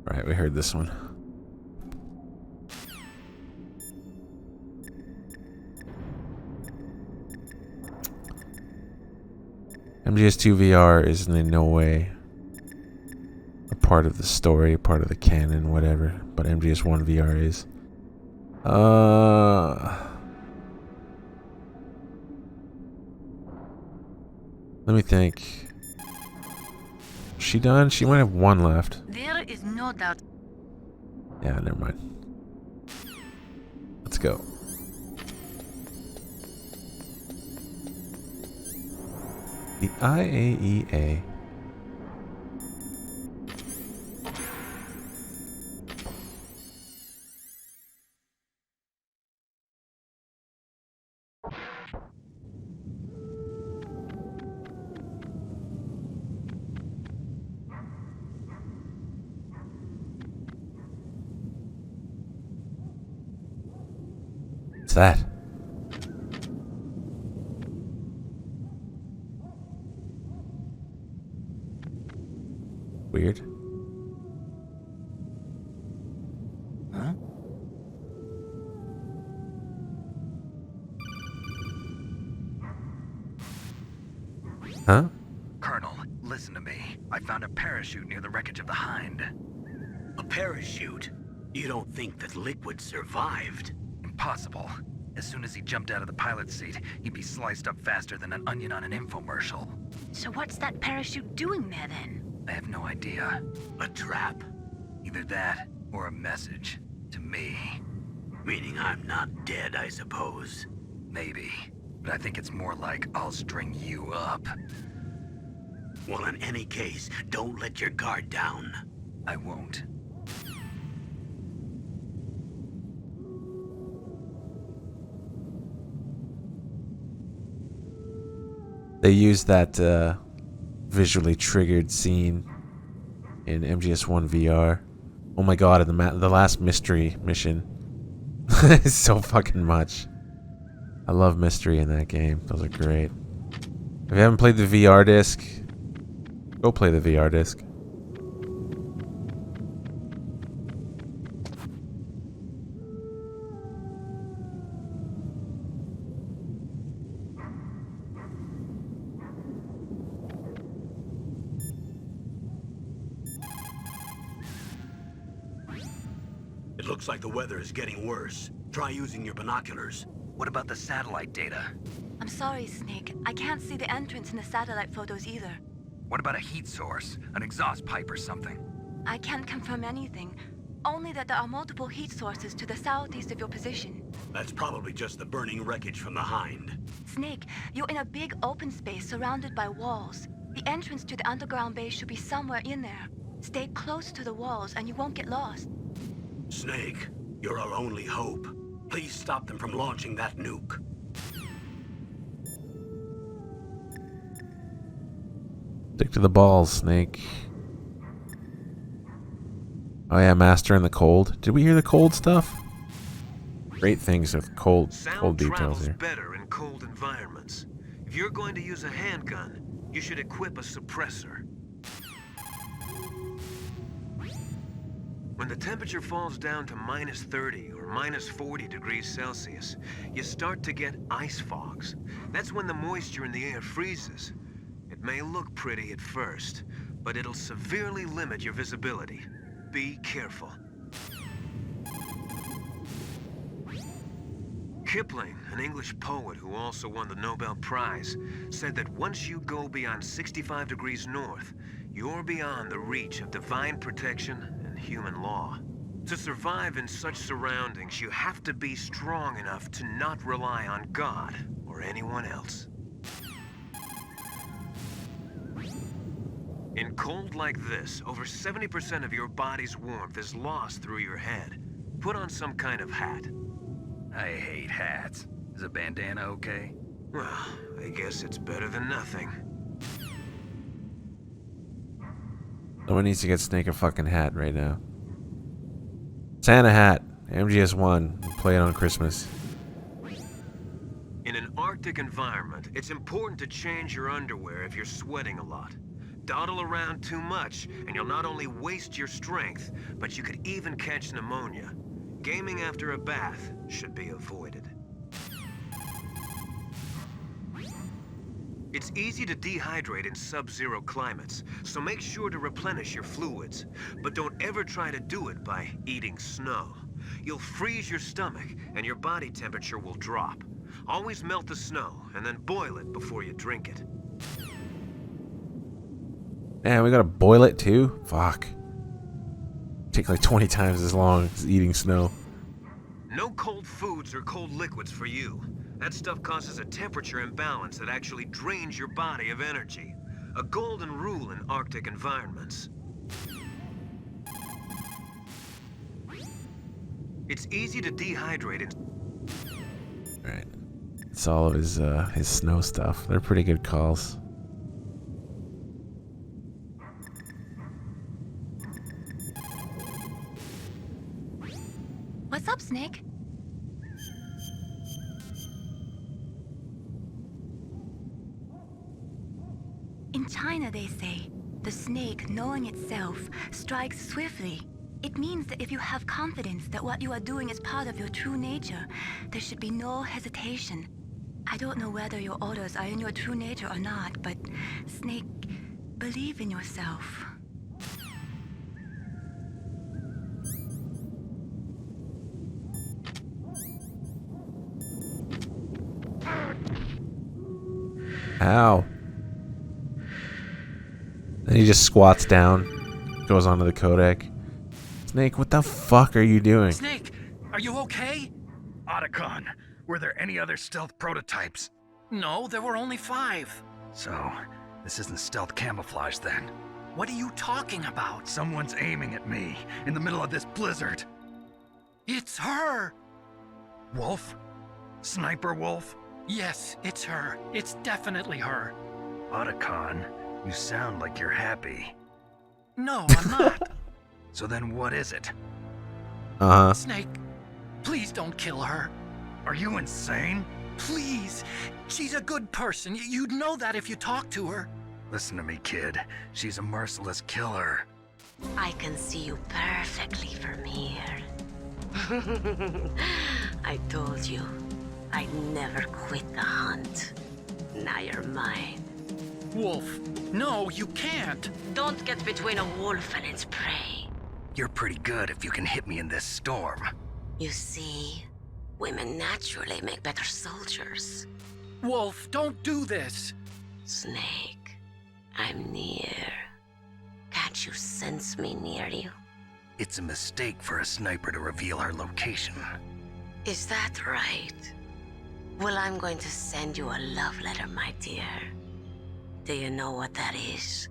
Right, we heard this one. MGS2 VR is in no way a part of the story, a part of the canon, whatever, but MGS1 VR is. Let me think. Is she done? She might have one left. There is no doubt. Yeah, never mind. Let's go. The IAEA. What's that? Weird. Huh? Huh? Colonel, listen to me. I found a parachute near the wreckage of the Hind. A parachute? You don't think that Liquid survived? Impossible. As soon as he jumped out of the pilot's seat, he'd be sliced up faster than an onion on an infomercial. So what's that parachute doing there then? I have no idea. A trap? Either that, or a message. To me. Meaning I'm not dead, I suppose. Maybe. But I think it's more like I'll string you up. Well, in any case, don't let your guard down. I won't. They used that visually triggered scene in MGS1 VR. Oh my god, and the last mystery mission. It's so fucking much. I love mystery in that game. Those are great. If you haven't played the VR disc, go play the VR disc. It looks like the weather is getting worse. Try using your binoculars. What about the satellite data? I'm sorry, Snake. I can't see the entrance in the satellite photos either. What about a heat source? An exhaust pipe or something? I can't confirm anything. Only that there are multiple heat sources to the southeast of your position. That's probably just the burning wreckage from the Hind. Snake, you're in a big open space surrounded by walls. The entrance to the underground base should be somewhere in there. Stay close to the walls and you won't get lost. Snake, you're our only hope. Please stop them from launching that nuke. Stick to the balls, Snake. Oh yeah, Master in the cold. Did we hear the cold stuff? Great things with cold details here. Better in cold environments. If you're going to use a handgun, you should equip a suppressor. When the temperature falls down to -30 or -40 degrees Celsius, you start to get ice fogs. That's when the moisture in the air freezes. It may look pretty at first, but it'll severely limit your visibility. Be careful. Kipling, an English poet who also won the Nobel Prize, said that once you go beyond 65 degrees north, you're beyond the reach of divine protection and human law. To survive in such surroundings, you have to be strong enough to not rely on God or anyone else. In cold like this, over 70% of your body's warmth is lost through your head. Put on some kind of hat. I hate hats. Is a bandana okay? Well, I guess it's better than nothing. Someone needs to get Snake a fucking hat right now. Santa hat, MGS1, play it on Christmas. In an Arctic environment, it's important to change your underwear if you're sweating a lot. Dawdle around too much, and you'll not only waste your strength, but you could even catch pneumonia. Gaming after a bath should be avoided. It's easy to dehydrate in sub-zero climates, so make sure to replenish your fluids. But don't ever try to do it by eating snow. You'll freeze your stomach, and your body temperature will drop. Always melt the snow, and then boil it before you drink it. Man, we gotta boil it too? Fuck. Take like 20 times as long as eating snow. No cold foods or cold liquids for you. That stuff causes a temperature imbalance that actually drains your body of energy. A golden rule in Arctic environments. It's easy to dehydrate in... Alright. It's all of his snow stuff. They're pretty good calls. What's up, Snake? In China, they say, the snake, knowing itself, strikes swiftly. It means that if you have confidence that what you are doing is part of your true nature, there should be no hesitation. I don't know whether your orders are in your true nature or not, but, Snake, believe in yourself. Ow. Then he just squats down, goes onto the codec. Snake, what the fuck are you doing? Snake, are you okay? Otacon, were there any other stealth prototypes? No, there were only 5. So, this isn't stealth camouflage then? What are you talking about? Someone's aiming at me, in the middle of this blizzard. It's her! Wolf? Sniper Wolf? Yes, it's her. It's definitely her. Otacon, you sound like you're happy. No, I'm not. So then what is it? Uh-huh. Snake, please don't kill her. Are you insane? Please. She's a good person. You'd know that if you talked to her. Listen to me, kid. She's a merciless killer. I can see you perfectly from here. I told you, I'd never quit the hunt. Now you're mine. Wolf, no, you can't. Don't get between a wolf and its prey. You're pretty good if you can hit me in this storm. You see, women naturally make better soldiers. Wolf, don't do this. Snake, I'm near. Can't you sense me near you? It's a mistake for a sniper to reveal her location. Is that right? Well, I'm going to send you a love letter, my dear. Do you know what that is?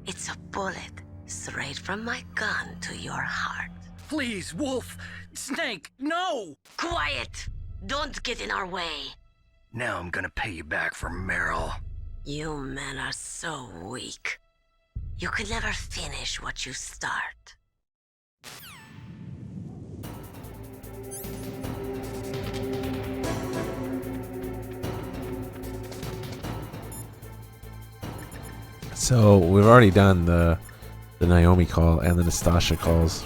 It's a bullet straight from my gun to your heart. Please, Wolf. Snake, no! Quiet! Don't get in our way. Now I'm gonna pay you back for Meryl. You men are so weak. You can never finish what you start. So we've already done the Naomi call and the Nastasha calls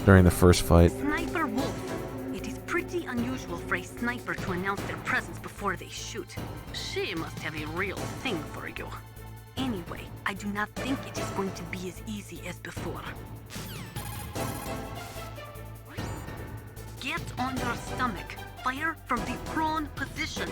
during the first fight. Sniper Wolf. It is pretty unusual for a sniper to announce their presence before they shoot. She must have a real thing for you. Anyway, I do not think it is going to be as easy as before. Get on your stomach. Fire from the prone position.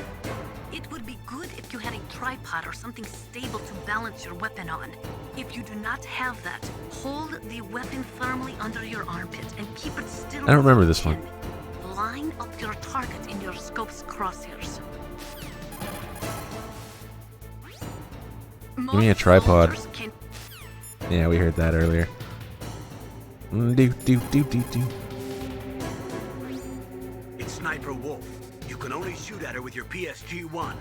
It would be good if you had a tripod or something stable to balance your weapon on. If you do not have that, hold the weapon firmly under your armpit and keep it still. I don't remember this one. Line up your target in your scope's crosshairs. Give me a tripod. Yeah, we heard that earlier. It's Sniper Wolf. You can only shoot at her with your PSG-1.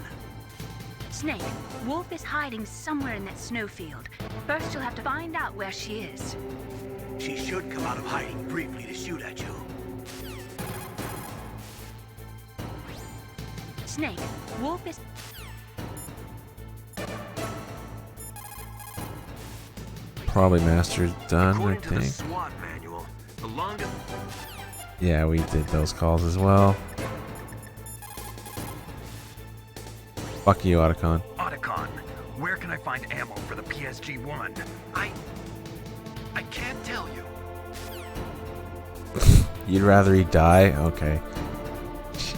Snake, Wolf is hiding somewhere in that snowfield. First, you'll have to find out where she is. She should come out of hiding briefly to shoot at you. Snake, Wolf is... Probably master's done, According I to the think. SWAT manual, the longest... Yeah, we did those calls as well. Fuck you, Otacon. Otacon, where can I find ammo for the PSG-1? I can't tell you. You'd rather he die? Okay.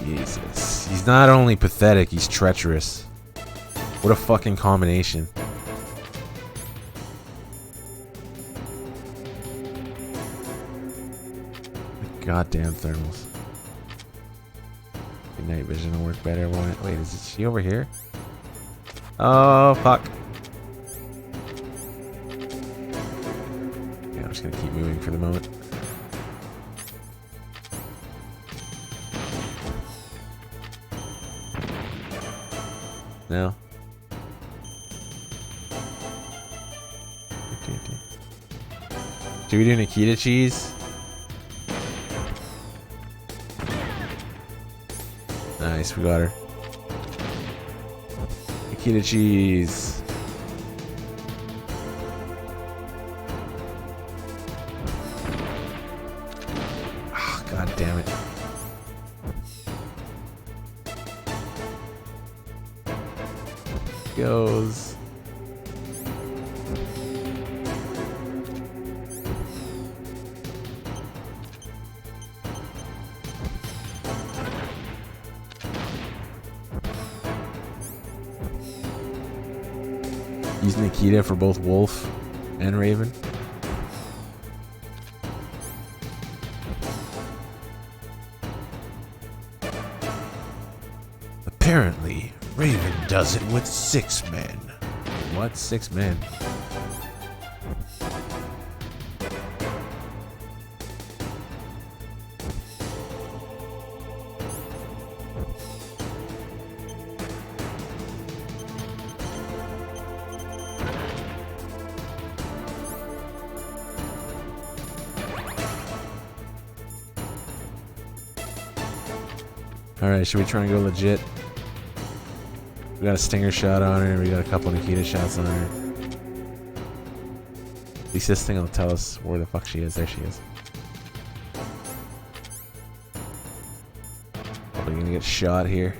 Jesus. He's not only pathetic, he's treacherous. What a fucking combination. Goddamn thermals. Good night vision will work better. Wait, is she over here? Oh, fuck. Yeah, I'm just gonna keep moving for the moment. No. Okay. Should we do Nikita cheese? Nice, we got her. Nikita cheese. Oh, God damn it. Goes. Use Nikita for both Wolf and Raven. Apparently, Raven does it with 6 men. What? 6 men? Alright, should we try and go legit? We got a stinger shot on her, we got a couple Nikita shots on her. At least this thing will tell us where the fuck she is. There she is. Probably gonna get shot here.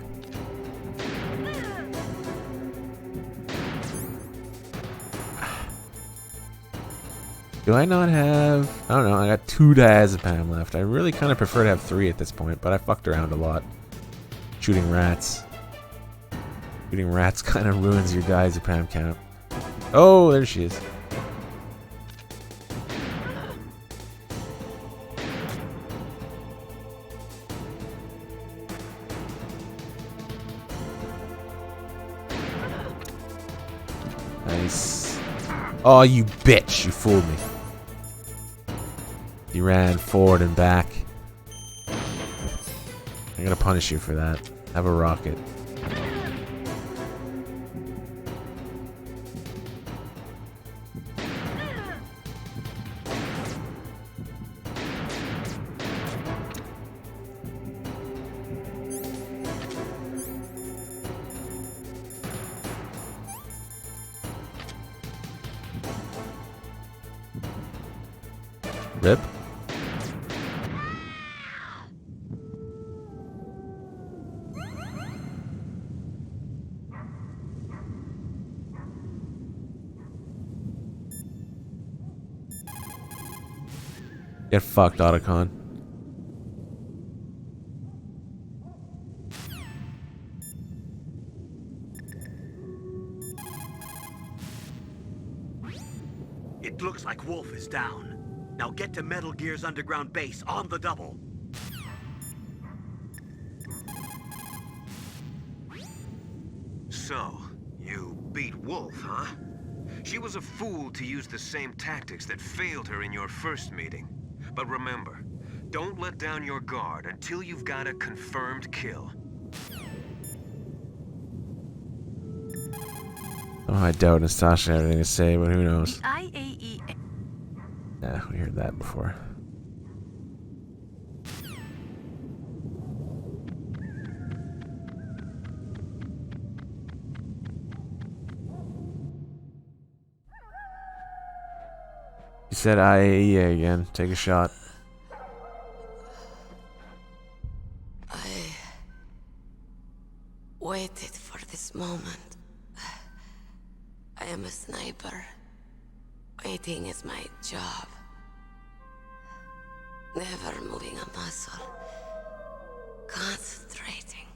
Do I not have... I don't know, I got 2 diazepam left. I really kind of prefer to have 3 at this point, but I fucked around a lot. Shooting rats. Shooting rats kind of ruins your diazepam count. Oh, there she is. Nice. Oh, you bitch. You fooled me. You ran forward and back. I'm gonna punish you for that. Have a rocket. Rip. Get fucked, Otacon. It looks like Wolf is down. Now get to Metal Gear's underground base on the double. So, you beat Wolf, huh? She was a fool to use the same tactics that failed her in your first meeting. But remember, don't let down your guard until you've got a confirmed kill. Oh, I doubt Nastasha had anything to say, but who knows? The IAEA. Yeah, we heard that before. You said IAEA again. Take a shot. I waited for this moment. I am a sniper. Waiting is my job. Never moving a muscle. Concentrating.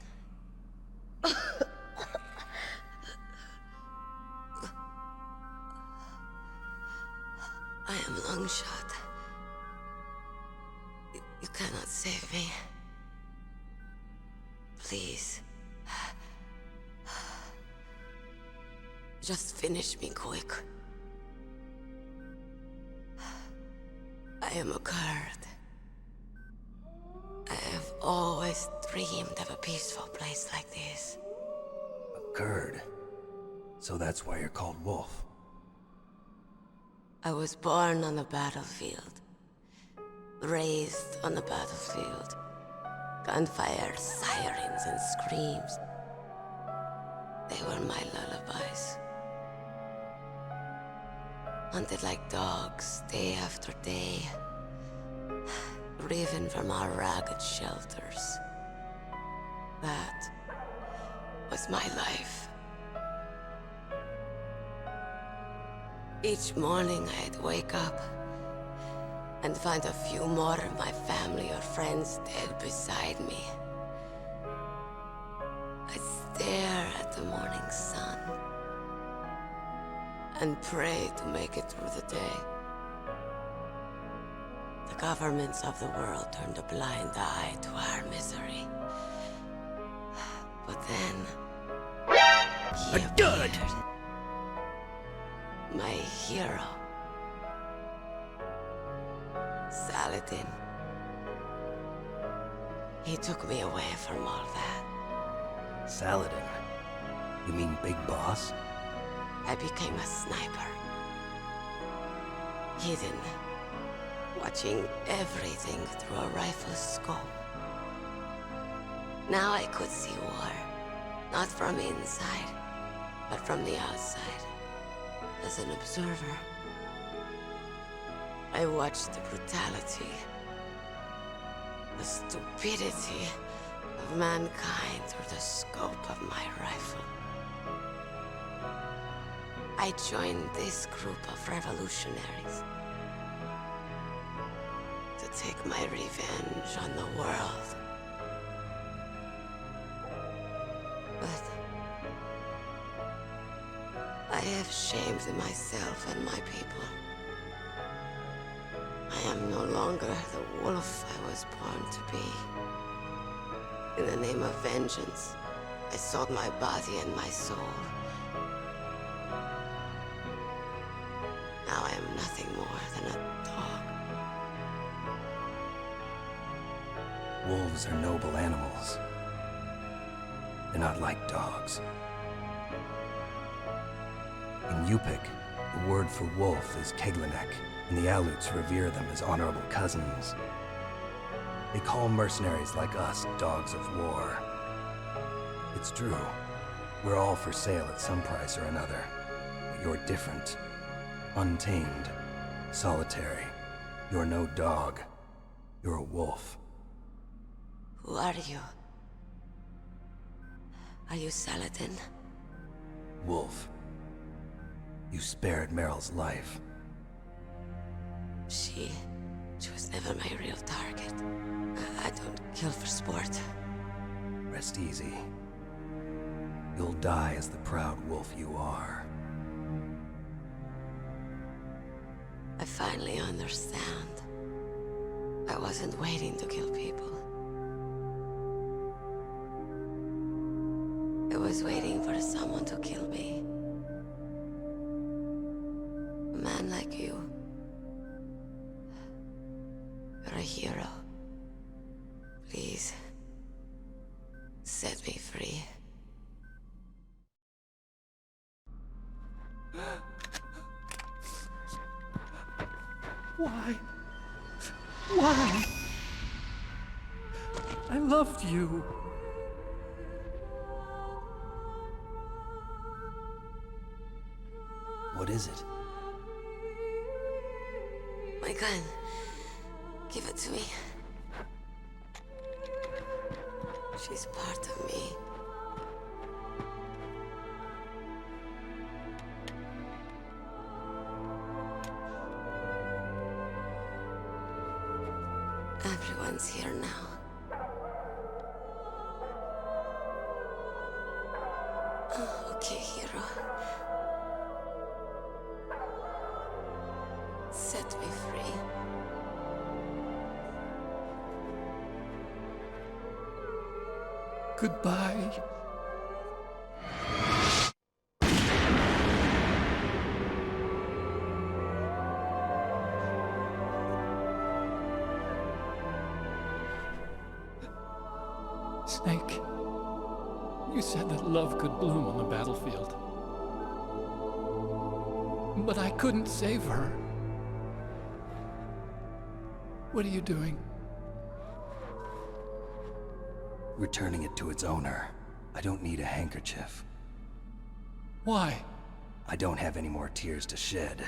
I am Longshot. You cannot save me. Please. Just finish me quick. I am a Kurd. I have always dreamed of a peaceful place like this. A Kurd? So that's why you're called Wolf. I was born on the battlefield. Raised on the battlefield. Gunfire, sirens, and screams. They were my lullabies. Hunted like dogs, day after day. Driven from our ragged shelters. That was my life. Each morning I'd wake up and find a few more of my family or friends dead beside me. I'd stare at the morning sun and pray to make it through the day. The governments of the world turned a blind eye to our misery. But then he appeared. My hero. Saladin. He took me away from all that. Saladin? You mean Big Boss? I became a sniper. Hidden. Watching everything through a rifle's scope. Now I could see war, not from inside, but from the outside, as an observer. I watched the brutality, the stupidity of mankind through the scope of my rifle. I joined this group of revolutionaries to take my revenge on the world. But I have shamed myself and my people. I am no longer the wolf I was born to be. In the name of vengeance, I sold my body and my soul. Now I am nothing more than a dog. Wolves are noble animals. They're not like dogs. In Yupik, the word for wolf is Keglenek, and the Aleuts revere them as honorable cousins. They call mercenaries like us dogs of war. It's true. We're all for sale at some price or another. But you're different. Untamed. Solitary. You're no dog. You're a wolf. Who are you? Are you Saladin? Wolf. You spared Meryl's life. She was never my real target. I don't kill for sport. Rest easy. You'll die as the proud wolf you are. I finally understand. I wasn't waiting to kill people. I was waiting for someone to kill me. A man like you. You're a hero. Please, set me free. Why? Why? I loved you. What is it? My gun. Give it to me. She's part of me. Everyone's here now. Oh, okay, hero. Set me free. Goodbye. Snake, you said that love could bloom on the battlefield. But I couldn't save her. What are you doing? Returning it to its owner. I don't need a handkerchief. Why? I don't have any more tears to shed.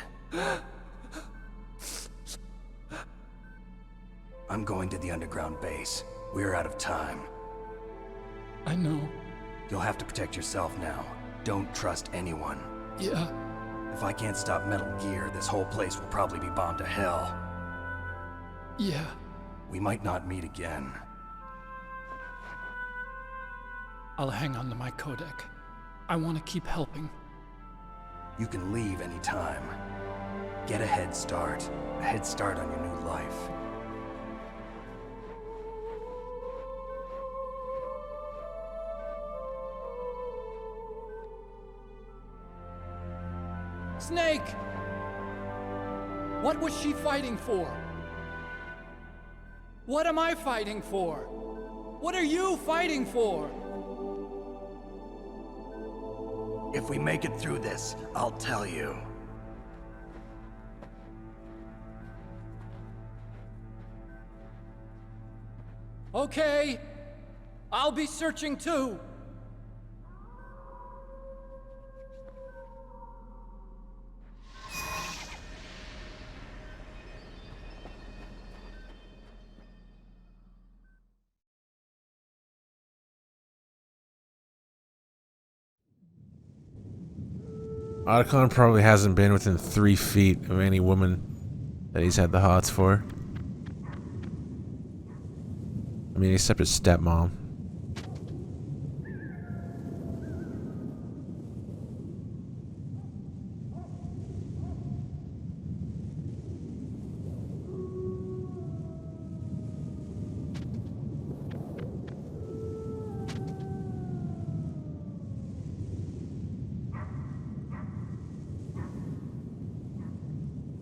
I'm going to the underground base. We're out of time. I know. You'll have to protect yourself now. Don't trust anyone. Yeah. If I can't stop Metal Gear, this whole place will probably be bombed to hell. Yeah. We might not meet again. I'll hang on to my codec. I want to keep helping. You can leave anytime. Get a head start. A head start on your new life. Snake! What was she fighting for? What am I fighting for? What are you fighting for? If we make it through this, I'll tell you. Okay. I'll be searching too. Otacon probably hasn't been within 3 feet of any woman that he's had the hots for. I mean, except his stepmom.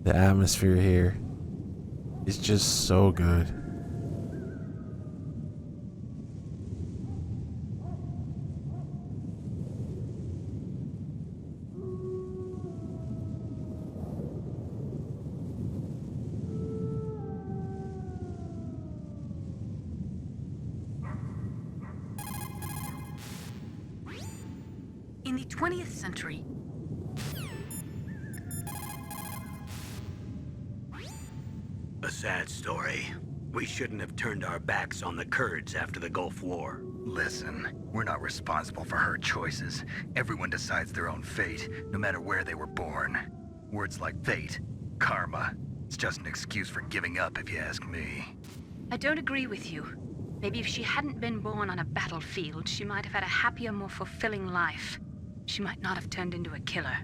The atmosphere here is just so good. In the 20th century, a sad story. We shouldn't have turned our backs on the Kurds after the Gulf War. Listen, we're not responsible for her choices. Everyone decides their own fate, no matter where they were born. Words like fate, karma, it's just an excuse for giving up if you ask me. I don't agree with you. Maybe if she hadn't been born on a battlefield, she might have had a happier, more fulfilling life. She might not have turned into a killer.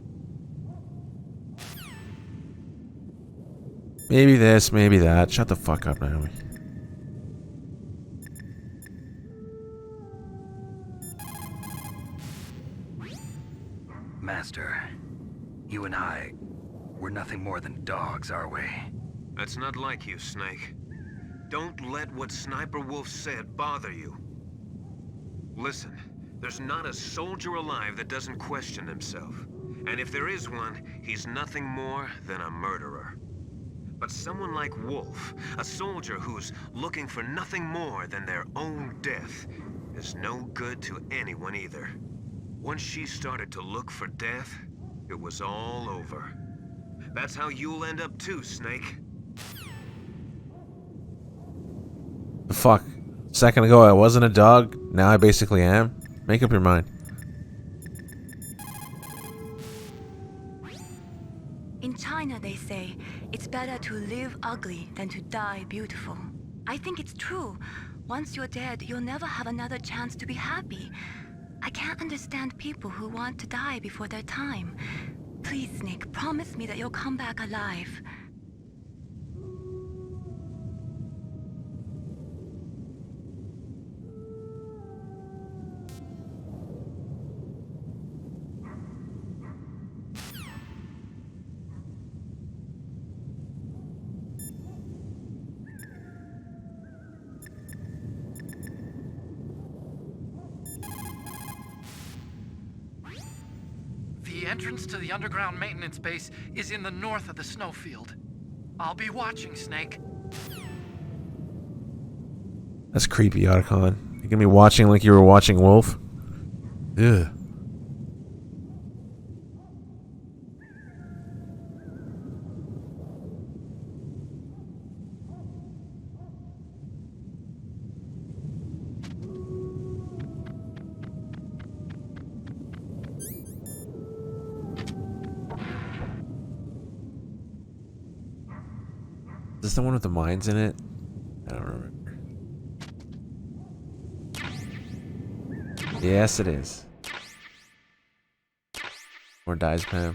Maybe this, maybe that. Shut the fuck up, Naomi. Master, you and I, we're nothing more than dogs, are we? That's not like you, Snake. Don't let what Sniper Wolf said bother you. Listen, there's not a soldier alive that doesn't question himself. And if there is one, he's nothing more than a murderer. But someone like Wolf, a soldier who's looking for nothing more than their own death, is no good to anyone either. Once she started to look for death, it was all over. That's how you'll end up too, Snake. The fuck? A second ago I wasn't a dog, now I basically am? Make up your mind. In China, they say, it's better to live ugly than to die beautiful. I think it's true. Once you're dead, you'll never have another chance to be happy. I can't understand people who want to die before their time. Please, Snake, promise me that you'll come back alive. The entrance to the underground maintenance base is in the north of the snowfield. I'll be watching, Snake. That's creepy, Otacon. You're gonna be watching like you were watching Wolf? Ugh. Is this the one with the mines in it? I don't remember. Yes, it is. Or dies, Pam.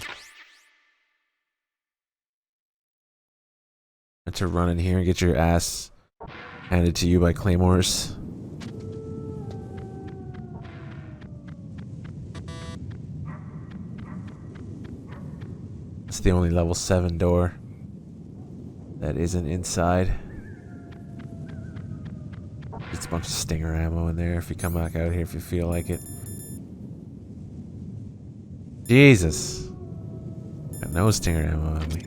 And to run in here and get your ass handed to you by claymores. It's the only level 7 door that isn't inside. It's a bunch of stinger ammo in there if you come back out here if you feel like it. Jesus. Got no stinger ammo on me.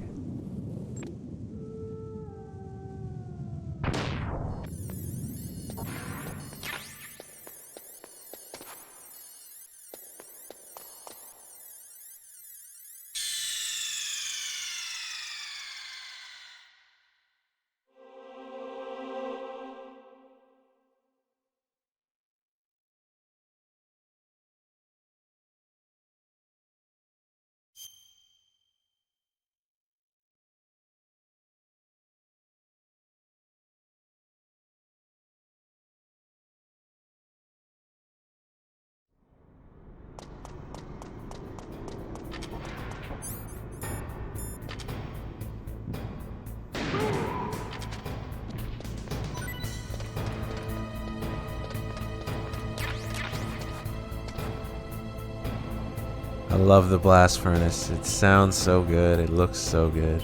love the blast furnace. It sounds so good. It looks so good.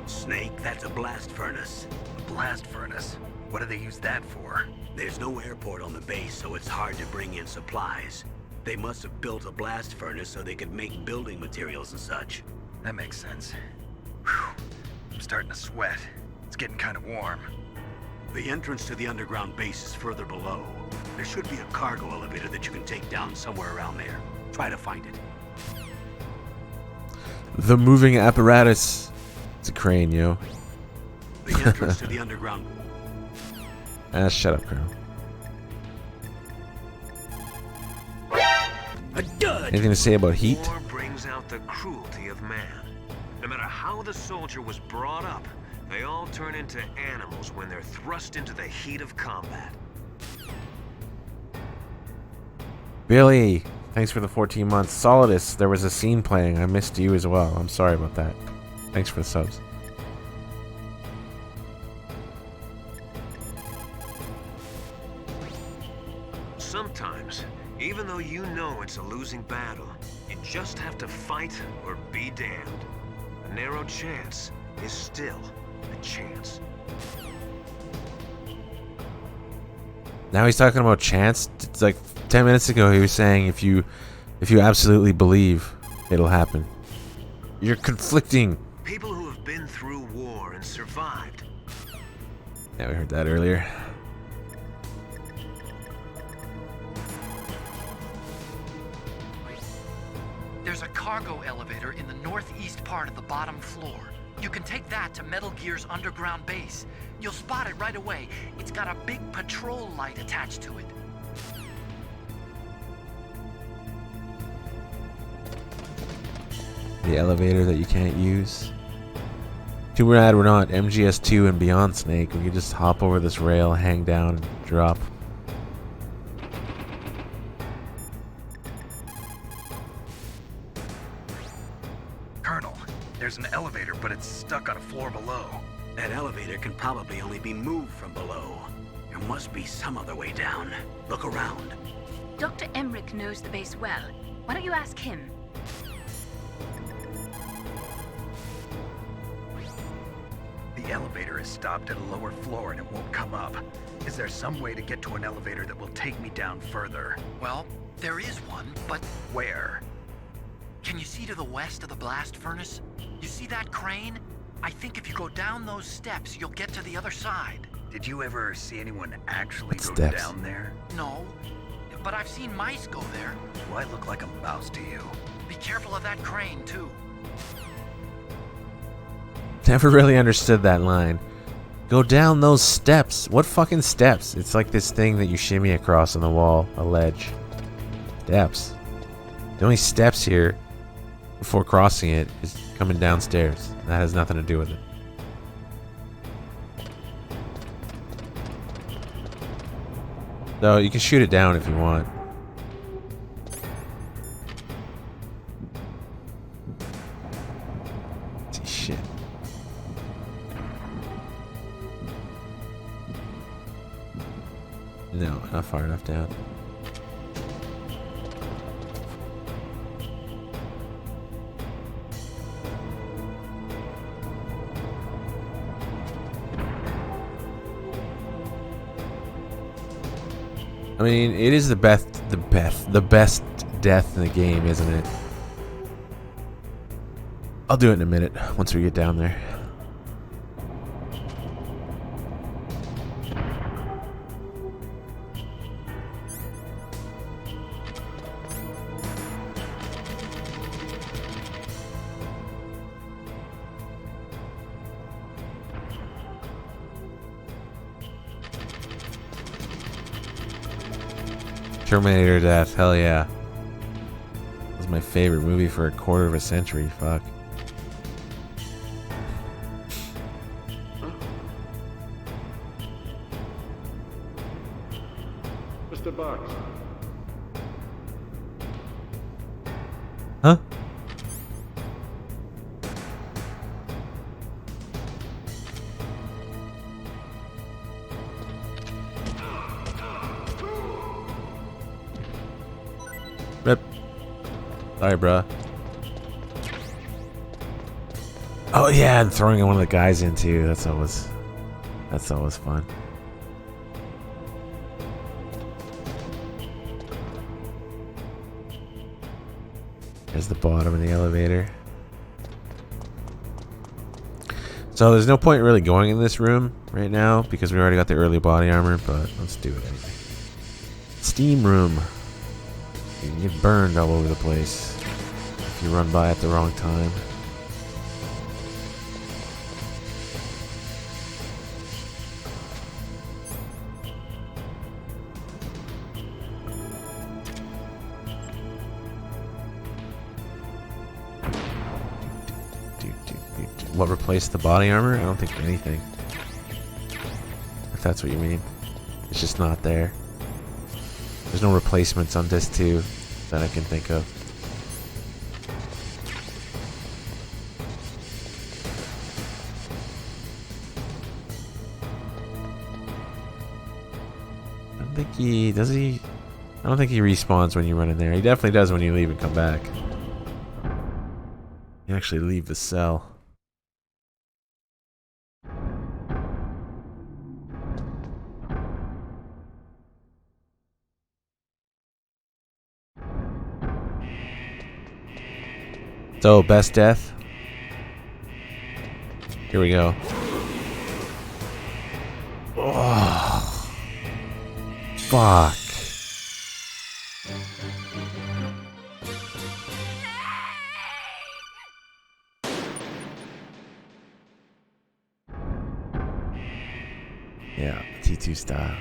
Snake, that's a blast furnace. A blast furnace? What do they use that for? There's no airport on the base, so it's hard to bring in supplies. They must have built a blast furnace so they could make building materials and such. That makes sense. Whew. I'm starting to sweat. It's getting kind of warm. The entrance to the underground base is further below. There should be a cargo elevator that you can take down somewhere around there. Try to find it. The moving apparatus. It's a crane, yo. The entrance to the underground. Shut up, Crown. Anything to say about heat? War brings out the cruelty of man. No matter how the soldier was brought up, they all turn into animals when they're thrust into the heat of combat. Billy, thanks for the 14 months. Solidus, there was a scene playing. I missed you as well. I'm sorry about that. Thanks for the subs. Sometimes, even though you know it's a losing battle, you just have to fight or be damned. A narrow chance is still a chance. Now he's talking about chance. It's like 10 minutes ago he was saying if you absolutely believe, it'll happen. You're conflicting. People who have been through war and survived. Yeah, we heard that earlier. There's a cargo elevator in the northeast part of the bottom floor. You can take that to Metal Gear's underground base. You'll spot it right away. It's got a big patrol light attached to it. The elevator that you can't use. Too bad we're not MGS 2 and beyond, Snake. We could just hop over this rail, hang down, and drop. Colonel, there's an elevator, but it's stuck on a floor below. That elevator can probably only be moved from below. There must be some other way down. Look around. Dr. Emmerich knows the base well. Why don't you ask him? The elevator is stopped at a lower floor and it won't come up. Is there some way to get to an elevator that will take me down further? Well, there is one, but... Where? Can you see to the west of the blast furnace? You see that crane? I think if you go down those steps, you'll get to the other side. Did you ever see anyone actually go steps? down there? No, but I've seen mice go there. Do I look like a mouse to you? Be careful of that crane, too. Never really understood that line. Go down those steps. What fucking steps? It's like this thing that you shimmy across on the wall, a ledge. Steps. The only steps here before crossing it is coming downstairs. That has nothing to do with it. Though you can shoot it down if you want. Shit. No, not far enough down. I mean, it is the best death in the game, isn't it? I'll do it in a minute once we get down there. Terminator death, hell yeah. That was my favorite movie for a quarter of a century, fuck. Mr. Box. Huh? Sorry, bruh. Oh yeah, and throwing one of the guys in too. That's always fun. There's the bottom of the elevator. So there's no point really going in this room right now because we already got the early body armor, but let's do it anyway. Steam room. You can get burned all over the place if you run by at the wrong time. What replaced the body armor? I don't think anything. If that's what you mean. It's just not there. There's no replacements on disc 2 that I can think of. I don't think he... Does he? I don't think he respawns when you run in there. He definitely does when you leave and come back. You actually leave the cell. So, best death. Here we go. Oh, fuck. Yeah, T2 style.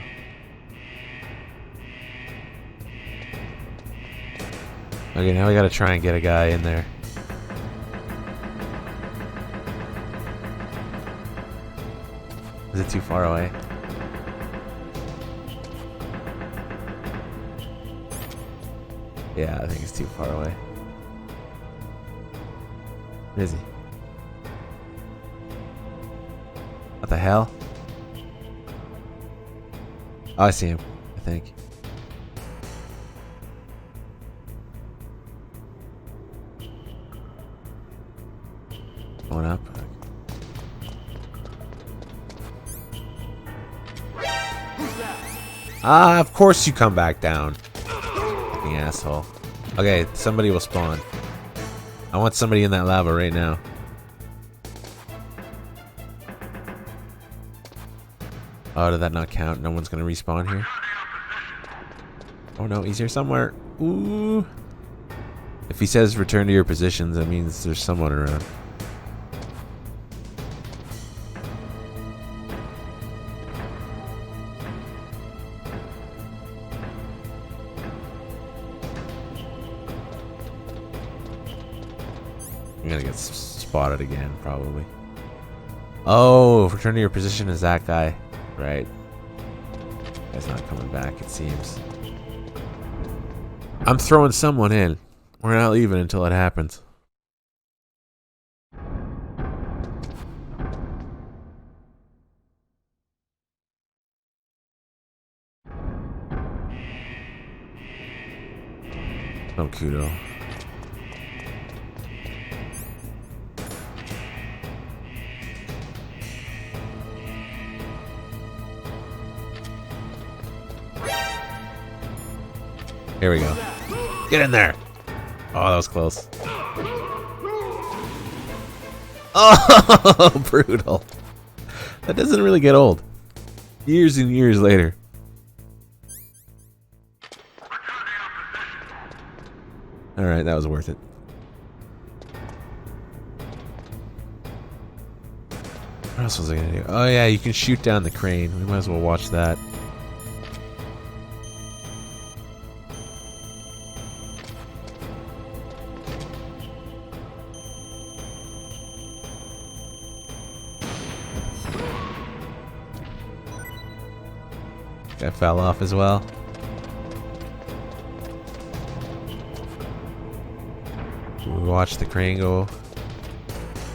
Okay, now we gotta try and get a guy in there. Is it too far away? Yeah, I think it's too far away. Where is he? What the hell? Oh, I see him, I think. Going up. Ah, of course you come back down. Fucking asshole. Okay, somebody will spawn. I want somebody in that lava right now. Oh, did that not count? No one's gonna respawn here? Oh no, he's here somewhere. Ooh. If he says return to your positions, that means there's someone around. I'm gonna get spotted again, probably. Oh, return to your position is that guy. Right. Guy's not coming back, it seems. I'm throwing someone in. We're not leaving until it happens. Oh, kudo. Here we go. Get in there. Oh, that was close. Oh, brutal. That doesn't really get old. Years and years later. Alright, that was worth it. What else was I gonna do? Oh yeah, you can shoot down the crane. We might as well watch that. Guy fell off as well. We watch the crane go.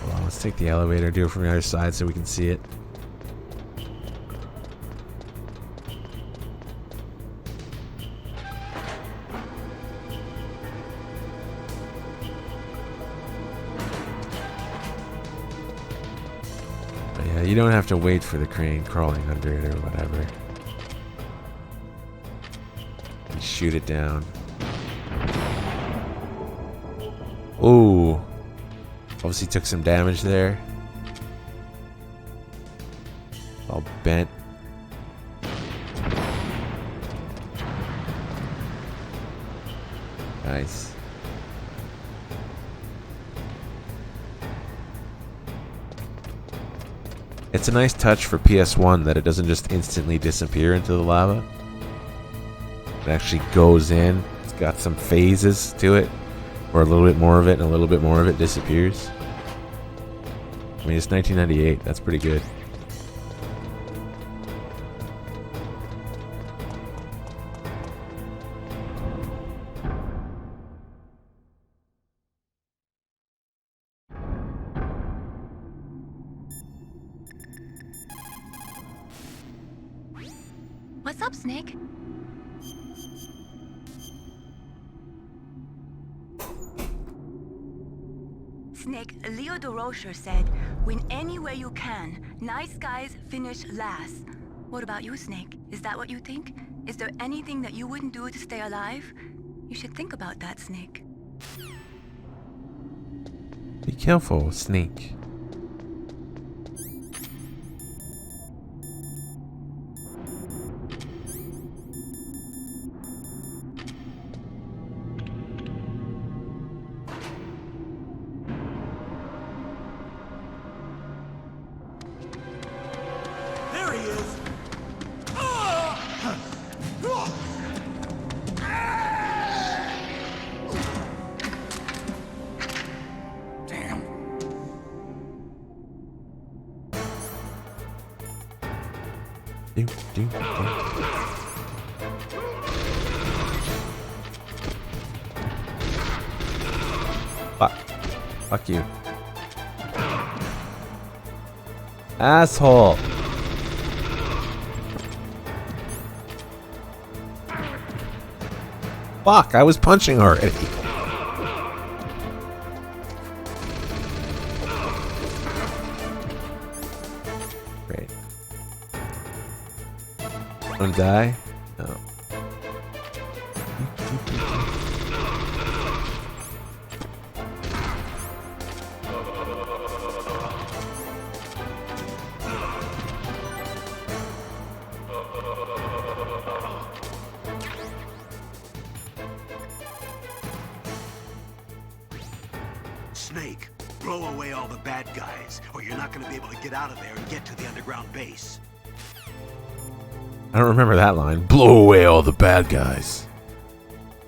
Well, let's take the elevator, do it from the other side so we can see it. You don't have to wait for the crane crawling under it or whatever. You shoot it down. Ooh. Obviously took some damage there. All bent. Nice. It's a nice touch for PS1 that it doesn't just instantly disappear into the lava. It actually goes in. It's got some phases to it, where a little bit more of it and a little bit more of it disappears. I mean, it's 1998. That's pretty good. What's up, Snake? Snake, Leo DeRocher said, win anywhere you can. Nice guys finish last. What about you, Snake? Is that what you think? Is there anything that you wouldn't do to stay alive? You should think about that, Snake. Be careful, Snake. There he is! Damn. Fuck. Fuck you. Asshole. Fuck, I was punching already. Great. Wanna die? No. Snake, blow away all the bad guys, or you're not going to be able to get out of there and get to the underground base. I don't remember that line. Blow away all the bad guys.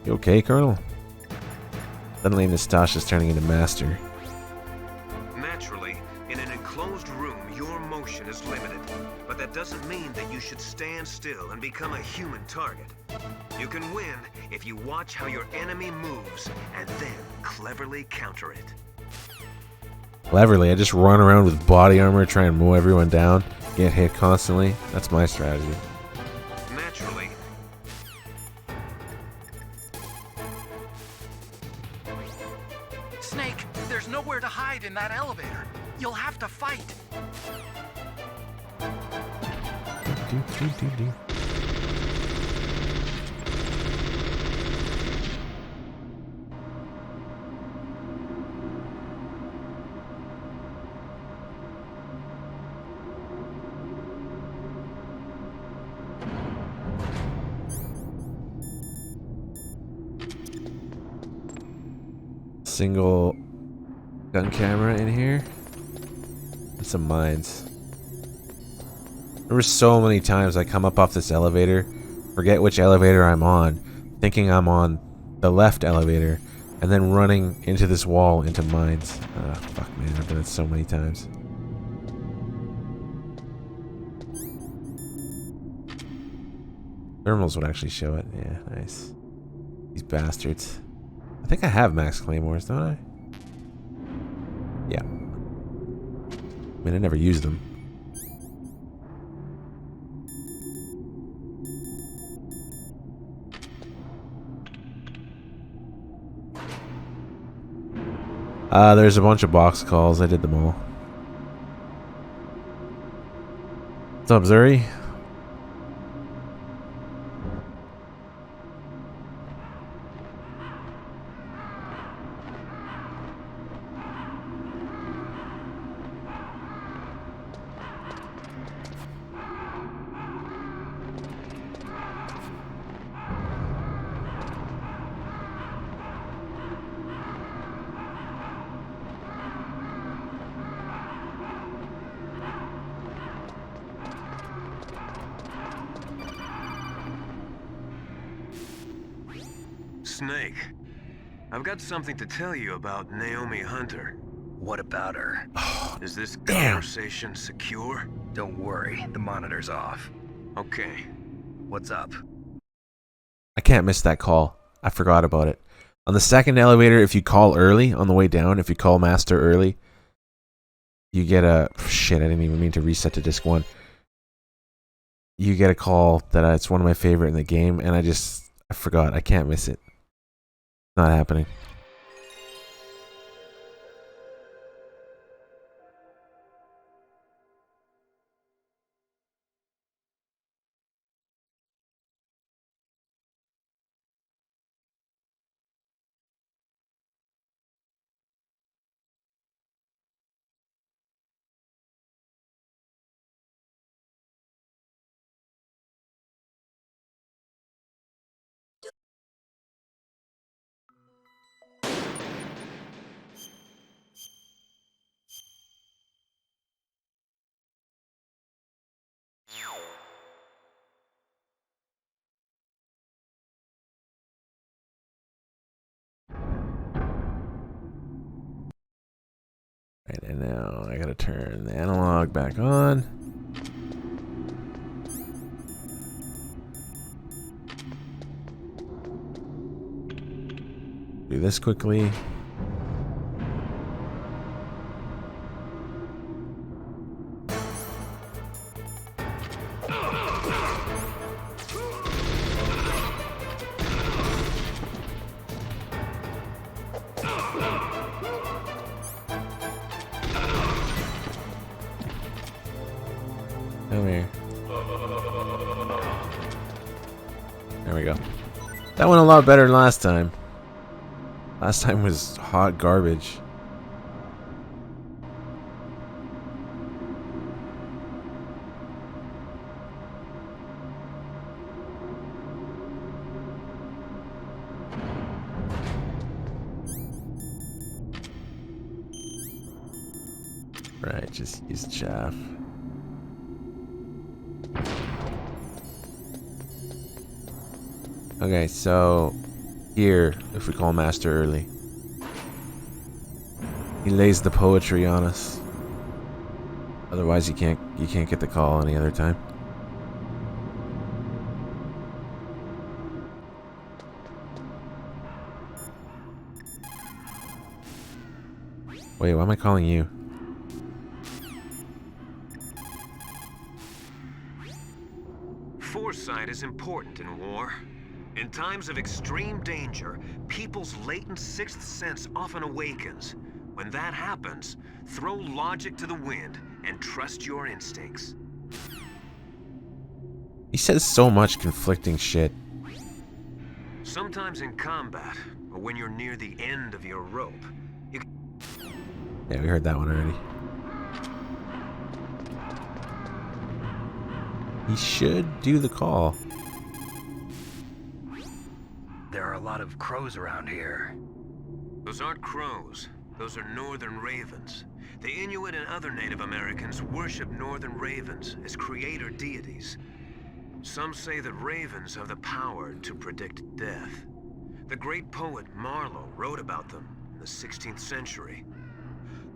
You okay, Colonel? Suddenly Nastasha's turning into Master. Naturally, in an enclosed room, your motion is limited. But that doesn't mean that you should stand still and become a human target. You can win if you watch how your enemy moves and then cleverly counter it. Cleverly, I just run around with body armor, try and mow everyone down, get hit constantly. That's my strategy. Naturally. Snake, there's nowhere to hide in that elevator. You'll have to fight. Single gun camera in here. And some mines. There were so many times I come up off this elevator, forget which elevator I'm on, thinking I'm on the left elevator, and then running into this wall into mines. Ah, fuck man, I've done it so many times. Thermals would actually show it. Yeah, nice. These bastards. I think I have max claymores, don't I? Yeah. I mean, I never used them. There's a bunch of box calls. I did them all. What's up, Zuri? Snake, I've got something to tell you about Naomi Hunter. What about her? Is this conversation secure? Don't worry, the monitor's off. Okay. What's up? I can't miss that call. I forgot about it. On the second elevator, if you call early on the way down, if you call Master early, you get a... Shit, I didn't even mean to reset to disc 1. You get a call that it's one of my favorite in the game, and I forgot. I can't miss it. Not happening. Right, and now I gotta turn the analog back on. Do this quickly. Come here. There we go. That went a lot better than last time. Last time was hot garbage. Right, just use chaff. Okay, so here, if we call Master early, he lays the poetry on us. Otherwise, you can't get the call any other time. Wait, why am I calling you? Foresight is important in war. In times of extreme danger, people's latent sixth sense often awakens. When that happens, throw logic to the wind and trust your instincts. He says so much conflicting shit. Sometimes in combat, or when you're near the end of your rope, you... Yeah, we heard that one already. He should do the call. There are a lot of crows around here. Those aren't crows. Those are northern ravens. The Inuit and other Native Americans worship northern ravens as creator deities. Some say that ravens have the power to predict death. The great poet Marlowe wrote about them in the 16th century.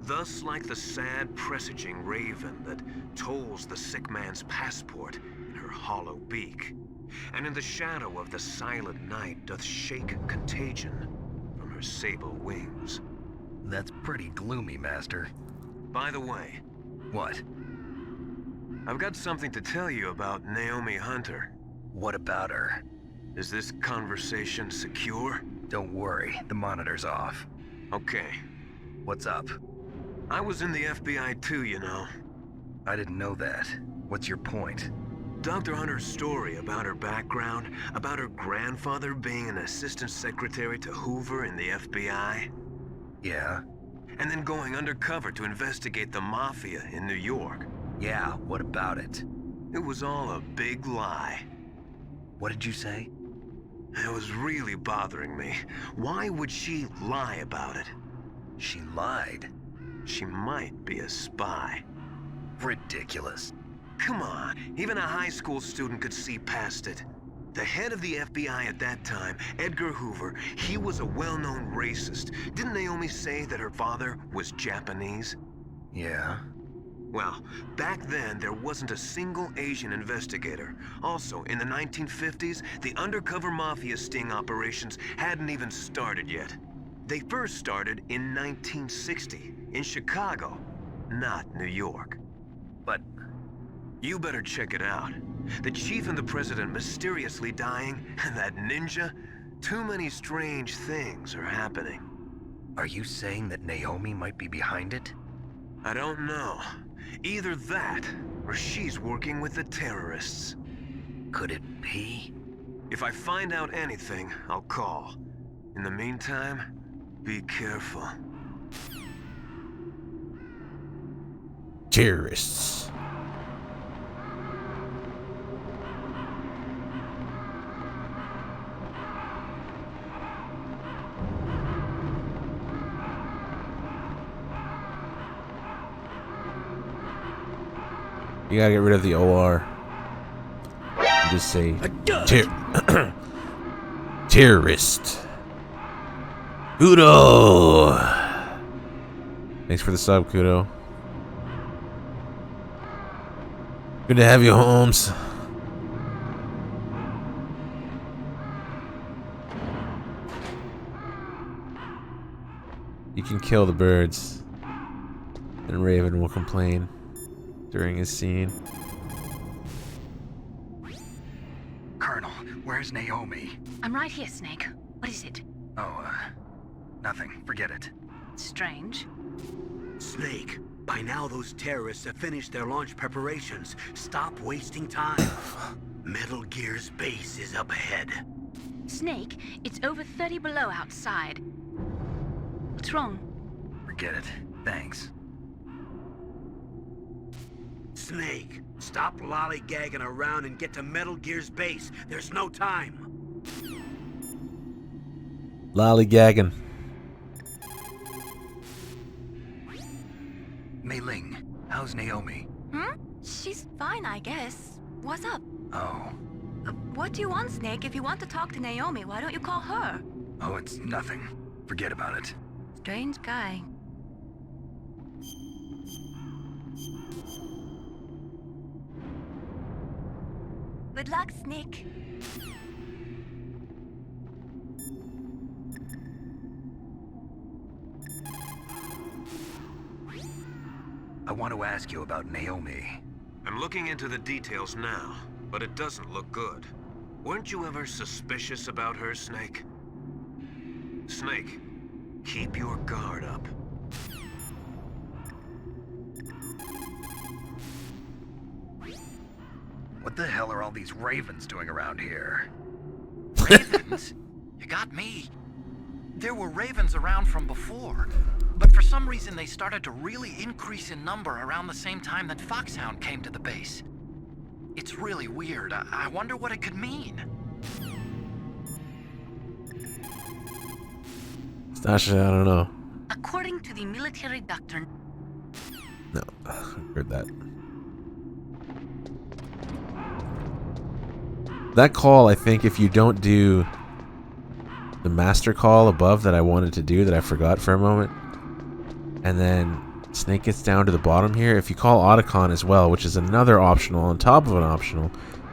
Thus, like the sad presaging raven that tolls the sick man's passport in her hollow beak, and in the shadow of the silent night doth shake contagion from her sable wings. That's pretty gloomy, Master. By the way... What? I've got something to tell you about Naomi Hunter. What about her? Is this conversation secure? Don't worry, the monitor's off. Okay. What's up? I was in the FBI too, you know. I didn't know that. What's your point? Dr. Hunter's story about her background, about her grandfather being an assistant secretary to Hoover in the FBI. Yeah? And then going undercover to investigate the mafia in New York. Yeah, what about it? It was all a big lie. What did you say? It was really bothering me. Why would she lie about it? She lied? She might be a spy. Ridiculous. Come on, even a high school student could see past it. The head of the FBI at that time, Edgar Hoover, he was a well-known racist. Didn't Naomi say that her father was Japanese? Yeah. Well, back then there wasn't a single Asian investigator. Also, in the 1950s, the undercover mafia sting operations hadn't even started yet. They first started in 1960, in Chicago, not New York. But you better check it out. The chief and the president mysteriously dying, and that ninja? Too many strange things are happening. Are you saying that Naomi might be behind it? I don't know. Either that, or she's working with the terrorists. Could it be? If I find out anything, I'll call. In the meantime, be careful. Terrorists. You gotta get rid of the OR. And just say terrorist. Kudo. Thanks for the sub, Kudo. Good to have you, Holmes. You can kill the birds, and Raven will complain during his scene. Colonel, where's Naomi? I'm right here, Snake. What is it? Oh, nothing. Forget it. Strange. Snake, by now those terrorists have finished their launch preparations. Stop wasting time. Metal Gear's base is up ahead. Snake, it's over 30 below outside. What's wrong? Forget it. Thanks. Snake, stop lollygagging around and get to Metal Gear's base. There's no time. Lollygagging. Mei Ling, how's Naomi? She's fine, I guess. What's up? Oh. What do you want, Snake? If you want to talk to Naomi, why don't you call her? Oh, it's nothing. Forget about it. Strange guy. Good luck, Snake. I want to ask you about Naomi. I'm looking into the details now, but it doesn't look good. Weren't you ever suspicious about her, Snake? Snake, keep your guard up. What the hell are all these ravens doing around here? Ravens? You got me. There were ravens around from before, but for some reason they started to really increase in number around the same time that Foxhound came to the base. It's really weird. I wonder what it could mean. Stasha, I don't know. According to the military doctrine... No, I heard that. That call, I think, if you don't do the master call above that I wanted to do, that I forgot for a moment, and then Snake gets down to the bottom here, if you call Otacon as well, which is another optional on top of an optional,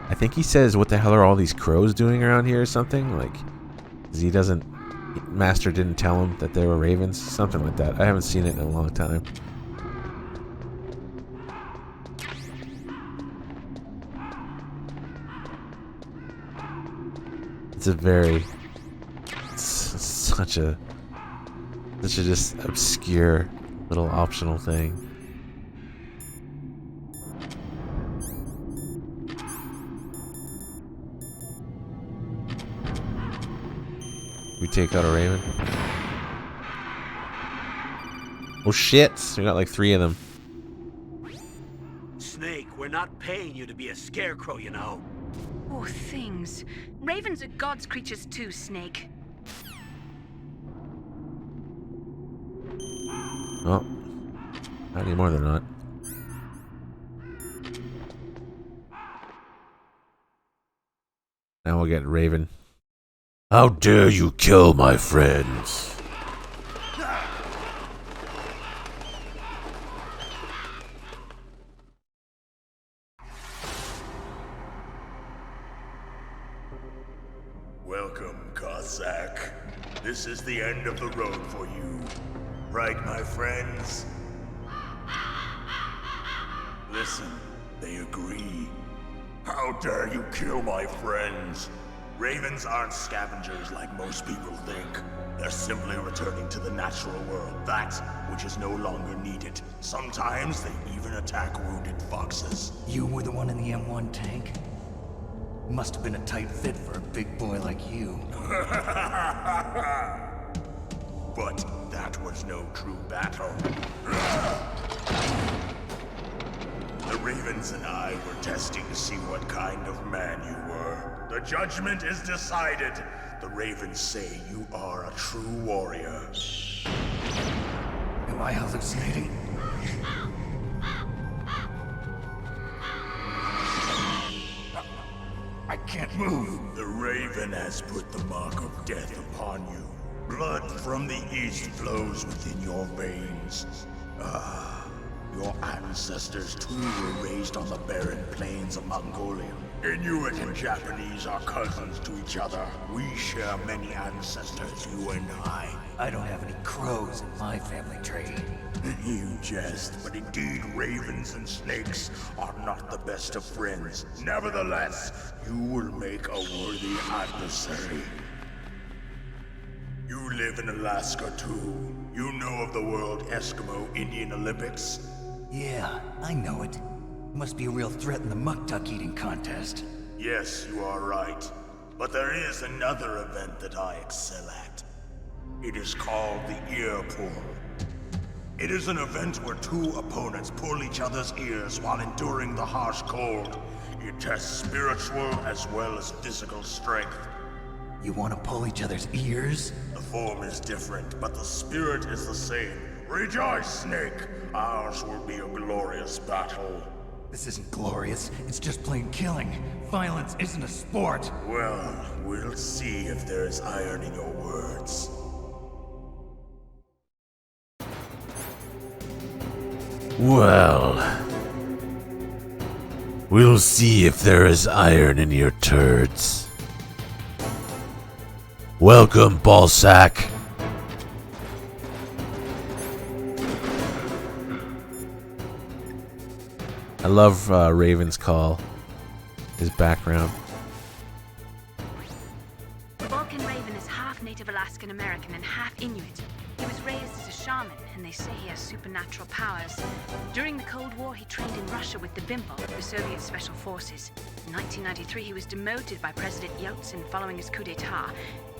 I think he says, what the hell are all these crows doing around here or something? Like, 'cause he doesn't... Master didn't tell him that they were ravens, something like that. I haven't seen it in a long time. It's a very... such a just obscure little optional thing. We take out a Raven. Oh shit! We got like 3 of them. Snake, we're not paying you to be a scarecrow, you know. Oh, things. Ravens are God's creatures too, Snake. Oh. Not anymore, they're not. Now we'll get Raven. How dare you kill my friends? Welcome, Cossack. This is the end of the road for you. Right, my friends? Listen, they agree. How dare you kill my friends? Ravens aren't scavengers like most people think. They're simply returning to the natural world, that which is no longer needed. Sometimes they even attack wounded foxes. You were the one in the M1 tank? Must have been a tight fit for a big boy like you. But that was no true battle. The Ravens and I were testing to see what kind of man you were. The judgment is decided. The Ravens say you are a true warrior. Am I hallucinating? I can't move. The Raven has put the mark of death upon you. Blood from the east flows within your veins. Your ancestors too were raised on the barren plains of Mongolia. Inuit and Japanese are cousins to each other. We share many ancestors, you and I. I don't have any crows in my family tree. You jest, but indeed ravens and snakes are not the best of friends. Nevertheless, you will make a worthy adversary. You live in Alaska too. You know of the World Eskimo Indian Olympics? Yeah, I know it. Must be a real threat in the muck-duck eating contest. Yes, you are right. But there is another event that I excel at. It is called the Ear Pull. It is an event where 2 opponents pull each other's ears while enduring the harsh cold. It tests spiritual as well as physical strength. You want to pull each other's ears? The form is different, but the spirit is the same. Rejoice, Snake! Ours will be a glorious battle. This isn't glorious, it's just plain killing. Violence isn't a sport. Well, we'll see if there's iron in your words. Well, we'll see if there is iron in your turds. Welcome, ballsack. I love Raven's call. His background. The Vulcan Raven is half Native Alaskan American and half Inuit. He was raised as a shaman, and they say he has supernatural powers. During the Cold War, he trained in Russia with the Bimbo, the Soviet Special Forces. In 1993, he was demoted by President Yeltsin following his coup d'etat,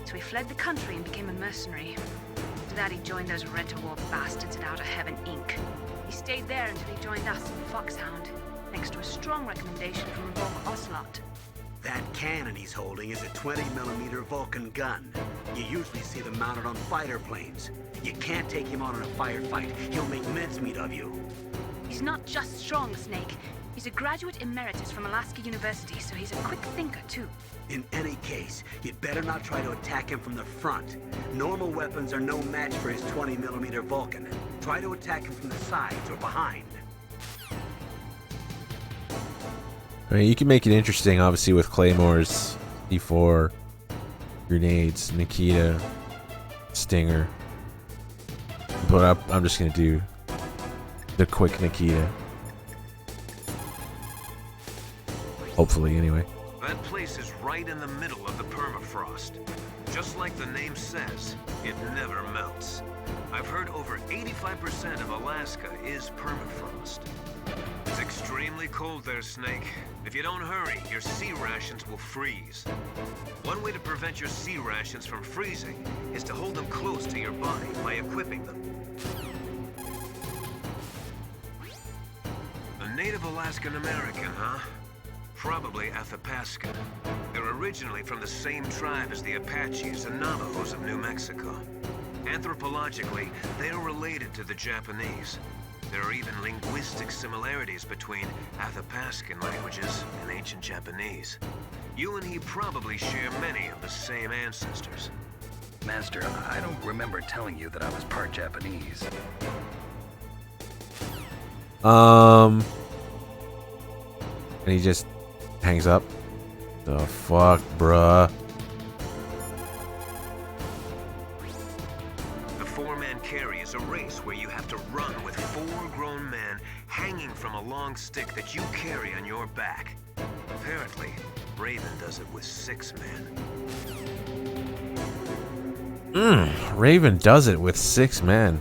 so he fled the country and became a mercenary. After that, he joined those Red-to-War bastards at Outer Heaven, Inc. He stayed there until he joined us in Foxhound, thanks to a strong recommendation from Revolver Ocelot. That cannon he's holding is a 20mm Vulcan gun. You usually see them mounted on fighter planes. You can't take him on in a firefight. He'll make mincemeat of you. He's not just strong, Snake. He's a graduate emeritus from Alaska University, so he's a quick thinker, too. In any case, you'd better not try to attack him from the front. Normal weapons are no match for his 20mm Vulcan. Try to attack him from the sides or behind. I mean, you can make it interesting, obviously, with claymores, D4, grenades, Nikita, Stinger. But I'm just gonna do the quick Nikita. Hopefully, anyway. That place is right in the middle of the permafrost. Just like the name says, it never melts. I've heard over 85% of Alaska is permafrost. It's extremely cold there, Snake. If you don't hurry, your sea rations will freeze. One way to prevent your sea rations from freezing is to hold them close to your body by equipping them. A native Alaskan American, huh? Probably Athabasca. They're originally from the same tribe as the Apaches and Navajos of New Mexico. Anthropologically, they're related to the Japanese. There are even linguistic similarities between Athapascan languages and ancient Japanese. You and he probably share many of the same ancestors. Master, I don't remember telling you that I was part Japanese. And he just hangs up. The fuck, bruh. The four-man carry is a race where you have to run with four grown men hanging from a long stick that you carry on your back. Apparently, Raven does it with 6 men. Raven does it with 6 men.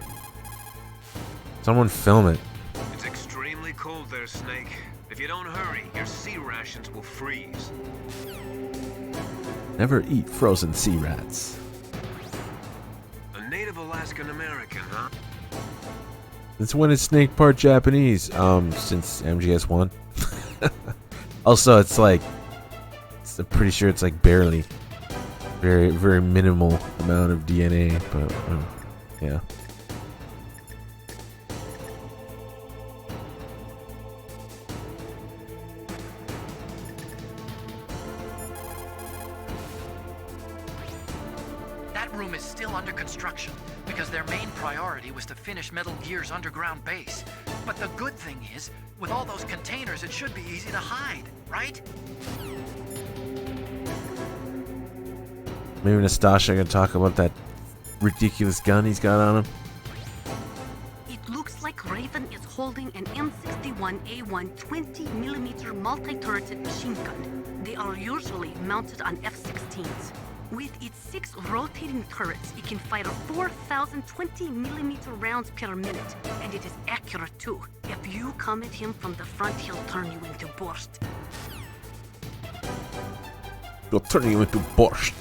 Someone film it. It's extremely cold there, Snake. If you don't hurry, your sea rations will freeze. Never eat frozen sea rats. A native Alaskan American, huh? Since when is Snake part Japanese? Since MGS 1. Also, it's like, I'm pretty sure it's like barely. Very, very minimal amount of DNA, but yeah. That room is still under construction because their main priority was to finish Metal Gear's underground base. But the good thing is, with all those containers, it should be easy to hide, right? Maybe Nastasha can talk about that ridiculous gun he's got on him. It looks like Raven is holding an M61A1 20mm multi-turreted machine gun. They are usually mounted on F-16s. With its 6 rotating turrets, it can fire 4,000 20mm rounds per minute, and it is accurate too. If you come at him from the front, he'll turn you into borscht. He'll turn you into borscht.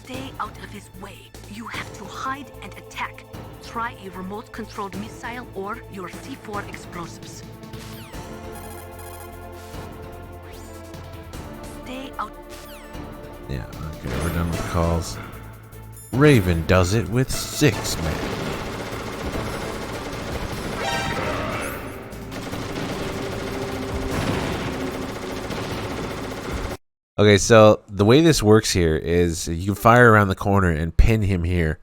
Stay out of his way. You have to hide and attack. Try a remote-controlled missile or your C4 explosives. Stay out. Yeah, okay, we're done with calls. Raven does it with 6 men. Okay, so the way this works here is you can fire around the corner and pin him here.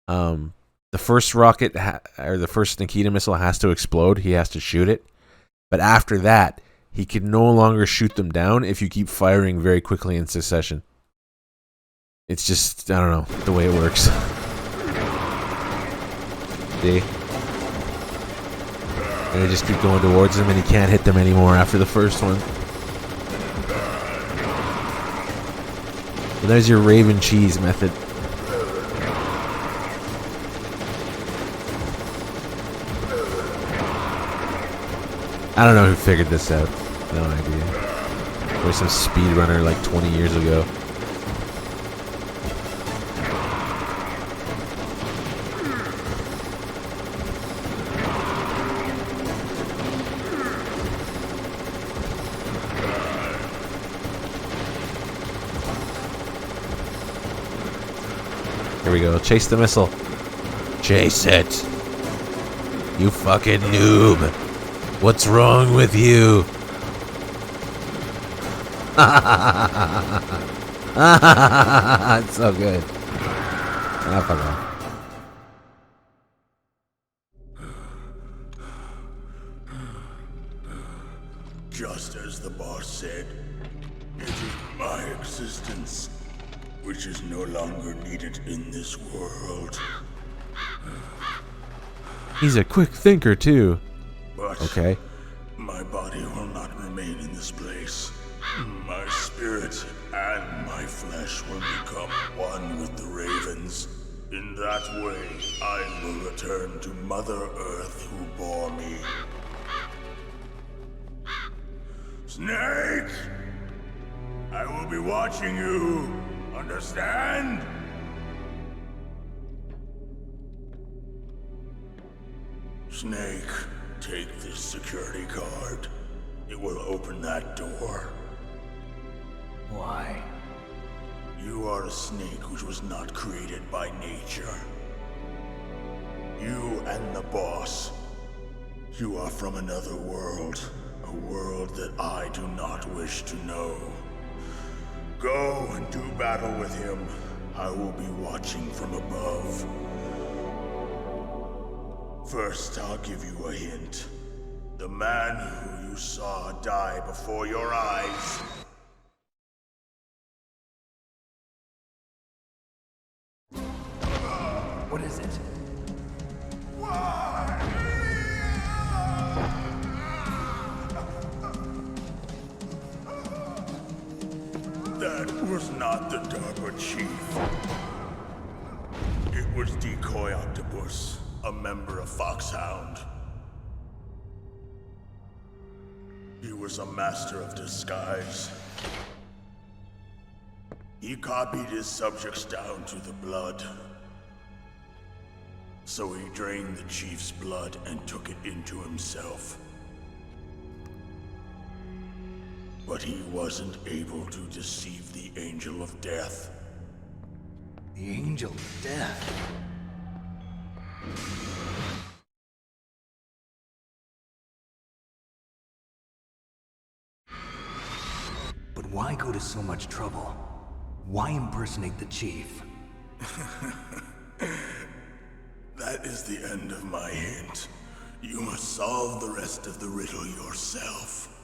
The first rocket or the first Nikita missile has to explode. He has to shoot it. But after that, he can no longer shoot them down if you keep firing very quickly in succession. It's just, I don't know, the way it works. See? And they just keep going towards him and he can't hit them anymore after the first one. So there's your Raven cheese method. I don't know who figured this out. No idea. There was some speedrunner like 20 years ago. Here we go. Chase the missile. Chase it. You fucking noob. What's wrong with you? It's so good. Ah, fuck off. Just as the boss said, it is my existence which is no longer needed in this world. He's a quick thinker, too. But okay. My body will not remain in this place. My spirit and my flesh will become one with the ravens. In that way, I will return to Mother Earth who bore me. Snake! I will be watching you. Understand? Snake, take this security card. It will open that door. Why? You are a snake which was not created by nature. You and the boss. You are from another world. A world that I do not wish to know. Go and do battle with him. I will be watching from above. First, I'll give you a hint. The man who you saw die before your eyes. What is it? That was not the DARPA chief. It was Decoy Octopus, a member of Foxhound. He was a master of disguise. He copied his subjects down to the blood. So he drained the chief's blood and took it into himself. But he wasn't able to deceive the Angel of Death. The Angel of Death? But why go to so much trouble? Why impersonate the chief? That is the end of my hint. You must solve the rest of the riddle yourself.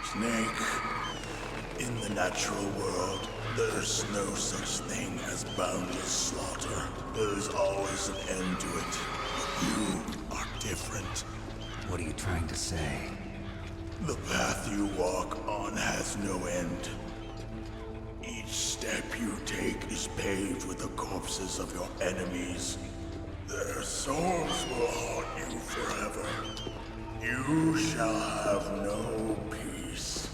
Snake, in the natural world, there's no such thing as boundless slaughter. There's always an end to it. But you are different. What are you trying to say? The path you walk on has no end. Each step you take is paved with the corpses of your enemies. Their souls will haunt you forever. You shall have no peace.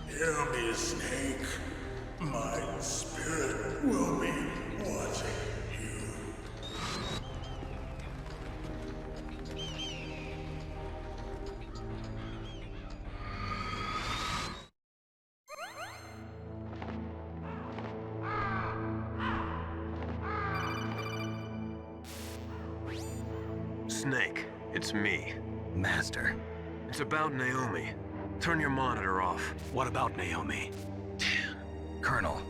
Hear me, Snake. My spirit will be watching you. Snake, it's me. Master. It's about Naomi. Turn your monitor off. What about Naomi? Colonel,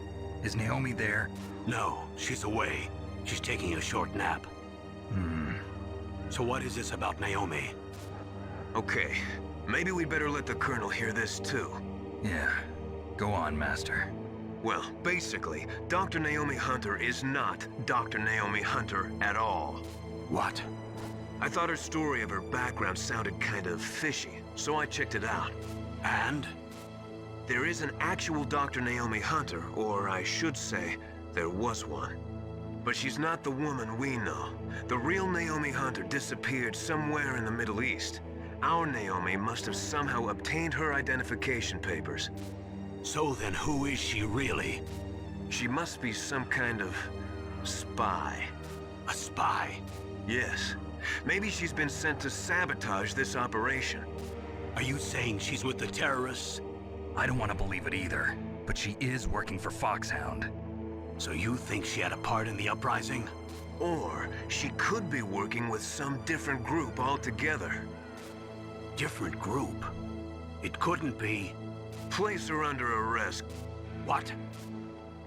is Naomi there? No, she's away. She's taking a short nap. So what is this about Naomi? Okay, maybe we'd better let the Colonel hear this too. Yeah, go on, Master. Well, basically, Dr. Naomi Hunter is not Dr. Naomi Hunter at all. What? I thought her story of her background sounded kind of fishy, so I checked it out. And? There is an actual Dr. Naomi Hunter, or I should say, there was one. But she's not the woman we know. The real Naomi Hunter disappeared somewhere in the Middle East. Our Naomi must have somehow obtained her identification papers. So then who is she really? She must be some kind of spy. A spy? Yes. Maybe she's been sent to sabotage this operation. Are you saying she's with the terrorists? I don't want to believe it either, but she is working for Foxhound. So you think she had a part in the uprising? Or she could be working with some different group altogether. Different group? It couldn't be. Place her under arrest. What?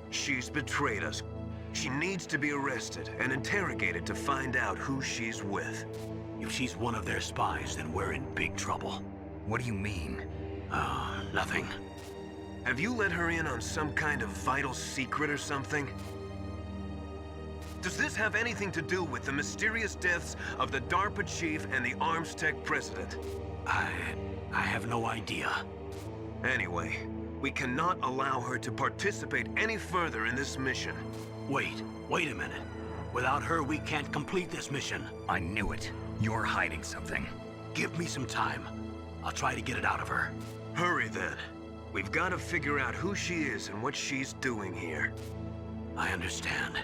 She's betrayed us. She needs to be arrested and interrogated to find out who she's with. If she's one of their spies, then we're in big trouble. What do you mean? Nothing. Have you let her in on some kind of vital secret or something? Does this have anything to do with the mysterious deaths of the DARPA chief and the Arms Tech president? I have no idea. Anyway, We cannot allow her to participate any further in this mission. Wait a minute. Without her, we can't complete this mission. I knew it. You're hiding something. Give me some time. I'll try to get it out of her. Hurry then. We've got to figure out who she is and what she's doing here. I understand.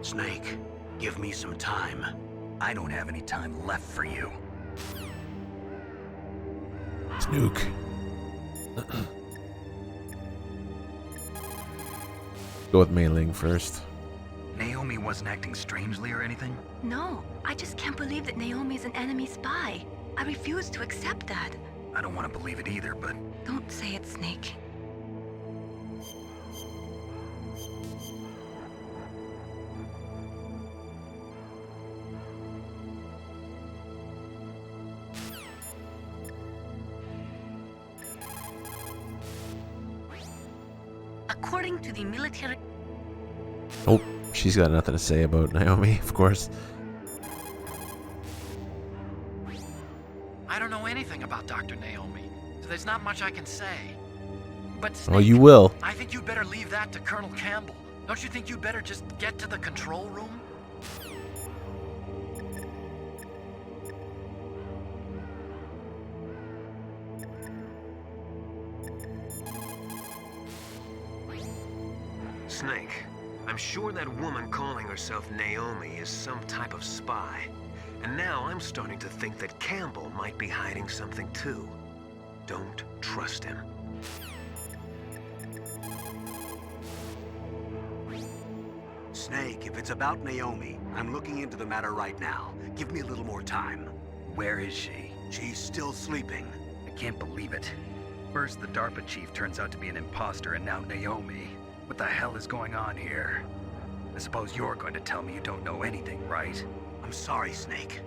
Snake, give me some time. I don't have any time left for you. Snook. Go with Mei Ling first. Naomi wasn't acting strangely or anything? No, I just can't believe that Naomi's an enemy spy. I refuse to accept that. I don't want to believe it either, but... Don't say it, Snake. According to the military... Oh, she's got nothing to say about Naomi, of course. I don't know anything about Dr. Naomi, so there's not much I can say. But Snake, Oh, you will. I think you'd better leave that to Colonel Campbell. Don't you think you'd better just get to the control room? Snake, I'm sure that woman calling herself Naomi is some type of spy. And now I'm starting to think that Campbell might be hiding something too. Don't trust him. Snake, if it's about Naomi, I'm looking into the matter right now. Give me a little more time. Where is she? She's still sleeping. I can't believe it. First, the DARPA chief turns out to be an imposter, and now Naomi. What the hell is going on here? I suppose you're going to tell me you don't know anything, right? I'm sorry, Snake.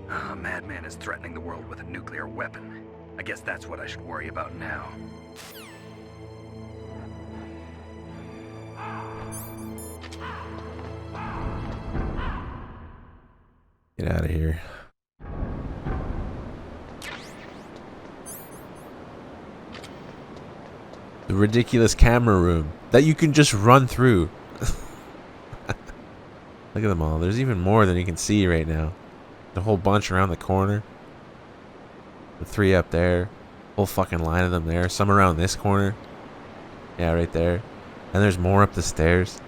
A madman is threatening the world with a nuclear weapon. I guess that's what I should worry about now. Get out of here. The ridiculous camera room that you can just run through. Look at them all. There's even more than you can see right now. The whole bunch around the corner. The 3 up there. Whole fucking line of them there. Some around this corner. Yeah, right there. And there's more up the stairs.